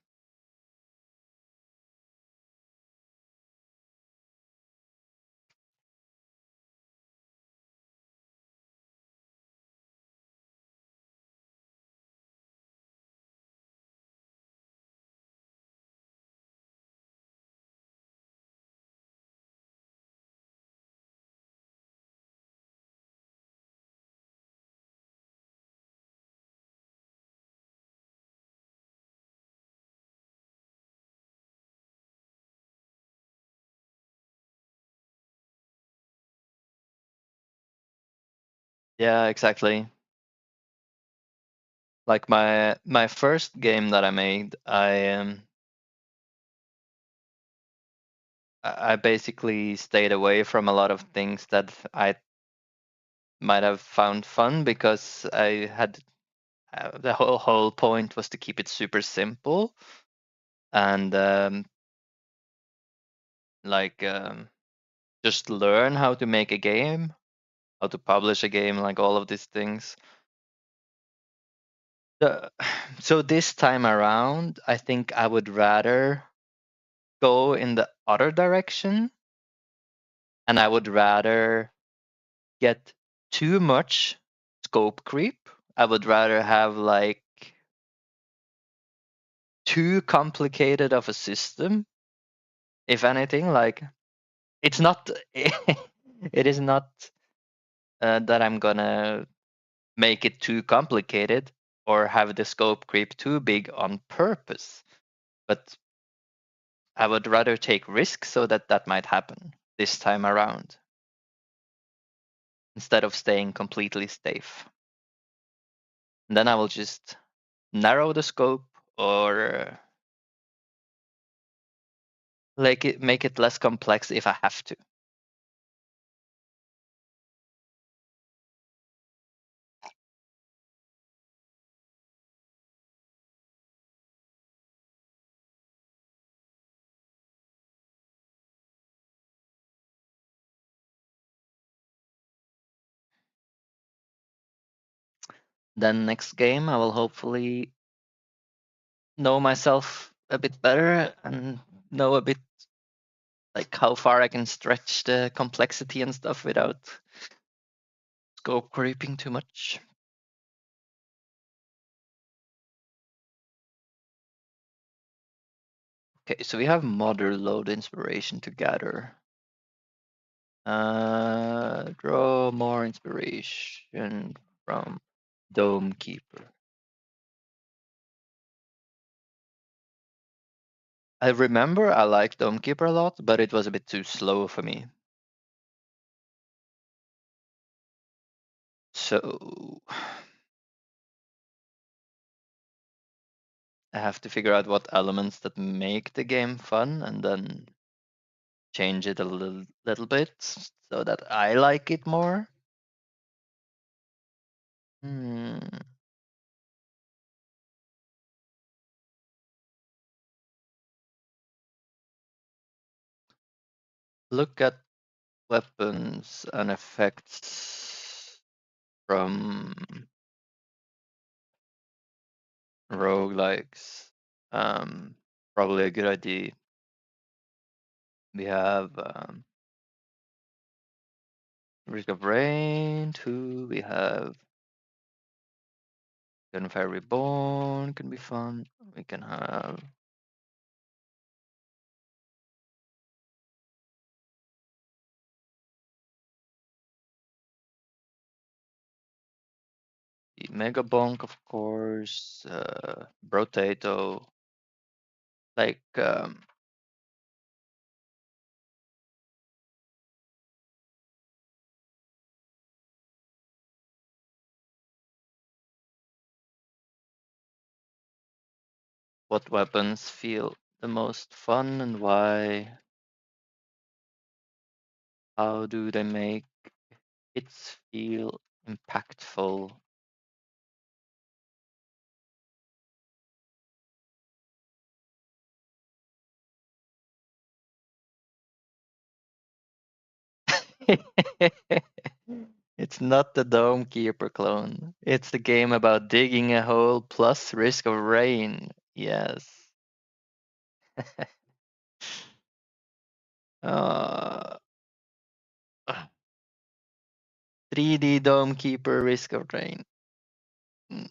Yeah, exactly. Like my first game that I made, I basically stayed away from a lot of things that I might have found fun because I had the whole point was to keep it super simple and like just learn how to make a game, how to publish a game, like all of these things. So this time around, I think I would rather go in the other direction, and I would rather get too much scope creep. I would rather have like too complicated of a system, if anything. Like it's not, it is not that I'm gonna make it too complicated or have the scope creep too big on purpose, but I would rather take risks so that that might happen this time around instead of staying completely safe. And then I will just narrow the scope or make it less complex if I have to. Then next game I will hopefully know myself a bit better and know a bit like how far I can stretch the complexity and stuff without scope creeping too much. Okay, so we have mother load inspiration to gather. Draw more inspiration from Dome Keeper. I remember I liked Dome Keeper a lot, but it was a bit too slow for me. So I have to figure out what elements that make the game fun and then change it a little bit so that I like it more. Hmm. Look at weapons and effects from roguelikes. Probably a good idea. We have Risk of Rain 2. We have Gunfire Reborn, can be fun. We can have the Mega Bonk, of course. Brotato. Like what weapons feel the most fun and why? How do they make it feel impactful? It's not the Dome Keeper clone. It's the game about digging a hole plus Risk of Rain. Yes. uh, 3D Dome Keeper Risk of Rain. Mm.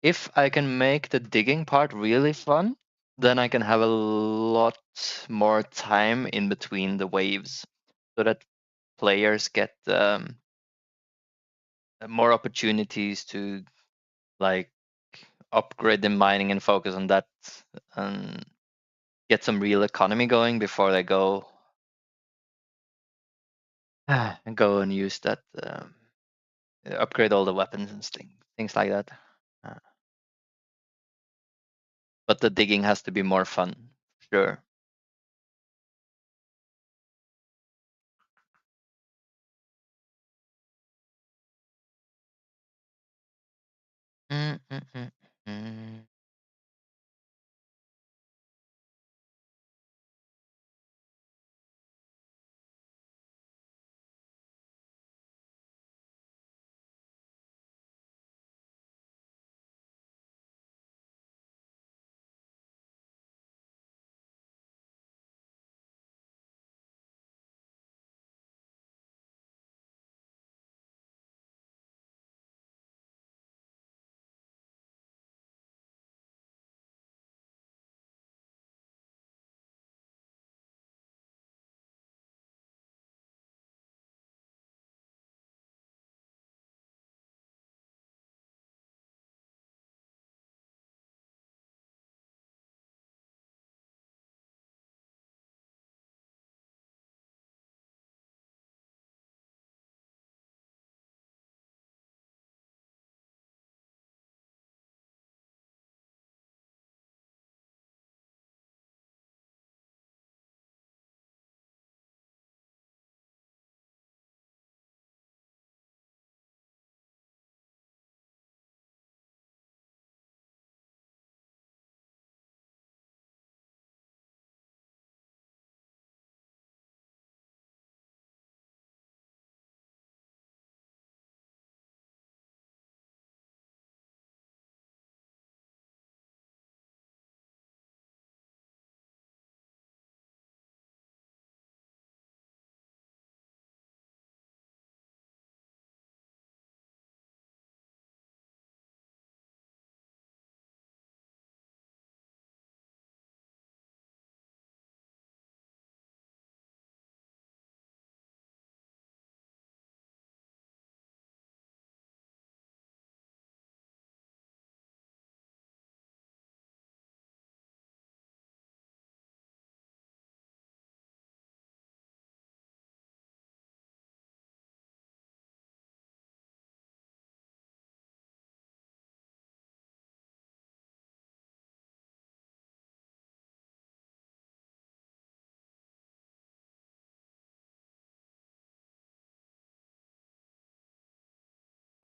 If I can make the digging part really fun, then I can have a lot more time in between the waves so that players get more opportunities to like upgrade the mining and focus on that and get some real economy going before they go and go and use that upgrade all the weapons and things like that. Uh, but the digging has to be more fun, sure. Mm, mm, mm, mm.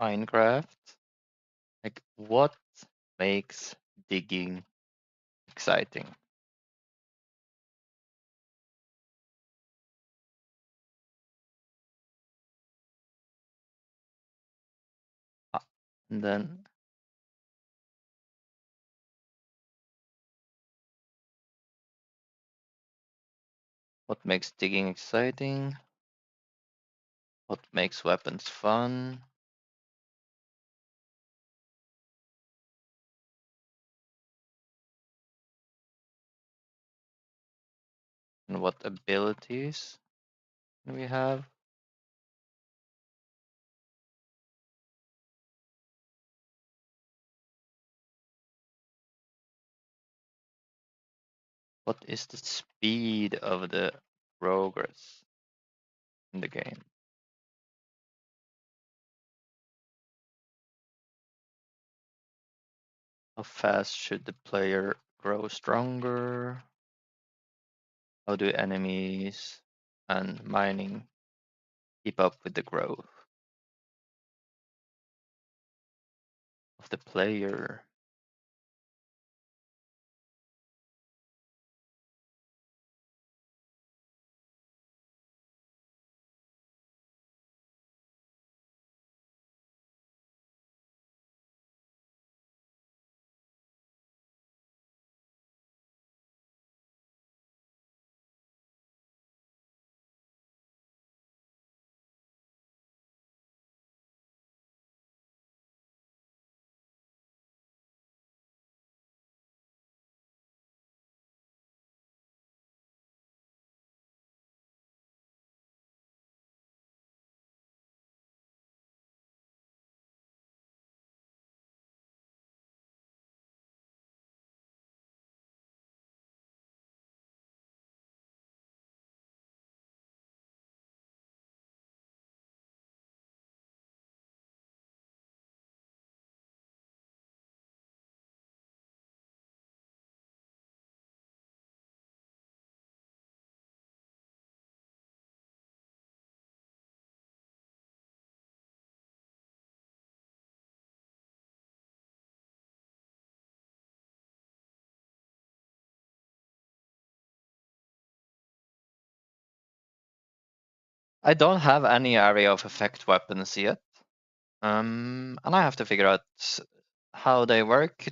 Minecraft. Like, what makes digging exciting? Ah, and then what makes digging exciting? What makes weapons fun? And what abilities do we have? What is the speed of the progress in the game? How fast should the player grow stronger? How do enemies and mining keep up with the growth of the player? I don't have any area of effect weapons yet. And I have to figure out how they work.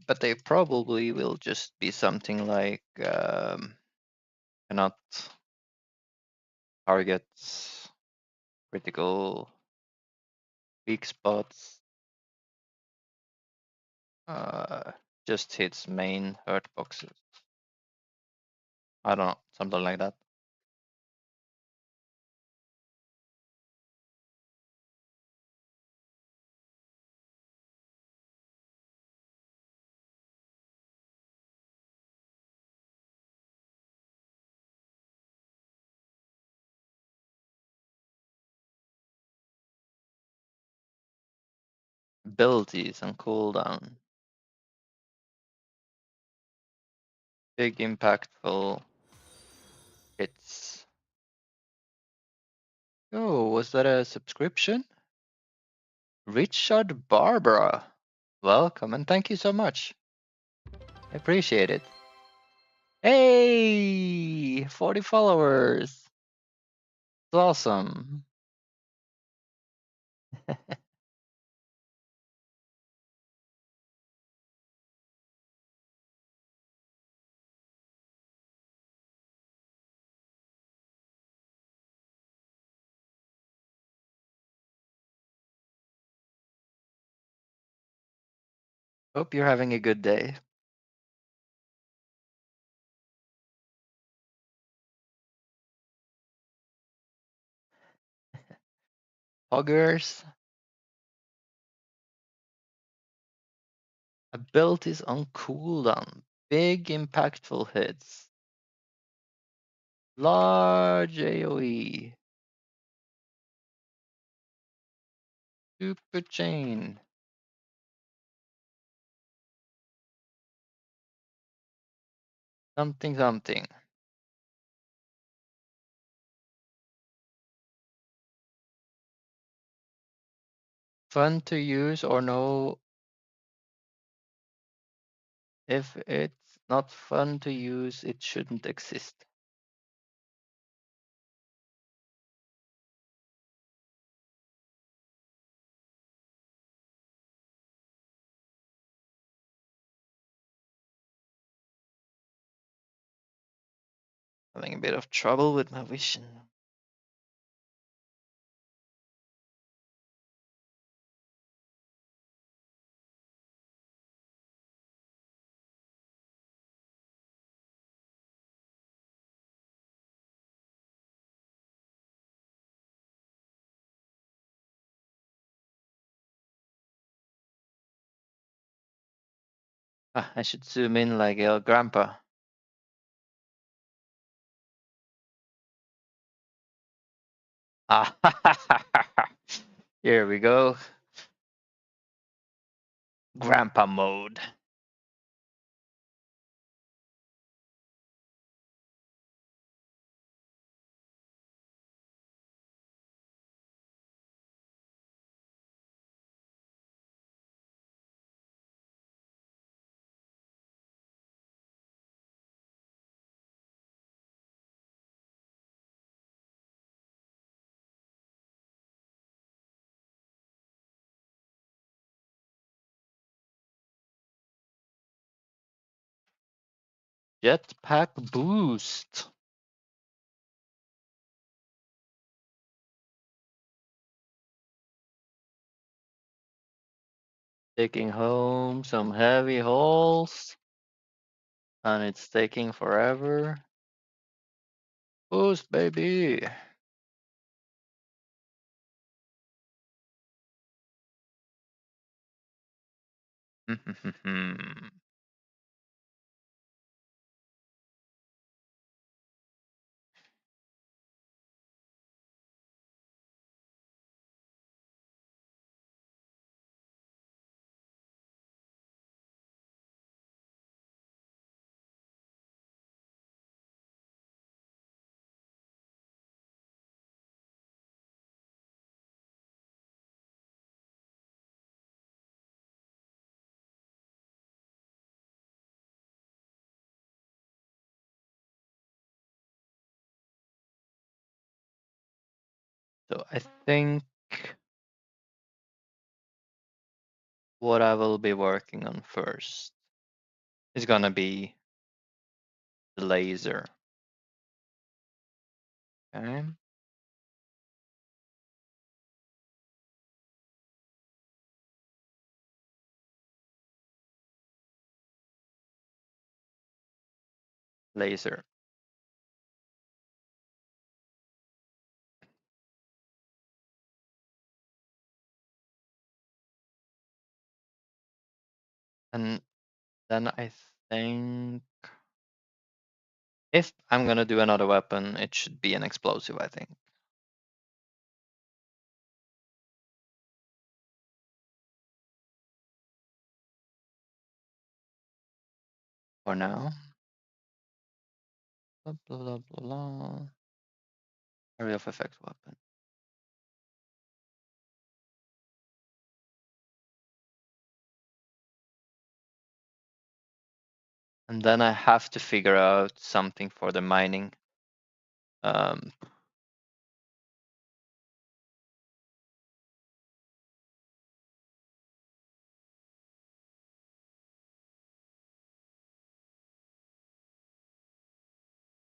But they probably will just be something like cannot target critical weak spots. Just hits main hurt boxes. I don't know, something like that. Abilities and cooldown. Big impactful hits. Oh, was that a subscription? Richard Barbara. Welcome and thank you so much. I appreciate it. Hey, 40 followers. It's awesome. Hope you're having a good day. Hoggers. Abilities on cooldown. Big impactful hits. Large AoE. Super chain. Something something. Fun to use or no? If it's not fun to use, it shouldn't exist. Having a bit of trouble with my vision. I should zoom in like your grandpa. Ah, here we go. Grandpa mode. Jetpack boost. Taking home some heavy hauls. And it's taking forever. Boost, baby. So I think what I will be working on first is gonna be the laser. Okay. Laser. And then I think if I'm gonna do another weapon, it should be an explosive, I think. For now. Blah, blah, blah, blah, blah. Area of effect weapon. And then I have to figure out something for the mining.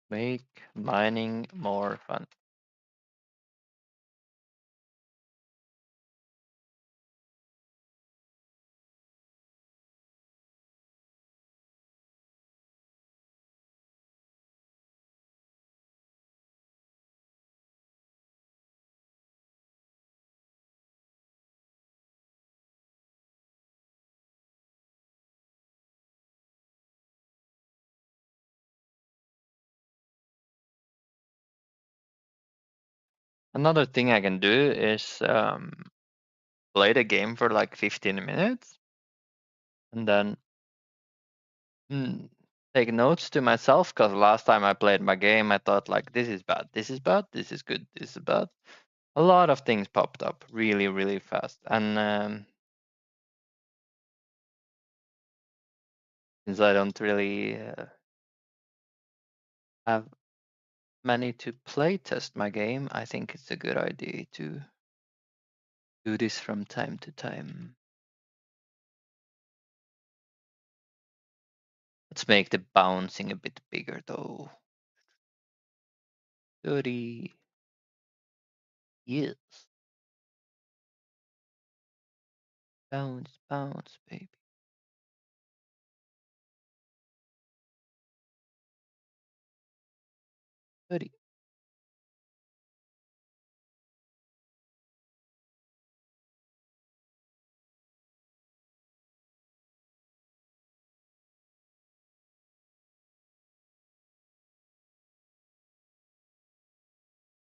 Make mining more fun. Another thing I can do is play the game for like 15 minutes and then take notes to myself, because last time I played my game, I thought like, this is bad, this is bad, this is good, this is bad. A lot of things popped up really, really fast. And since I don't really have many to play test my game, I think it's a good idea to do this from time to time. Let's make the bouncing a bit bigger though. 30. Yes. Bounce, bounce, baby. 30.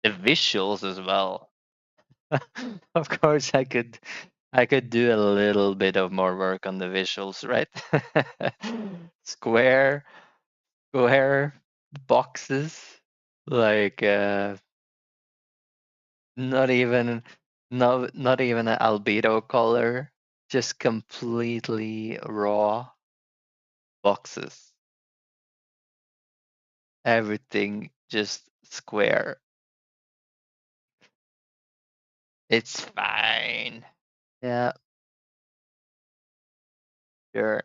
The visuals as well. Of course, I could do a little bit of more work on the visuals, right? Square, square boxes, like not even not even an albedo color, just completely raw boxes. Everything just square. It's fine. Yeah, sure.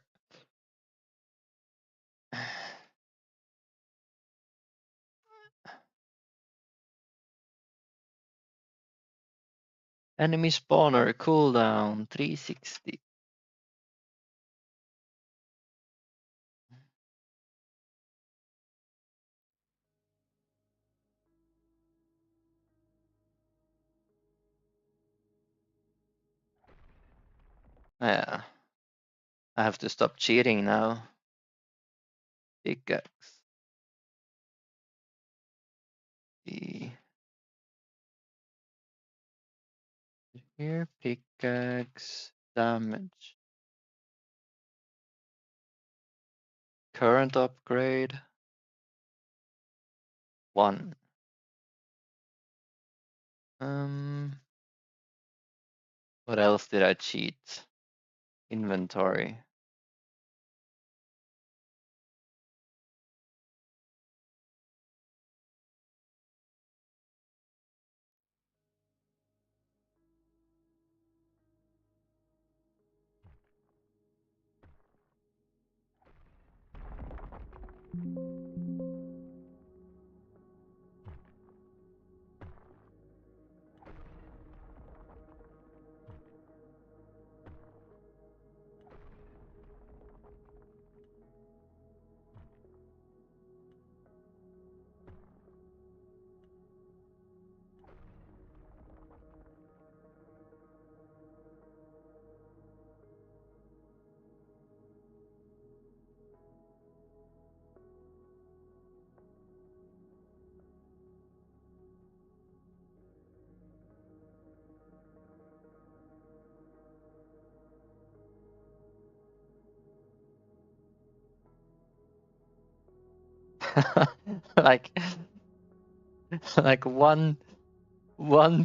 Enemy spawner cooldown 360. Yeah, I have to stop cheating now. Pickaxe. The here pickaxe damage. Current upgrade 1. What else did I cheat? Inventory. like like one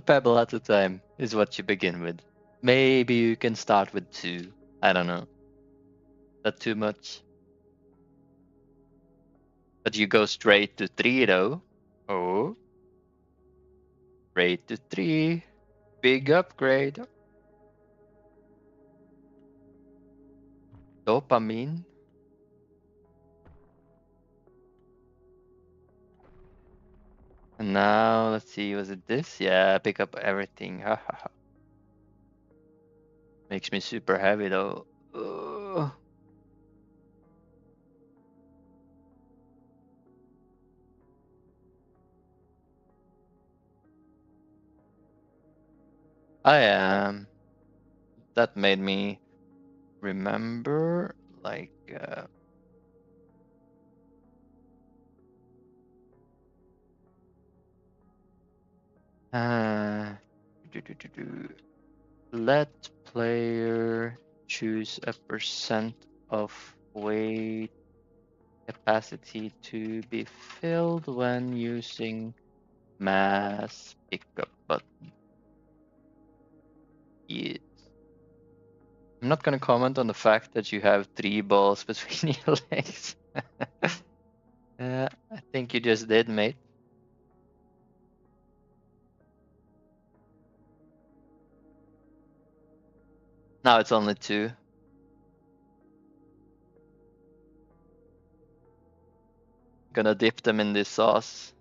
pebble at a time is what you begin with. Maybe you can start with 2. I don't know. Not too much. But you go straight to 3 though. Oh, straight to 3. Big upgrade. Dopamine. And now let's see, was it this? Yeah, pick up everything. Ha ha ha. Makes me super heavy though. Ugh. I am. That made me remember like uh let player choose a percent of weight capacity to be filled when using mass pickup button. Yeah. I'm not gonna comment on the fact that you have 3 balls between your legs. I think you just did, mate. Now it's only 2. Gonna dip them in this sauce.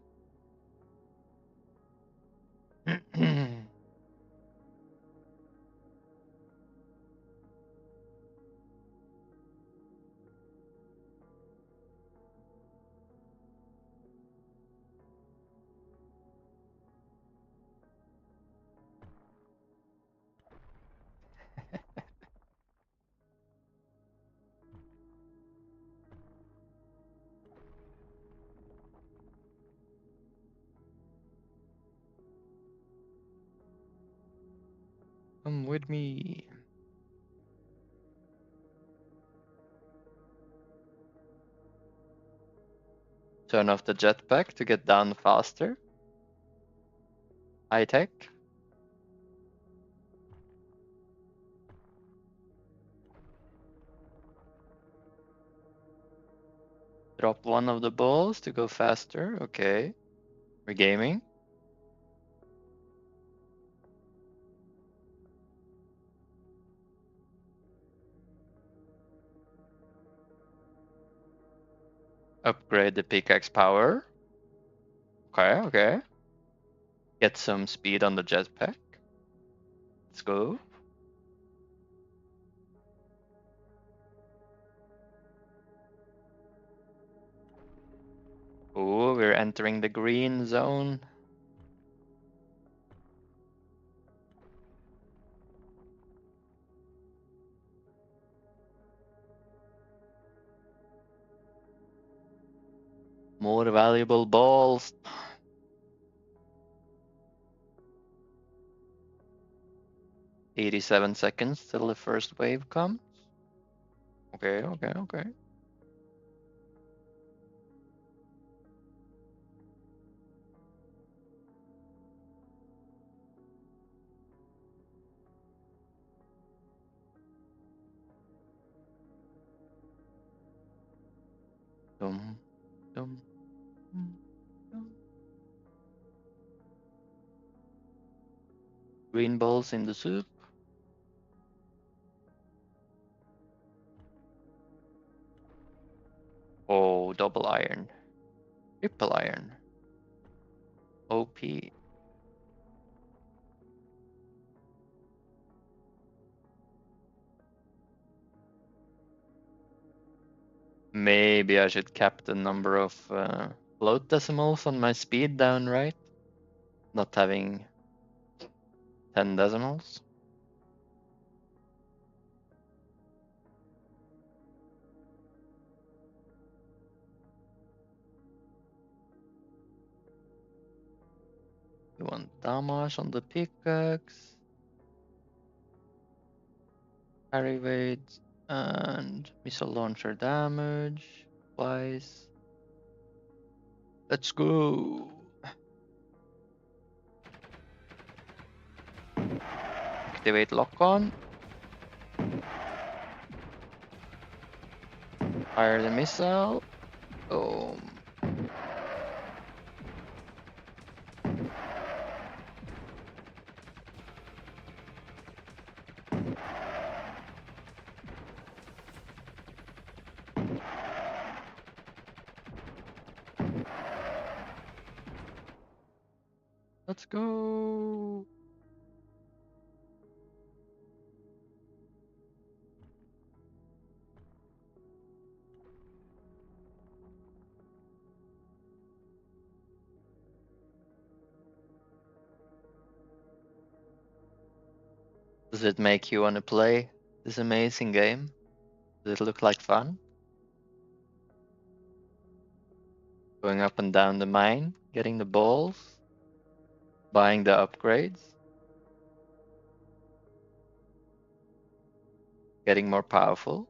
Come with me. Turn off the jetpack to get down faster. High tech. Drop one of the balls to go faster. Okay. We're gaming. Upgrade the pickaxe power. Okay, okay. Get some speed on the jetpack. Let's go. Oh, we're entering the green zone. More valuable balls. 87 seconds till the first wave comes. Okay, okay, okay. Dum, dum, dum, dum. Green balls in the soup. Oh, double iron. Triple iron. OP. Maybe I should cap the number of float decimals on my speed down, right? Not having 10 decimals. We want damage on the pickaxe. Carry weight and missile launcher damage twice. Let's go. Activate lock on. Fire the missile. Boom. Let's go. Does it make you want to play this amazing game? Does it look like fun? Going up and down the mine, getting the balls, buying the upgrades, getting more powerful,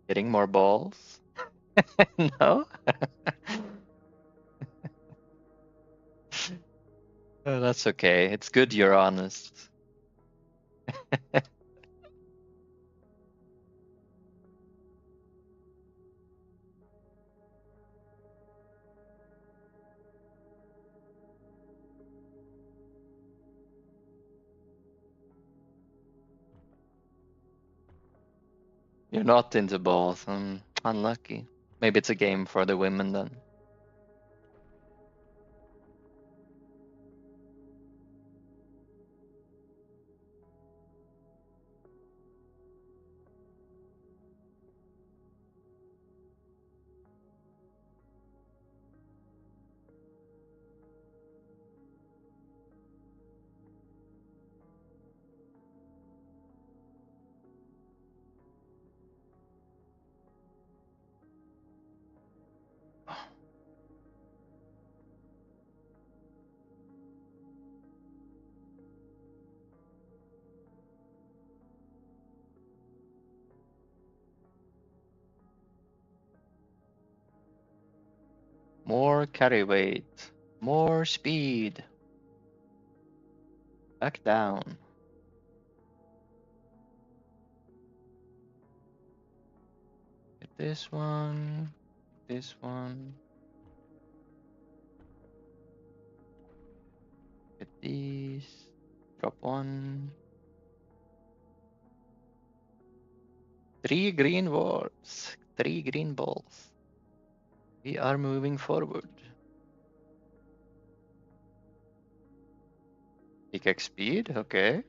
getting more balls. No? Oh, that's okay. It's good you're honest. You're not into balls. Unlucky. Maybe it's a game for the women then. More carry weight. More speed. Back down. Get this one. This one. Get these. Drop one. 3 green wards. 3 green balls. We are moving forward. Pickaxe speed, okay.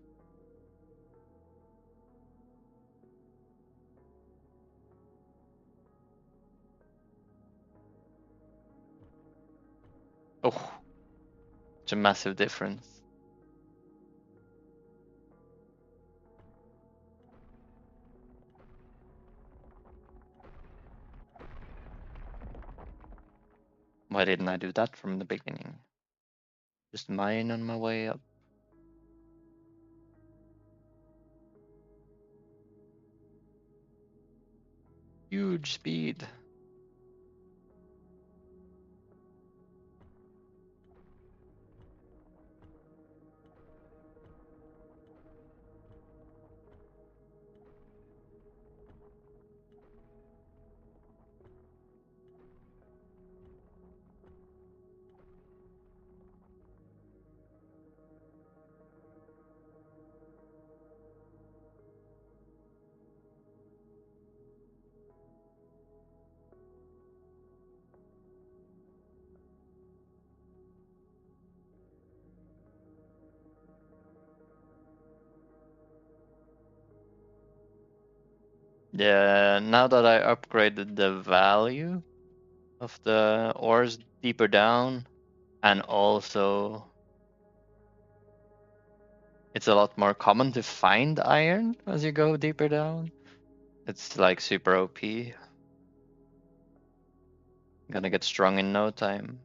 Oh, it's a massive difference. Why didn't I do that from the beginning? Just mine on my way up. Huge speed. Yeah, now that I upgraded the value of the ores deeper down, and also it's a lot more common to find iron as you go deeper down. It's like super OP. Gonna get strong in no time.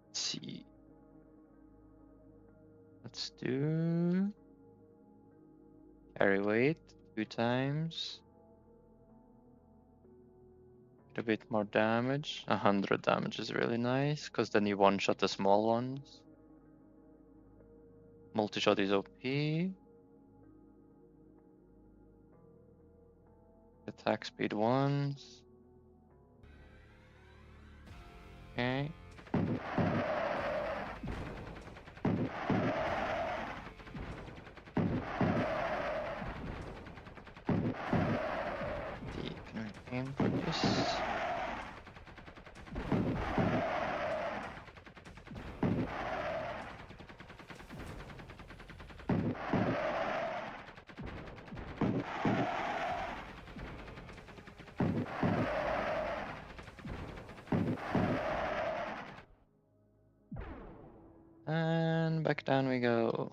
Let's see. Let's do carry weight 2 times. Get a bit more damage. 100 damage is really nice, because then you one-shot the small ones. Multi-shot is OP. Attack speed ones. Okay. Can we aim for this? And back down we go.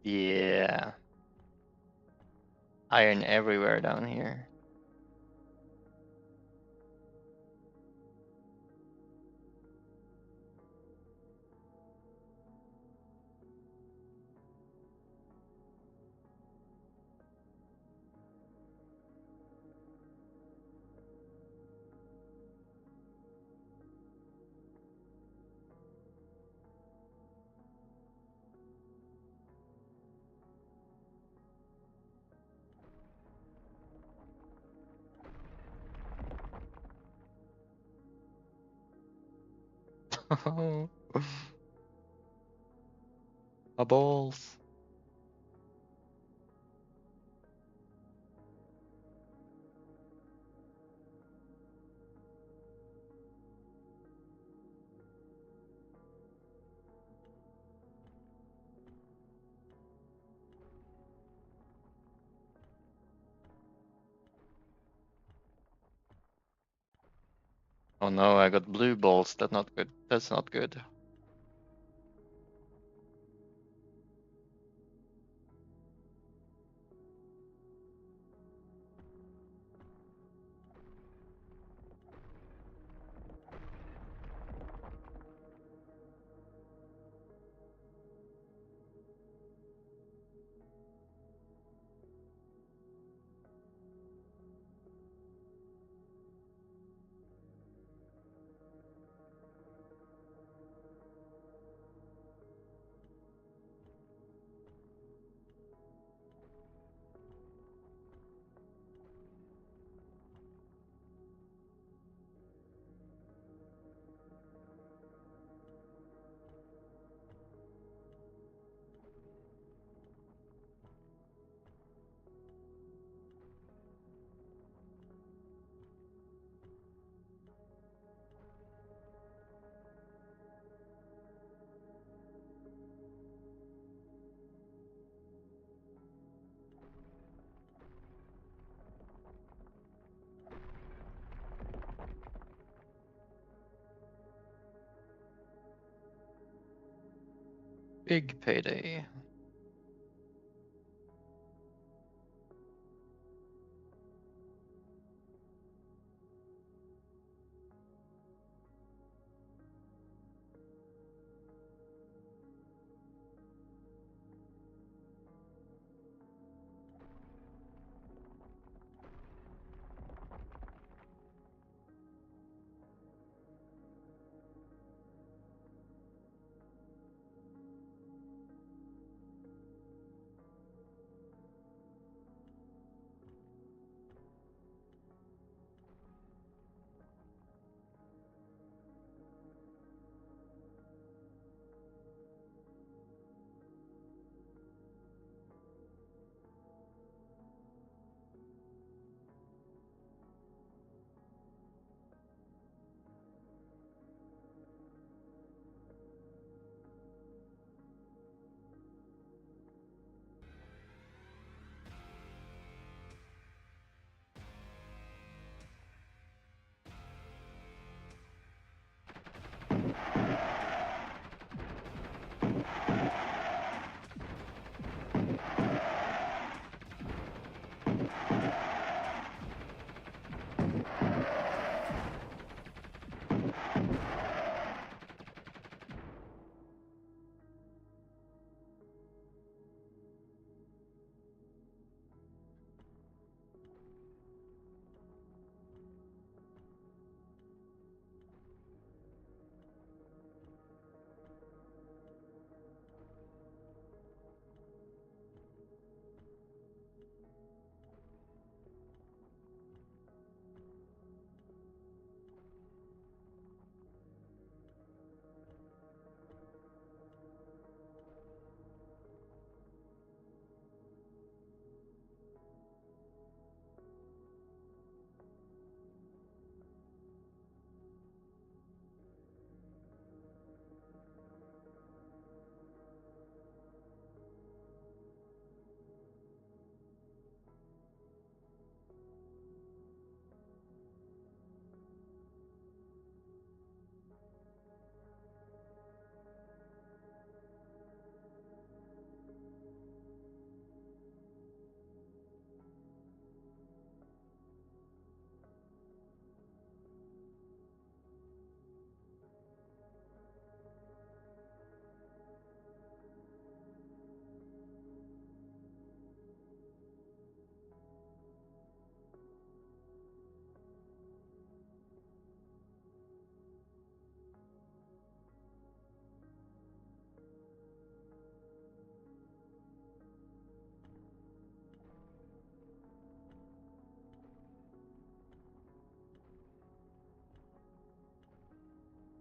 Yeah. Iron everywhere down here. My balls. Oh no, I got blue balls. That's not good. That's not good. Big payday.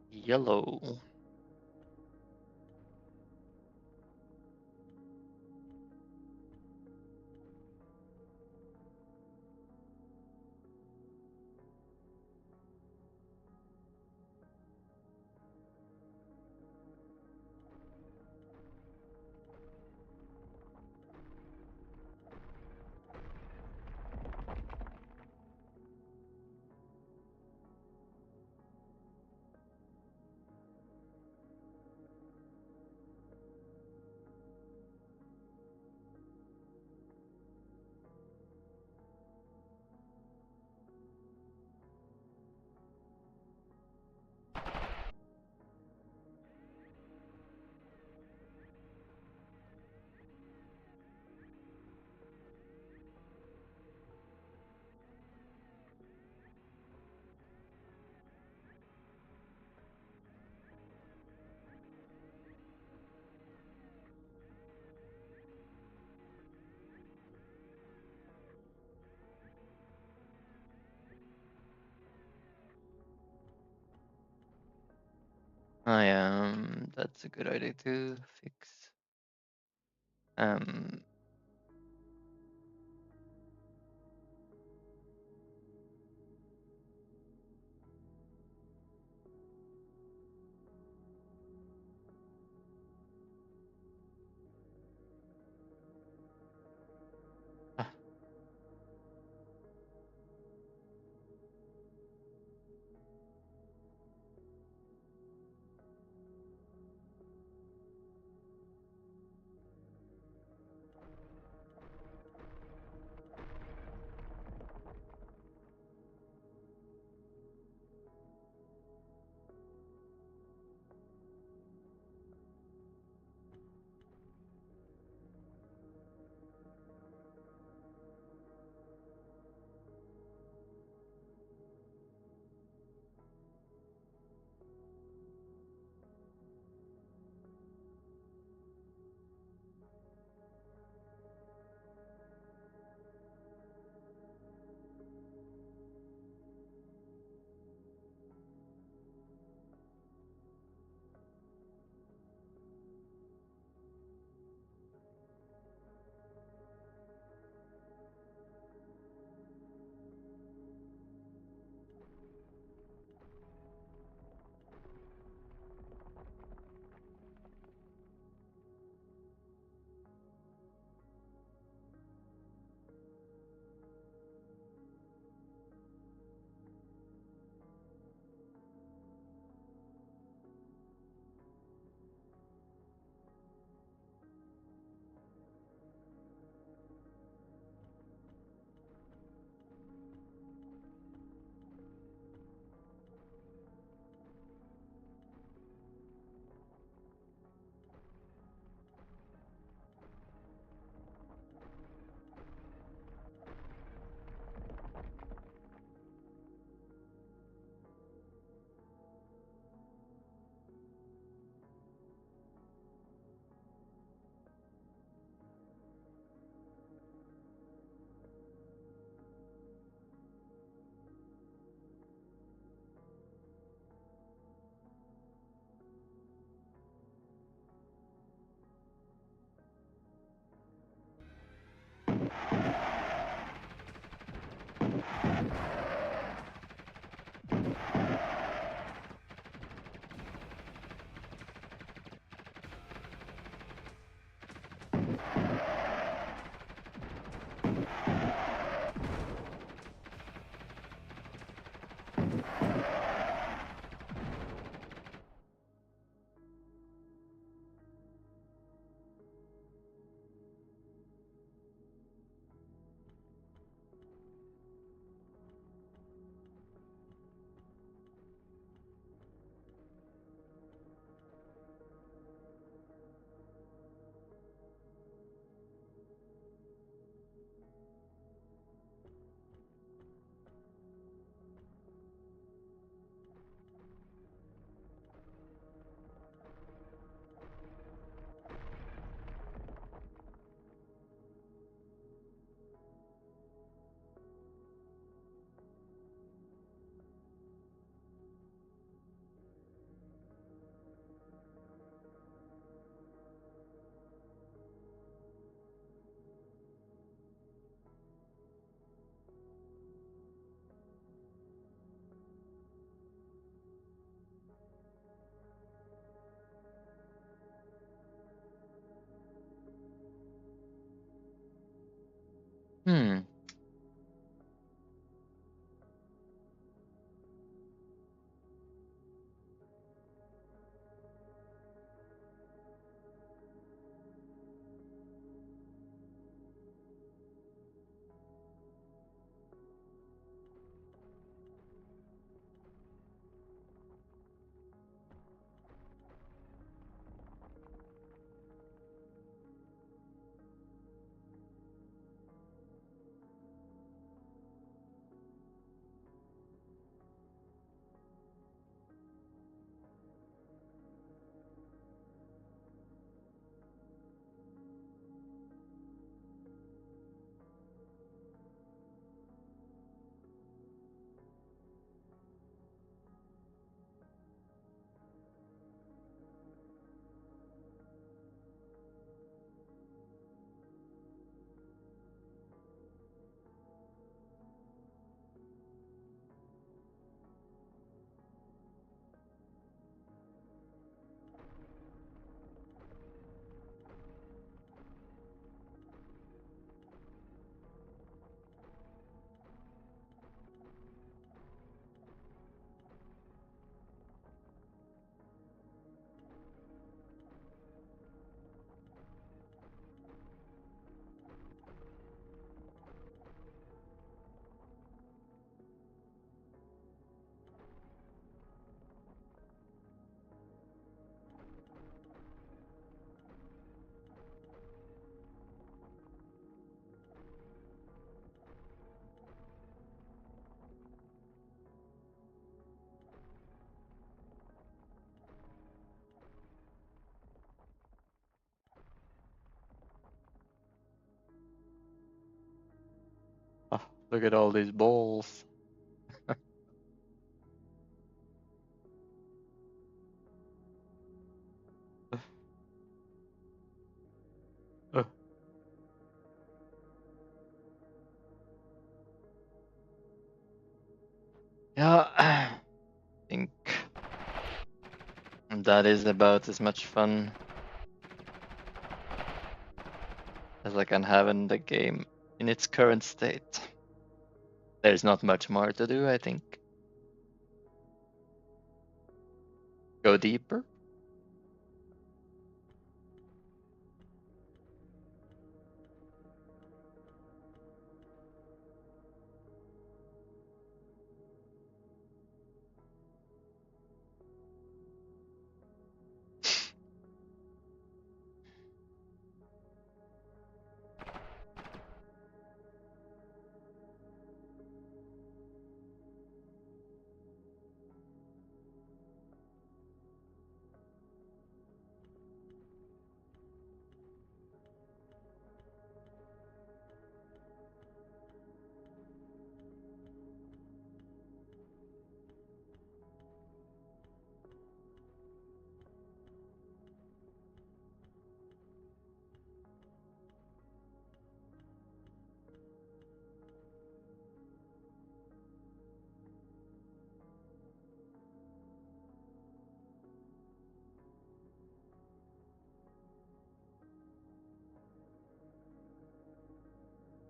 Yellow. That's a good idea to fix. Um, Look at all these balls. Yeah, I think that is about as much fun as I can have in the game in its current state. There's not much more to do, I think. Go deeper.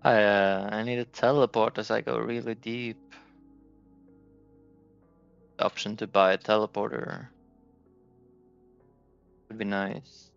I need a teleport as I go really deep. The option to buy a teleporter would be nice.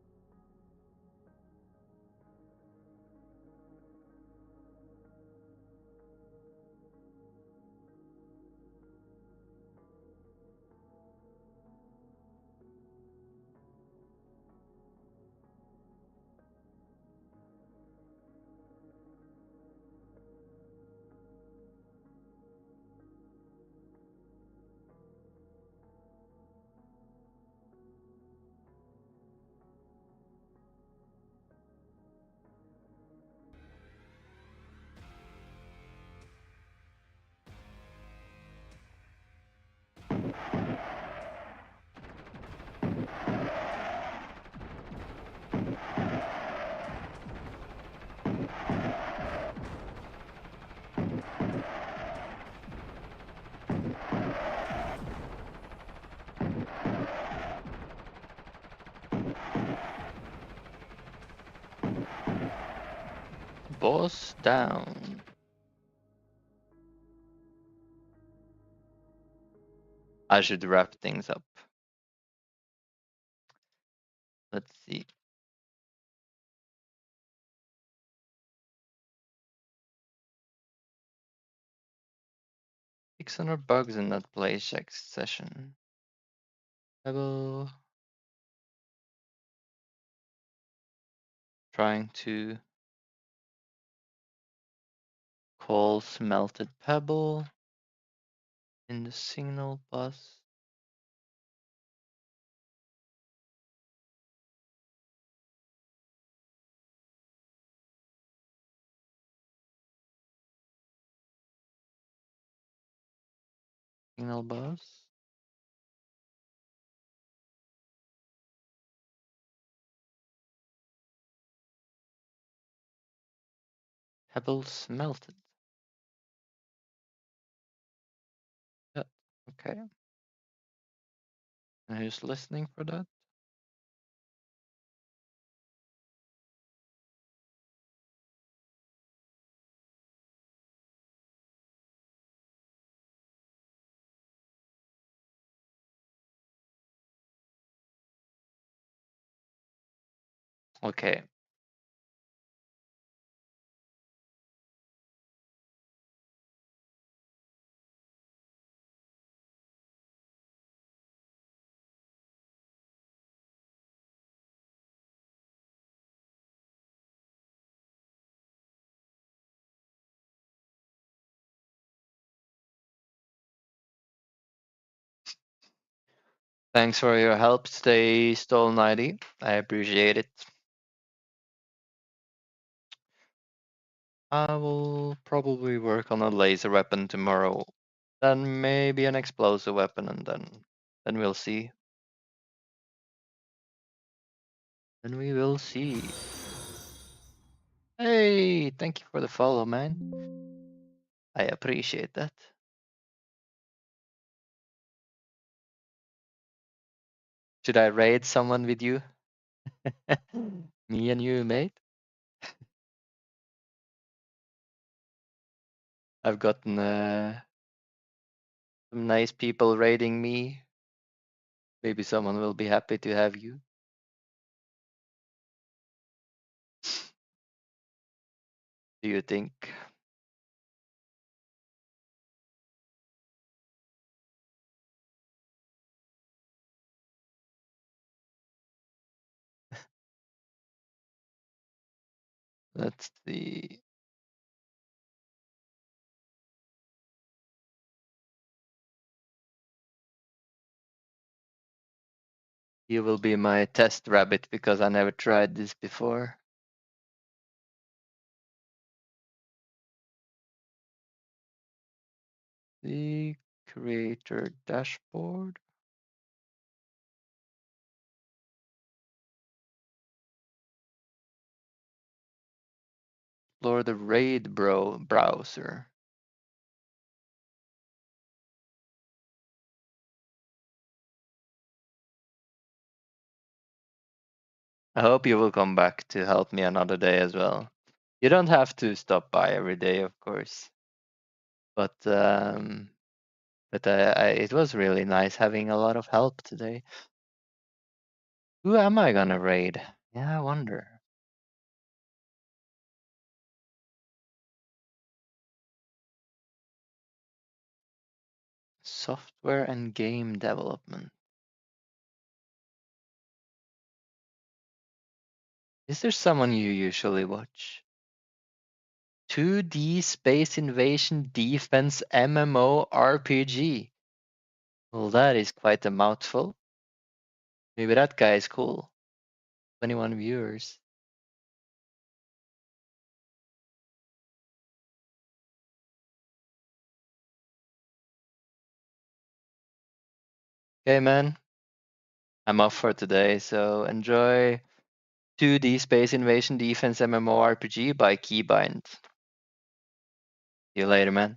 Boss down. I should wrap things up. Let's see. 600 bugs in that play check session. I will trying to call smelted pebble in the signal bus. Signal bus. Pebble smelted. Yeah, okay. And who's listening for that? Okay. Thanks for your help. Stay stall 90. I appreciate it. I will probably work on a laser weapon tomorrow. Then maybe an explosive weapon, and then we'll see. Then we will see. Hey, thank you for the follow, man. I appreciate that. Should I raid someone with you? Me and you, mate? I've gotten some nice people raiding me. Maybe someone will be happy to have you. Do you think? Let's see. You will be my test rabbit because I never tried this before. The creator dashboard. Explore the raid browser. I hope you will come back to help me another day as well. You don't have to stop by every day, of course. But it was really nice having a lot of help today. Who am I gonna raid? Yeah, I wonder. Software and game development. Is there someone you usually watch? 2D Space Invasion Defense MMO RPG. Well, that is quite a mouthful. Maybe that guy is cool. 21 viewers. Okay, man. I'm off for today, so enjoy 2D Space Invasion Defense MMORPG by Keybind. See you later, man.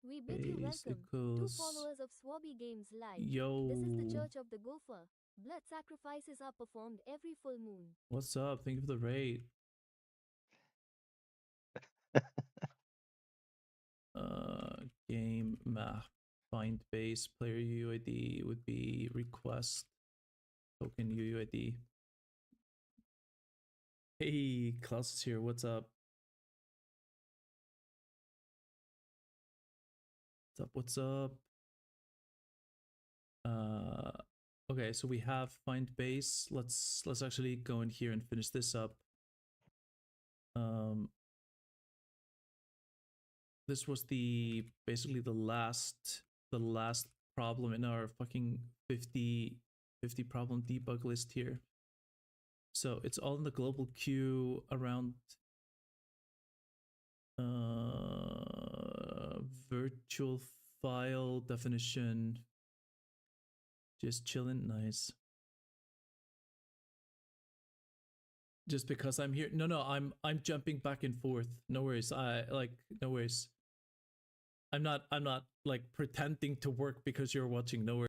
We bid you welcome to followers of Swabby Games Live. Yo. This is the Church of the Gopher. Blood sacrifices are performed every full moon. What's up? Thank you for the raid. Game map. Find base player UUID would be request token UUID. Hey, Klaus is here. What's up? What's up? Okay, so we have find base. Let's actually go in here and finish this up. This was basically the last problem in our fucking 50 problem debug list here. So it's all in the global queue around virtual file definition. Just chilling, nice. Just because I'm here. No, I'm jumping back and forth. No worries. No worries. I'm not like pretending to work because you're watching. No worries.